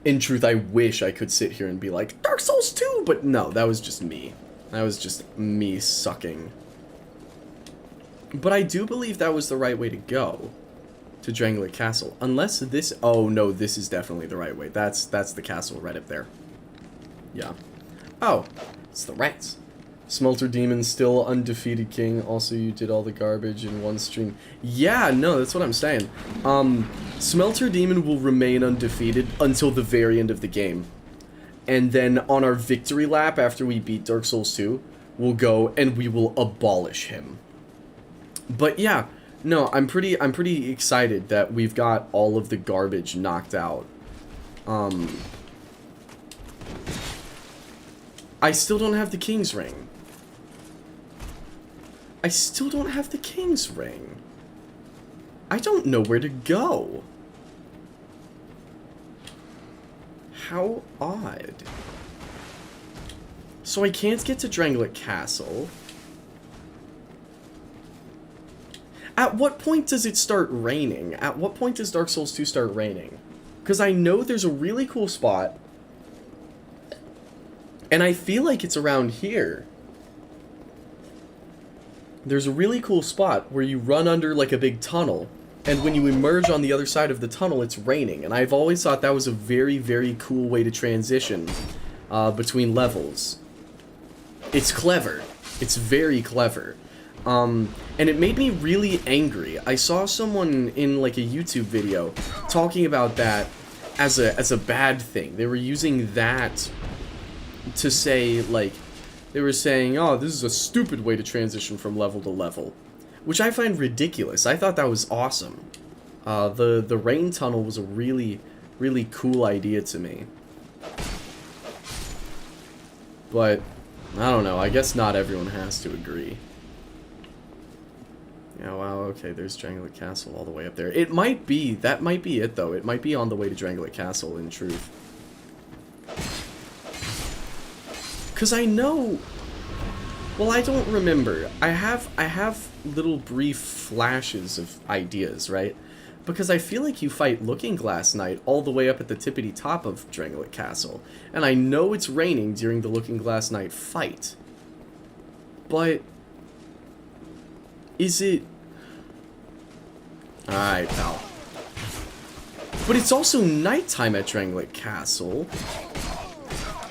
In truth, I wish I could sit here and be like, Dark Souls 2! But no, that was just me. That was just me sucking. But I do believe that was the right way to go. To Dranglet Castle. Unless this... Oh, no, this is definitely the right way. That's the castle right up there. Yeah. Oh, it's the rats. Smelter Demon, still undefeated king. Also, you did all the garbage in one stream. Yeah, no, that's what I'm saying. Smelter Demon will remain undefeated until the very end of the game. And then on our victory lap after we beat Dark Souls 2, we'll go and we will abolish him. But yeah, no, I'm pretty excited that we've got all of the garbage knocked out. I still don't have the King's Ring. I still don't have the King's Ring. I don't know where to go. How odd. So I can't get to Dranglet Castle. At what point does it start raining? At what point does Dark Souls 2 start raining? Because I know there's a really cool spot. And I feel like it's around here. there's a really cool spot where you run under like a big tunnel, and when you emerge on the other side of the tunnel, it's raining. And I've always thought that was a very, very cool way to transition between levels. It's clever. It's very clever. And it made me really angry. I saw someone in like a YouTube video talking about that as a bad thing. They were using that to say, like, they were saying, oh, this is a stupid way to transition from level to level, which I find ridiculous. I thought that was awesome. The rain tunnel was a really, really cool idea to me. But, I don't know, I guess not everyone has to agree. Yeah, wow, okay, there's Drangleic Castle all the way up there. It might be, that might be it, though. It might be on the way to Drangleic Castle, in truth. Because I know... Well, I don't remember. I have little brief flashes of ideas, right? Because I feel like you fight Looking Glass Knight all the way up at the tippity top of Drangleic Castle. And I know it's raining during the Looking Glass Knight fight. But... is it... Alright, pal. But it's also nighttime at Drangleic Castle.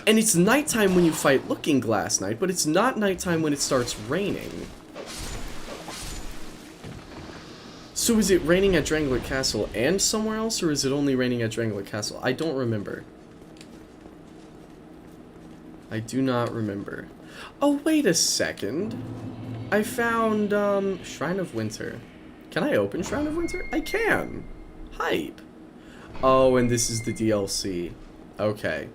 And it's nighttime when you fight Looking Glass Knight, but it's not nighttime when it starts raining. So is it raining at Drangleic Castle and somewhere else, or is it only raining at Drangleic Castle? I don't remember. I do not remember. Oh, wait a second. I found, Shrine of Winter. Can I open Shrine of Winter? I can. Hype. Oh, and this is the DLC. Okay.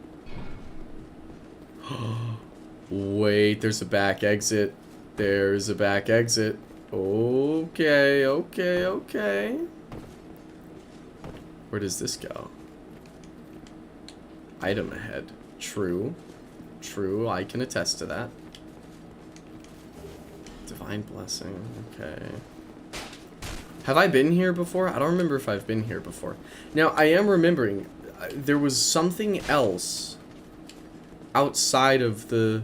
Wait, there's a back exit. There's a back exit. Okay, okay, okay. Where does this go? Item ahead. True. True, I can attest to that. Divine Blessing, okay. Have I been here before? I don't remember if I've been here before. Now, I am remembering, there was something else outside of the...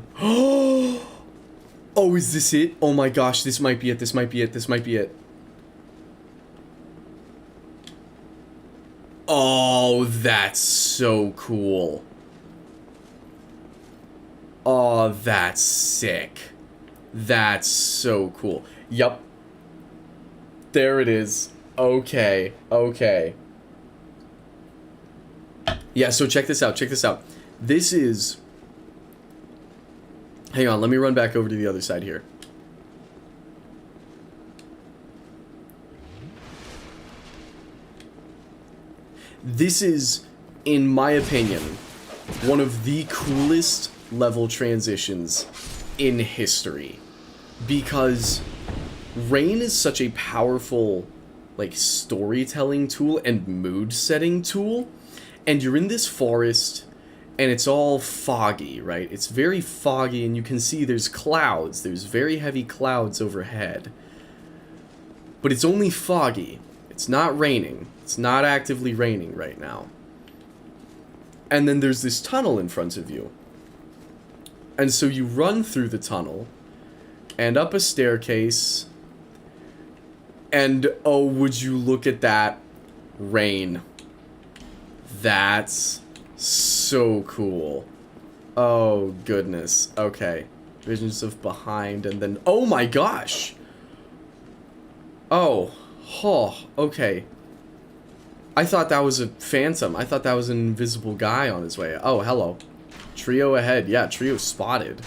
Oh, is this it? Oh my gosh, this might be it, this might be it, this might be it. Oh, that's so cool. Oh, that's sick. That's so cool. Yup. There it is. Okay, okay. Yeah, so check this out, check this out. This is... Hang on, let me run back over to the other side here. This is, in my opinion, one of the coolest level transitions in history. Because rain is such a powerful, like, storytelling tool and mood-setting tool. And you're in this forest... and it's all foggy, right? It's very foggy, and you can see there's clouds. There's very heavy clouds overhead. But it's only foggy. It's not raining. It's not actively raining right now. And then there's this tunnel in front of you. And so you run through the tunnel, and up a staircase, and oh, would you look at that rain. That's... so cool. Oh, goodness. Okay. Visions of behind, and then... oh my gosh! Oh. Oh, okay. I thought that was a phantom. I thought that was an invisible guy on his way. Oh, hello. Trio ahead. Yeah, trio spotted.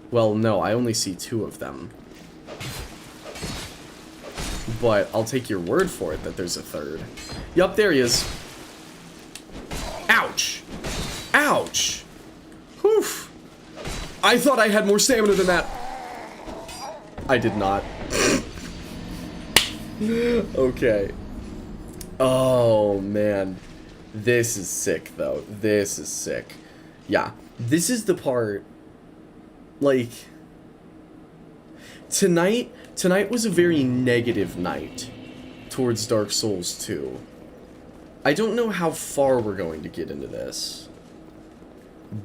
Well, no, I only see 2 of them. But I'll take your word for it that there's a 3rd. Yup, there he is. Ouch! Ouch! Whew! I thought I had more stamina than that. I did not. Okay. Oh, man. This is sick, though. This is sick. Yeah. This is the part... like... Tonight was a very negative night towards Dark Souls 2. I don't know how far we're going to get into this,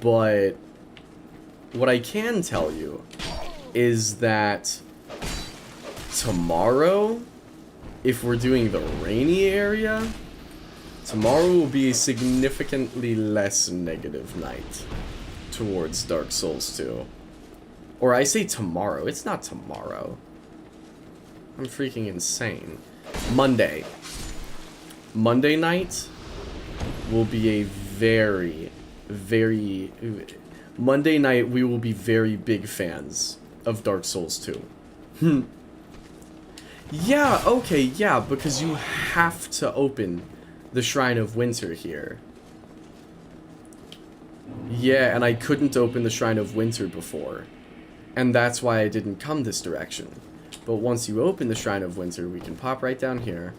but what I can tell you is that tomorrow, if we're doing the rainy area, tomorrow will be a significantly less negative night towards Dark Souls 2. Or I say tomorrow, it's not tomorrow. I'm freaking insane. Monday. Monday night will be a very, very... Monday night, we will be very big fans of Dark Souls 2. Yeah, okay, yeah, because you have to open the Shrine of Winter here. Yeah, and I couldn't open the Shrine of Winter before. And that's why I didn't come this direction. But once you open the Shrine of Winter, we can pop right down here.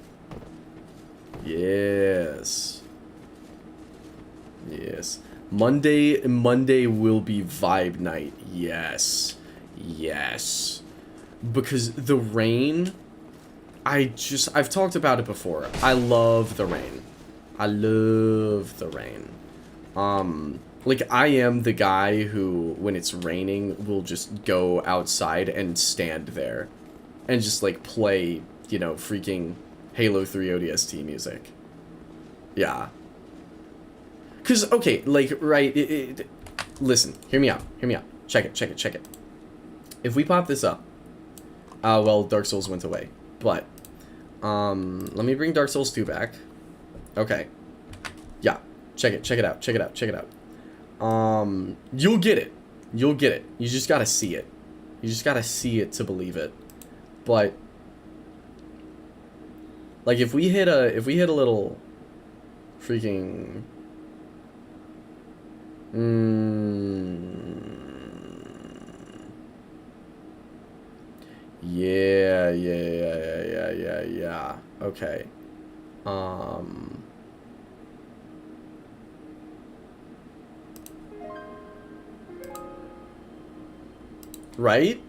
Yes. Yes. Monday will be vibe night. Yes. Yes. Because the rain, I've talked about it before. I love the rain. I love the rain. Like, I am the guy who, when it's raining, will just go outside and stand there. And just, like, play, you know, freaking Halo 3 ODST music. Yeah. Because, okay, like, right, listen, hear me out, check it. If we pop this up, well, Dark Souls went away, but, let me bring Dark Souls 2 back. Okay. Yeah, check it out. You'll get it. You just gotta see it. You just gotta see it to believe it. But, like, if we hit a little freaking... Yeah. Okay. Right?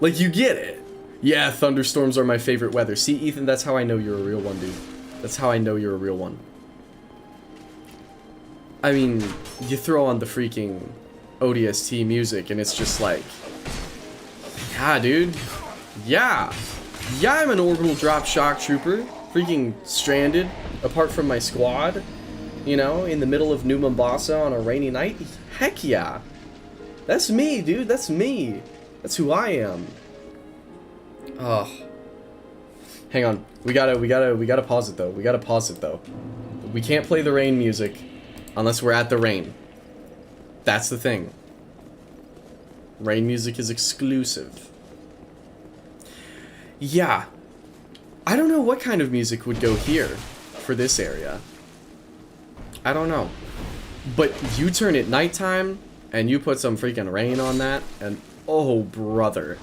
Like, you get it. Yeah, thunderstorms are my favorite weather. See, Ethan, that's how I know you're a real one, dude. That's how I know you're a real one. I mean, you throw on the freaking ODST music, and it's just like... Yeah, dude. Yeah. Yeah, I'm an orbital drop shock trooper. Freaking stranded, apart from my squad. You know, in the middle of New Mombasa on a rainy night. Heck yeah. That's me, dude. That's me. That's who I am. Oh. Hang on. We gotta pause it though. We can't play the rain music unless we're at the rain. That's the thing. Rain music is exclusive. Yeah. I don't know what kind of music would go here for this area. I don't know. But you turn it nighttime and you put some freaking rain on that and oh brother.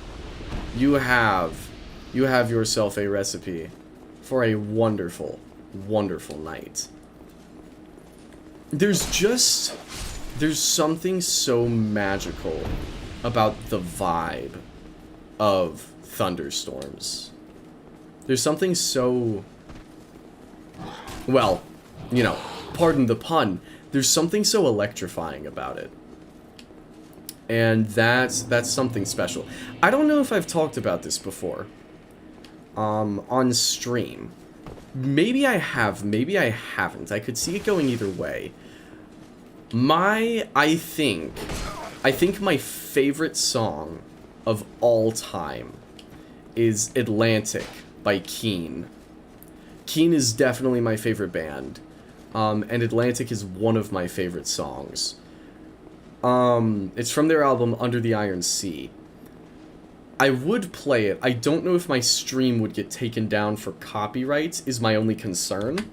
You have yourself a recipe for a wonderful, wonderful night. There's something so magical about the vibe of thunderstorms. There's something so, well, you know, pardon the pun, there's something so electrifying about it. And that's something special. I don't know if I've talked about this before. On stream. Maybe I have, maybe I haven't. I could see it going either way. I think my favorite song of all time is Atlantic by Keen. Keen is definitely my favorite band. And Atlantic is one of my favorite songs. It's from their album Under the Iron Sea. I would play it. I don't know if my stream would get taken down for copyright, is my only concern.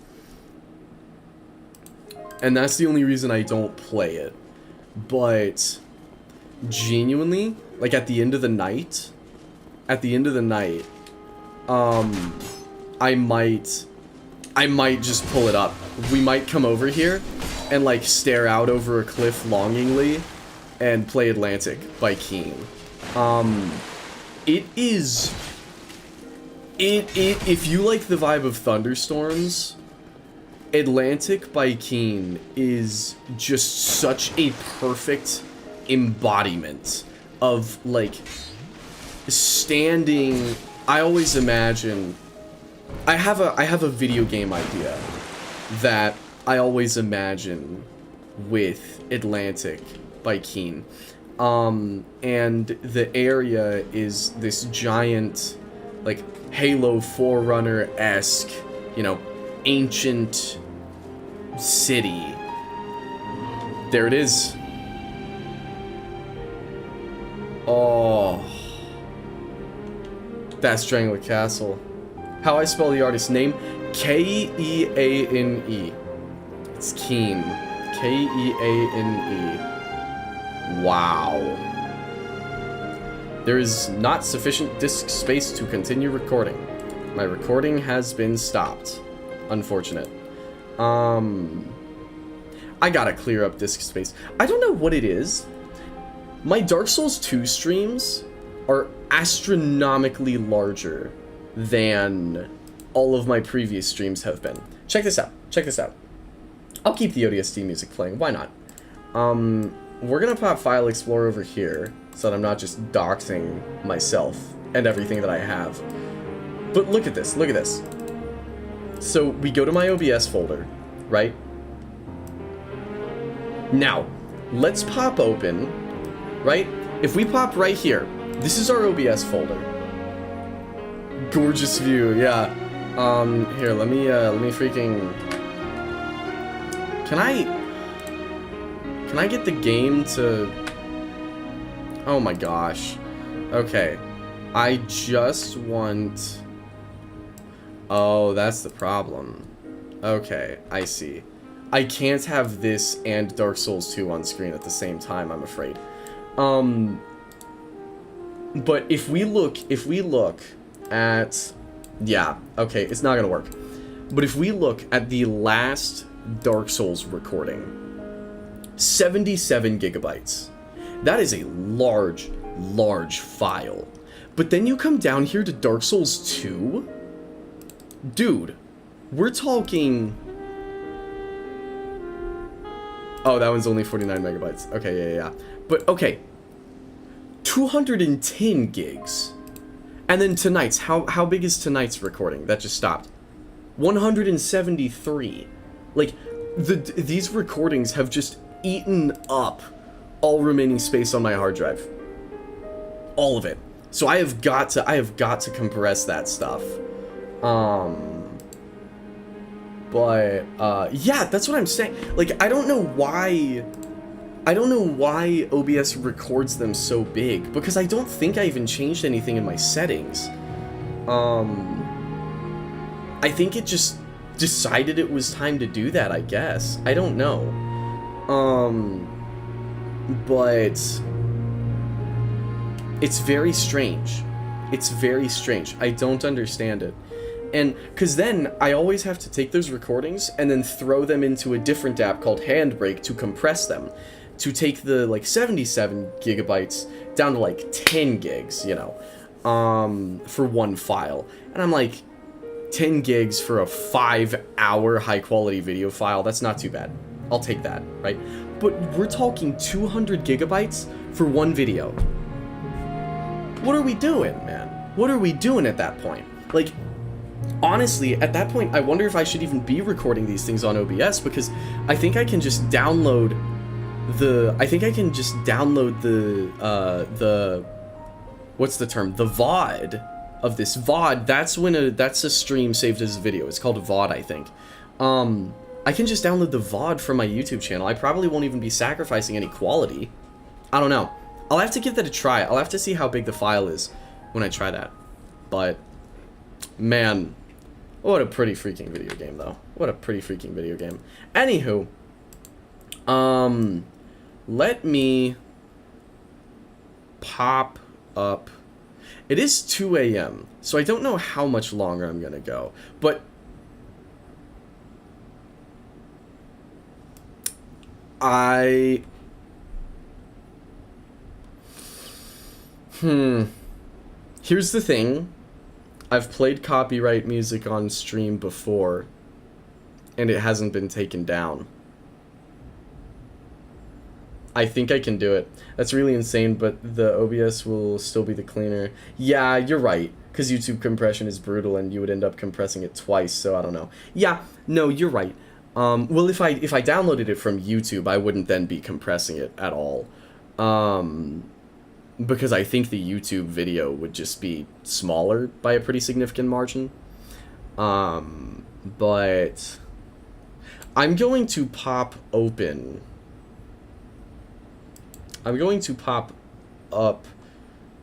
And that's the only reason I don't play it. But genuinely, like at the end of the night, I might just pull it up. We might come over here and like stare out over a cliff longingly and play Atlantic by Keen. If you like the vibe of thunderstorms Atlantic by Keen is just such a perfect embodiment of, like, standing... I always imagine... I have a video game idea that I always imagine with Atlantic by Keen. And the area is this giant, like, Halo Forerunner-esque, you know, ancient city. There it is. Oh. That's Strangler Castle. How I spell the artist's name? Keane. It's Keen. Keane. Wow. There is not sufficient disk space to continue recording. My recording has been stopped. Unfortunate. I gotta clear up disk space. I don't know what it is. My Dark Souls 2 streams are astronomically larger than all of my previous streams have been. Check this out. Check this out. I'll keep the ODST music playing. Why not? We're gonna pop File Explorer over here so that I'm not just doxing myself and everything that I have. But look at this. Look at this. So we go to my OBS folder, right? Now, let's pop open, right? If we pop right here, this is our OBS folder. Gorgeous view, yeah. Here, let me freaking... Can I get the game to... Oh my gosh. Okay. I just want... Oh, that's the problem. Okay, I see. I can't have this and Dark Souls 2 on screen at the same time, I'm afraid. But if we look at... Yeah, okay, it's not gonna work. But if we look at the last Dark Souls recording, 77 gigabytes. That is a large, large file. But then you come down here to Dark Souls 2? Dude, we're talking... Oh, that one's only 49 megabytes. Okay, yeah. But, okay. 210 gigs. And then tonight's. How big is tonight's recording? That just stopped. 173. Like, these recordings have just eaten up all remaining space on my hard drive. All of it. So I have got to compress that stuff. But yeah, that's what I'm saying. Like, I don't know why OBS records them so big, because I don't think I even changed anything in my settings. I think it just decided it was time to do that, I guess. I don't know. But it's very strange. It's very strange. I don't understand it. And, because then, I always have to take those recordings and then throw them into a different app called Handbrake to compress them. To take the, like, 77 gigabytes down to, like, 10 gigs, you know, for one file. And I'm like, 10 gigs for a 5-hour high-quality video file, that's not too bad. I'll take that, right? But we're talking 200 gigabytes for one video. What are we doing, man? What are we doing at that point? Like, honestly, at that point, I wonder if I should even be recording these things on OBS, because I think I can just download the what's the term? The VOD of this. VOD, that's a stream saved as a video. It's called a VOD, I think. I can just download the VOD from my YouTube channel. I probably won't even be sacrificing any quality. I don't know. I'll have to give that a try. I'll have to see how big the file is when I try that. But, man, what a pretty freaking video game, though. What a pretty freaking video game. Anywho, let me pop up. It is 2 a.m., so I don't know how much longer I'm gonna go, but here's the thing. I've played copyright music on stream before, and it hasn't been taken down. I think I can do it. That's really insane, but the OBS will still be the cleaner. Yeah, you're right, because YouTube compression is brutal, and you would end up compressing it twice, so I don't know. Yeah, no, you're right. Well, if I downloaded it from YouTube, I wouldn't then be compressing it at all. Because I think the YouTube video would just be smaller by a pretty significant margin. But I'm going to pop open. I'm going to pop up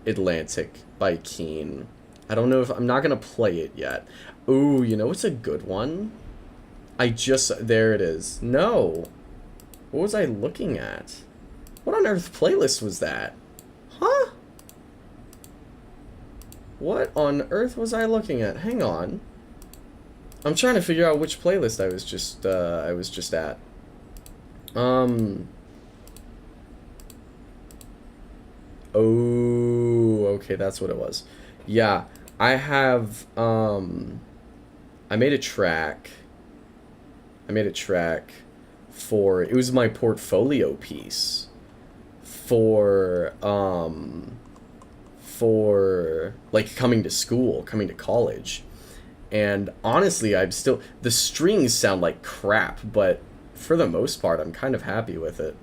Atlantic by Keen. I don't know if I'm not gonna play it yet. Ooh, you know it's a good one? There it is. No. What was I looking at? What on earth playlist was that? Huh? What on earth was I looking at? Hang on. I'm trying to figure out which playlist I was just at. Oh, okay, that's what it was. Yeah, I have, I made a track for, it was my portfolio piece for, like, coming to college. And honestly, the strings sound like crap, but for the most part, I'm kind of happy with it.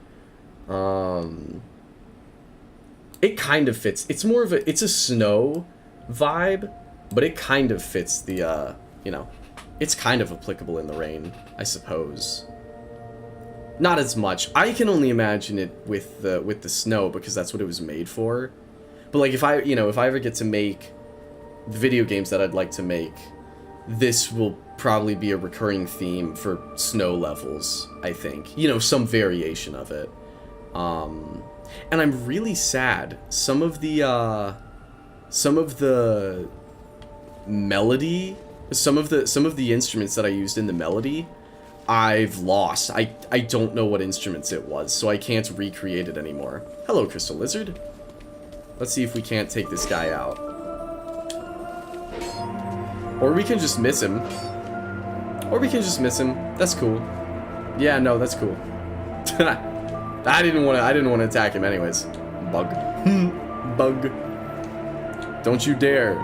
It kind of fits. It's more of it's a snow vibe, but it kind of fits the, you know, it's kind of applicable in the rain, I suppose. Not as much. I can only imagine it with the snow because that's what it was made for. But like if I ever get to make the video games that I'd like to make, this will probably be a recurring theme for snow levels, I think. You know, some variation of it. And I'm really sad. Some of the melody, some of the instruments that I used in the melody, I've lost. I don't know what instruments it was, so I can't recreate it anymore. Hello, Crystal Lizard. Let's see if we can't take this guy out. Or we can just miss him. That's cool. Yeah, no, that's cool. I didn't want to attack him anyways. Bug. Bug. Don't you dare.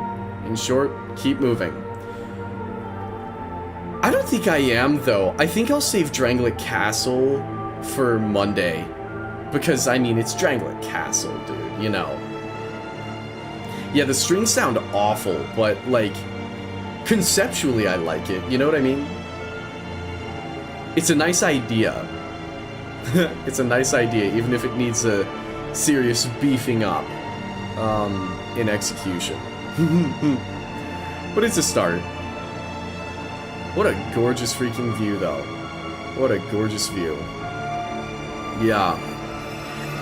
In short, keep moving. I don't think I am, though. I think I'll save Drangleic Castle for Monday. Because, I mean, it's Drangleic Castle, dude, you know. Yeah, the strings sound awful, but, like, conceptually I like it, you know what I mean? It's a nice idea. It's a nice idea, even if it needs a serious beefing up in execution. But it's a start. What a gorgeous freaking view, though. What a gorgeous view. Yeah.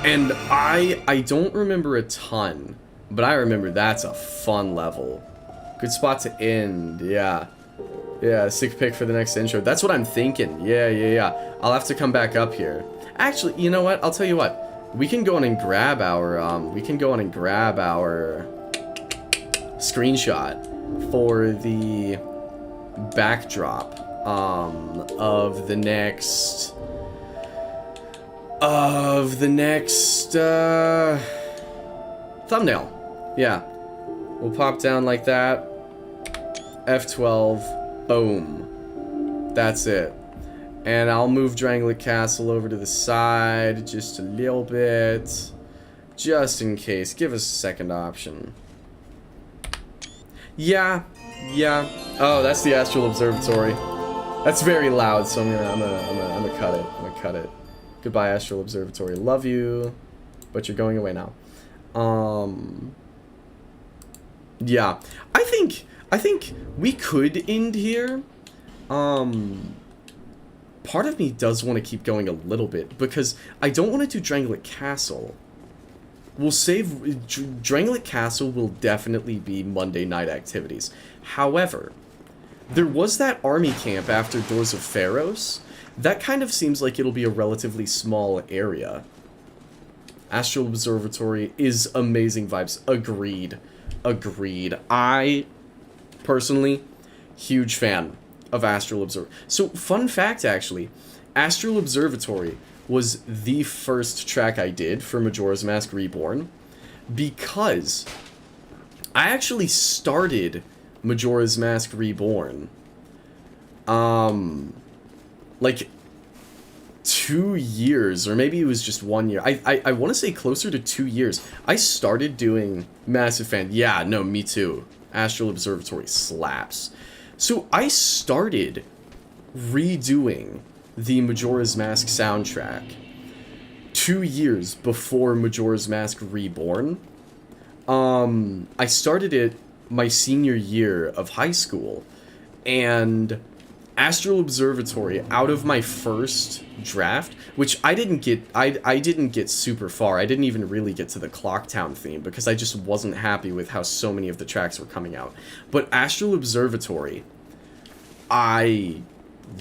And I don't remember a ton, but I remember that's a fun level. Good spot to end, yeah. Yeah, sick pick for the next intro. That's what I'm thinking. Yeah. I'll have to come back up here. Actually, you know what? I'll tell you what. We can go on and grab our screenshot for the backdrop of the next thumbnail. Yeah. We'll pop down like that. F12. Boom. That's it. And I'll move Drangleic Castle over to the side just a little bit. Just in case. Give us a second option. Yeah. Oh, that's the Astral Observatory. That's very loud, so I'm gonna cut it. I'm gonna cut it. Goodbye, Astral Observatory. Love you, but you're going away now. Yeah. I think we could end here. Part of me does want to keep going a little bit, because I don't want to do Drangleic Castle. We'll save... Drangleic Castle will definitely be Monday night activities. However, there was that army camp after Doors of Pharos. That kind of seems like it'll be a relatively small area. Astral Observatory is amazing vibes. Agreed. I, personally, huge fan of Astral Observatory. So, fun fact, actually, Astral Observatory was the first track I did for Majora's Mask Reborn, because I actually started Majora's Mask Reborn, like 2 years, or maybe it was just 1 year. I want to say closer to 2 years. I started doing Massive Fan. Yeah, no, me too. Astral Observatory slaps. So I started redoing the Majora's Mask soundtrack 2 years before Majora's Mask Reborn. I started it my senior year of high school, and Astral Observatory, out of my first draft, which I didn't get super far. I didn't even really get to the Clocktown theme because I just wasn't happy with how so many of the tracks were coming out. But Astral Observatory, I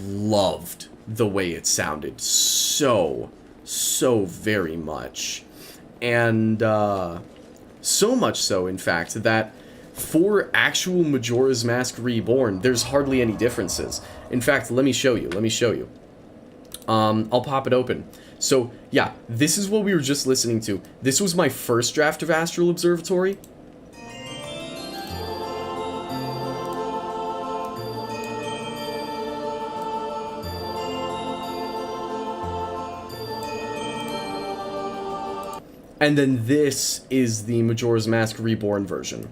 loved the way it sounded so very much. And so much so, in fact, that for actual Majora's Mask Reborn, there's hardly any differences. In fact, let me show you. I'll pop it open. So, yeah, this is what we were just listening to. This was my first draft of Astral Observatory. And then this is the Majora's Mask Reborn version.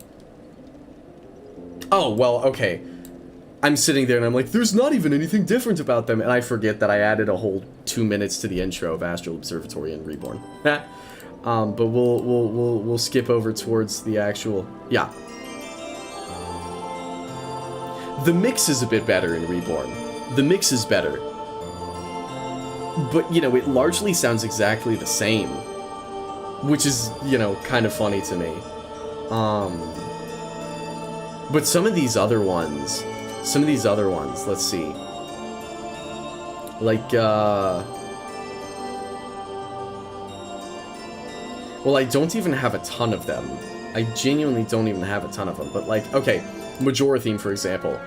Oh, well, okay. I'm sitting there and I'm like, there's not even anything different about them, and I forget that I added a whole 2 minutes to the intro of Astral Observatory and Reborn. But we'll skip over towards the actual, yeah. The mix is a bit better in Reborn. The mix is better. But, you know, it largely sounds exactly the same, which is, you know, kind of funny to me. But some of these other ones, let's see. Like, well, I don't even have a ton of them. I genuinely don't even have a ton of them. But, like, okay, Majora theme, for example.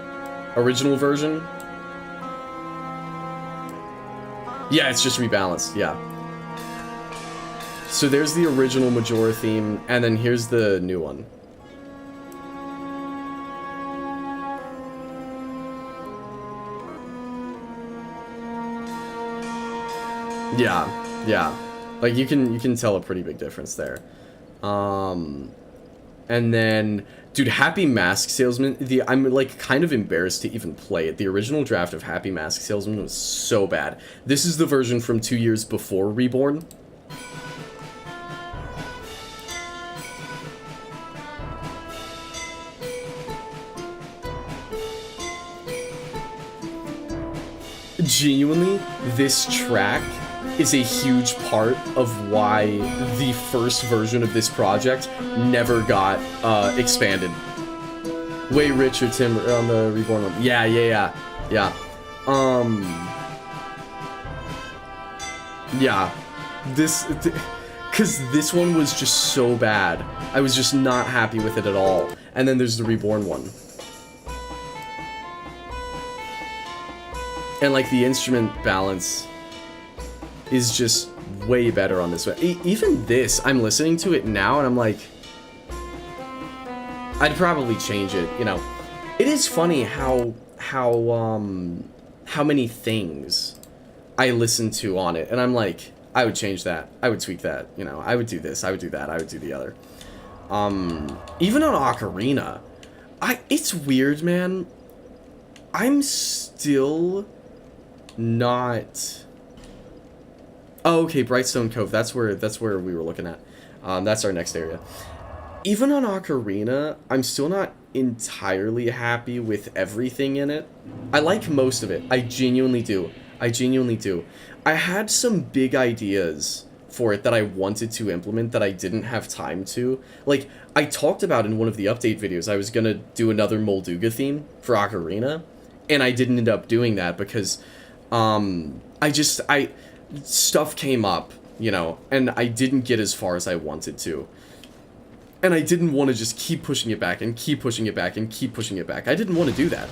Original version. Yeah, it's just rebalanced, yeah. So there's the original Majora theme, and then here's the new one. Yeah. Like, you can tell a pretty big difference there. And then, dude, Happy Mask Salesman, I'm, like, kind of embarrassed to even play it. The original draft of Happy Mask Salesman was so bad. This is the version from 2 years before Reborn. Genuinely, this track is a huge part of why the first version of this project never got expanded. Way richer, Tim, on the Reborn one. Yeah. Yeah. Because this one was just so bad. I was just not happy with it at all. And then there's the Reborn one. And, like, the instrument balance is just way better on this one. Even this, I'm listening to it now, and I'm like, I'd probably change it, you know. It is funny how many things I listen to on it, and I'm like, I would change that, I would tweak that, you know, I would do this, I would do that, I would do the other. Even on Ocarina, it's weird, man. I'm still not... Oh, okay, Brightstone Cove. That's where we were looking at. That's our next area. Even on Ocarina, I'm still not entirely happy with everything in it. I like most of it. I genuinely do. I had some big ideas for it that I wanted to implement that I didn't have time to. Like, I talked about in one of the update videos, I was gonna do another Molduga theme for Ocarina, and I didn't end up doing that because, stuff came up, you know, and I didn't get as far as I wanted to. And I didn't want to just keep pushing it back and keep pushing it back and keep pushing it back. I didn't want to do that.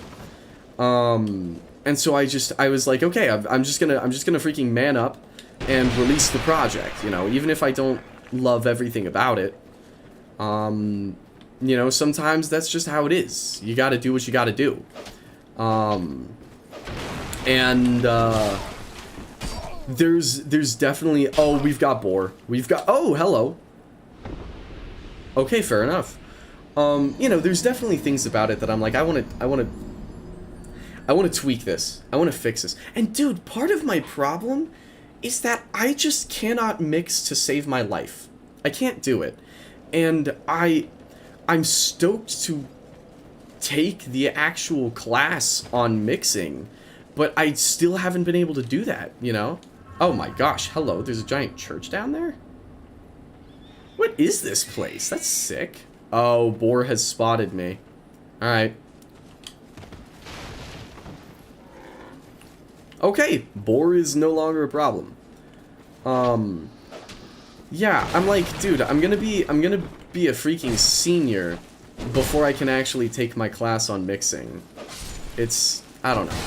And so I was like, okay, I'm just gonna freaking man up and release the project, you know, even if I don't love everything about it. You know, sometimes that's just how it is. You gotta do what you gotta do. There's definitely, oh, we've got Boar. Oh, hello. Okay, fair enough. You know, there's definitely things about it that I'm like, I want to tweak this. I want to fix this. And dude, part of my problem is that I just cannot mix to save my life. I can't do it. And I'm stoked to take the actual class on mixing, but I still haven't been able to do that, you know? Oh my gosh, hello, there's a giant church down there? What is this place? That's sick. Oh, Boar has spotted me. Alright. Okay, Boar is no longer a problem. Yeah, I'm like, dude, I'm gonna be a freaking senior before I can actually take my class on mixing. It's, I don't know.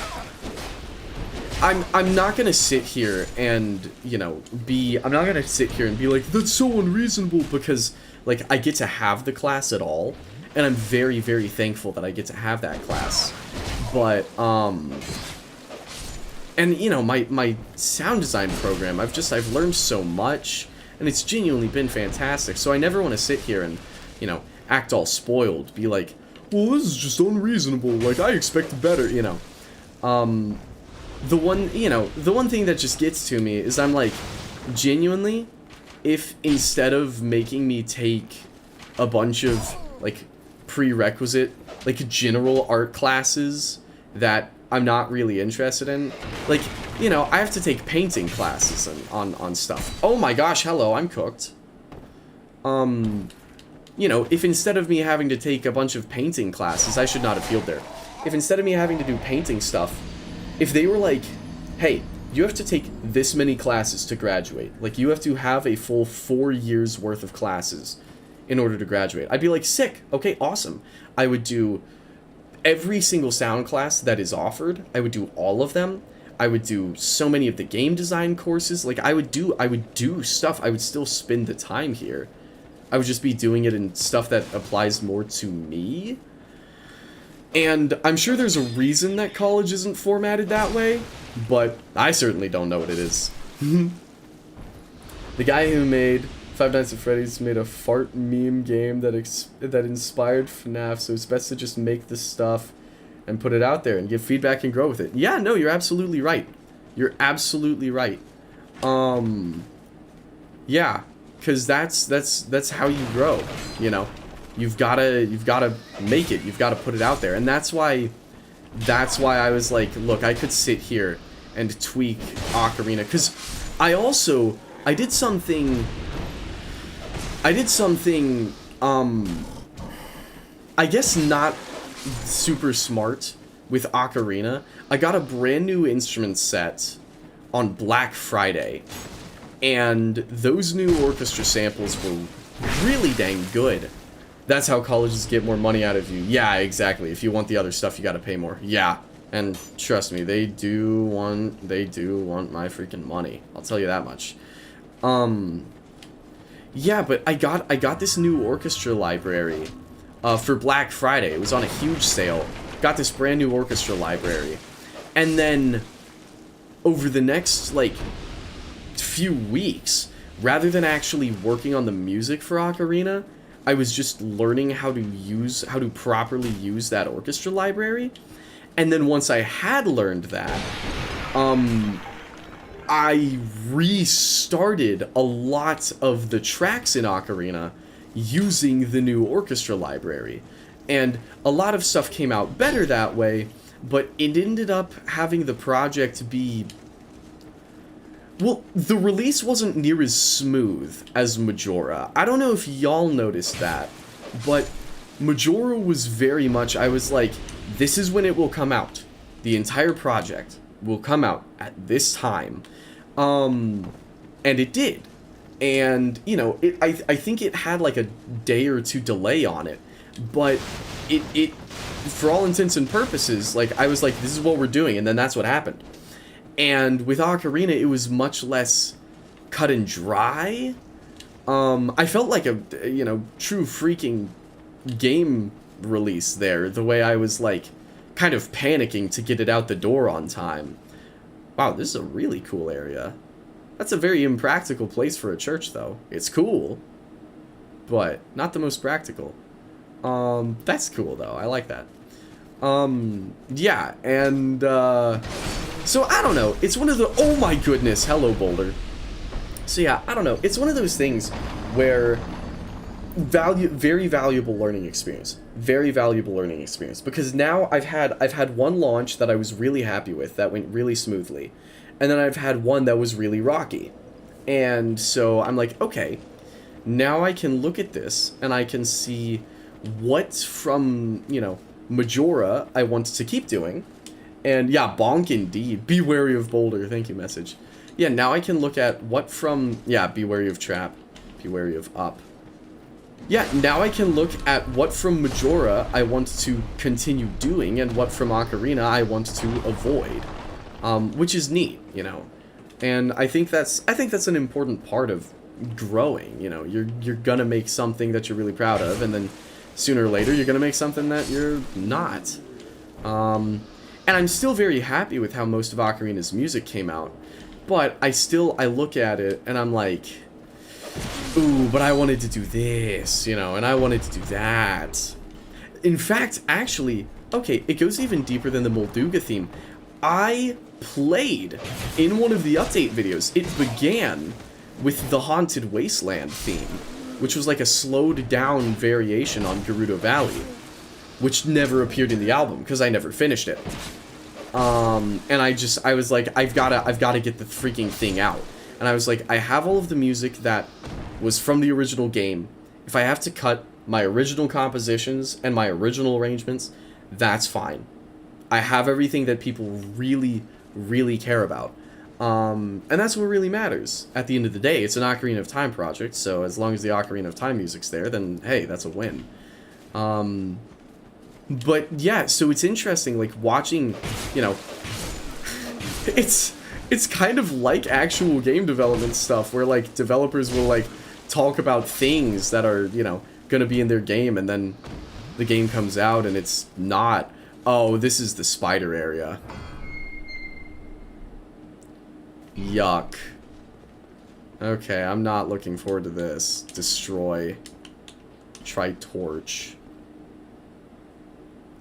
I'm not gonna sit here and, you know, I'm not gonna sit here and be like, that's so unreasonable, because, like, I get to have the class at all, and I'm very, very thankful that I get to have that class. But, and, you know, my sound design program, I've learned so much, and it's genuinely been fantastic, so I never want to sit here and, you know, act all spoiled, be like, well, this is just unreasonable, like, I expected better, you know. The one thing that just gets to me is I'm like, genuinely, if instead of making me take a bunch of, like, prerequisite, like, general art classes that I'm not really interested in, like, you know, I have to take painting classes on stuff. Oh my gosh, hello, I'm cooked. You know, if instead of me having to take a bunch of painting classes, I should not have healed there. If instead of me having to do painting stuff, if they were like, hey, you have to take this many classes to graduate, like, you have to have a full 4 years worth of classes in order to graduate, I'd be like, sick, okay, awesome. I would do every single sound class that is offered. I would do all of them. I would do so many of the game design courses. Like, I would do stuff. I would still spend the time here. I would just be doing it in stuff that applies more to me. And I'm sure there's a reason that college isn't formatted that way, but I certainly don't know what it is. The guy who made Five Nights at Freddy's made a fart meme game that inspired FNAF, so it's best to just make the stuff and put it out there and give feedback and grow with it. Yeah, no, you're absolutely right. You're absolutely right. Yeah, because that's how you grow, you know. You've gotta make it. You've gotta put it out there, and that's why I was like, look, I could sit here and tweak Ocarina, because I did something, I guess not super smart with Ocarina. I got a brand new instrument set on Black Friday, and those new orchestra samples were really dang good. That's how colleges get more money out of you. Yeah, exactly. If you want the other stuff, you gotta pay more. Yeah, and trust me, they do want my freaking money. I'll tell you that much. Yeah, but I got this new orchestra library for Black Friday. It was on a huge sale. Got this brand new orchestra library. And then over the next, like, few weeks, rather than actually working on the music for Ocarina, I was just learning how to properly use that orchestra library. And then once I had learned that, I restarted a lot of the tracks in Ocarina using the new orchestra library. And a lot of stuff came out better that way, but it ended up having the project be... Well, the release wasn't near as smooth as Majora. I don't know if y'all noticed that, but Majora was very much, I was like, this is when it will come out. The entire project will come out at this time. And it did. And, you know, I think it had like a day or two delay on it, but it for all intents and purposes, like, I was like, this is what we're doing, and then that's what happened. And with Ocarina, it was much less cut and dry. I felt like a, you know, true freaking game release there, the way I was, like, kind of panicking to get it out the door on time. Wow, this is a really cool area. That's a very impractical place for a church, though. It's cool, but not the most practical. That's cool, though. I like that. Yeah, and, so, I don't know. It's one of the... Oh, my goodness. Hello, Boulder. So, yeah, I don't know. It's one of those things where... Very valuable learning experience. Very valuable learning experience. Because now I've had one launch that I was really happy with. That went really smoothly. And then I've had one that was really rocky. And so I'm like, okay. Now I can look at this and I can see what from, you know, Majora I want to keep doing. And yeah, bonk indeed. Be wary of Boulder. Thank you, message. Yeah, now I can look at what from... Yeah, be wary of Trap. Be wary of Up. Yeah, now I can look at what from Majora I want to continue doing and what from Ocarina I want to avoid. Which is neat, you know. And I think that's an important part of growing, you know. You're gonna make something that you're really proud of, and then sooner or later you're gonna make something that you're not. And I'm still very happy with how most of Ocarina's music came out. But I look at it and I'm like, ooh, but I wanted to do this, you know, and I wanted to do that. In fact, actually, okay, it goes even deeper than the Molduga theme. I played in one of the update videos. It began with the Haunted Wasteland theme, which was like a slowed down variation on Gerudo Valley, which never appeared in the album because I never finished it. And I was like, I've gotta get the freaking thing out. And I was like, I have all of the music that was from the original game. If I have to cut my original compositions and my original arrangements, that's fine. I have everything that people really, really care about. And that's what really matters. At the end of the day, it's an Ocarina of Time project, so as long as the Ocarina of Time music's there, then hey, that's a win. But yeah, so it's interesting, like, watching, you know, it's kind of like actual game development stuff, where, like, developers will, like, talk about things that are, you know, gonna be in their game, and then the game comes out and it's not. Oh, this is the spider area. Yuck. Okay, I'm not looking forward to this. Destroy. Try torch.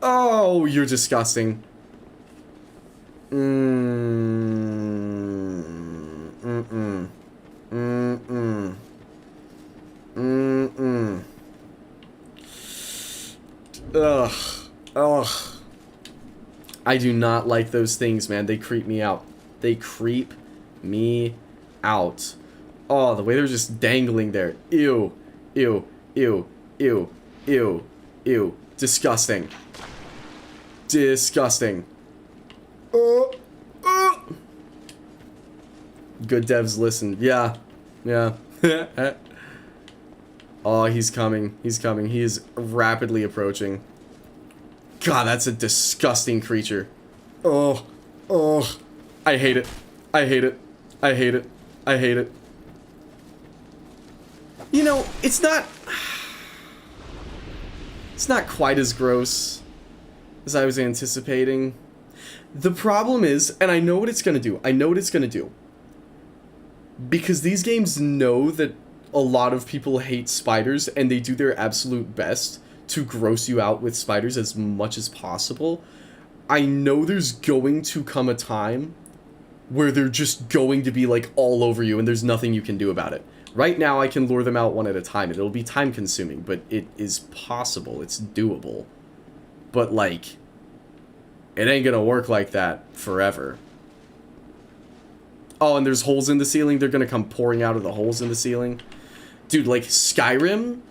Oh, you're disgusting. Ugh. Ugh. I do not like those things, man. They creep me out. They creep me out. Oh, the way they're just dangling there. Ew. Ew. Ew. Ew. Ew. Ew. Disgusting. Disgusting. Good devs listen. Yeah. Yeah. Oh, he's coming. He's coming. He is rapidly approaching. God, that's a disgusting creature. Oh. Oh. I hate it. I hate it. I hate it. I hate it. You know, it's not quite as gross as I was anticipating. The problem is, and I know what it's gonna do. I know what it's gonna do. Because these games know that a lot of people hate spiders, and they do their absolute best to gross you out with spiders as much as possible. I know there's going to come a time where they're just going to be, like, all over you, and there's nothing you can do about it. Right now, I can lure them out one at a time, and it'll be time-consuming, but it is possible. It's doable. But, like, it ain't gonna work like that forever. Oh, and there's holes in the ceiling. They're gonna come pouring out of the holes in the ceiling. Dude, like, Skyrim,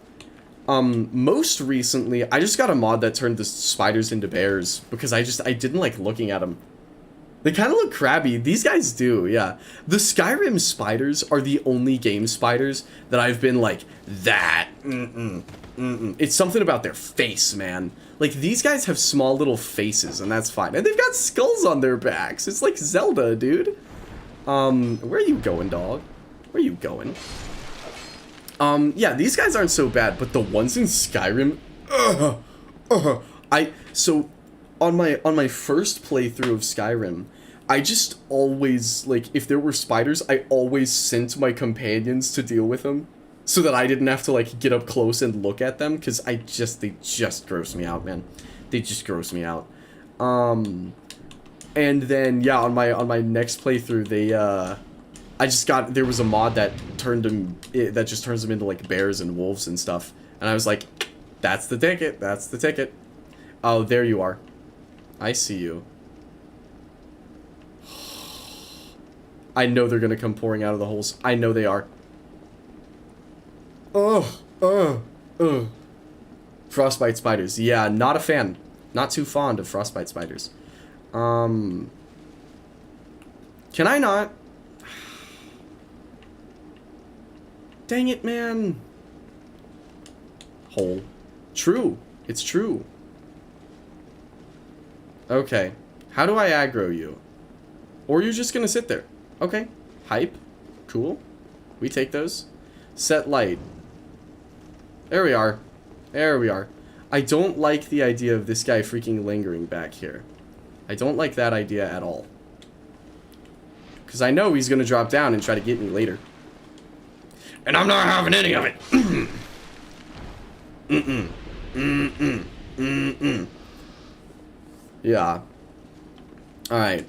most recently, I just got a mod that turned the spiders into bears, because I didn't like looking at them. They kind of look crabby. These guys do, yeah. The Skyrim spiders are the only game spiders that I've been like, that, It's something about their face, man. Like, these guys have small little faces, and that's fine. And they've got skulls on their backs. It's like Zelda, dude. Where are you going, dog? Where are you going? Yeah, these guys aren't so bad, but the ones in Skyrim, so on my first playthrough of Skyrim, I just always, like, if there were spiders, I always sent my companions to deal with them, so that I didn't have to, like, get up close and look at them, because they just gross me out, man. They just gross me out. And then, yeah, on my next playthrough, there was a mod that just turns them into, like, bears and wolves and stuff, and I was like, that's the ticket, that's the ticket. Oh, there you are. I see you. I know they're gonna come pouring out of the holes. I know they are. Frostbite spiders. Yeah, not a fan. Not too fond of frostbite spiders. Can I not? Dang it, man. Hole. True. It's true. Okay. How do I aggro you? Or you're just gonna sit there. Okay. Hype. Cool. We take those. Set light. There we are. There we are. I don't like the idea of this guy freaking lingering back here. I don't like that idea at all. Because I know he's gonna drop down and try to get me later. And I'm not having any of it. Yeah. Alright.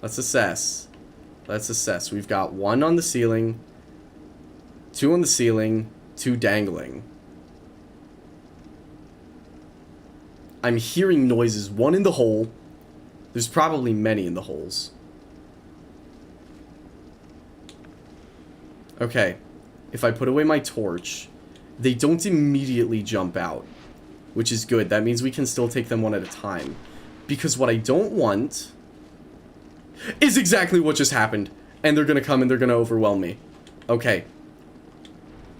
Let's assess. Let's assess. We've got 1 on the ceiling, 2 on the ceiling, 2 dangling. I'm hearing noises. 1 in the hole. There's probably many in the holes. Okay. If I put away my torch, they don't immediately jump out, which is good. That means we can still take them one at a time. Because what I don't want is exactly what just happened. And they're going to come and they're going to overwhelm me. Okay.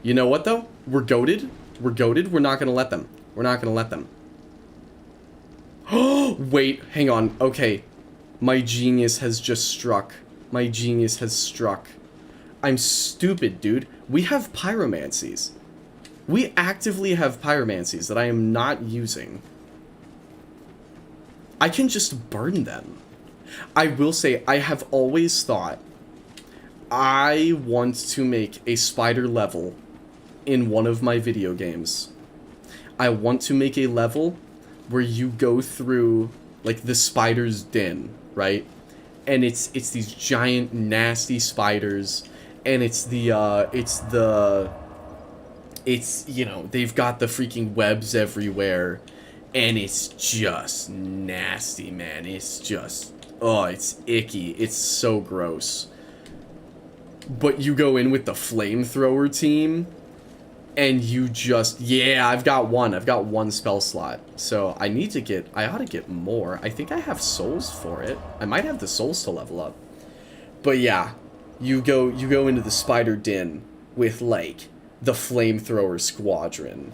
You know what, though? We're goated. We're goated. We're not going to let them. We're not going to let them. Oh, wait. Hang on. Okay. My genius has just struck. My genius has struck. I'm stupid, dude. We have pyromancies. We actively have pyromancies that I am not using. I can just burn them. I will say, I have always thought I want to make a spider level in one of my video games. I want to make a level where you go through, like, the spider's den, right? And it's these giant, nasty spiders, and it's, you know, they've got the freaking webs everywhere, and it's just nasty, man. It's just, oh, it's icky. It's so gross. But you go in with the flamethrower team, and you just, yeah, I've got one spell slot. So I ought to get more. I think I have souls for it. I might have the souls to level up. But yeah, you go into the spider den with, like, the flamethrower squadron,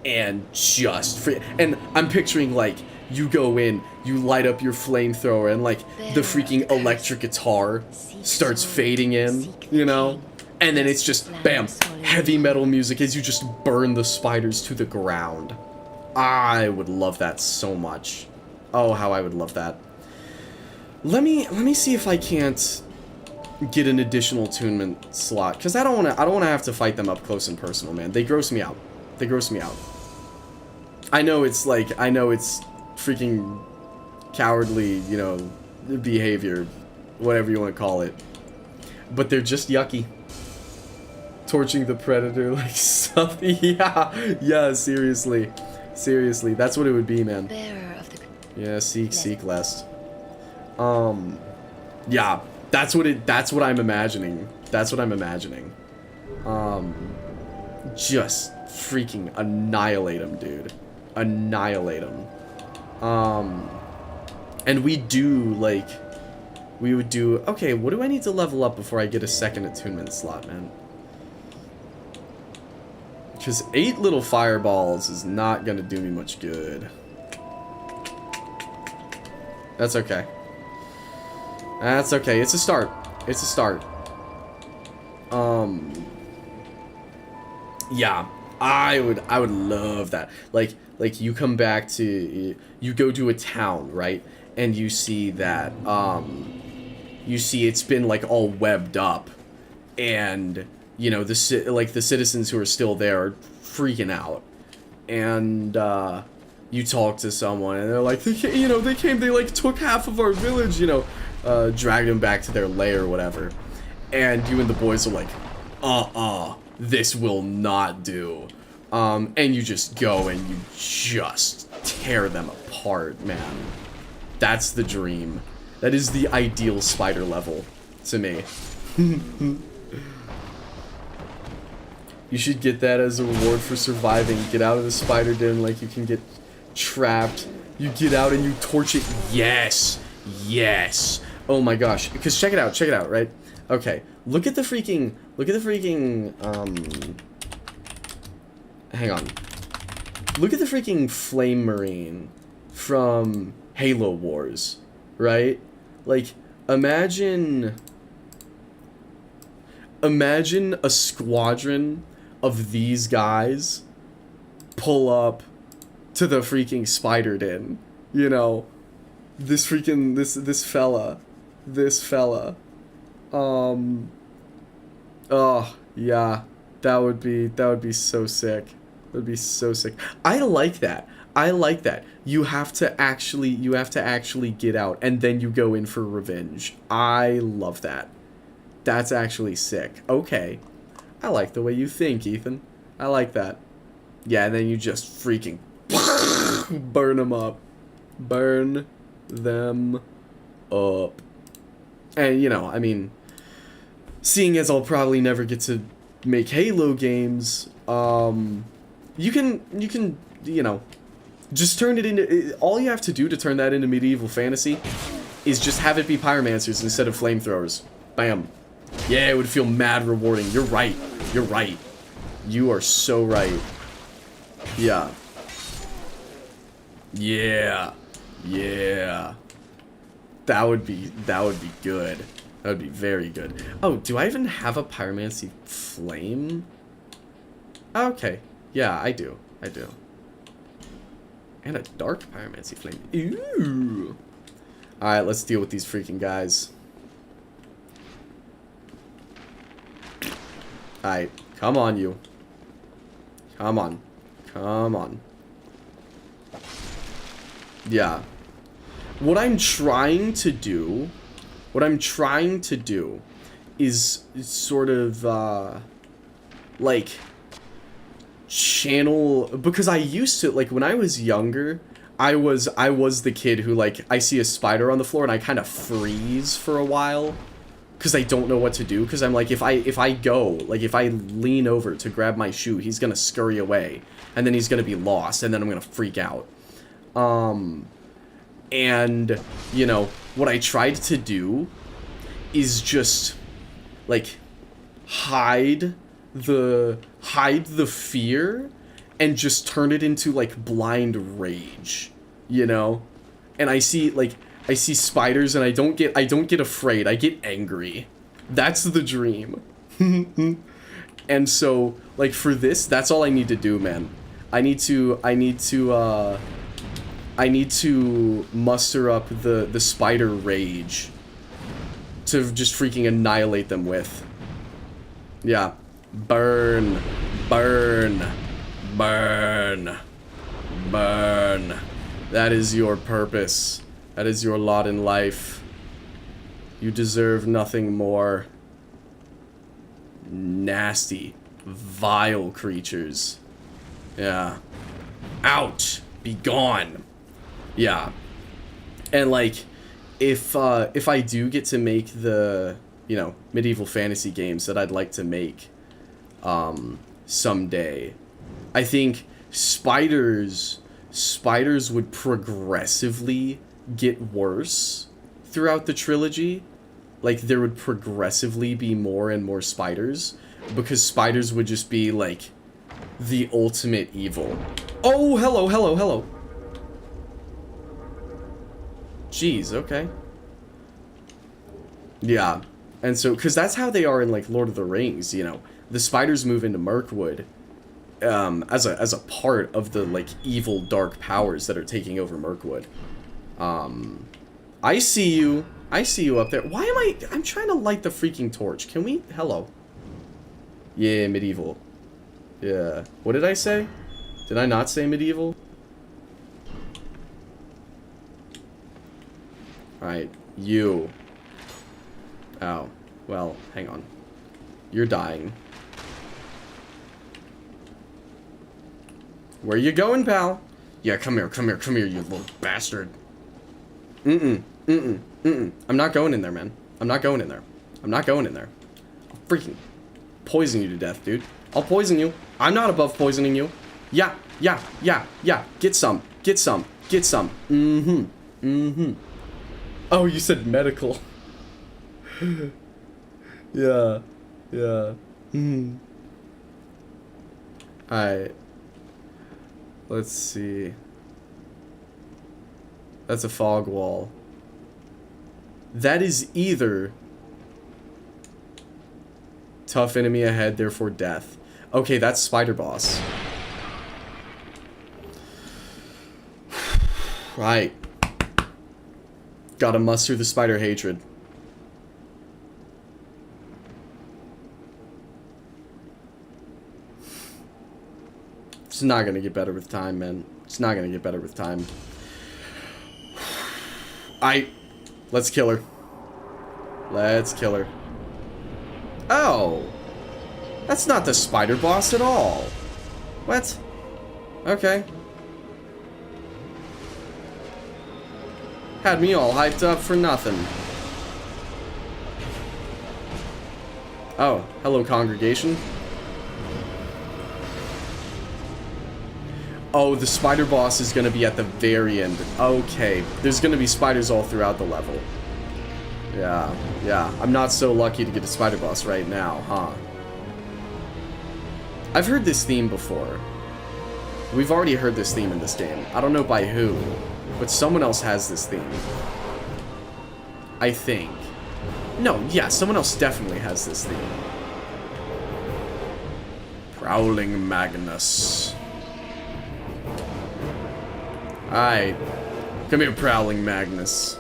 and just and I'm picturing, like, you go in, you light up your flamethrower, and, like, the freaking electric guitar starts fading in, you know, and then it's just bam, heavy metal music as you just burn the spiders to the ground. I would love that so much. Oh, how I would love that. Let me see if I can't get an additional attunement slot, because I don't want to have to fight them up close and personal, man. They gross me out. They gross me out. I know it's freaking cowardly, you know, behavior, whatever you want to call it, but they're just yucky. Torching the predator, like, something. Yeah, seriously, that's what it would be, man. Yeah, seek lest. Yeah, that's what I'm imagining. That's what I'm imagining. Just freaking annihilate him, dude. Annihilate him. And we do, like, we would do... Okay, what do I need to level up before I get a second attunement slot, man? Because 8 little fireballs is not gonna do me much good. That's okay. That's okay. It's a start. It's a start. Yeah, I would love that. Like you come back to, you go to a town, right? And you see that, you see it's been like all webbed up, and you know the citizens who are still there are freaking out, and you talk to someone and they're like, they like took half of our village, dragged them back to their lair or whatever, and you and the boys are like, this will not do. And you just go and you just tear them apart, man. That's the dream. That is the ideal spider level to me. You should get that as a reward for surviving. Get out of the spider den, like you can get trapped. You get out and you torch it. Yes. Yes. Oh my gosh. Because check it out, right? Okay. Look at the freaking, hang on. Look at the freaking Flame Marine from Halo Wars, right? Like, imagine a squadron of these guys pull up to the freaking spider den, this freaking, this fella. Oh, yeah. That would be so sick. That would be so sick. I like that. You have to actually get out, and then you go in for revenge. I love that. That's actually sick. Okay. I like the way you think, Ethan. I like that. Yeah, and then you just freaking burn them up. Burn them up. And, I mean, seeing as I'll probably never get to make Halo games, you can, just turn it into, all you have to do to turn that into medieval fantasy is just have it be pyromancers instead of flamethrowers. Bam. Yeah, it would feel mad rewarding. You're right. You are so right. Yeah. That would be good. That would be very good. Oh, do I even have a pyromancy flame? Okay. Yeah, I do. And a dark pyromancy flame. Ooh. Alright, let's deal with these freaking guys. Alright, come on, you. Come on. Yeah. What I'm trying to do is sort of, like, channel, because I used to, like, when I was younger, I was the kid who, like, I see a spider on the floor and I kind of freeze for a while, because I don't know what to do, because I'm like, if I go, like, if I lean over to grab my shoe, he's gonna scurry away, and then he's gonna be lost, and then I'm gonna freak out. And, what I tried to do is just, like, hide the fear and just turn it into, like, blind rage, And I see spiders and I don't get afraid, I get angry. That's the dream. And so, like, for this, that's all I need to do, man. I need to muster up the spider rage to just freaking annihilate them with. Yeah. Burn. That is your purpose. That is your lot in life. You deserve nothing more. Nasty, vile creatures. Yeah. Out. Be gone. Yeah. And, like, if I do get to make the you know, medieval fantasy games that I'd like to make someday. I think spiders would progressively get worse throughout the trilogy. Like, there would progressively be more and more spiders, because spiders would just be, like, the ultimate evil. Oh, hello, hello, hello. Jeez, okay. Yeah, and so, because that's how they are in, like, Lord of the Rings, you know. The spiders move into Mirkwood as a part of the, like, evil dark powers that are taking over Mirkwood. I see you. I see you up there. Why am I'm trying to light the freaking torch. Can we? Hello. Yeah, medieval. Yeah. What did I say? Did I not say medieval? Alright, you. Oh, well, hang on. You're dying. Where you going, pal? Yeah, come here, come here, come here, you little bastard. I'm not going in there, man. I'm not going in there. I'm not going in there. I'll freaking poison you to death, dude. I'll poison you. I'm not above poisoning you. Yeah. Get some. Get some. Get some. Oh, you said medical. Yeah. Alright. Let's see. That's a fog wall. That is either tough enemy ahead, therefore death. Okay, that's Spider Boss. Right. Gotta muster the spider hatred. It's not gonna get better with time, man. It's not gonna get better with time. Let's kill her. Let's kill her. Oh! That's not the spider boss at all. What? Okay. Had me all hyped up for nothing. Oh, hello congregation. Oh, the spider boss is gonna be at the very end. Okay, there's gonna be spiders all throughout the level. Yeah. I'm not so lucky to get a spider boss right now, huh? I've heard this theme before. We've already heard this theme in this game. I don't know by who, but someone else has this theme. I think. No, yeah, someone else definitely has this theme. Prowling Magnus. Alright. Come here, Prowling Magnus.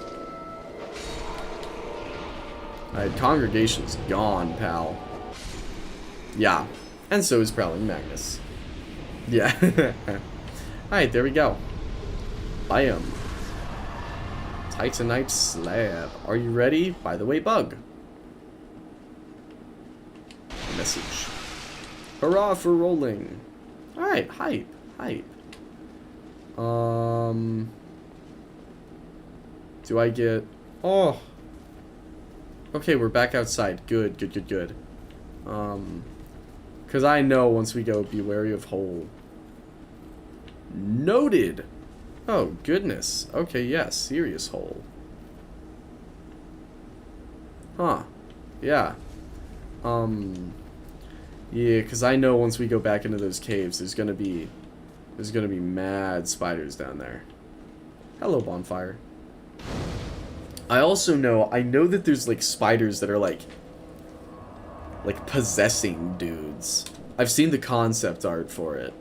Alright, Congregation's gone, pal. Yeah. And so is Prowling Magnus. Yeah. Alright, there we go. Bam. Titanite slab. Are you ready? By the way, bug. Message. Hurrah for rolling. Alright, hype. Do I get... Oh. Okay, we're back outside. Good. Because I know once we go, be wary of hole. Noted. Oh, goodness. Okay, yes. Serious hole. Huh. Yeah. Yeah, because I know once we go back into those caves, there's gonna be mad spiders down there. Hello, bonfire. I know that there's, like, spiders that are, like possessing dudes. I've seen the concept art for it.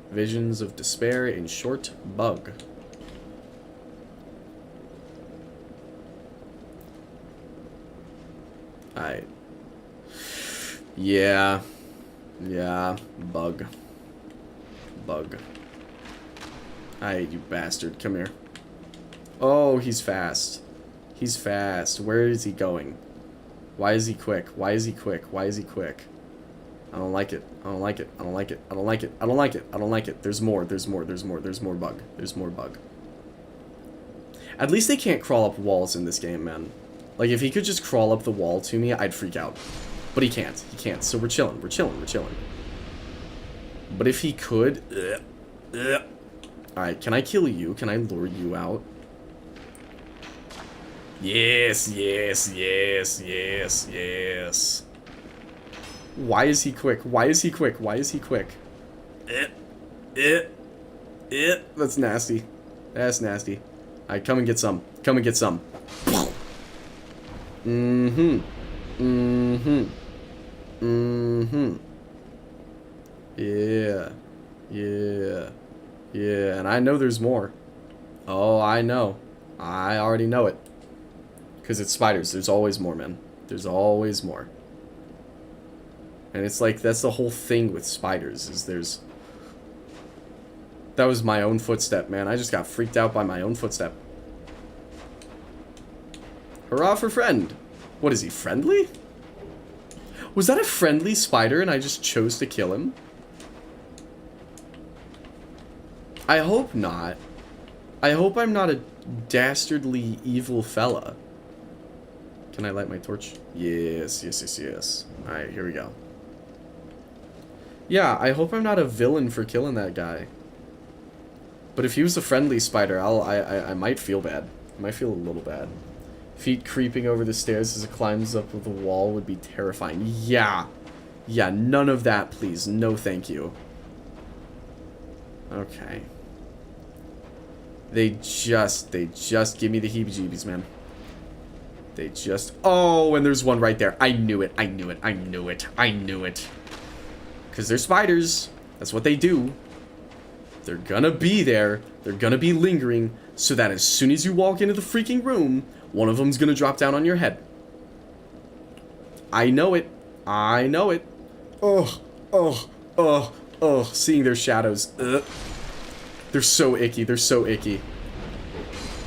Visions of Despair in Short Bug. Alright. Yeah. Bug. Alright, you bastard. Come here. Oh, he's fast. Where is he going? Why is he quick? Why is he quick? I don't like it. There's more bug. At least they can't crawl up walls in this game, man. Like, if he could just crawl up the wall to me, I'd freak out. But he can't. He can't. So we're chilling. We're chilling. We're chilling. But if he could... Alright, can I kill you? Can I lure you out? Yes, yes, yes, yes, yes. Why is he quick? Why is he quick? Why is he quick? That's nasty. That's nasty. Alright, come and get some. Come and get some. Mm-hmm. Mm-hmm. Mm-hmm. Yeah. Yeah. Yeah, and I know there's more. Oh, I know. I already know it. Because it's spiders. There's always more, man. There's always more. And it's like, that's the whole thing with spiders, is there's... That was my own footstep, man. I just got freaked out by my own footstep. Hurrah for friend. What is he, friendly? Was that a friendly spider and I just chose to kill him? I hope not. I hope I'm not a dastardly evil fella. Can I light my torch? Yes, yes, yes, yes. Alright, here we go. Yeah, I hope I'm not a villain for killing that guy. But if he was a friendly spider, I might feel bad. I might feel a little bad. Feet creeping over the stairs as it climbs up the wall would be terrifying. Yeah. Yeah, none of that, please. No, thank you. Okay. They just give me the heebie-jeebies, man. They just... Oh, and there's one right there. I knew it. I knew it. I knew it. I knew it. Because they're spiders. That's what they do. They're gonna be there. They're gonna be lingering. So that as soon as you walk into the freaking room, one of them's gonna drop down on your head. I know it. I know it. Oh, oh, oh, oh. Seeing their shadows. Ugh. They're so icky. They're so icky.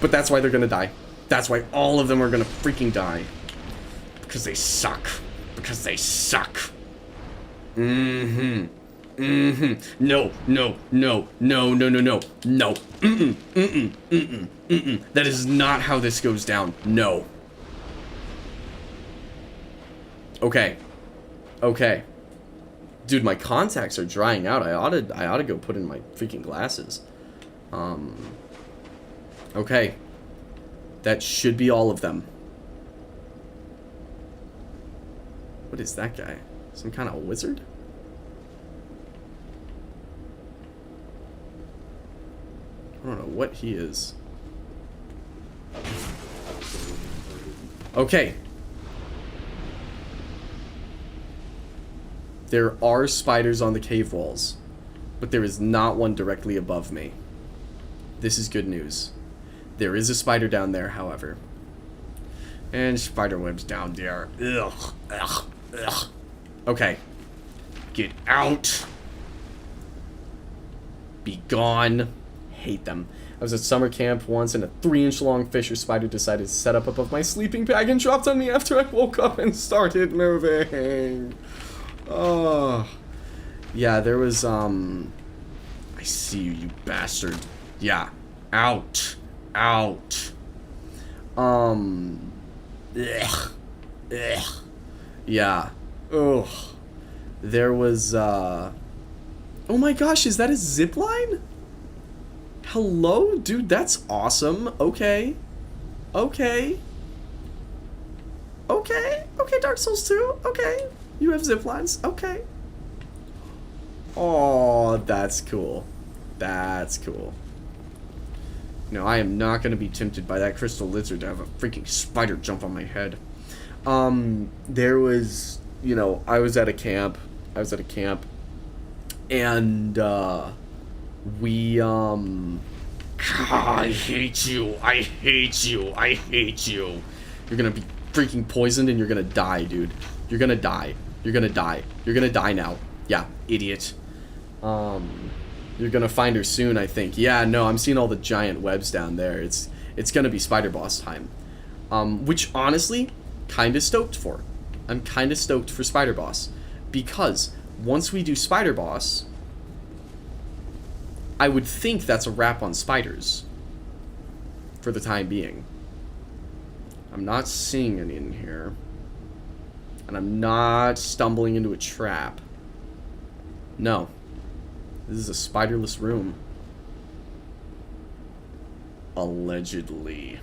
But that's why they're gonna die. That's why all of them are gonna freaking die. Because they suck. Because they suck. Mm-hmm. Mm-hmm. No, no, no, no, no, no, no, no. Mm-mm, mm-mm, mm-mm, mm-mm. That is not how this goes down. No. Okay. Okay. Dude, my contacts are drying out. I ought to go put in my freaking glasses. Okay. That should be all of them. What is that guy? Some kind of wizard? I don't know what he is. Okay. There are spiders on the cave walls, but there is not one directly above me. This is good news. There is a spider down there, however. And spider webs down there. Ugh, ugh, ugh. Okay. Get out. Be gone. Hate them. I was at summer camp once and a 3-inch long fisher spider decided to set up above my sleeping bag and dropped on me after I woke up and started moving. Oh. Yeah, there was, I see you, you bastard. Yeah. Out. Out. Ugh. Ugh. Yeah. Ugh. There was, oh my gosh, is that a zip line? Hello? Dude, that's awesome. Okay. Okay. Okay. Okay, Dark Souls 2. Okay. You have zip lines. Okay. Oh, that's cool. That's cool. No, I am not going to be tempted by that crystal lizard to have a freaking spider jump on my head. There was, you know, I was at a camp. And, we, I hate you. I hate you. I hate you. You're gonna be freaking poisoned and you're gonna die, dude. You're gonna die. You're gonna die. You're gonna die now. Yeah, idiot. You're gonna find her soon, I think. Yeah, no, I'm seeing all the giant webs down there. It's gonna be spider boss time. Which, honestly, kinda stoked for. I'm kinda stoked for spider boss. Because, once we do spider boss... I would think that's a wrap on spiders. For the time being. I'm not seeing any in here. And I'm not stumbling into a trap. No. This is a spiderless room. Allegedly.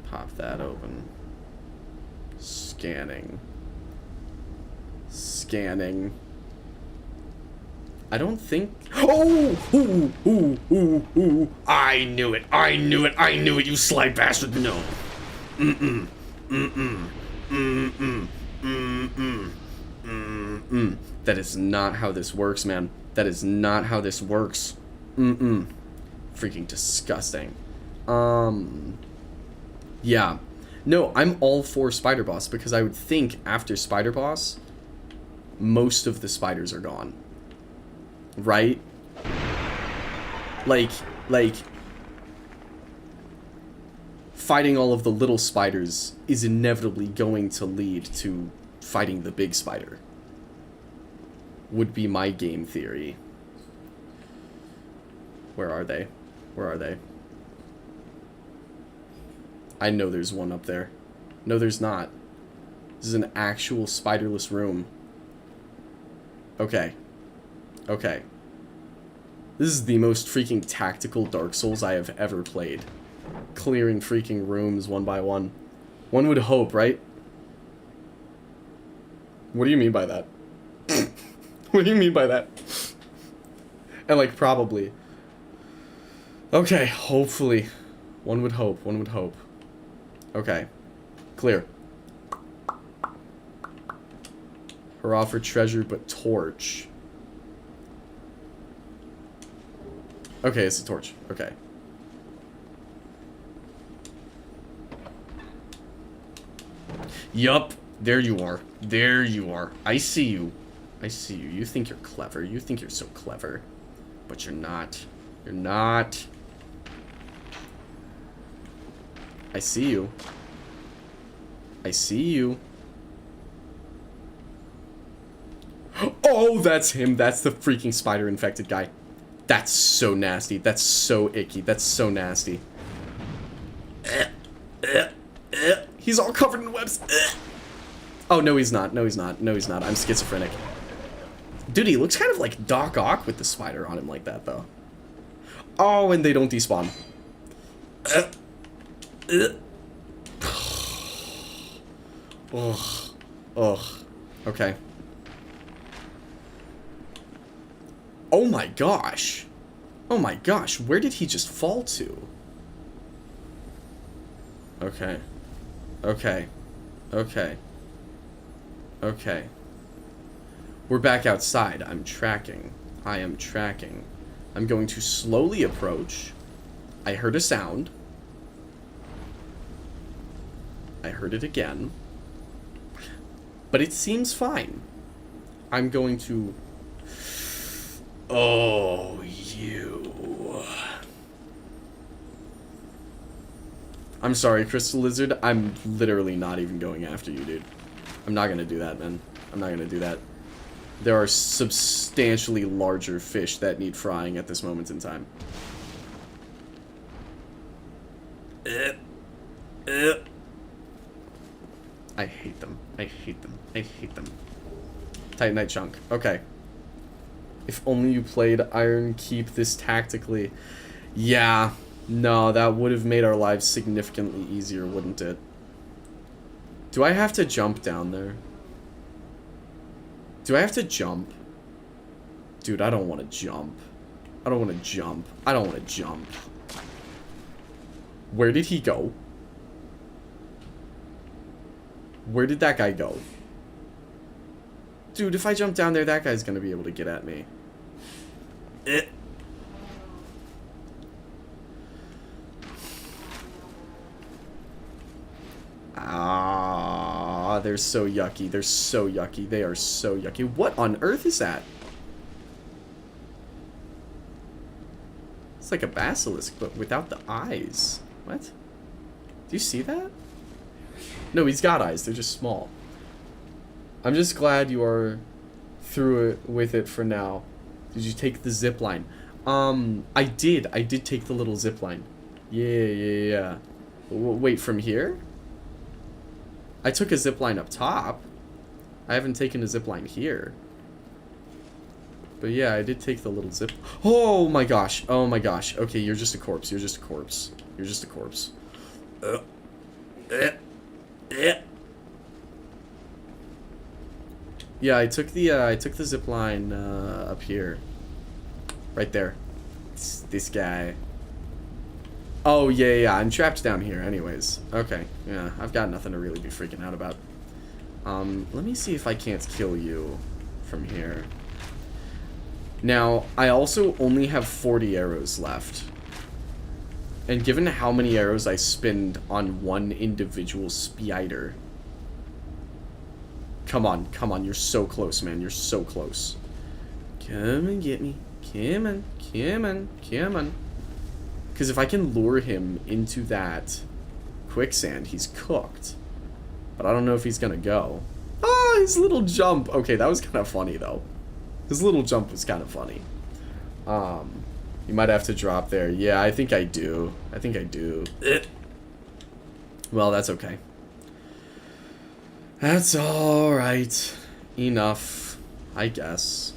Pop that open. Scanning. Scanning. I don't think... Oh! Ooh, ooh, ooh, ooh. I knew it. I knew it. I knew it, you sly bastard. No. Mm-mm. Mm-mm. Mm-mm. Mm-mm. Mm-mm. That is not how this works, man. That is not how this works. Mm-mm. Freaking disgusting. Yeah. No, I'm all for Spider Boss because I would think after Spider Boss, most of the spiders are gone. Right? Like, fighting all of the little spiders is inevitably going to lead to fighting the big spider. Would be my game theory. Where are they? Where are they? I know there's one up there. No, there's not. This is an actual spiderless room. Okay. Okay. This is the most freaking tactical Dark Souls I have ever played. Clearing freaking rooms one by one. One would hope, right? What do you mean by that? What do you mean by that? And like, probably. Okay, hopefully. One would hope, one would hope. Okay. Clear. Hurrah for treasure, but torch. Okay, it's a torch. Okay. Yup. There you are. There you are. I see you. I see you. You think you're clever. You think you're so clever. But you're not. You're not. I see you. I see you. Oh, that's him. That's the freaking spider-infected guy. That's so nasty. That's so icky. That's so nasty. He's all covered in webs. Oh, no, he's not. No, he's not. No, he's not. I'm schizophrenic. Dude, he looks kind of like Doc Ock with the spider on him like that, though. Oh, and they don't despawn. Ugh. Ugh. Okay. Oh my gosh. Oh my gosh. Where did he just fall to? Okay. Okay. Okay. Okay. We're back outside. I'm tracking. I am tracking. I'm going to slowly approach. I heard a sound. I heard it again. But it seems fine. I'm going to... Oh, you. I'm sorry, Crystal Lizard. I'm literally not even going after you, dude. I'm not gonna do that, man. I'm not gonna do that. There are substantially larger fish that need frying at this moment in time. I hate them. I hate them. I hate them. Titanite chunk. Okay. If only you played Iron Keep this tactically. Yeah. No, that would have made our lives significantly easier, wouldn't it? Do I have to jump down there? Do I have to jump? Dude, I don't want to jump. I don't want to jump. I don't want to jump. Where did he go? Where did that guy go? Dude, if I jump down there, that guy's gonna be able to get at me. Ah, they're so yucky. They're so yucky. They are so yucky. What on earth is that? It's like a basilisk, but without the eyes. What? Do you see that? No, he's got eyes. They're just small. I'm just glad you are through it with it for now. Did you take the zip line? I did. I did take the little zip line. Yeah. Wait, from here? I took a zipline up top. I haven't taken a zipline here. But yeah, I did take the little zip. Oh my gosh. Oh my gosh. Okay, you're just a corpse. You're just a corpse. You're just a corpse. Yeah, I took the zip line up here. Right there. This guy. Oh, yeah, I'm trapped down here anyways. Okay, yeah, I've got nothing to really be freaking out about. Let me see if I can't kill you from here. Now, I also only have 40 arrows left. And given how many arrows I spend on one individual spider... Come on, you're so close, man, you're so close. Come and get me. Come on. Because if I can lure him into that quicksand, he's cooked. But I don't know if he's gonna go. Ah, his little jump. Okay, that was kind of funny, though. His little jump was kind of funny. You might have to drop there. Yeah, I think I do. Well, that's okay. That's alright. Enough, I guess.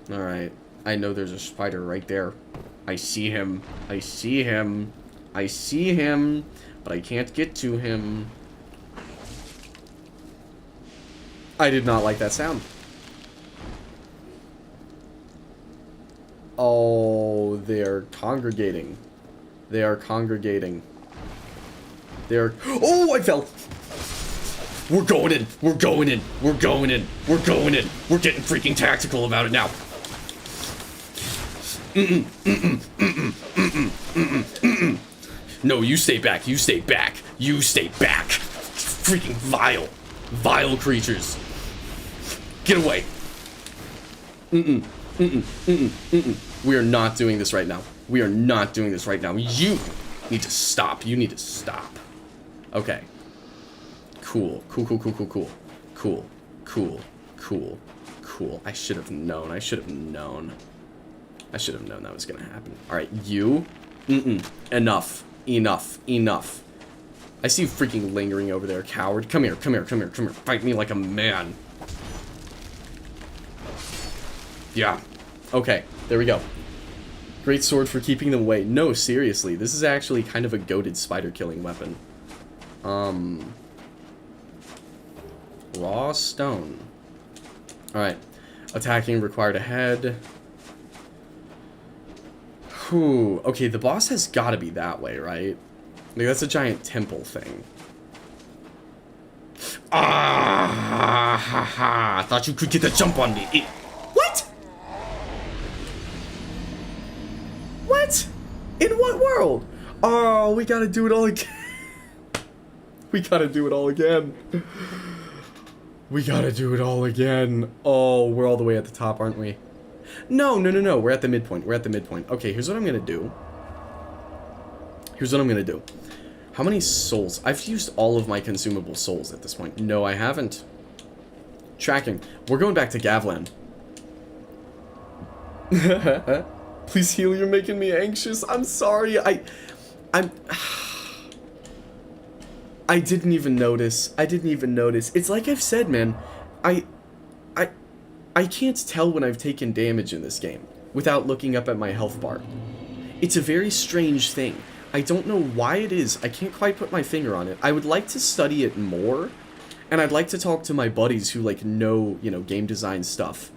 Alright. I know there's a spider right there. I see him. But I can't get to him. I did not like that sound. Oh, they're congregating. Oh, I fell! We're going in! We're getting freaking tactical about it now. No, you stay back. Freaking vile creatures. Get away. We are not doing this right now. You need to stop. Okay. Cool. I should have known that was gonna happen. Alright, you. Enough. I see you freaking lingering over there, coward. Come here. Fight me like a man. Yeah. Okay, there we go. Great sword for keeping them away. No, seriously, this is actually kind of a goated spider killing weapon. Raw stone. Alright. Attacking required ahead. Whew. Okay, the boss has gotta be that way, right? Like, that's a giant temple thing. Ah, ha, ha. Thought you could get the jump on me. What? What? In what world? Oh, we gotta do it all again. We gotta do it all again. Oh, we're all the way at the top, aren't we? No. We're at the midpoint. Okay, here's what I'm gonna do. How many souls? I've used all of my consumable souls at this point. No, I haven't. Tracking. We're going back to Gavlan. Please heal, you're making me anxious. I'm sorry. I didn't even notice. It's like I've said, man. I can't tell when I've taken damage in this game without looking up at my health bar. It's a very strange thing. I don't know why it is. I can't quite put my finger on it. I would like to study it more, and I'd like to talk to my buddies who, like, know, you know, game design stuff.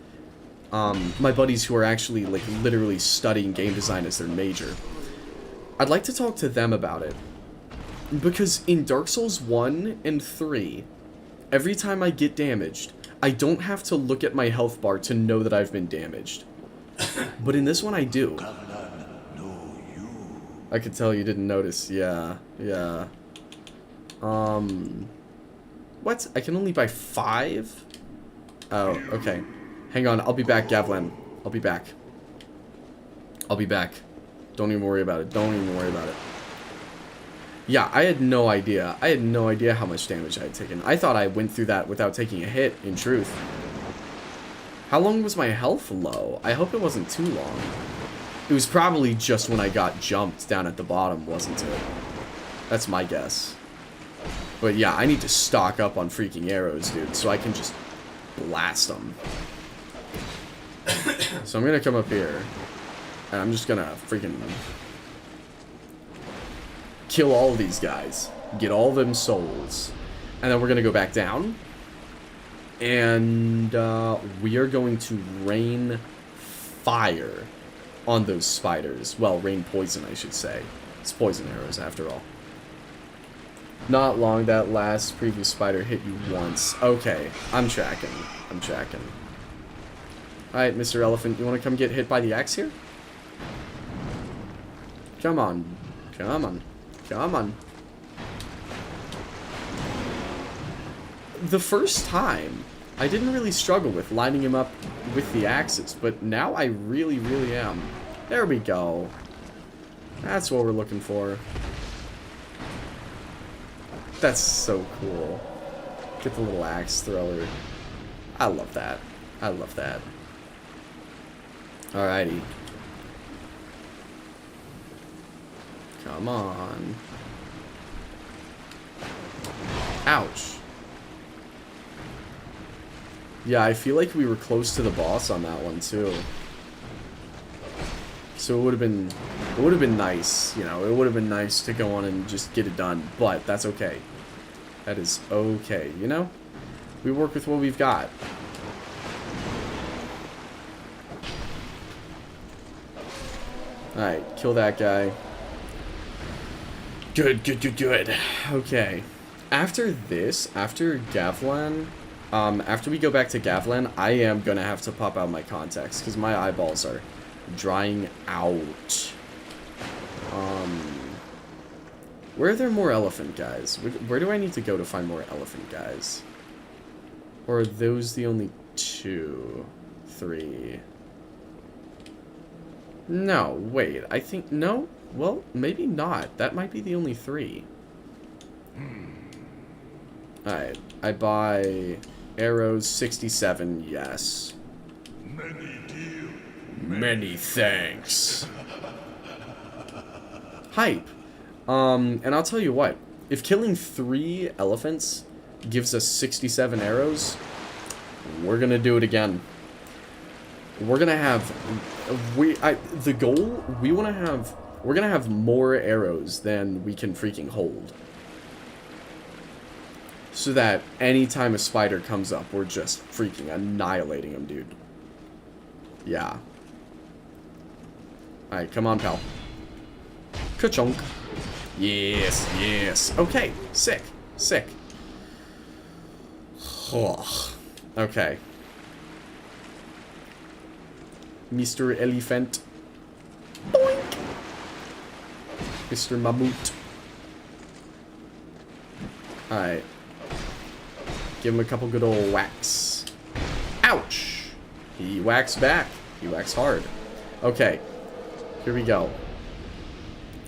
My buddies who are actually, like, literally studying game design as their major. I'd like to talk to them about it. Because in Dark Souls 1 and 3, every time I get damaged, I don't have to look at my health bar to know that I've been damaged. But in this one, I do. I could tell you didn't notice. Yeah. What? I can only buy 5? Oh, okay. Hang on, I'll be back, Gavlan. I'll be back. Don't even worry about it. Yeah, I had no idea. How much damage I had taken. I thought I went through that without taking a hit, in truth. How long was my health low? I hope it wasn't too long. It was probably just when I got jumped down at the bottom, wasn't it? That's my guess. But yeah, I need to stock up on freaking arrows, dude, so I can just blast them. So I'm gonna come up here, and I'm just gonna freaking kill all of these guys, get all them souls, and then we're gonna go back down, and we are going to rain fire on those spiders. Well, rain poison, I should say. It's poison arrows, after all. Not long, that last previous spider hit you once. Okay, I'm tracking. I'm tracking. Alright, Mr. Elephant, you want to come get hit by the axe here? Come on. Come on. Come on. The first time, I didn't really struggle with lining him up with the axes, but now I really, really am. There we go. That's what we're looking for. That's so cool. Get the little axe thrower. I love that. I love that. Alrighty. Come on. Ouch. Yeah, I feel like we were close to the boss on that one too. So it would have been nice, you know, it would have been nice to go on and just get it done, but that's okay. That is okay, you know? We work with what we've got. Alright, kill that guy. Good, good, good, good. Okay. After this, after Gavlan, after we go back to Gavlan, I am gonna have to pop out my contacts, because my eyeballs are drying out. Where are there more elephant guys? Where do I need to go to find more elephant guys? Or are those the only 2, 3? No, wait, I think, no? Well, maybe not. That might be the only 3. Alright, I buy arrows, 67, yes. Many thanks. Hype. And I'll tell you what, if killing 3 elephants gives us 67 arrows, we're gonna do it again. We're gonna have, the goal, we're gonna have more arrows than we can freaking hold. So that anytime a spider comes up, we're just freaking annihilating them, dude. Yeah. Alright, come on, pal. Ka-chunk. Yes, yes. Okay, sick, sick. Oh. Okay. Mr. Elephant. Boink! Mr. Mammoth. Alright. Give him a couple good old whacks. Ouch! He whacks back. He whacks hard. Okay. Here we go.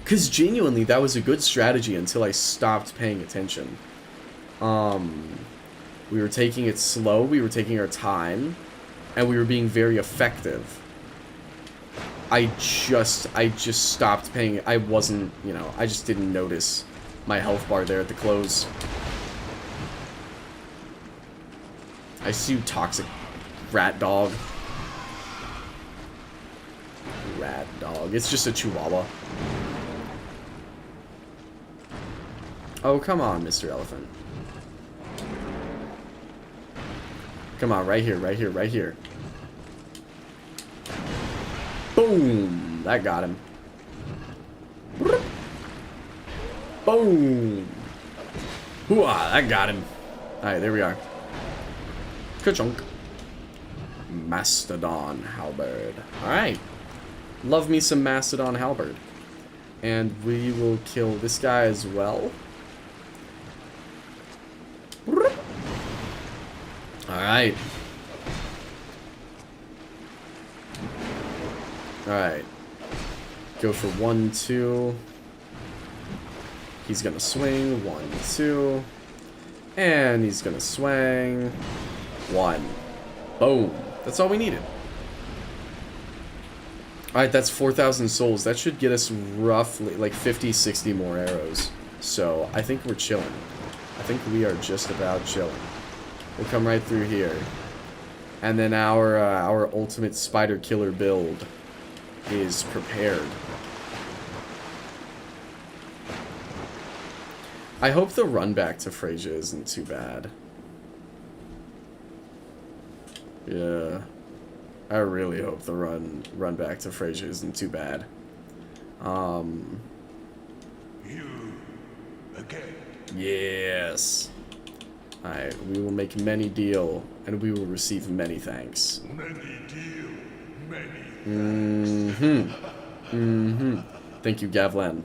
Because genuinely, that was a good strategy until I stopped paying attention. We were taking it slow, we were taking our time, and we were being very effective. I just stopped paying, I wasn't, you know, I just didn't notice my health bar there at the close. I see you, toxic rat dog. Rat dog, it's just a chihuahua. Oh, come on, Mr. Elephant. Come on, right here, right here, right here. Boom! That got him. Boom! Hooah! That got him. Alright, there we are. Ka-chunk. Mastodon halberd. Alright. Love me some Mastodon halberd. And we will kill this guy as well. Alright. Alright. Go for 1, 2. He's gonna swing. 1, 2. And he's gonna swing. 1. Boom. That's all we needed. Alright, that's 4,000 souls. That should get us roughly, like, 50, 60 more arrows. So, I think we're chilling. I think we are just about chilling. We'll come right through here. And then our ultimate spider killer build is prepared. I hope the run back to Freyja isn't too bad. Yeah. I really hope the run back to Freyja isn't too bad. You again. Yes. Alright, we will make many deal, and we will receive many thanks. Many deal, many. Thank you, Gavlan.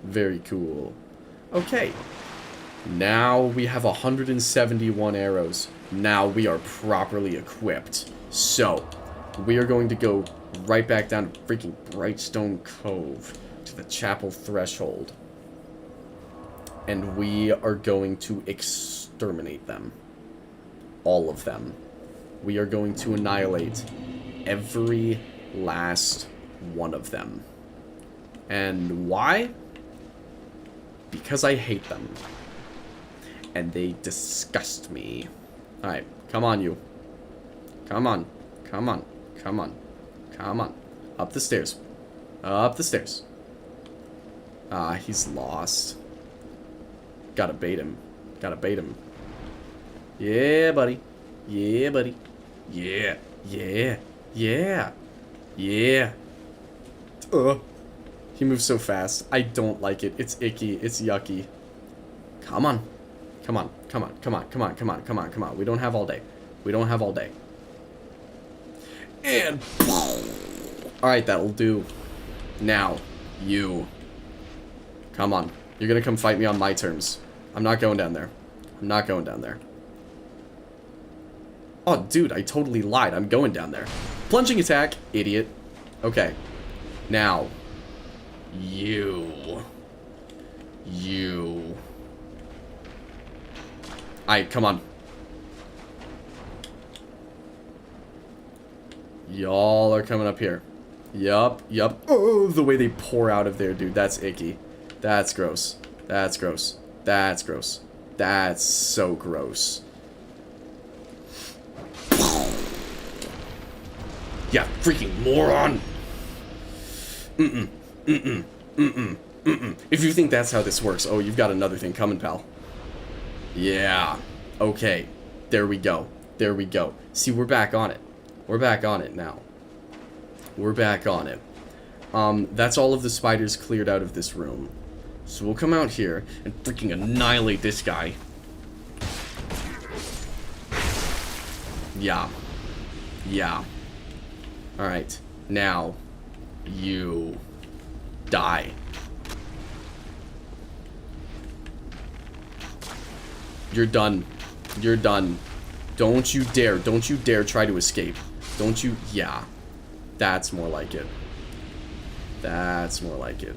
Very cool. Okay. Now we have 171 arrows. Now we are properly equipped. So, we are going to go right back down to freaking Brightstone Cove to the chapel threshold. And we are going to exterminate them. All of them. We are going to annihilate every last one of them. And why? Because I hate them. And they disgust me. Alright, come on, you. Come on. Come on. Come on. Come on. Up the stairs. Up the stairs. Ah, he's lost. Gotta bait him. Gotta bait him. Yeah, buddy. Yeah, buddy. Yeah. Yeah. Yeah. Yeah. He moves so fast. I don't like it. It's icky. It's yucky. Come on. Come on. Come on. Come on. Come on. Come on. Come on. Come on. We don't have all day. We don't have all day. And... Alright, that'll do. Now, you. Come on. You're gonna come fight me on my terms. I'm not going down there. I'm not going down there. Oh, dude, I totally lied. I'm going down there. Plunging attack, idiot. Okay. Now, you. Alright, come on. Y'all are coming up here. Yup. Oh, the way they pour out of there, dude. That's icky. That's gross. That's gross. That's gross. That's so gross. Yeah, freaking moron. If you think that's how this works, oh, you've got another thing coming, pal. Yeah. Okay. There we go. There we go. See, we're back on it. We're back on it now. We're back on it. That's all of the spiders cleared out of this room. So we'll come out here and freaking annihilate this guy. Yeah. Yeah. Alright. Now, you die. You're done. You're done. Don't you dare try to escape. Don't you? Yeah. That's more like it. That's more like it.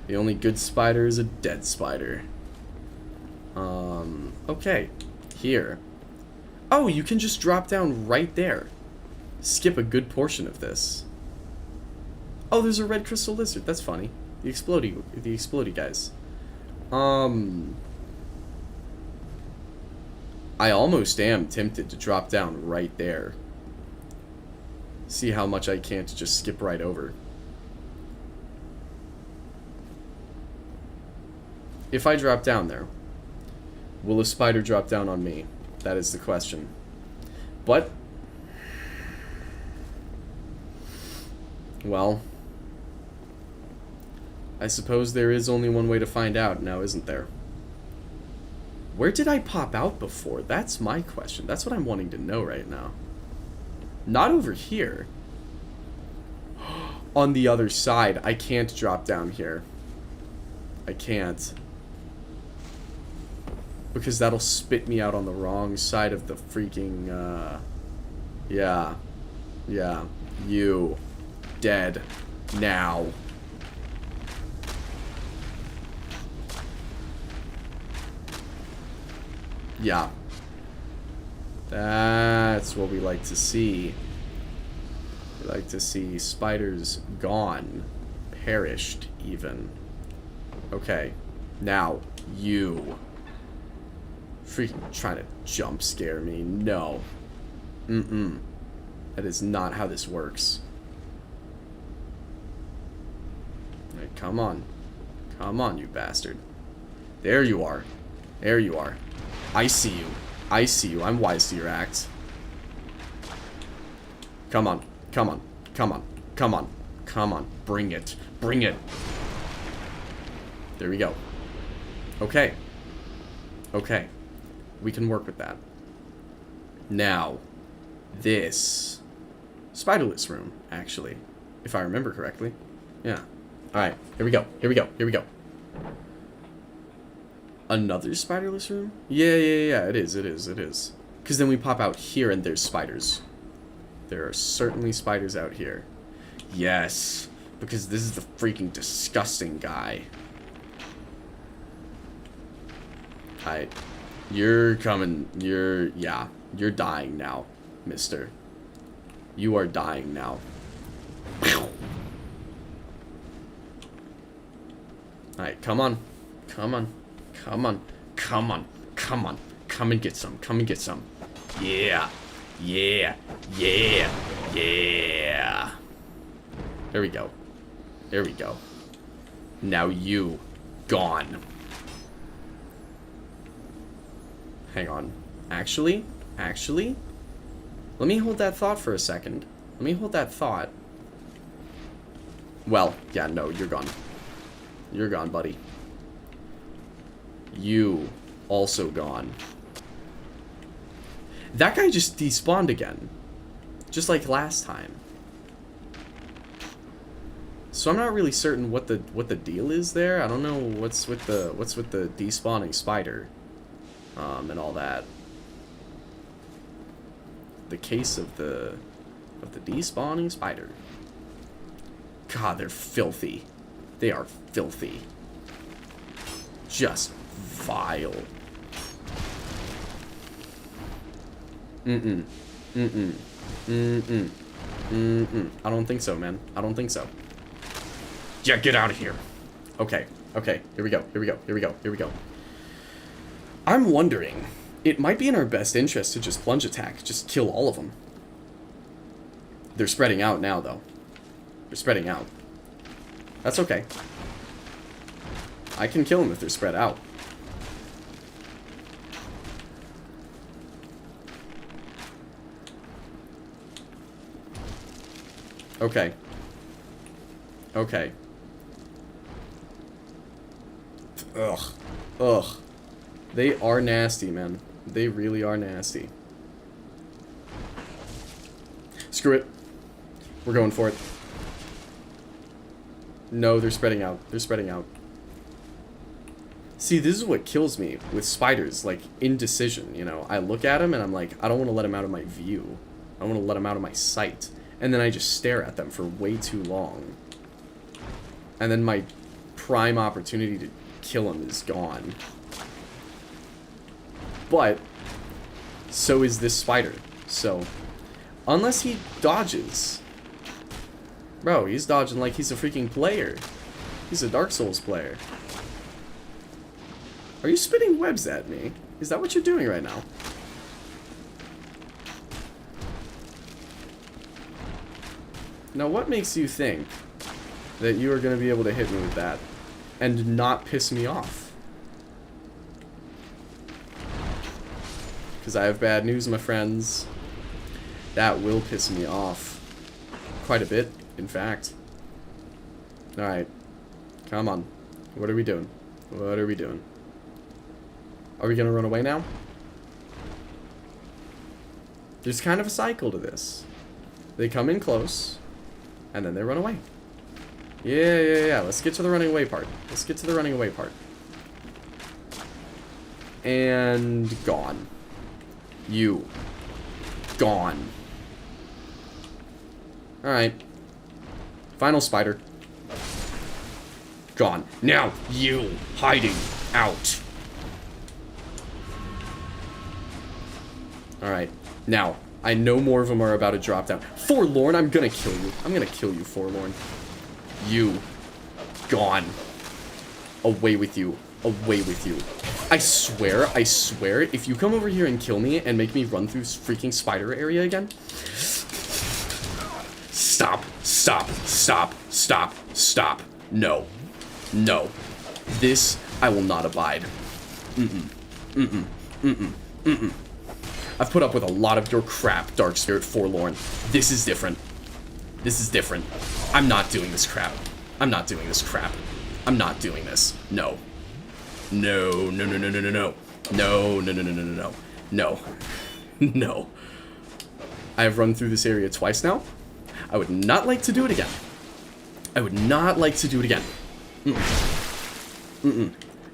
The only good spider is a dead spider. Okay. Here. Oh, you can just drop down right there. Skip a good portion of this. Oh, there's a red crystal lizard. That's funny. The explodey guys. I almost am tempted to drop down right there. See how much I can't just skip right over. If I drop down there, will a spider drop down on me? That is the question. But, well, I suppose there is only one way to find out now, isn't there? Where did I pop out before? That's my question. That's what I'm wanting to know right now. Not over here. On the other side. I can't drop down here. I can't. Because that'll spit me out on the wrong side of the freaking, yeah. Yeah. You. Dead. Now. Yeah. That's what we like to see. We like to see spiders gone. Perished, even. Okay. Now, you. Freaking trying to jump scare me. No. Mm-mm. That is not how this works. Alright, come on. Come on, you bastard. There you are. There you are. I see you. I see you. I'm wise to your acts. Come on. Come on. Come on. Come on. Come on. Bring it. Bring it. There we go. Okay. Okay. We can work with that. Now, this spiderless room, actually, if I remember correctly. Yeah. Alright, here we go. Here we go. Here we go. Another spiderless room? Yeah, it is, it is, it is. Because then we pop out here and there's spiders. There are certainly spiders out here. Yes, because this is the freaking disgusting guy. Alright. You're coming. Yeah. You're dying now, mister. You are dying now. Alright, come on. Come on. Come on. Come on. Come on. Come and get some. Come and get some. Yeah. Yeah. Yeah. Yeah. There we go. There we go. Now you. Gone. Hang on. Actually? Let me hold that thought for a second. Let me hold that thought. Well, yeah, no, you're gone. You're gone, buddy. You also gone. That guy just despawned again. Just like last time. So I'm not really certain what the deal is there. I don't know what's with the despawning spider. And all that. The case of the despawning spider. God, they're filthy. They are filthy. Just vile. I don't think so, man. I don't think so. Yeah, get out of here. Okay. Okay. Here we go. Here we go. Here we go. Here we go. I'm wondering, it might be in our best interest to just plunge attack, just kill all of them. They're spreading out now, though. They're spreading out. That's okay. I can kill them if they're spread out. Okay. Okay. Ugh. Ugh. They are nasty, man. They really are nasty. Screw it. We're going for it. No, they're spreading out. They're spreading out. See, this is what kills me with spiders, like, indecision, you know? I look at them and I'm like, I don't want to let them out of my view. I want to let them out of my sight. And then I just stare at them for way too long. And then my prime opportunity to kill them is gone. But so is this spider. So unless he dodges. Bro, he's dodging like he's a freaking player. He's a Dark Souls player. Are you spitting webs at me? Is that what you're doing right now? Now, what makes you think that you are going to be able to hit me with that and not piss me off? Because I have bad news, my friends. That will piss me off. Quite a bit, in fact. Alright. Come on. What are we doing? What are we doing? Are we going to run away now? There's kind of a cycle to this. They come in close, and then they run away. Yeah. Let's get to the running away part. Let's get to the running away part. And gone. You. Gone. Alright. Final spider. Gone. Now, you. Hiding. Out. Alright. Now, I know more of them are about to drop down. Forlorn, I'm gonna kill you. I'm gonna kill you, Forlorn. You. Gone. Away with you. Away with you. I swear, if you come over here and kill me and make me run through freaking spider area again. Stop. Stop. Stop. Stop. Stop. No. No. This, I will not abide. I've put up with a lot of your crap, Dark Spirit Forlorn. This is different. This is different. I'm not doing this crap. I'm not doing this crap. I'm not doing this. No. No, no, no, no, no, no, no. No, no, no, no, no, no, no. No. No. I have run through this area twice now. I would not like to do it again. I would not like to do it again.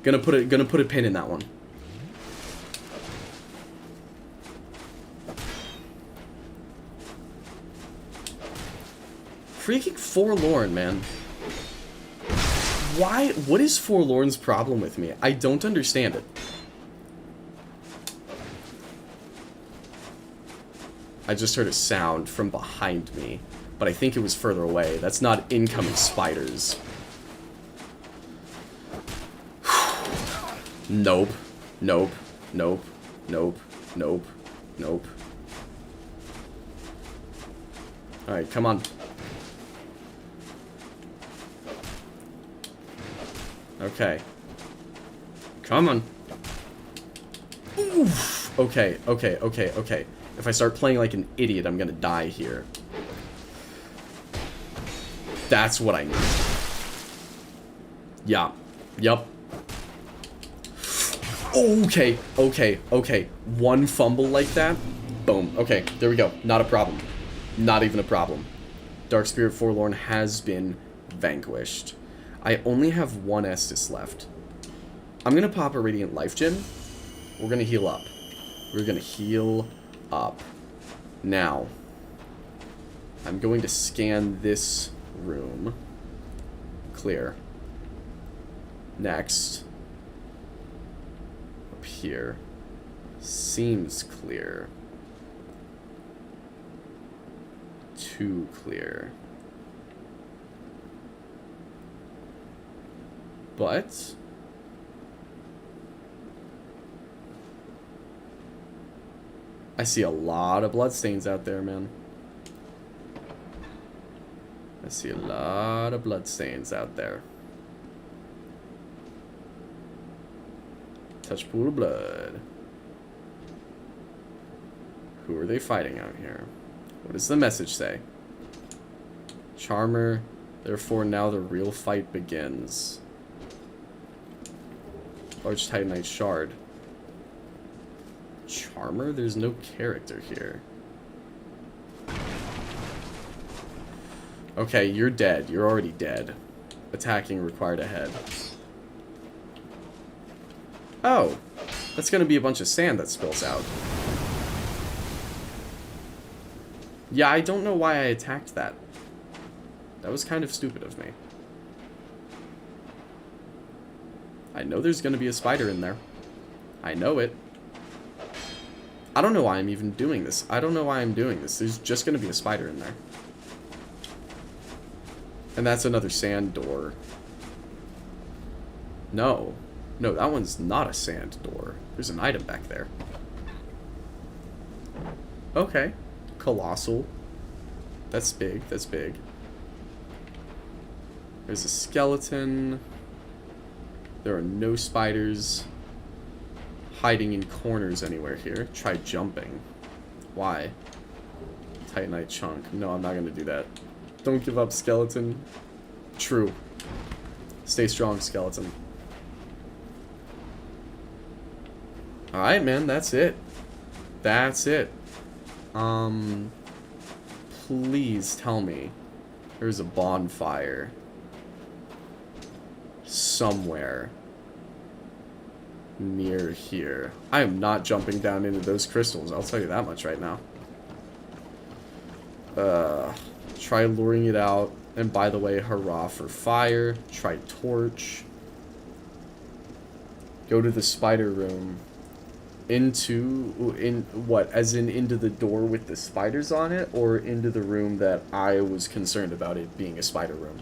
Gonna put a pin in that one. Freaking Forlorn, man. Why? What is Forlorn's problem with me? I don't understand it. I just heard a sound from behind me, but I think it was further away. That's not incoming spiders. Nope. Nope. Nope. Nope. Nope. Nope. Alright, come on. Okay. Come on. Oof. Okay, okay, okay, okay. If I start playing like an idiot, I'm gonna die here. That's what I need. Yeah. Yup. Okay, okay, okay. One fumble like that. Boom. Okay, there we go. Not a problem. Not even a problem. Dark Spirit Forlorn has been vanquished. I only have one Estus left. I'm gonna pop a Radiant Life Gem. We're gonna heal up. We're gonna heal up. Now, I'm going to scan this room. Clear. Next. Up here. Seems clear. Too clear. But I see a lot of bloodstains out there, man. I see a lot of bloodstains out there. Touch pool of blood. Who are they fighting out here? What does the message say? Charmer, therefore now the real fight begins. Large Titanite Shard. Charmer? There's no character here. Okay, you're dead. You're already dead. Attacking required ahead. Oh, that's gonna be a bunch of sand that spills out. Yeah, I don't know why I attacked that. That was kind of stupid of me. I know there's gonna be a spider in there. I know it. I don't know why I'm even doing this. I don't know why I'm doing this. There's just gonna be a spider in there. And that's another sand door. No. No, that one's not a sand door. There's an item back there. Okay. Colossal. That's big. That's big. There's a skeleton. There are no spiders hiding in corners anywhere here. Try jumping. Why? Titanite chunk. No, I'm not going to do that. Don't give up, skeleton. True. Stay strong, skeleton. Alright, man. That's it. That's it. Please tell me there's a bonfire somewhere near here. I am not jumping down into those crystals, I'll tell you that much right now. Try luring it out. And by the way, hurrah for fire. Try torch. Go to the spider room. In what? As in into the door with the spiders on it, or into the room that I was concerned about it being a spider room?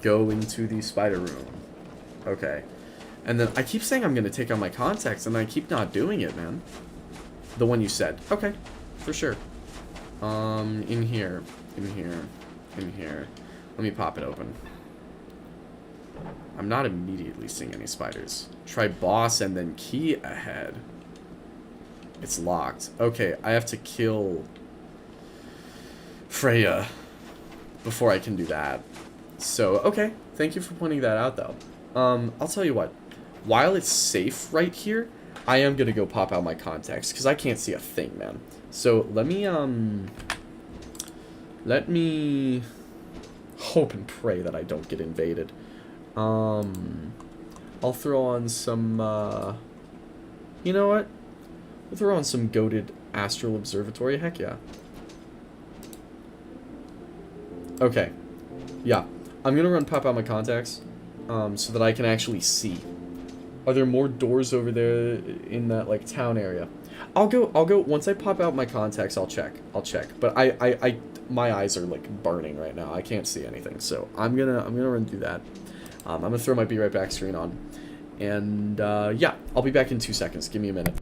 Go into the spider room. Okay. And then I keep saying I'm going to take out my contacts, and I keep not doing it, man. The one you said. Okay. For sure. In here. In here. In here. Let me pop it open. I'm not immediately seeing any spiders. Try boss and then key ahead. It's locked. Okay, I have to kill Freya before I can do that. So, okay. Thank you for pointing that out, though. I'll tell you what. While it's safe right here, I am going to go pop out my contacts, because I can't see a thing, man. So, let me hope and pray that I don't get invaded. I'll throw on some, you know what? We'll throw on some goated astral observatory. Heck yeah. Okay. Yeah. I'm gonna run pop out my contacts, so that I can actually see. Are there more doors over there in that, like, town area? I'll go, once I pop out my contacts, I'll check. But my eyes are, like, burning right now. I can't see anything, so I'm gonna run through that. I'm gonna throw my Be Right Back screen on. And, yeah, I'll be back in 2 seconds. Give me a minute.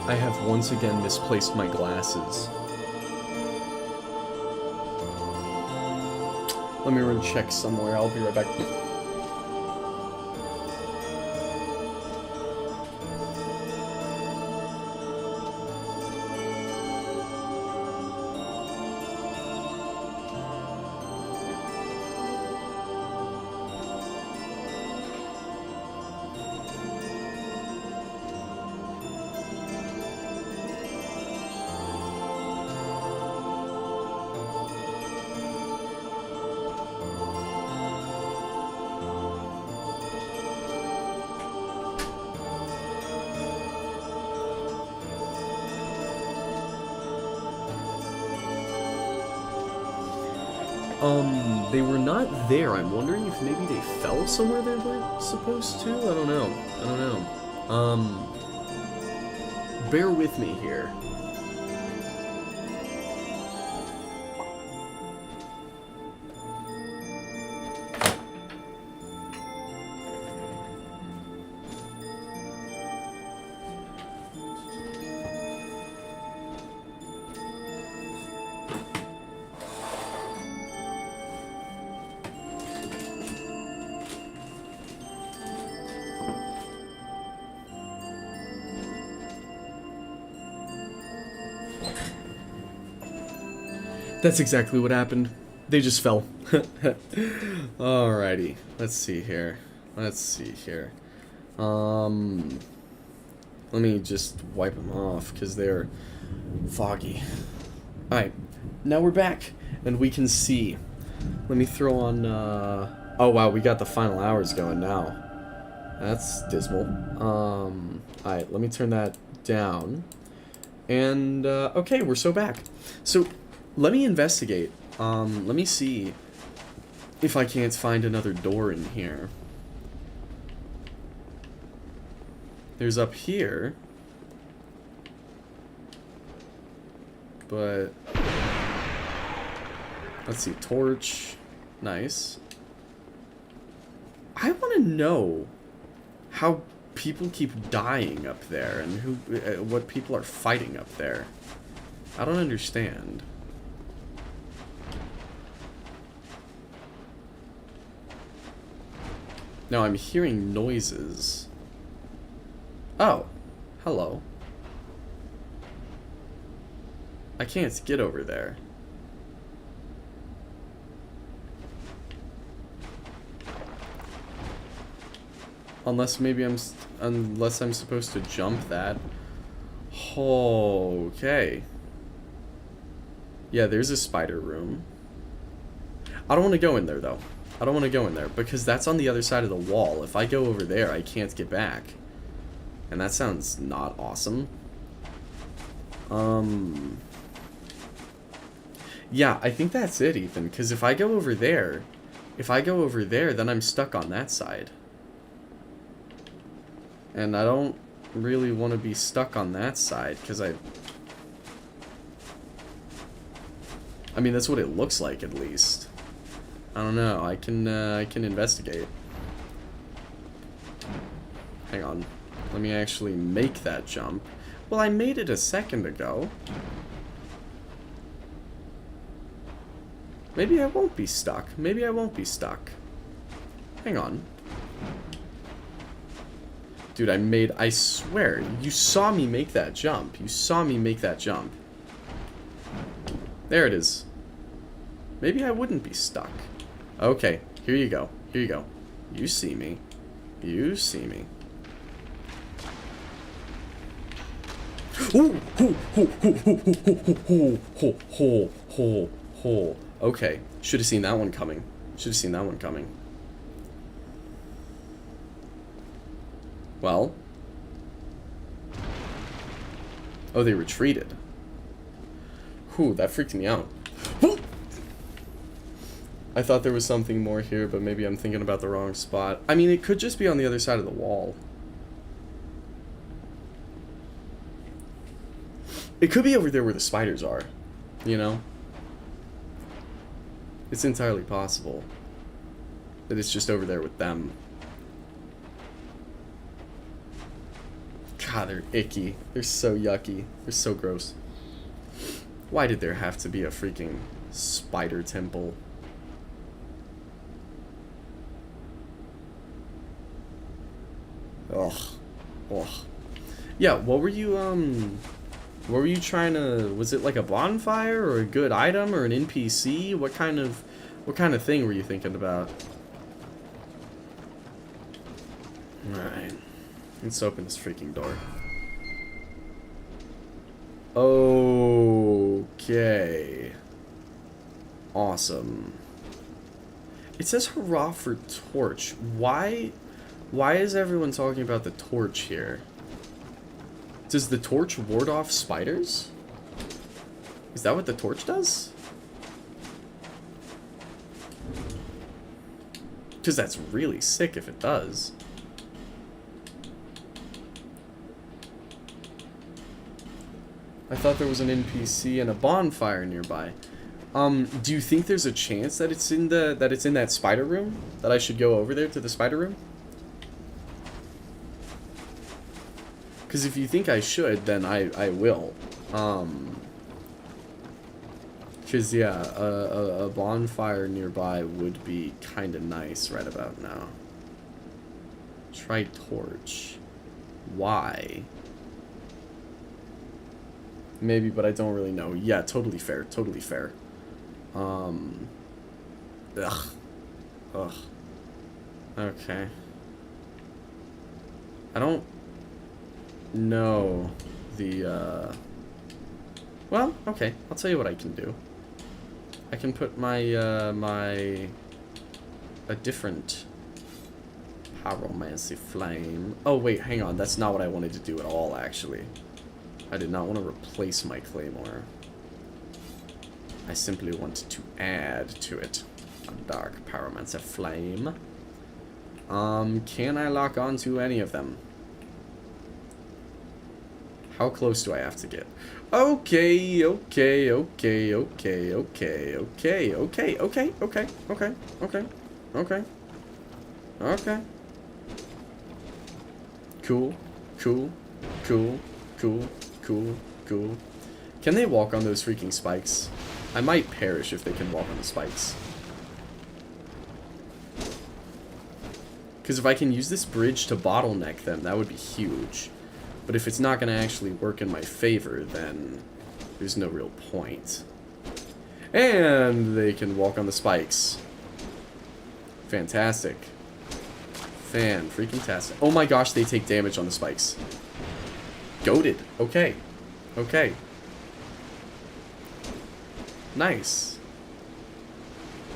I have once again misplaced my glasses. Let me run check somewhere. I'll be right back. They were not there. I'm wondering if maybe they fell somewhere they weren't supposed to? I don't know. Bear with me here. That's exactly what happened. They just fell. Alrighty. Let's see here. Let me just wipe them off, because they're foggy. Alright. Now we're back, and we can see. Let me throw on, oh wow, we got the final hours going now. That's dismal. Alright, let me turn that down. And, okay, we're so back. So, let me investigate. Let me see if I can't find another door in here. There's up here. but... Let's see, torch. Nice. I want to know how people keep dying up there and who, what people are fighting up there. I don't understand. Now I'm hearing noises. Oh, hello. I can't get over there. Unless maybe unless I'm supposed to jump that. Okay. Yeah, there's a spider room. I don't want to go in there though. I don't want to go in there because that's on the other side of the wall. If I go over there, I can't get back. And that sounds not awesome. Yeah, I think that's it, Ethan, because if I go over there, then I'm stuck on that side. And I don't really want to be stuck on that side, because I mean, that's what it looks like, at least. I don't know, I can investigate. Hang on. Let me actually make that jump. Well, I made it a second ago. Maybe I won't be stuck. Maybe I won't be stuck. Hang on. Dude, I swear, you saw me make that jump. You saw me make that jump. There it is. Maybe I wouldn't be stuck. Okay, here you go. Here you go. You see me. You see me. Okay, should have seen that one coming. Should have seen that one coming. Well. Oh, they retreated. Whew, that freaked me out. I thought there was something more here, but maybe I'm thinking about the wrong spot. I mean, it could just be on the other side of the wall. It could be over there where the spiders are, you know? It's entirely possible that it's just over there with them. God, they're icky. They're so yucky. They're so gross. Why did there have to be a freaking spider temple? Ugh. Ugh. Yeah, what were you trying to, was it like a bonfire or a good item or an NPC? What kind of thing were you thinking about? Alright. Let's open this freaking door. Okay. Awesome. It says hurrah for torch. Why is everyone talking about the torch here? Does the torch ward off spiders? Is that what the torch does? Because that's really sick if it does. I thought there was an NPC and a bonfire nearby. Do you think there's a chance that it's in that spider room? That I should go over there to the spider room? Because if you think I should, then I will. Because, yeah, a bonfire nearby would be kind of nice right about now. Try torch. Why? Maybe, but I don't really know. Yeah, totally fair. Totally fair. Ugh. Ugh. Okay. I don't know the, well, okay. I'll tell you what I can do. I can put my, a different pyromancy flame. Oh, wait, hang on. That's not what I wanted to do at all, actually. I did not want to replace my claymore. I simply wanted to add to it a dark pyromancer flame. Can I lock onto any of them? How close do I have to get? Okay, okay, okay, okay, okay, okay, okay, okay, okay, okay, okay, okay, okay. Cool, cool, cool, cool, cool, cool. Can they walk on those freaking spikes? I might perish if they can walk on the spikes. Because if I can use this bridge to bottleneck them, that would be huge. But if it's not going to actually work in my favor, then there's no real point. And they can walk on the spikes. Fantastic. Fan-freaking-tastic. Oh my gosh, they take damage on the spikes. Goated. Okay. Okay. Nice.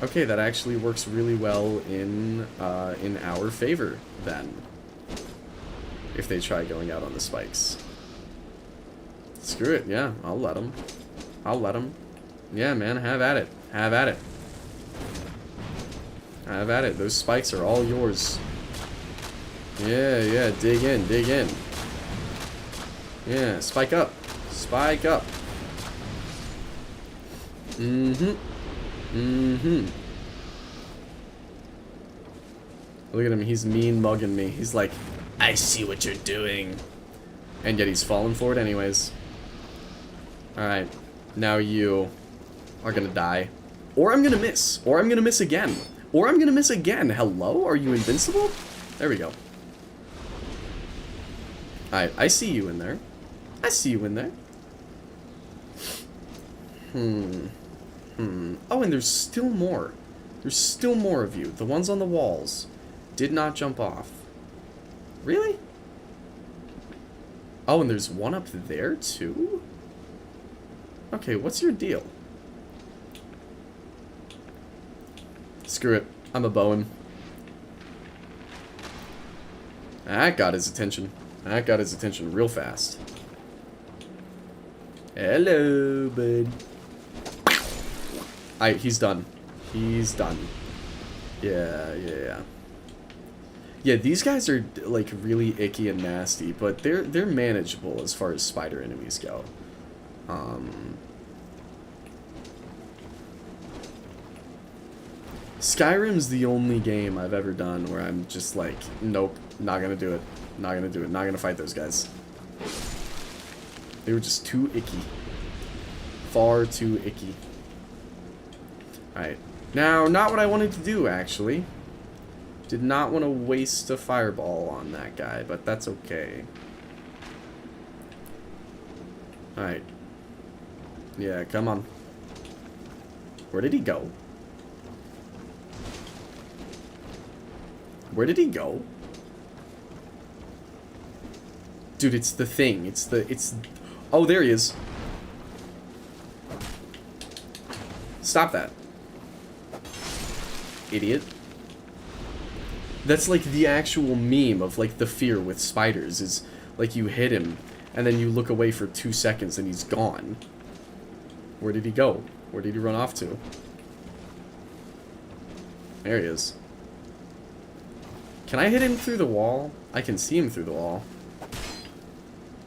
Okay, that actually works really well in our favor, then. If they try going out on the spikes. Screw it, yeah, I'll let them. I'll let them. Yeah, man, have at it. Have at it. Have at it. Those spikes are all yours. Yeah, yeah, dig in, dig in. Yeah, spike up. Spike up. Mm-hmm. Mm-hmm. Look at him, he's mean mugging me. He's like, I see what you're doing. And yet he's falling for it anyways. Alright. Now you are gonna die. Or I'm gonna miss. Or I'm gonna miss again. Or I'm gonna miss again. Hello? Are you invincible? There we go. Alright, I see you in there. I see you in there. Oh, and there's still more. There's still more of you. The ones on the walls did not jump off. Really? Oh, and there's one up there, too? Okay, what's your deal? Screw it. I'm a Bowen. That got his attention. That got his attention real fast. Hello, bud. He's done. He's done. Yeah, yeah, yeah. Yeah, these guys are like really icky and nasty, but they're manageable as far as spider enemies go. Skyrim's the only game I've ever done where I'm just like, nope, not gonna do it. Not gonna do it. Not gonna fight those guys. They were just too icky. Far too icky. Alright. Now, not what I wanted to do, actually. Did not want to waste a fireball on that guy, but that's okay. Alright. Yeah, come on. Where did he go? Where did he go? Dude, it's the thing. It's... Oh, there he is. Stop that. Idiot. That's like the actual meme of like the fear with spiders is like you hit him and then you look away for 2 seconds and he's gone. Where did he go? Where did he run off to? There he is. Can I hit him through the wall? I can see him through the wall.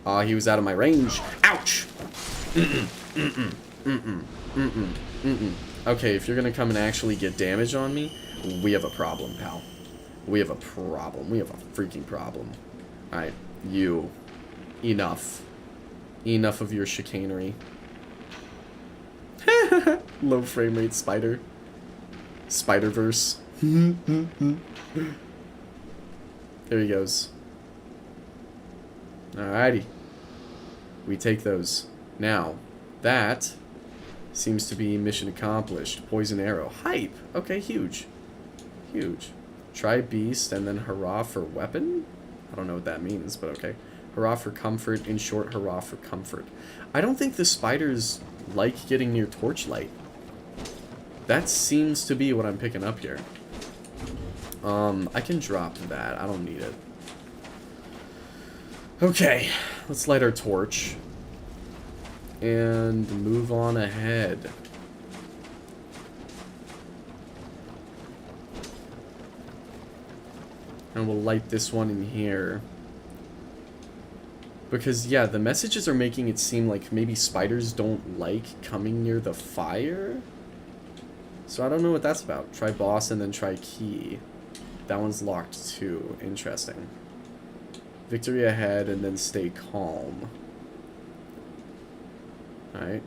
Ah, he was out of my range. Ouch! Okay, if you're gonna come and actually get damage on me, we have a problem, pal. We have a problem. We have a freaking problem. Alright, you. Enough. Enough of your chicanery. Low frame rate spider. Spider-Verse. There he goes. Alrighty. We take those. Now, that seems to be mission accomplished. Poison arrow. Hype. Okay, huge. Huge. Try beast and then hurrah for weapon? I don't know what that means, but okay. Hurrah for comfort. In short, hurrah for comfort. I don't think the spiders like getting near torchlight. That seems to be what I'm picking up here. I can drop that. I don't need it. Okay. Let's light our torch. And move on ahead. And we'll light this one in here. Because, yeah, the messages are making it seem like maybe spiders don't like coming near the fire. So I don't know what that's about. Try boss and then try key. That one's locked too. Interesting. Victory ahead and then stay calm. Alright.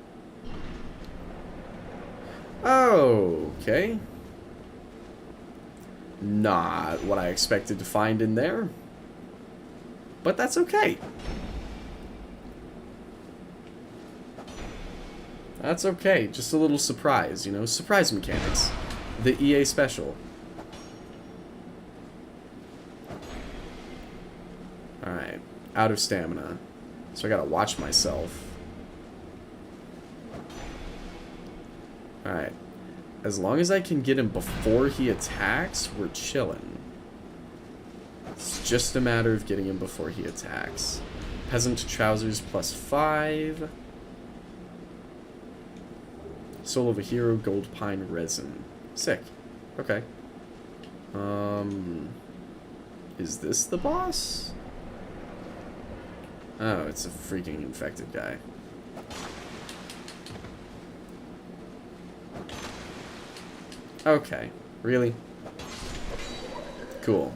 Okay. Not what I expected to find in there. But that's okay. That's okay. Just a little surprise, you know? Surprise mechanics. The EA special. Alright. Out of stamina. So I gotta watch myself. Alright. As long as I can get him before he attacks, we're chilling. It's just a matter of getting him before he attacks. Peasant trousers +5. Soul of a hero, gold pine resin. Sick. Okay. Is this the boss? Oh, it's a freaking infected guy. Okay. Really? Cool.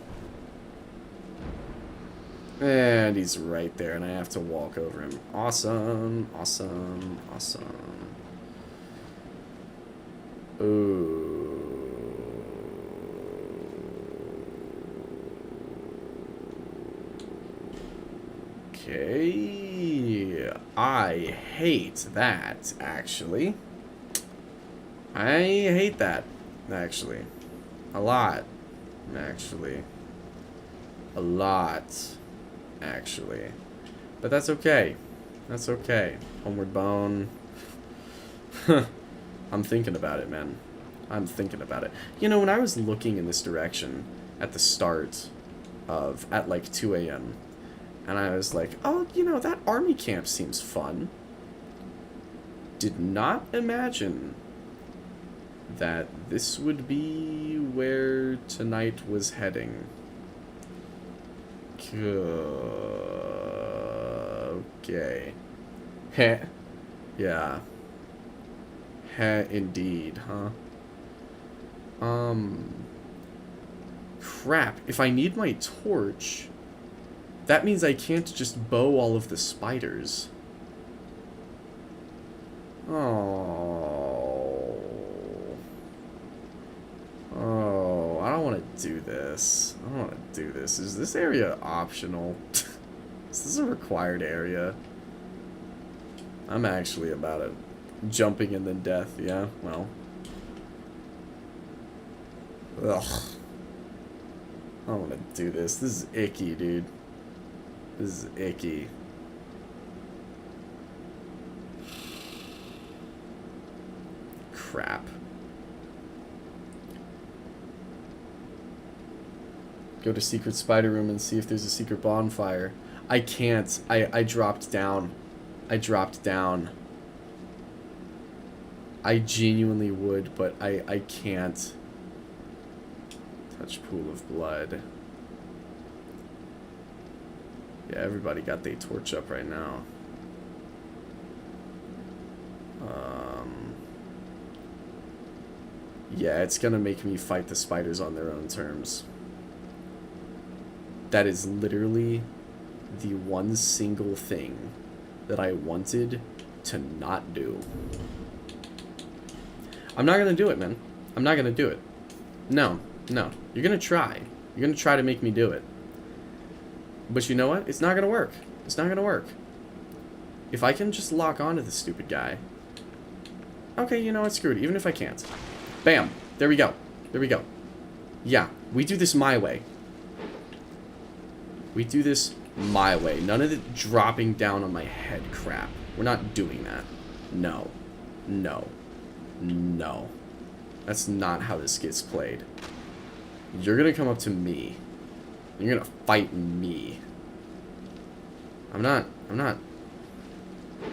And he's right there, and I have to walk over him. Awesome. Awesome. Awesome. Ooh. Okay. I hate that, actually. I hate that, actually. A lot, actually. A lot, actually. But that's okay. That's okay. Homeward Bone. I'm thinking about it, man. I'm thinking about it. You know, when I was looking in this direction at the start of, at like 2 a.m., and I was like, oh, you know, that army camp seems fun. Did not imagine that this would be where tonight was heading. Okay. Heh. Yeah. Heh, indeed, huh? Crap. If I need my torch, that means I can't just bow all of the spiders. Oh. Oh, I don't want to do this. I don't want to do this. Is this area optional? Is this a required area? I'm actually about it. Jumping and then death, yeah? Well. Ugh. I don't want to do this. This is icky, dude. This is icky. Crap. Go to secret spider room and see if there's a secret bonfire. I can't. I dropped down. I dropped down. I genuinely would, but I can't. Touch pool of blood. Yeah, everybody got their torch up right now. Yeah, it's gonna make me fight the spiders on their own terms. That is literally the one single thing that I wanted to not do. I'm not gonna do it, man. I'm not gonna do it. No, no. You're gonna try. You're gonna try to make me do it. But you know what? It's not gonna work. It's not gonna work. If I can just lock onto this stupid guy. Okay, you know what? Screw it. Even if I can't. Bam. There we go. There we go. Yeah, we do this my way. We do this my way. None of the dropping down on my head crap. We're not doing that. No. No. No. That's not how this gets played. You're gonna come up to me. You're gonna fight me. I'm not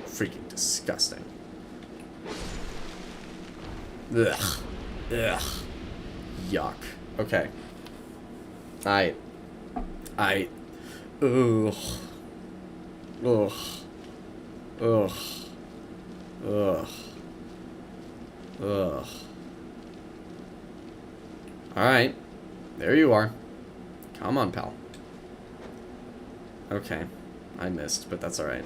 freaking disgusting. Ugh. Ugh. Yuck. Okay. Ugh. Ugh. Ugh. Ugh. Ugh. Alright. There you are. Come on, pal. Okay. I missed, but that's alright.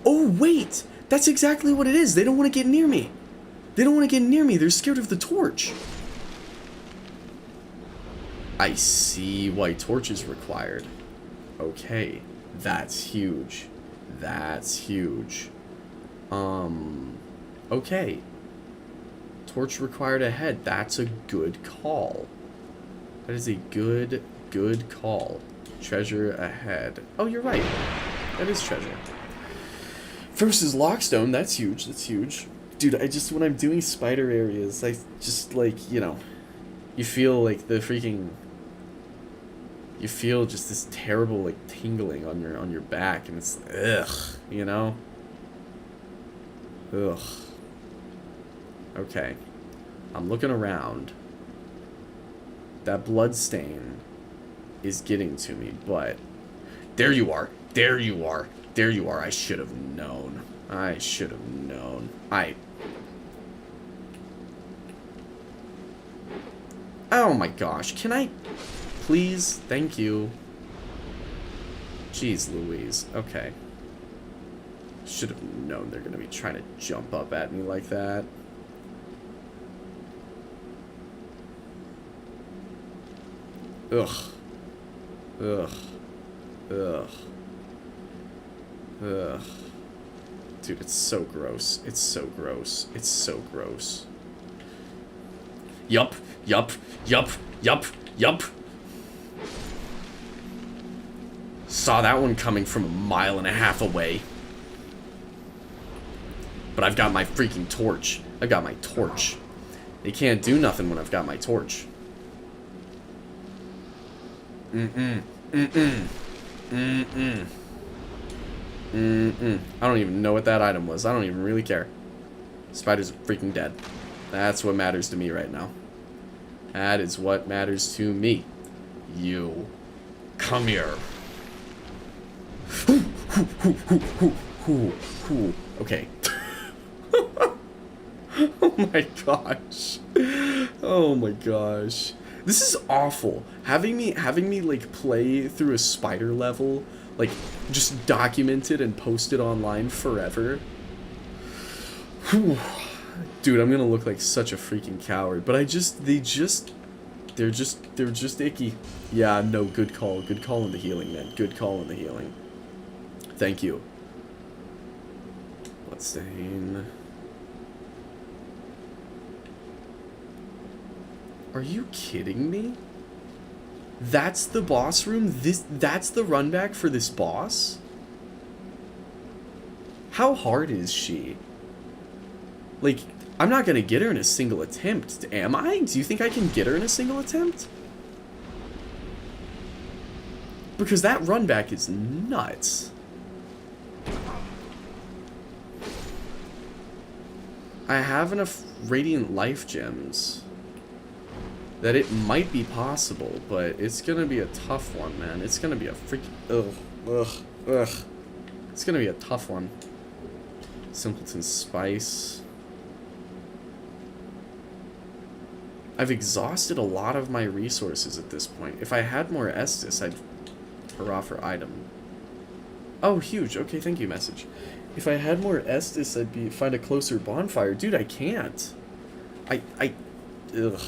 Oh, wait! That's exactly what it is. They don't want to get near me. They don't want to get near me. They're scared of the torch. I see why torch is required. Okay. That's huge. That's huge. Okay. Torch required ahead. That's a good call. That is a good call. Treasure ahead. Oh, you're right. That is treasure. Versus Lockstone, that's huge. That's huge. Dude, when I'm doing spider areas, I just, like, you know, you feel like the freaking, you feel just this terrible, like, tingling on your back, and it's, ugh, you know? Ugh. Okay. I'm looking around. That blood stain is getting to me, but there you are. There you are. There you are. I should have known. I should have known. Oh my gosh. Can I please? Thank you. Jeez Louise. Okay. Should have known they're gonna be trying to jump up at me like that. Ugh. Ugh. Ugh. Ugh. Dude, it's so gross. It's so gross. It's so gross. Yup. Yup. Yup. Yup. Yup. Saw that one coming from 1.5 miles away. But I've got my freaking torch. I've got my torch. They can't do nothing when I've got my torch. I don't even know what that item was. I don't even really care. Spiders are freaking dead. That's what matters to me right now. That is what matters to me. You. Come here. Okay. Oh my gosh. Oh my gosh. This is awful. Having me like play through a spider level, like just document it and post it online forever. Whew. Dude, I'm gonna look like such a freaking coward. But they're just icky. Yeah, no, good call. Good call in the healing, man. Good call in the healing. Thank you. Bloodstain. Are you kidding me? That's the boss room? That's the run back for this boss? How hard is she? Like, I'm not gonna get her in a single attempt, am I? Do you think I can get her in a single attempt? Because that run back is nuts. I have enough Radiant Life Gems that it might be possible, but it's gonna be a tough one, man. It's gonna be a freaking ugh. It's gonna be a tough one. Simpleton Spice. I've exhausted a lot of my resources at this point. If I had more Estus, I'd hurrah for item. Oh, huge. Okay, thank you, message. If I had more Estus, I'd find a closer bonfire. Dude, I can't. Ugh.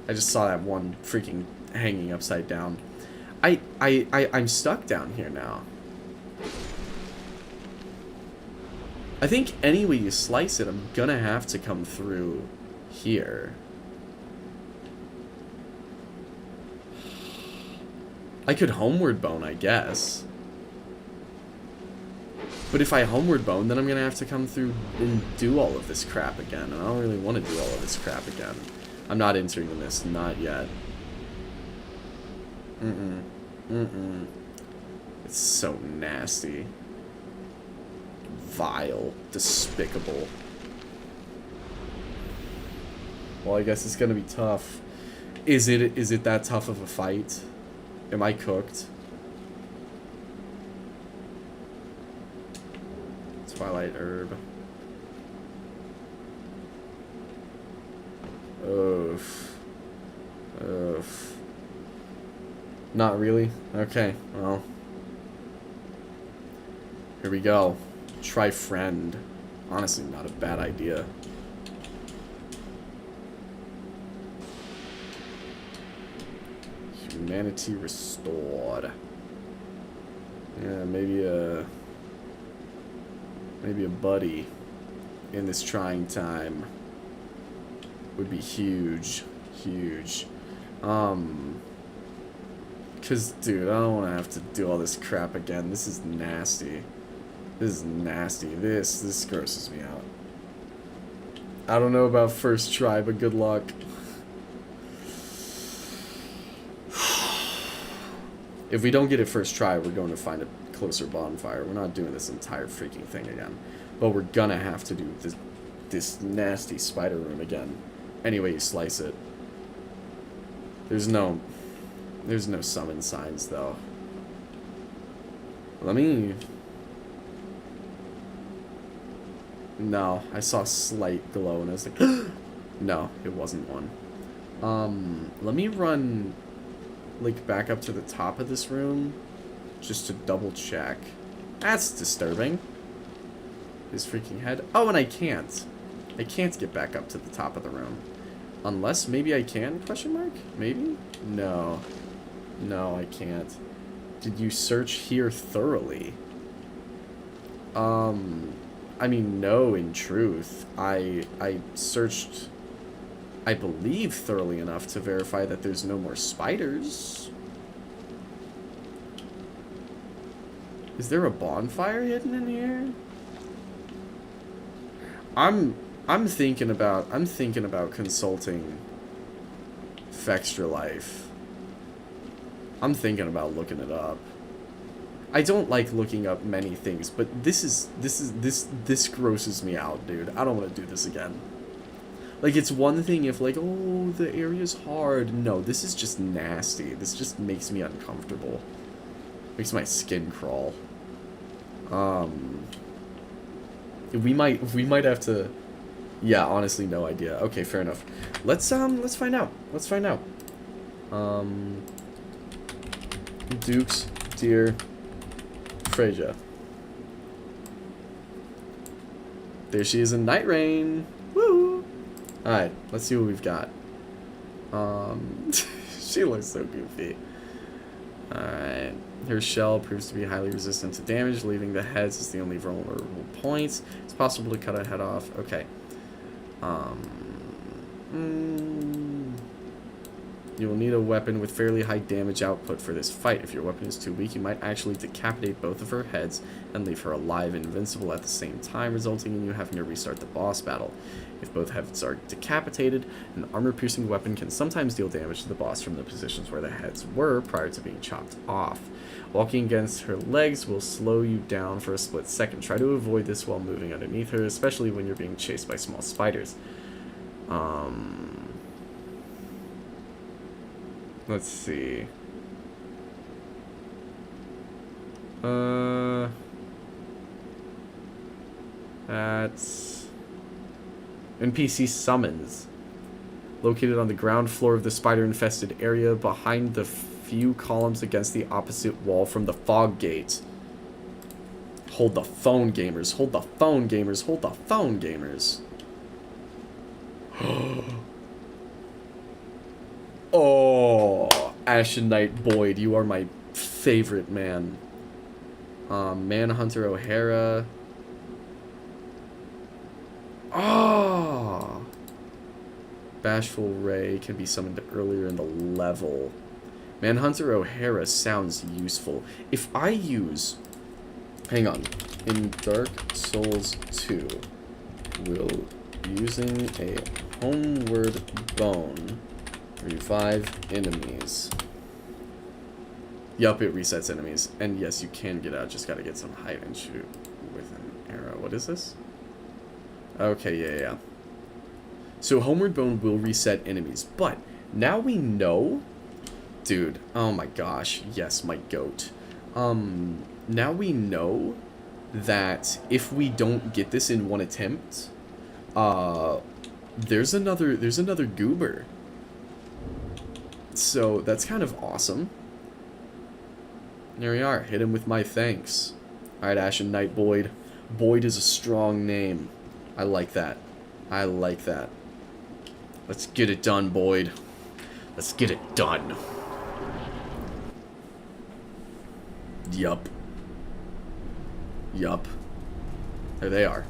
I just saw that one freaking hanging upside down. I'm stuck down here now. I think any way you slice it, I'm gonna have to come through here. I could homeward bone, I guess. But if I homeward bone, then I'm gonna have to come through and do all of this crap again. And I don't really want to do all of this crap again. I'm not entering this, not yet. It's so nasty. Vile. Despicable. Well, I guess it's gonna be tough. Is it that tough of a fight? Am I cooked? Twilight herb. Oof. Oof. Not really? Okay, well. Here we go. Try friend. Honestly, not a bad idea. Humanity restored. Yeah, maybe a buddy in this trying time would be huge. Huge. Cause dude, I don't wanna have to do all this crap again. This is nasty. This is nasty. This grosses me out. I don't know about first try, but good luck. If we don't get it first try, we're going to find a closer bonfire. We're not doing this entire freaking thing again. But we're gonna have to do this nasty spider room again. Anyway you slice it. There's no summon signs, though. Let me... No, I saw a slight glow and I was like, no, it wasn't one. Let me run, like, back up to the top of this room, just to double check. That's disturbing. His freaking head. Oh, and I can't. I can't get back up to the top of the room. Unless, maybe I can, question mark? Maybe? No. No, I can't. Did you search here thoroughly? I mean, no, in truth. I searched, I believe, thoroughly enough to verify that there's no more spiders. Is there a bonfire hidden in here? I'm thinking about consulting Fextra Life. I'm thinking about looking it up. I don't like looking up many things, but this grosses me out, dude. I don't want to do this again. Like, it's one thing if, like, oh, the area's hard. No, this is just nasty. This just makes me uncomfortable. Makes my skin crawl. We might have to... Yeah, honestly, no idea. Okay, fair enough. Let's find out. Let's find out. Dukes, dear... Freja. There she is in Night Rain. Woo! Alright, let's see what we've got. She looks so goofy. Alright. Her shell proves to be highly resistant to damage, leaving the heads as the only vulnerable points. It's possible to cut a head off. Okay. You will need a weapon with fairly high damage output for this fight. If your weapon is too weak, you might actually decapitate both of her heads and leave her alive and invincible at the same time, resulting in you having to restart the boss battle. If both heads are decapitated, an armor-piercing weapon can sometimes deal damage to the boss from the positions where the heads were prior to being chopped off. Walking against her legs will slow you down for a split second. Try to avoid this while moving underneath her, especially when you're being chased by small spiders. Let's see. That's NPC summons. Located on the ground floor of the spider-infested area behind the few columns against the opposite wall from the fog gate. Hold the phone, gamers. Hold the phone, gamers. Hold the phone, gamers. Oh, Ashen Knight Boyd, you are my favorite man. Manhunter O'Hara. Oh! Bashful Ray can be summoned earlier in the level. Manhunter O'Hara sounds useful. If I use... Hang on. In Dark Souls 2, will using a homeward bone revive enemies? Yup, it resets enemies. And yes, you can get out. Just gotta get some height and shoot with an arrow. What is this? Okay, yeah. So Homeward Bone will reset enemies. But now we know Dude, oh my gosh. Yes, my goat. Now we know that if we don't get this in one attempt, there's another goober. So that's kind of awesome. There we are. Hit him with my thanks. Alright, Ashen Knight Boyd. Boyd is a strong name. I like that. I like that. Let's get it done, Boyd. Let's get it done. Yup. Yup. There they are.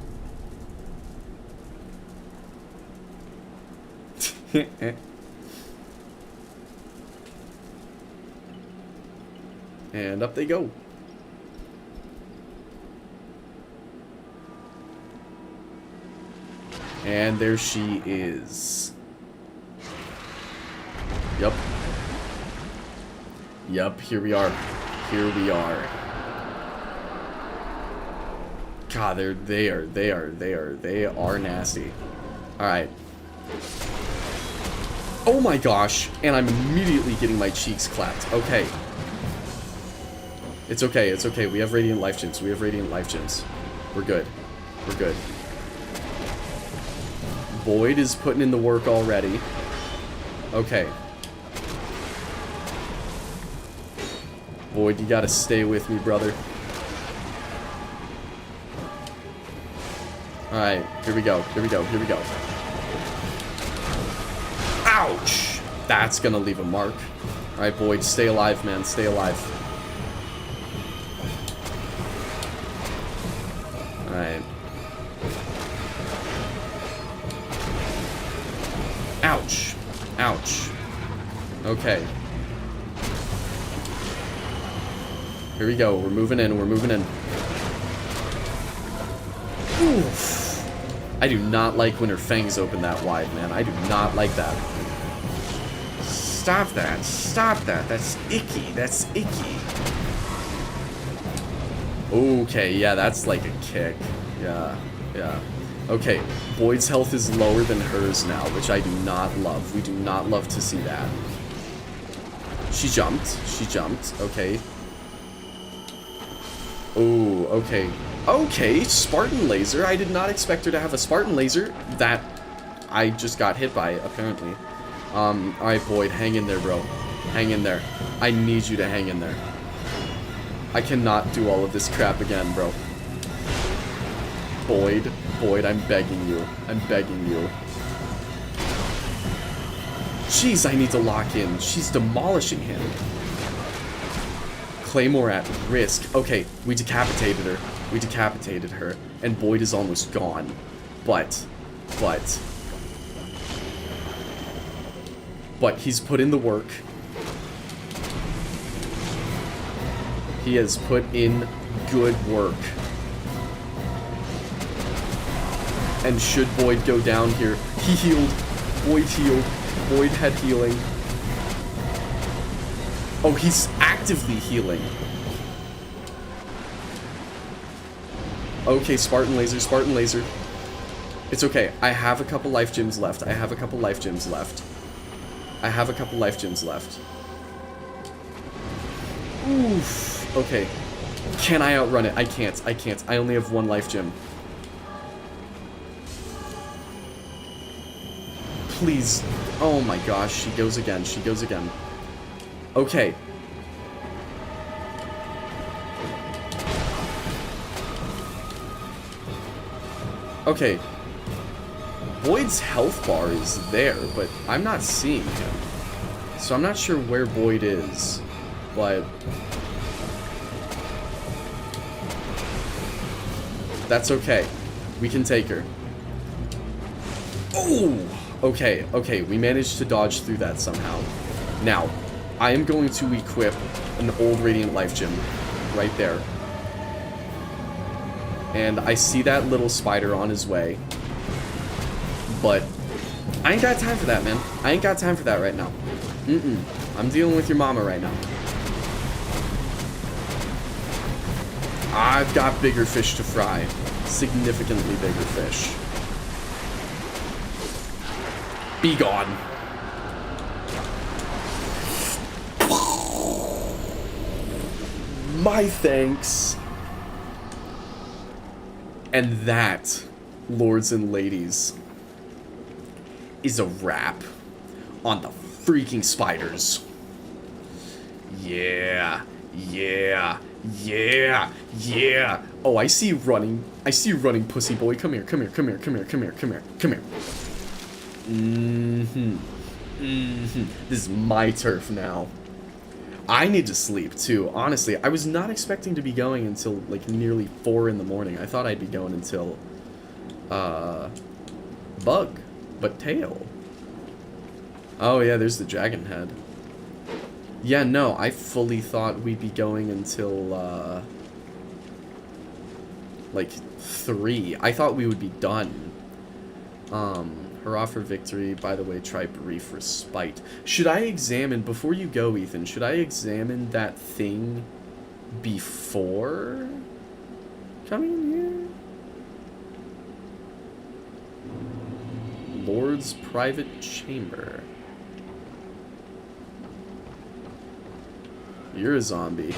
And up they go. And there she is. Yup. Yup, here we are. Here we are. God, they are nasty. Alright. Oh my gosh, and I'm immediately getting my cheeks clapped. Okay. It's okay, it's okay. We have Radiant Life Gems. We have Radiant Life Gems. We're good. We're good. Boyd is putting in the work already. Okay. Boyd, you gotta stay with me, brother. Alright, here we go. Here we go. Here we go. Ouch! That's gonna leave a mark. Alright, Boyd, stay alive, man. Stay alive. Alright. Ouch. Ouch. Okay. Here we go. We're moving in. We're moving in. Oof. I do not like when her fangs open that wide, man. I do not like that. Stop that. Stop that. That's icky. That's icky. Okay, yeah, that's like a kick. Yeah, yeah. Okay, Boyd's health is lower than hers now, which I do not love. We do not love to see that. She jumped. She jumped. Okay. Oh, okay. Okay, Spartan Laser. I did not expect her to have a Spartan Laser. That I just got hit by, apparently. Alright, Boyd, hang in there, bro. Hang in there. I need you to hang in there. I cannot do all of this crap again, bro. Boyd, Boyd, I'm begging you. I'm begging you. Jeez, I need to lock in. She's demolishing him. Claymore at risk. Okay, we decapitated her. We decapitated her. And Boyd is almost gone. But he's put in the work. He has put in good work. And should Boyd go down here, he healed. Boyd healed. Boyd had healing. Oh, he's actively healing. Okay, Spartan Laser, Spartan Laser. It's okay. I have a couple life gems left. I have a couple life gems left. I have a couple life gems left. Oof. Okay. Can I outrun it? I can't. I can't. I only have one life gem. Please. Oh my gosh. She goes again. She goes again. Okay. Okay. Boyd's health bar is there, but I'm not seeing him. So I'm not sure where Boyd is. But that's okay. We can take her. Oh! Okay, okay. We managed to dodge through that somehow. Now, I am going to equip an old Radiant Life Gem right there. And I see that little spider on his way. But I ain't got time for that, man. I ain't got time for that right now. I'm dealing with your mama right now. I've got bigger fish to fry. Significantly bigger fish. Be gone. My thanks. And that, lords and ladies, is a wrap on the freaking spiders. Yeah, yeah, yeah, yeah. Oh, I see you running. I see you running, pussy boy. Come here, come here, come here, come here, come here, come here, come here. This is my turf now. I need to sleep too. Honestly, I was not expecting to be going until like nearly 4 in the morning. I thought I'd be going until bug, but tail. Oh yeah, there's the dragon head. Yeah, no, I fully thought we'd be going until like 3. I thought we would be done. Hurrah for victory. By the way, try brief respite. Should I examine, before you go, Ethan, should I examine that thing before coming in here? Lord's private chamber. You're a zombie.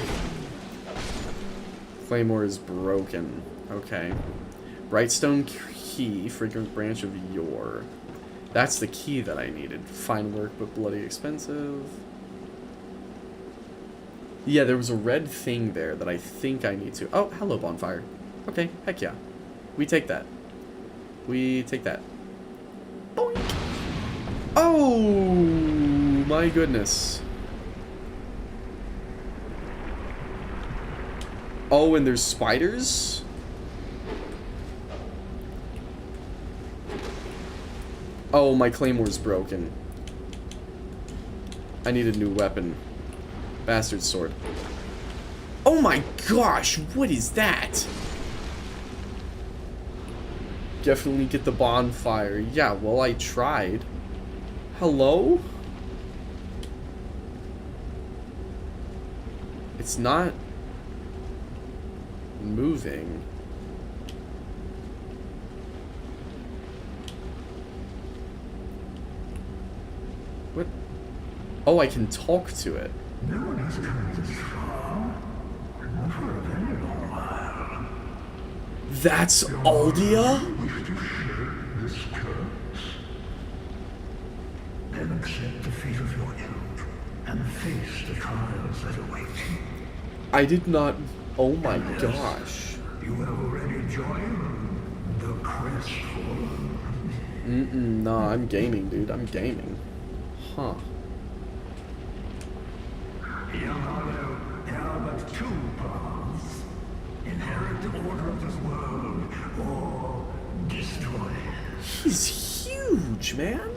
Claymore is broken. Okay. Brightstone key, fragrant branch of yore. That's the key that I needed. Fine work, but bloody expensive. Yeah, there was a red thing there that I think I need to... Oh, hello, bonfire. Okay, heck yeah. We take that. We take that. Boink! Oh, my goodness. Oh, and there's spiders? Oh, my claymore's broken. I need a new weapon. Bastard sword. Oh my gosh, what is that? Definitely get the bonfire. Yeah, well, I tried. Hello? It's not moving. What? Oh, I can talk to it. No one has come this far. Not for a very long while. That's Aldia? You wish to share this curse? Then accept the fate of your ilk and face the trials that await you. I did not... Oh my gosh. You have already joined the crestfallen. No, I'm gaming, dude. I'm gaming. Huh. Young Hollow, there are but 2 paths. Inherit the order of this world, or destroy it. He's huge, man.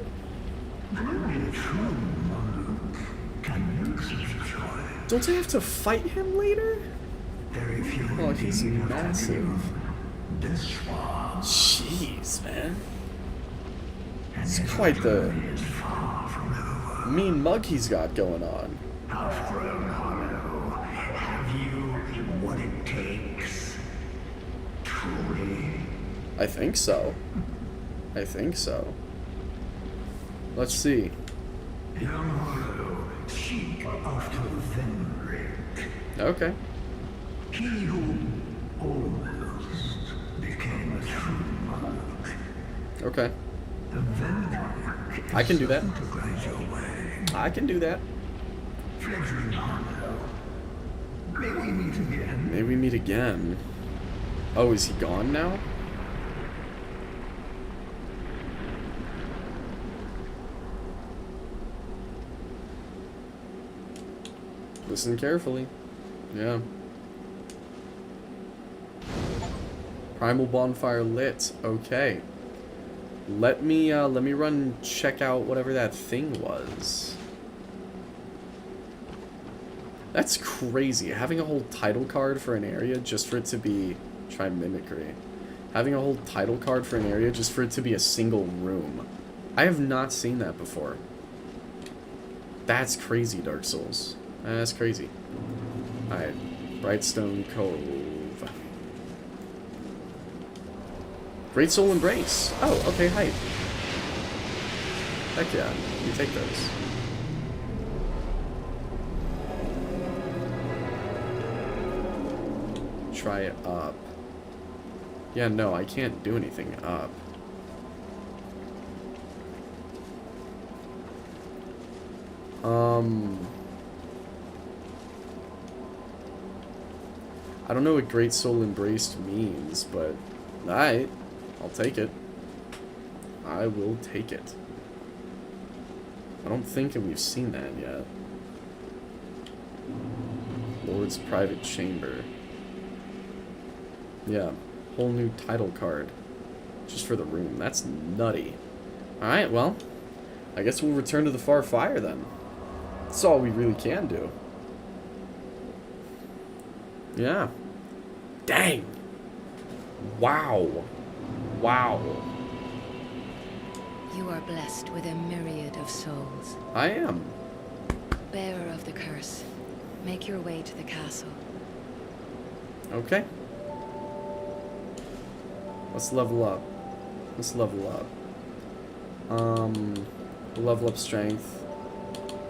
Only a true monarch can make such a choice. Don't I have to fight him later? Very few Oh, he's indeed have massive. come this far. Jeez, man. And It's this quite the journey is far from over. mean mug he's got going on. Half-grown Hollow, have you what it takes? Truly? I think so. I think so. Let's see. Young Hollow, seek after Venric. Okay. He who almost became a true monarch. Okay. The Venric I can do that. to guide your way. I can do that. Fledgling Hollow, may we meet again? Maybe we meet again. Oh, is he gone now? Listen carefully. Yeah. Primal bonfire lit. Okay. Let me run check out whatever that thing was. That's crazy. Having a whole title card for an area just for it to be... Try mimicry. Having a whole title card for an area just for it to be a single room. I have not seen that before. That's crazy, Dark Souls. That's crazy. Alright. Brightstone Cove. Great Soul Embrace. Oh, okay, hype. Heck yeah. You take those. try up. Yeah, no, I can't do anything up. I don't know what Great Soul Embraced means, but alright, I'll take it. I will take it. I don't think we've seen that yet. Lord's Private Chamber. Yeah, whole new title card. Just for the room. That's nutty. Alright, well, I guess we'll return to the Far Fire then. That's all we really can do. Yeah. Dang. Wow. Wow. You are blessed with a myriad of souls. I am. Bearer of the curse, make your way to the castle. Okay. Let's level up. Let's level up. We'll level up strength.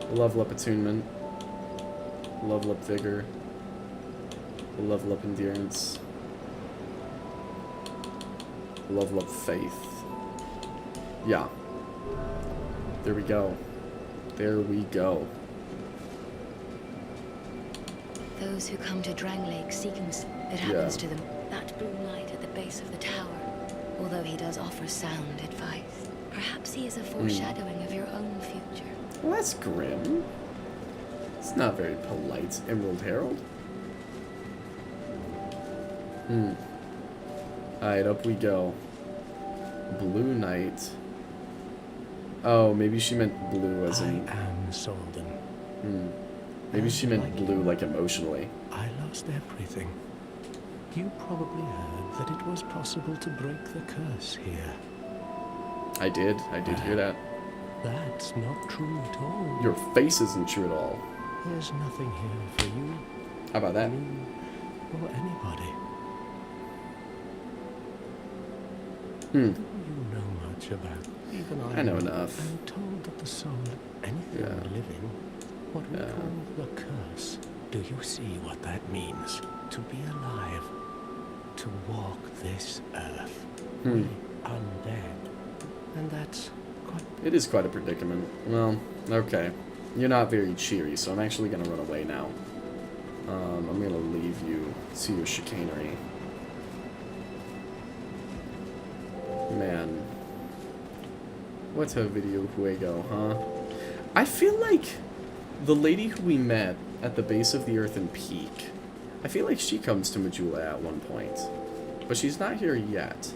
We'll level up attunement. We'll level up vigor. We'll level up endurance. We'll level up faith. Yeah. There we go. There we go. Those who come to Drang Lake seeking it happens to them. That blue light at the base of the tower. Although he does offer sound advice. Perhaps he is a foreshadowing of your own future. Well, that's grim. It's not very polite, Emerald Herald. Alright, up we go. Blue Knight. Oh, maybe she meant blue as in... I am Solden. Maybe she meant blue, like emotionally. I lost everything. You probably heard that it was possible to break the curse here. I did hear that. That's not true at all. Your face isn't true at all. There's nothing here for you. How about that? Me or anybody. Do you know much about? Even I know enough. I'm told that the soul, anything living, what we call the curse. Do you see what that means? To be alive, to walk this earth, undead, and that's quite. It is quite a predicament. Well, okay. You're not very cheery, so I'm actually gonna run away now. I'm gonna leave you to your chicanery. Man. What's a video juego, huh? I feel like the lady who we met at the base of the Earthen Peak, I feel like she comes to Majula at one point. But she's not here yet.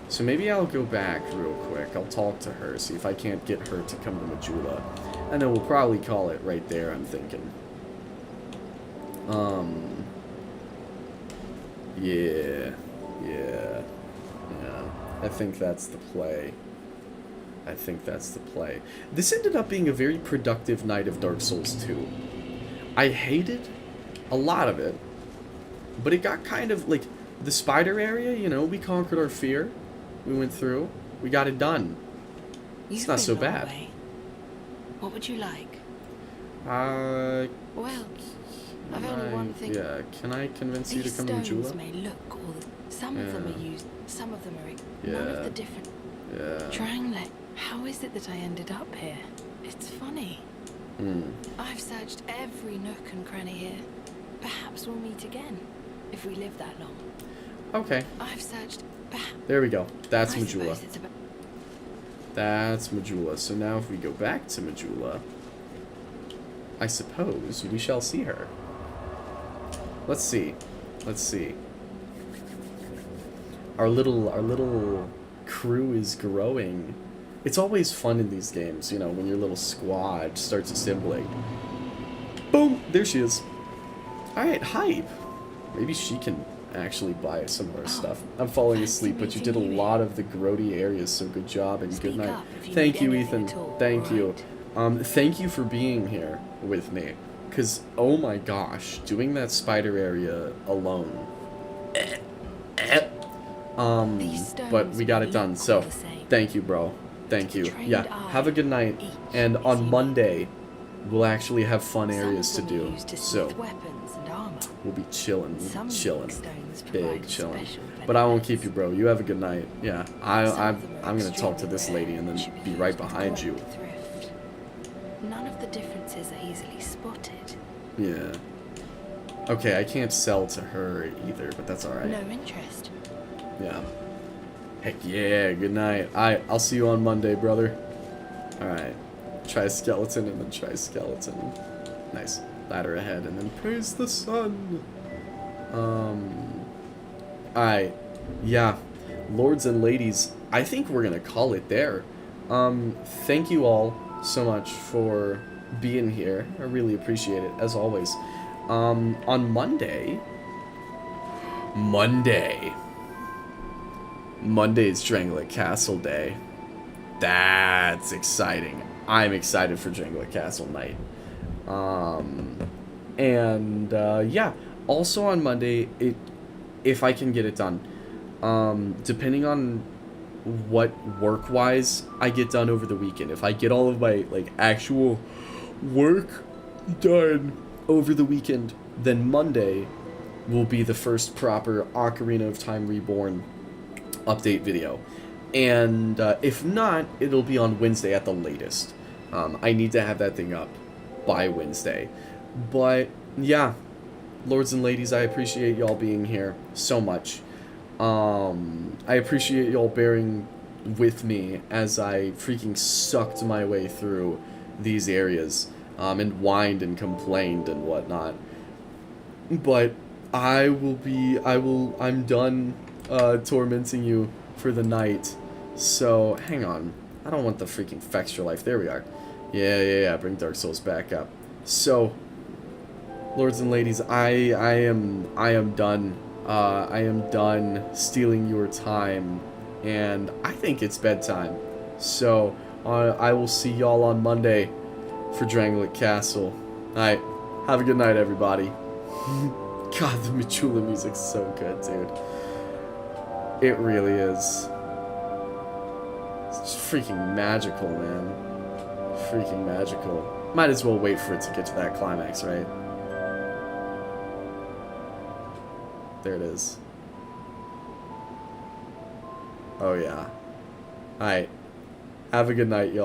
So maybe I'll go back real quick. I'll talk to her, see if I can't get her to come to Majula. And then we'll probably call it right there, I'm thinking. Yeah. I think that's the play. This ended up being a very productive night of Dark Souls 2. I hated a lot of it, but it got kind of, like, the spider area, you know, we conquered our fear. We went through. We got it done. It's not so bad. What would you like? Well, I've only one thing. Yeah, can I convince you to come to These stones Majula? may look all some of them are used, some of them are none of the different. Yeah. Drang Lake. How is it that I ended up here? It's funny. I've searched every nook and cranny here. Perhaps we'll meet again, if we live that long. Okay. I've searched. There we go. That's I Majula. suppose it's about. That's Majula. So now if we go back to Majula, I suppose we shall see her. Let's see. Our little crew is growing. It's always fun in these games, you know, when your little squad starts assembling. Boom! There she is. Alright, hype. Maybe she can actually buy some of our stuff. I'm falling asleep, but you did a lot of the grody areas, so good job and good night. Thank you, Ethan. Thank you. Thank you for being here with me. Because, oh my gosh, doing that spider area alone. But we got it done, so thank you, bro. Thank you. Yeah, have a good night. And on Monday, we'll actually have fun areas to do. So, weapons and armor. we'll be chilling, Some chilling, stones big provide chilling. special But I won't benefits. keep you, bro. You have a good night. Yeah, Some I'm of them are gonna talk to extremely this rare lady and and then should be used right with behind great you. thrift. None of the differences are easily spotted. Yeah. Okay, I can't sell to her either, but that's all right. No interest. Yeah. Heck yeah, good night. I'll see you on Monday, brother. Alright. Try skeleton and then try skeleton. Nice. Ladder ahead and then praise the sun. Alright. Yeah. Lords and ladies, I think we're gonna call it there. Thank you all so much for being here. I really appreciate it, as always. On Monday is Drangleic Castle Day. That's exciting. I'm excited for Drangleic Castle night. Yeah. Also on Monday, if I can get it done, depending on what work-wise I get done over the weekend. If I get all of my actual work done over the weekend, then Monday will be the first proper Ocarina of Time Reborn update video. And if not, it'll be on Wednesday at the latest. I need to have that thing up by Wednesday. But yeah, lords and ladies, I appreciate y'all being here so much. I appreciate y'all bearing with me as I freaking sucked my way through these areas and whined and complained and whatnot. But I'm done tormenting you for the night. So, hang on. I don't want the freaking Fextra Life. There we are. Yeah. Bring Dark Souls back up. So, lords and ladies, I am done. I am done stealing your time, and I think it's bedtime. So, I will see y'all on Monday for Drangleic Castle. Alright, have a good night, everybody. God, the Michula music's so good, dude. It really is. It's just freaking magical, man. Freaking magical. Might as well wait for it to get to that climax, right? There it is. Oh, yeah. Alright. Have a good night, y'all.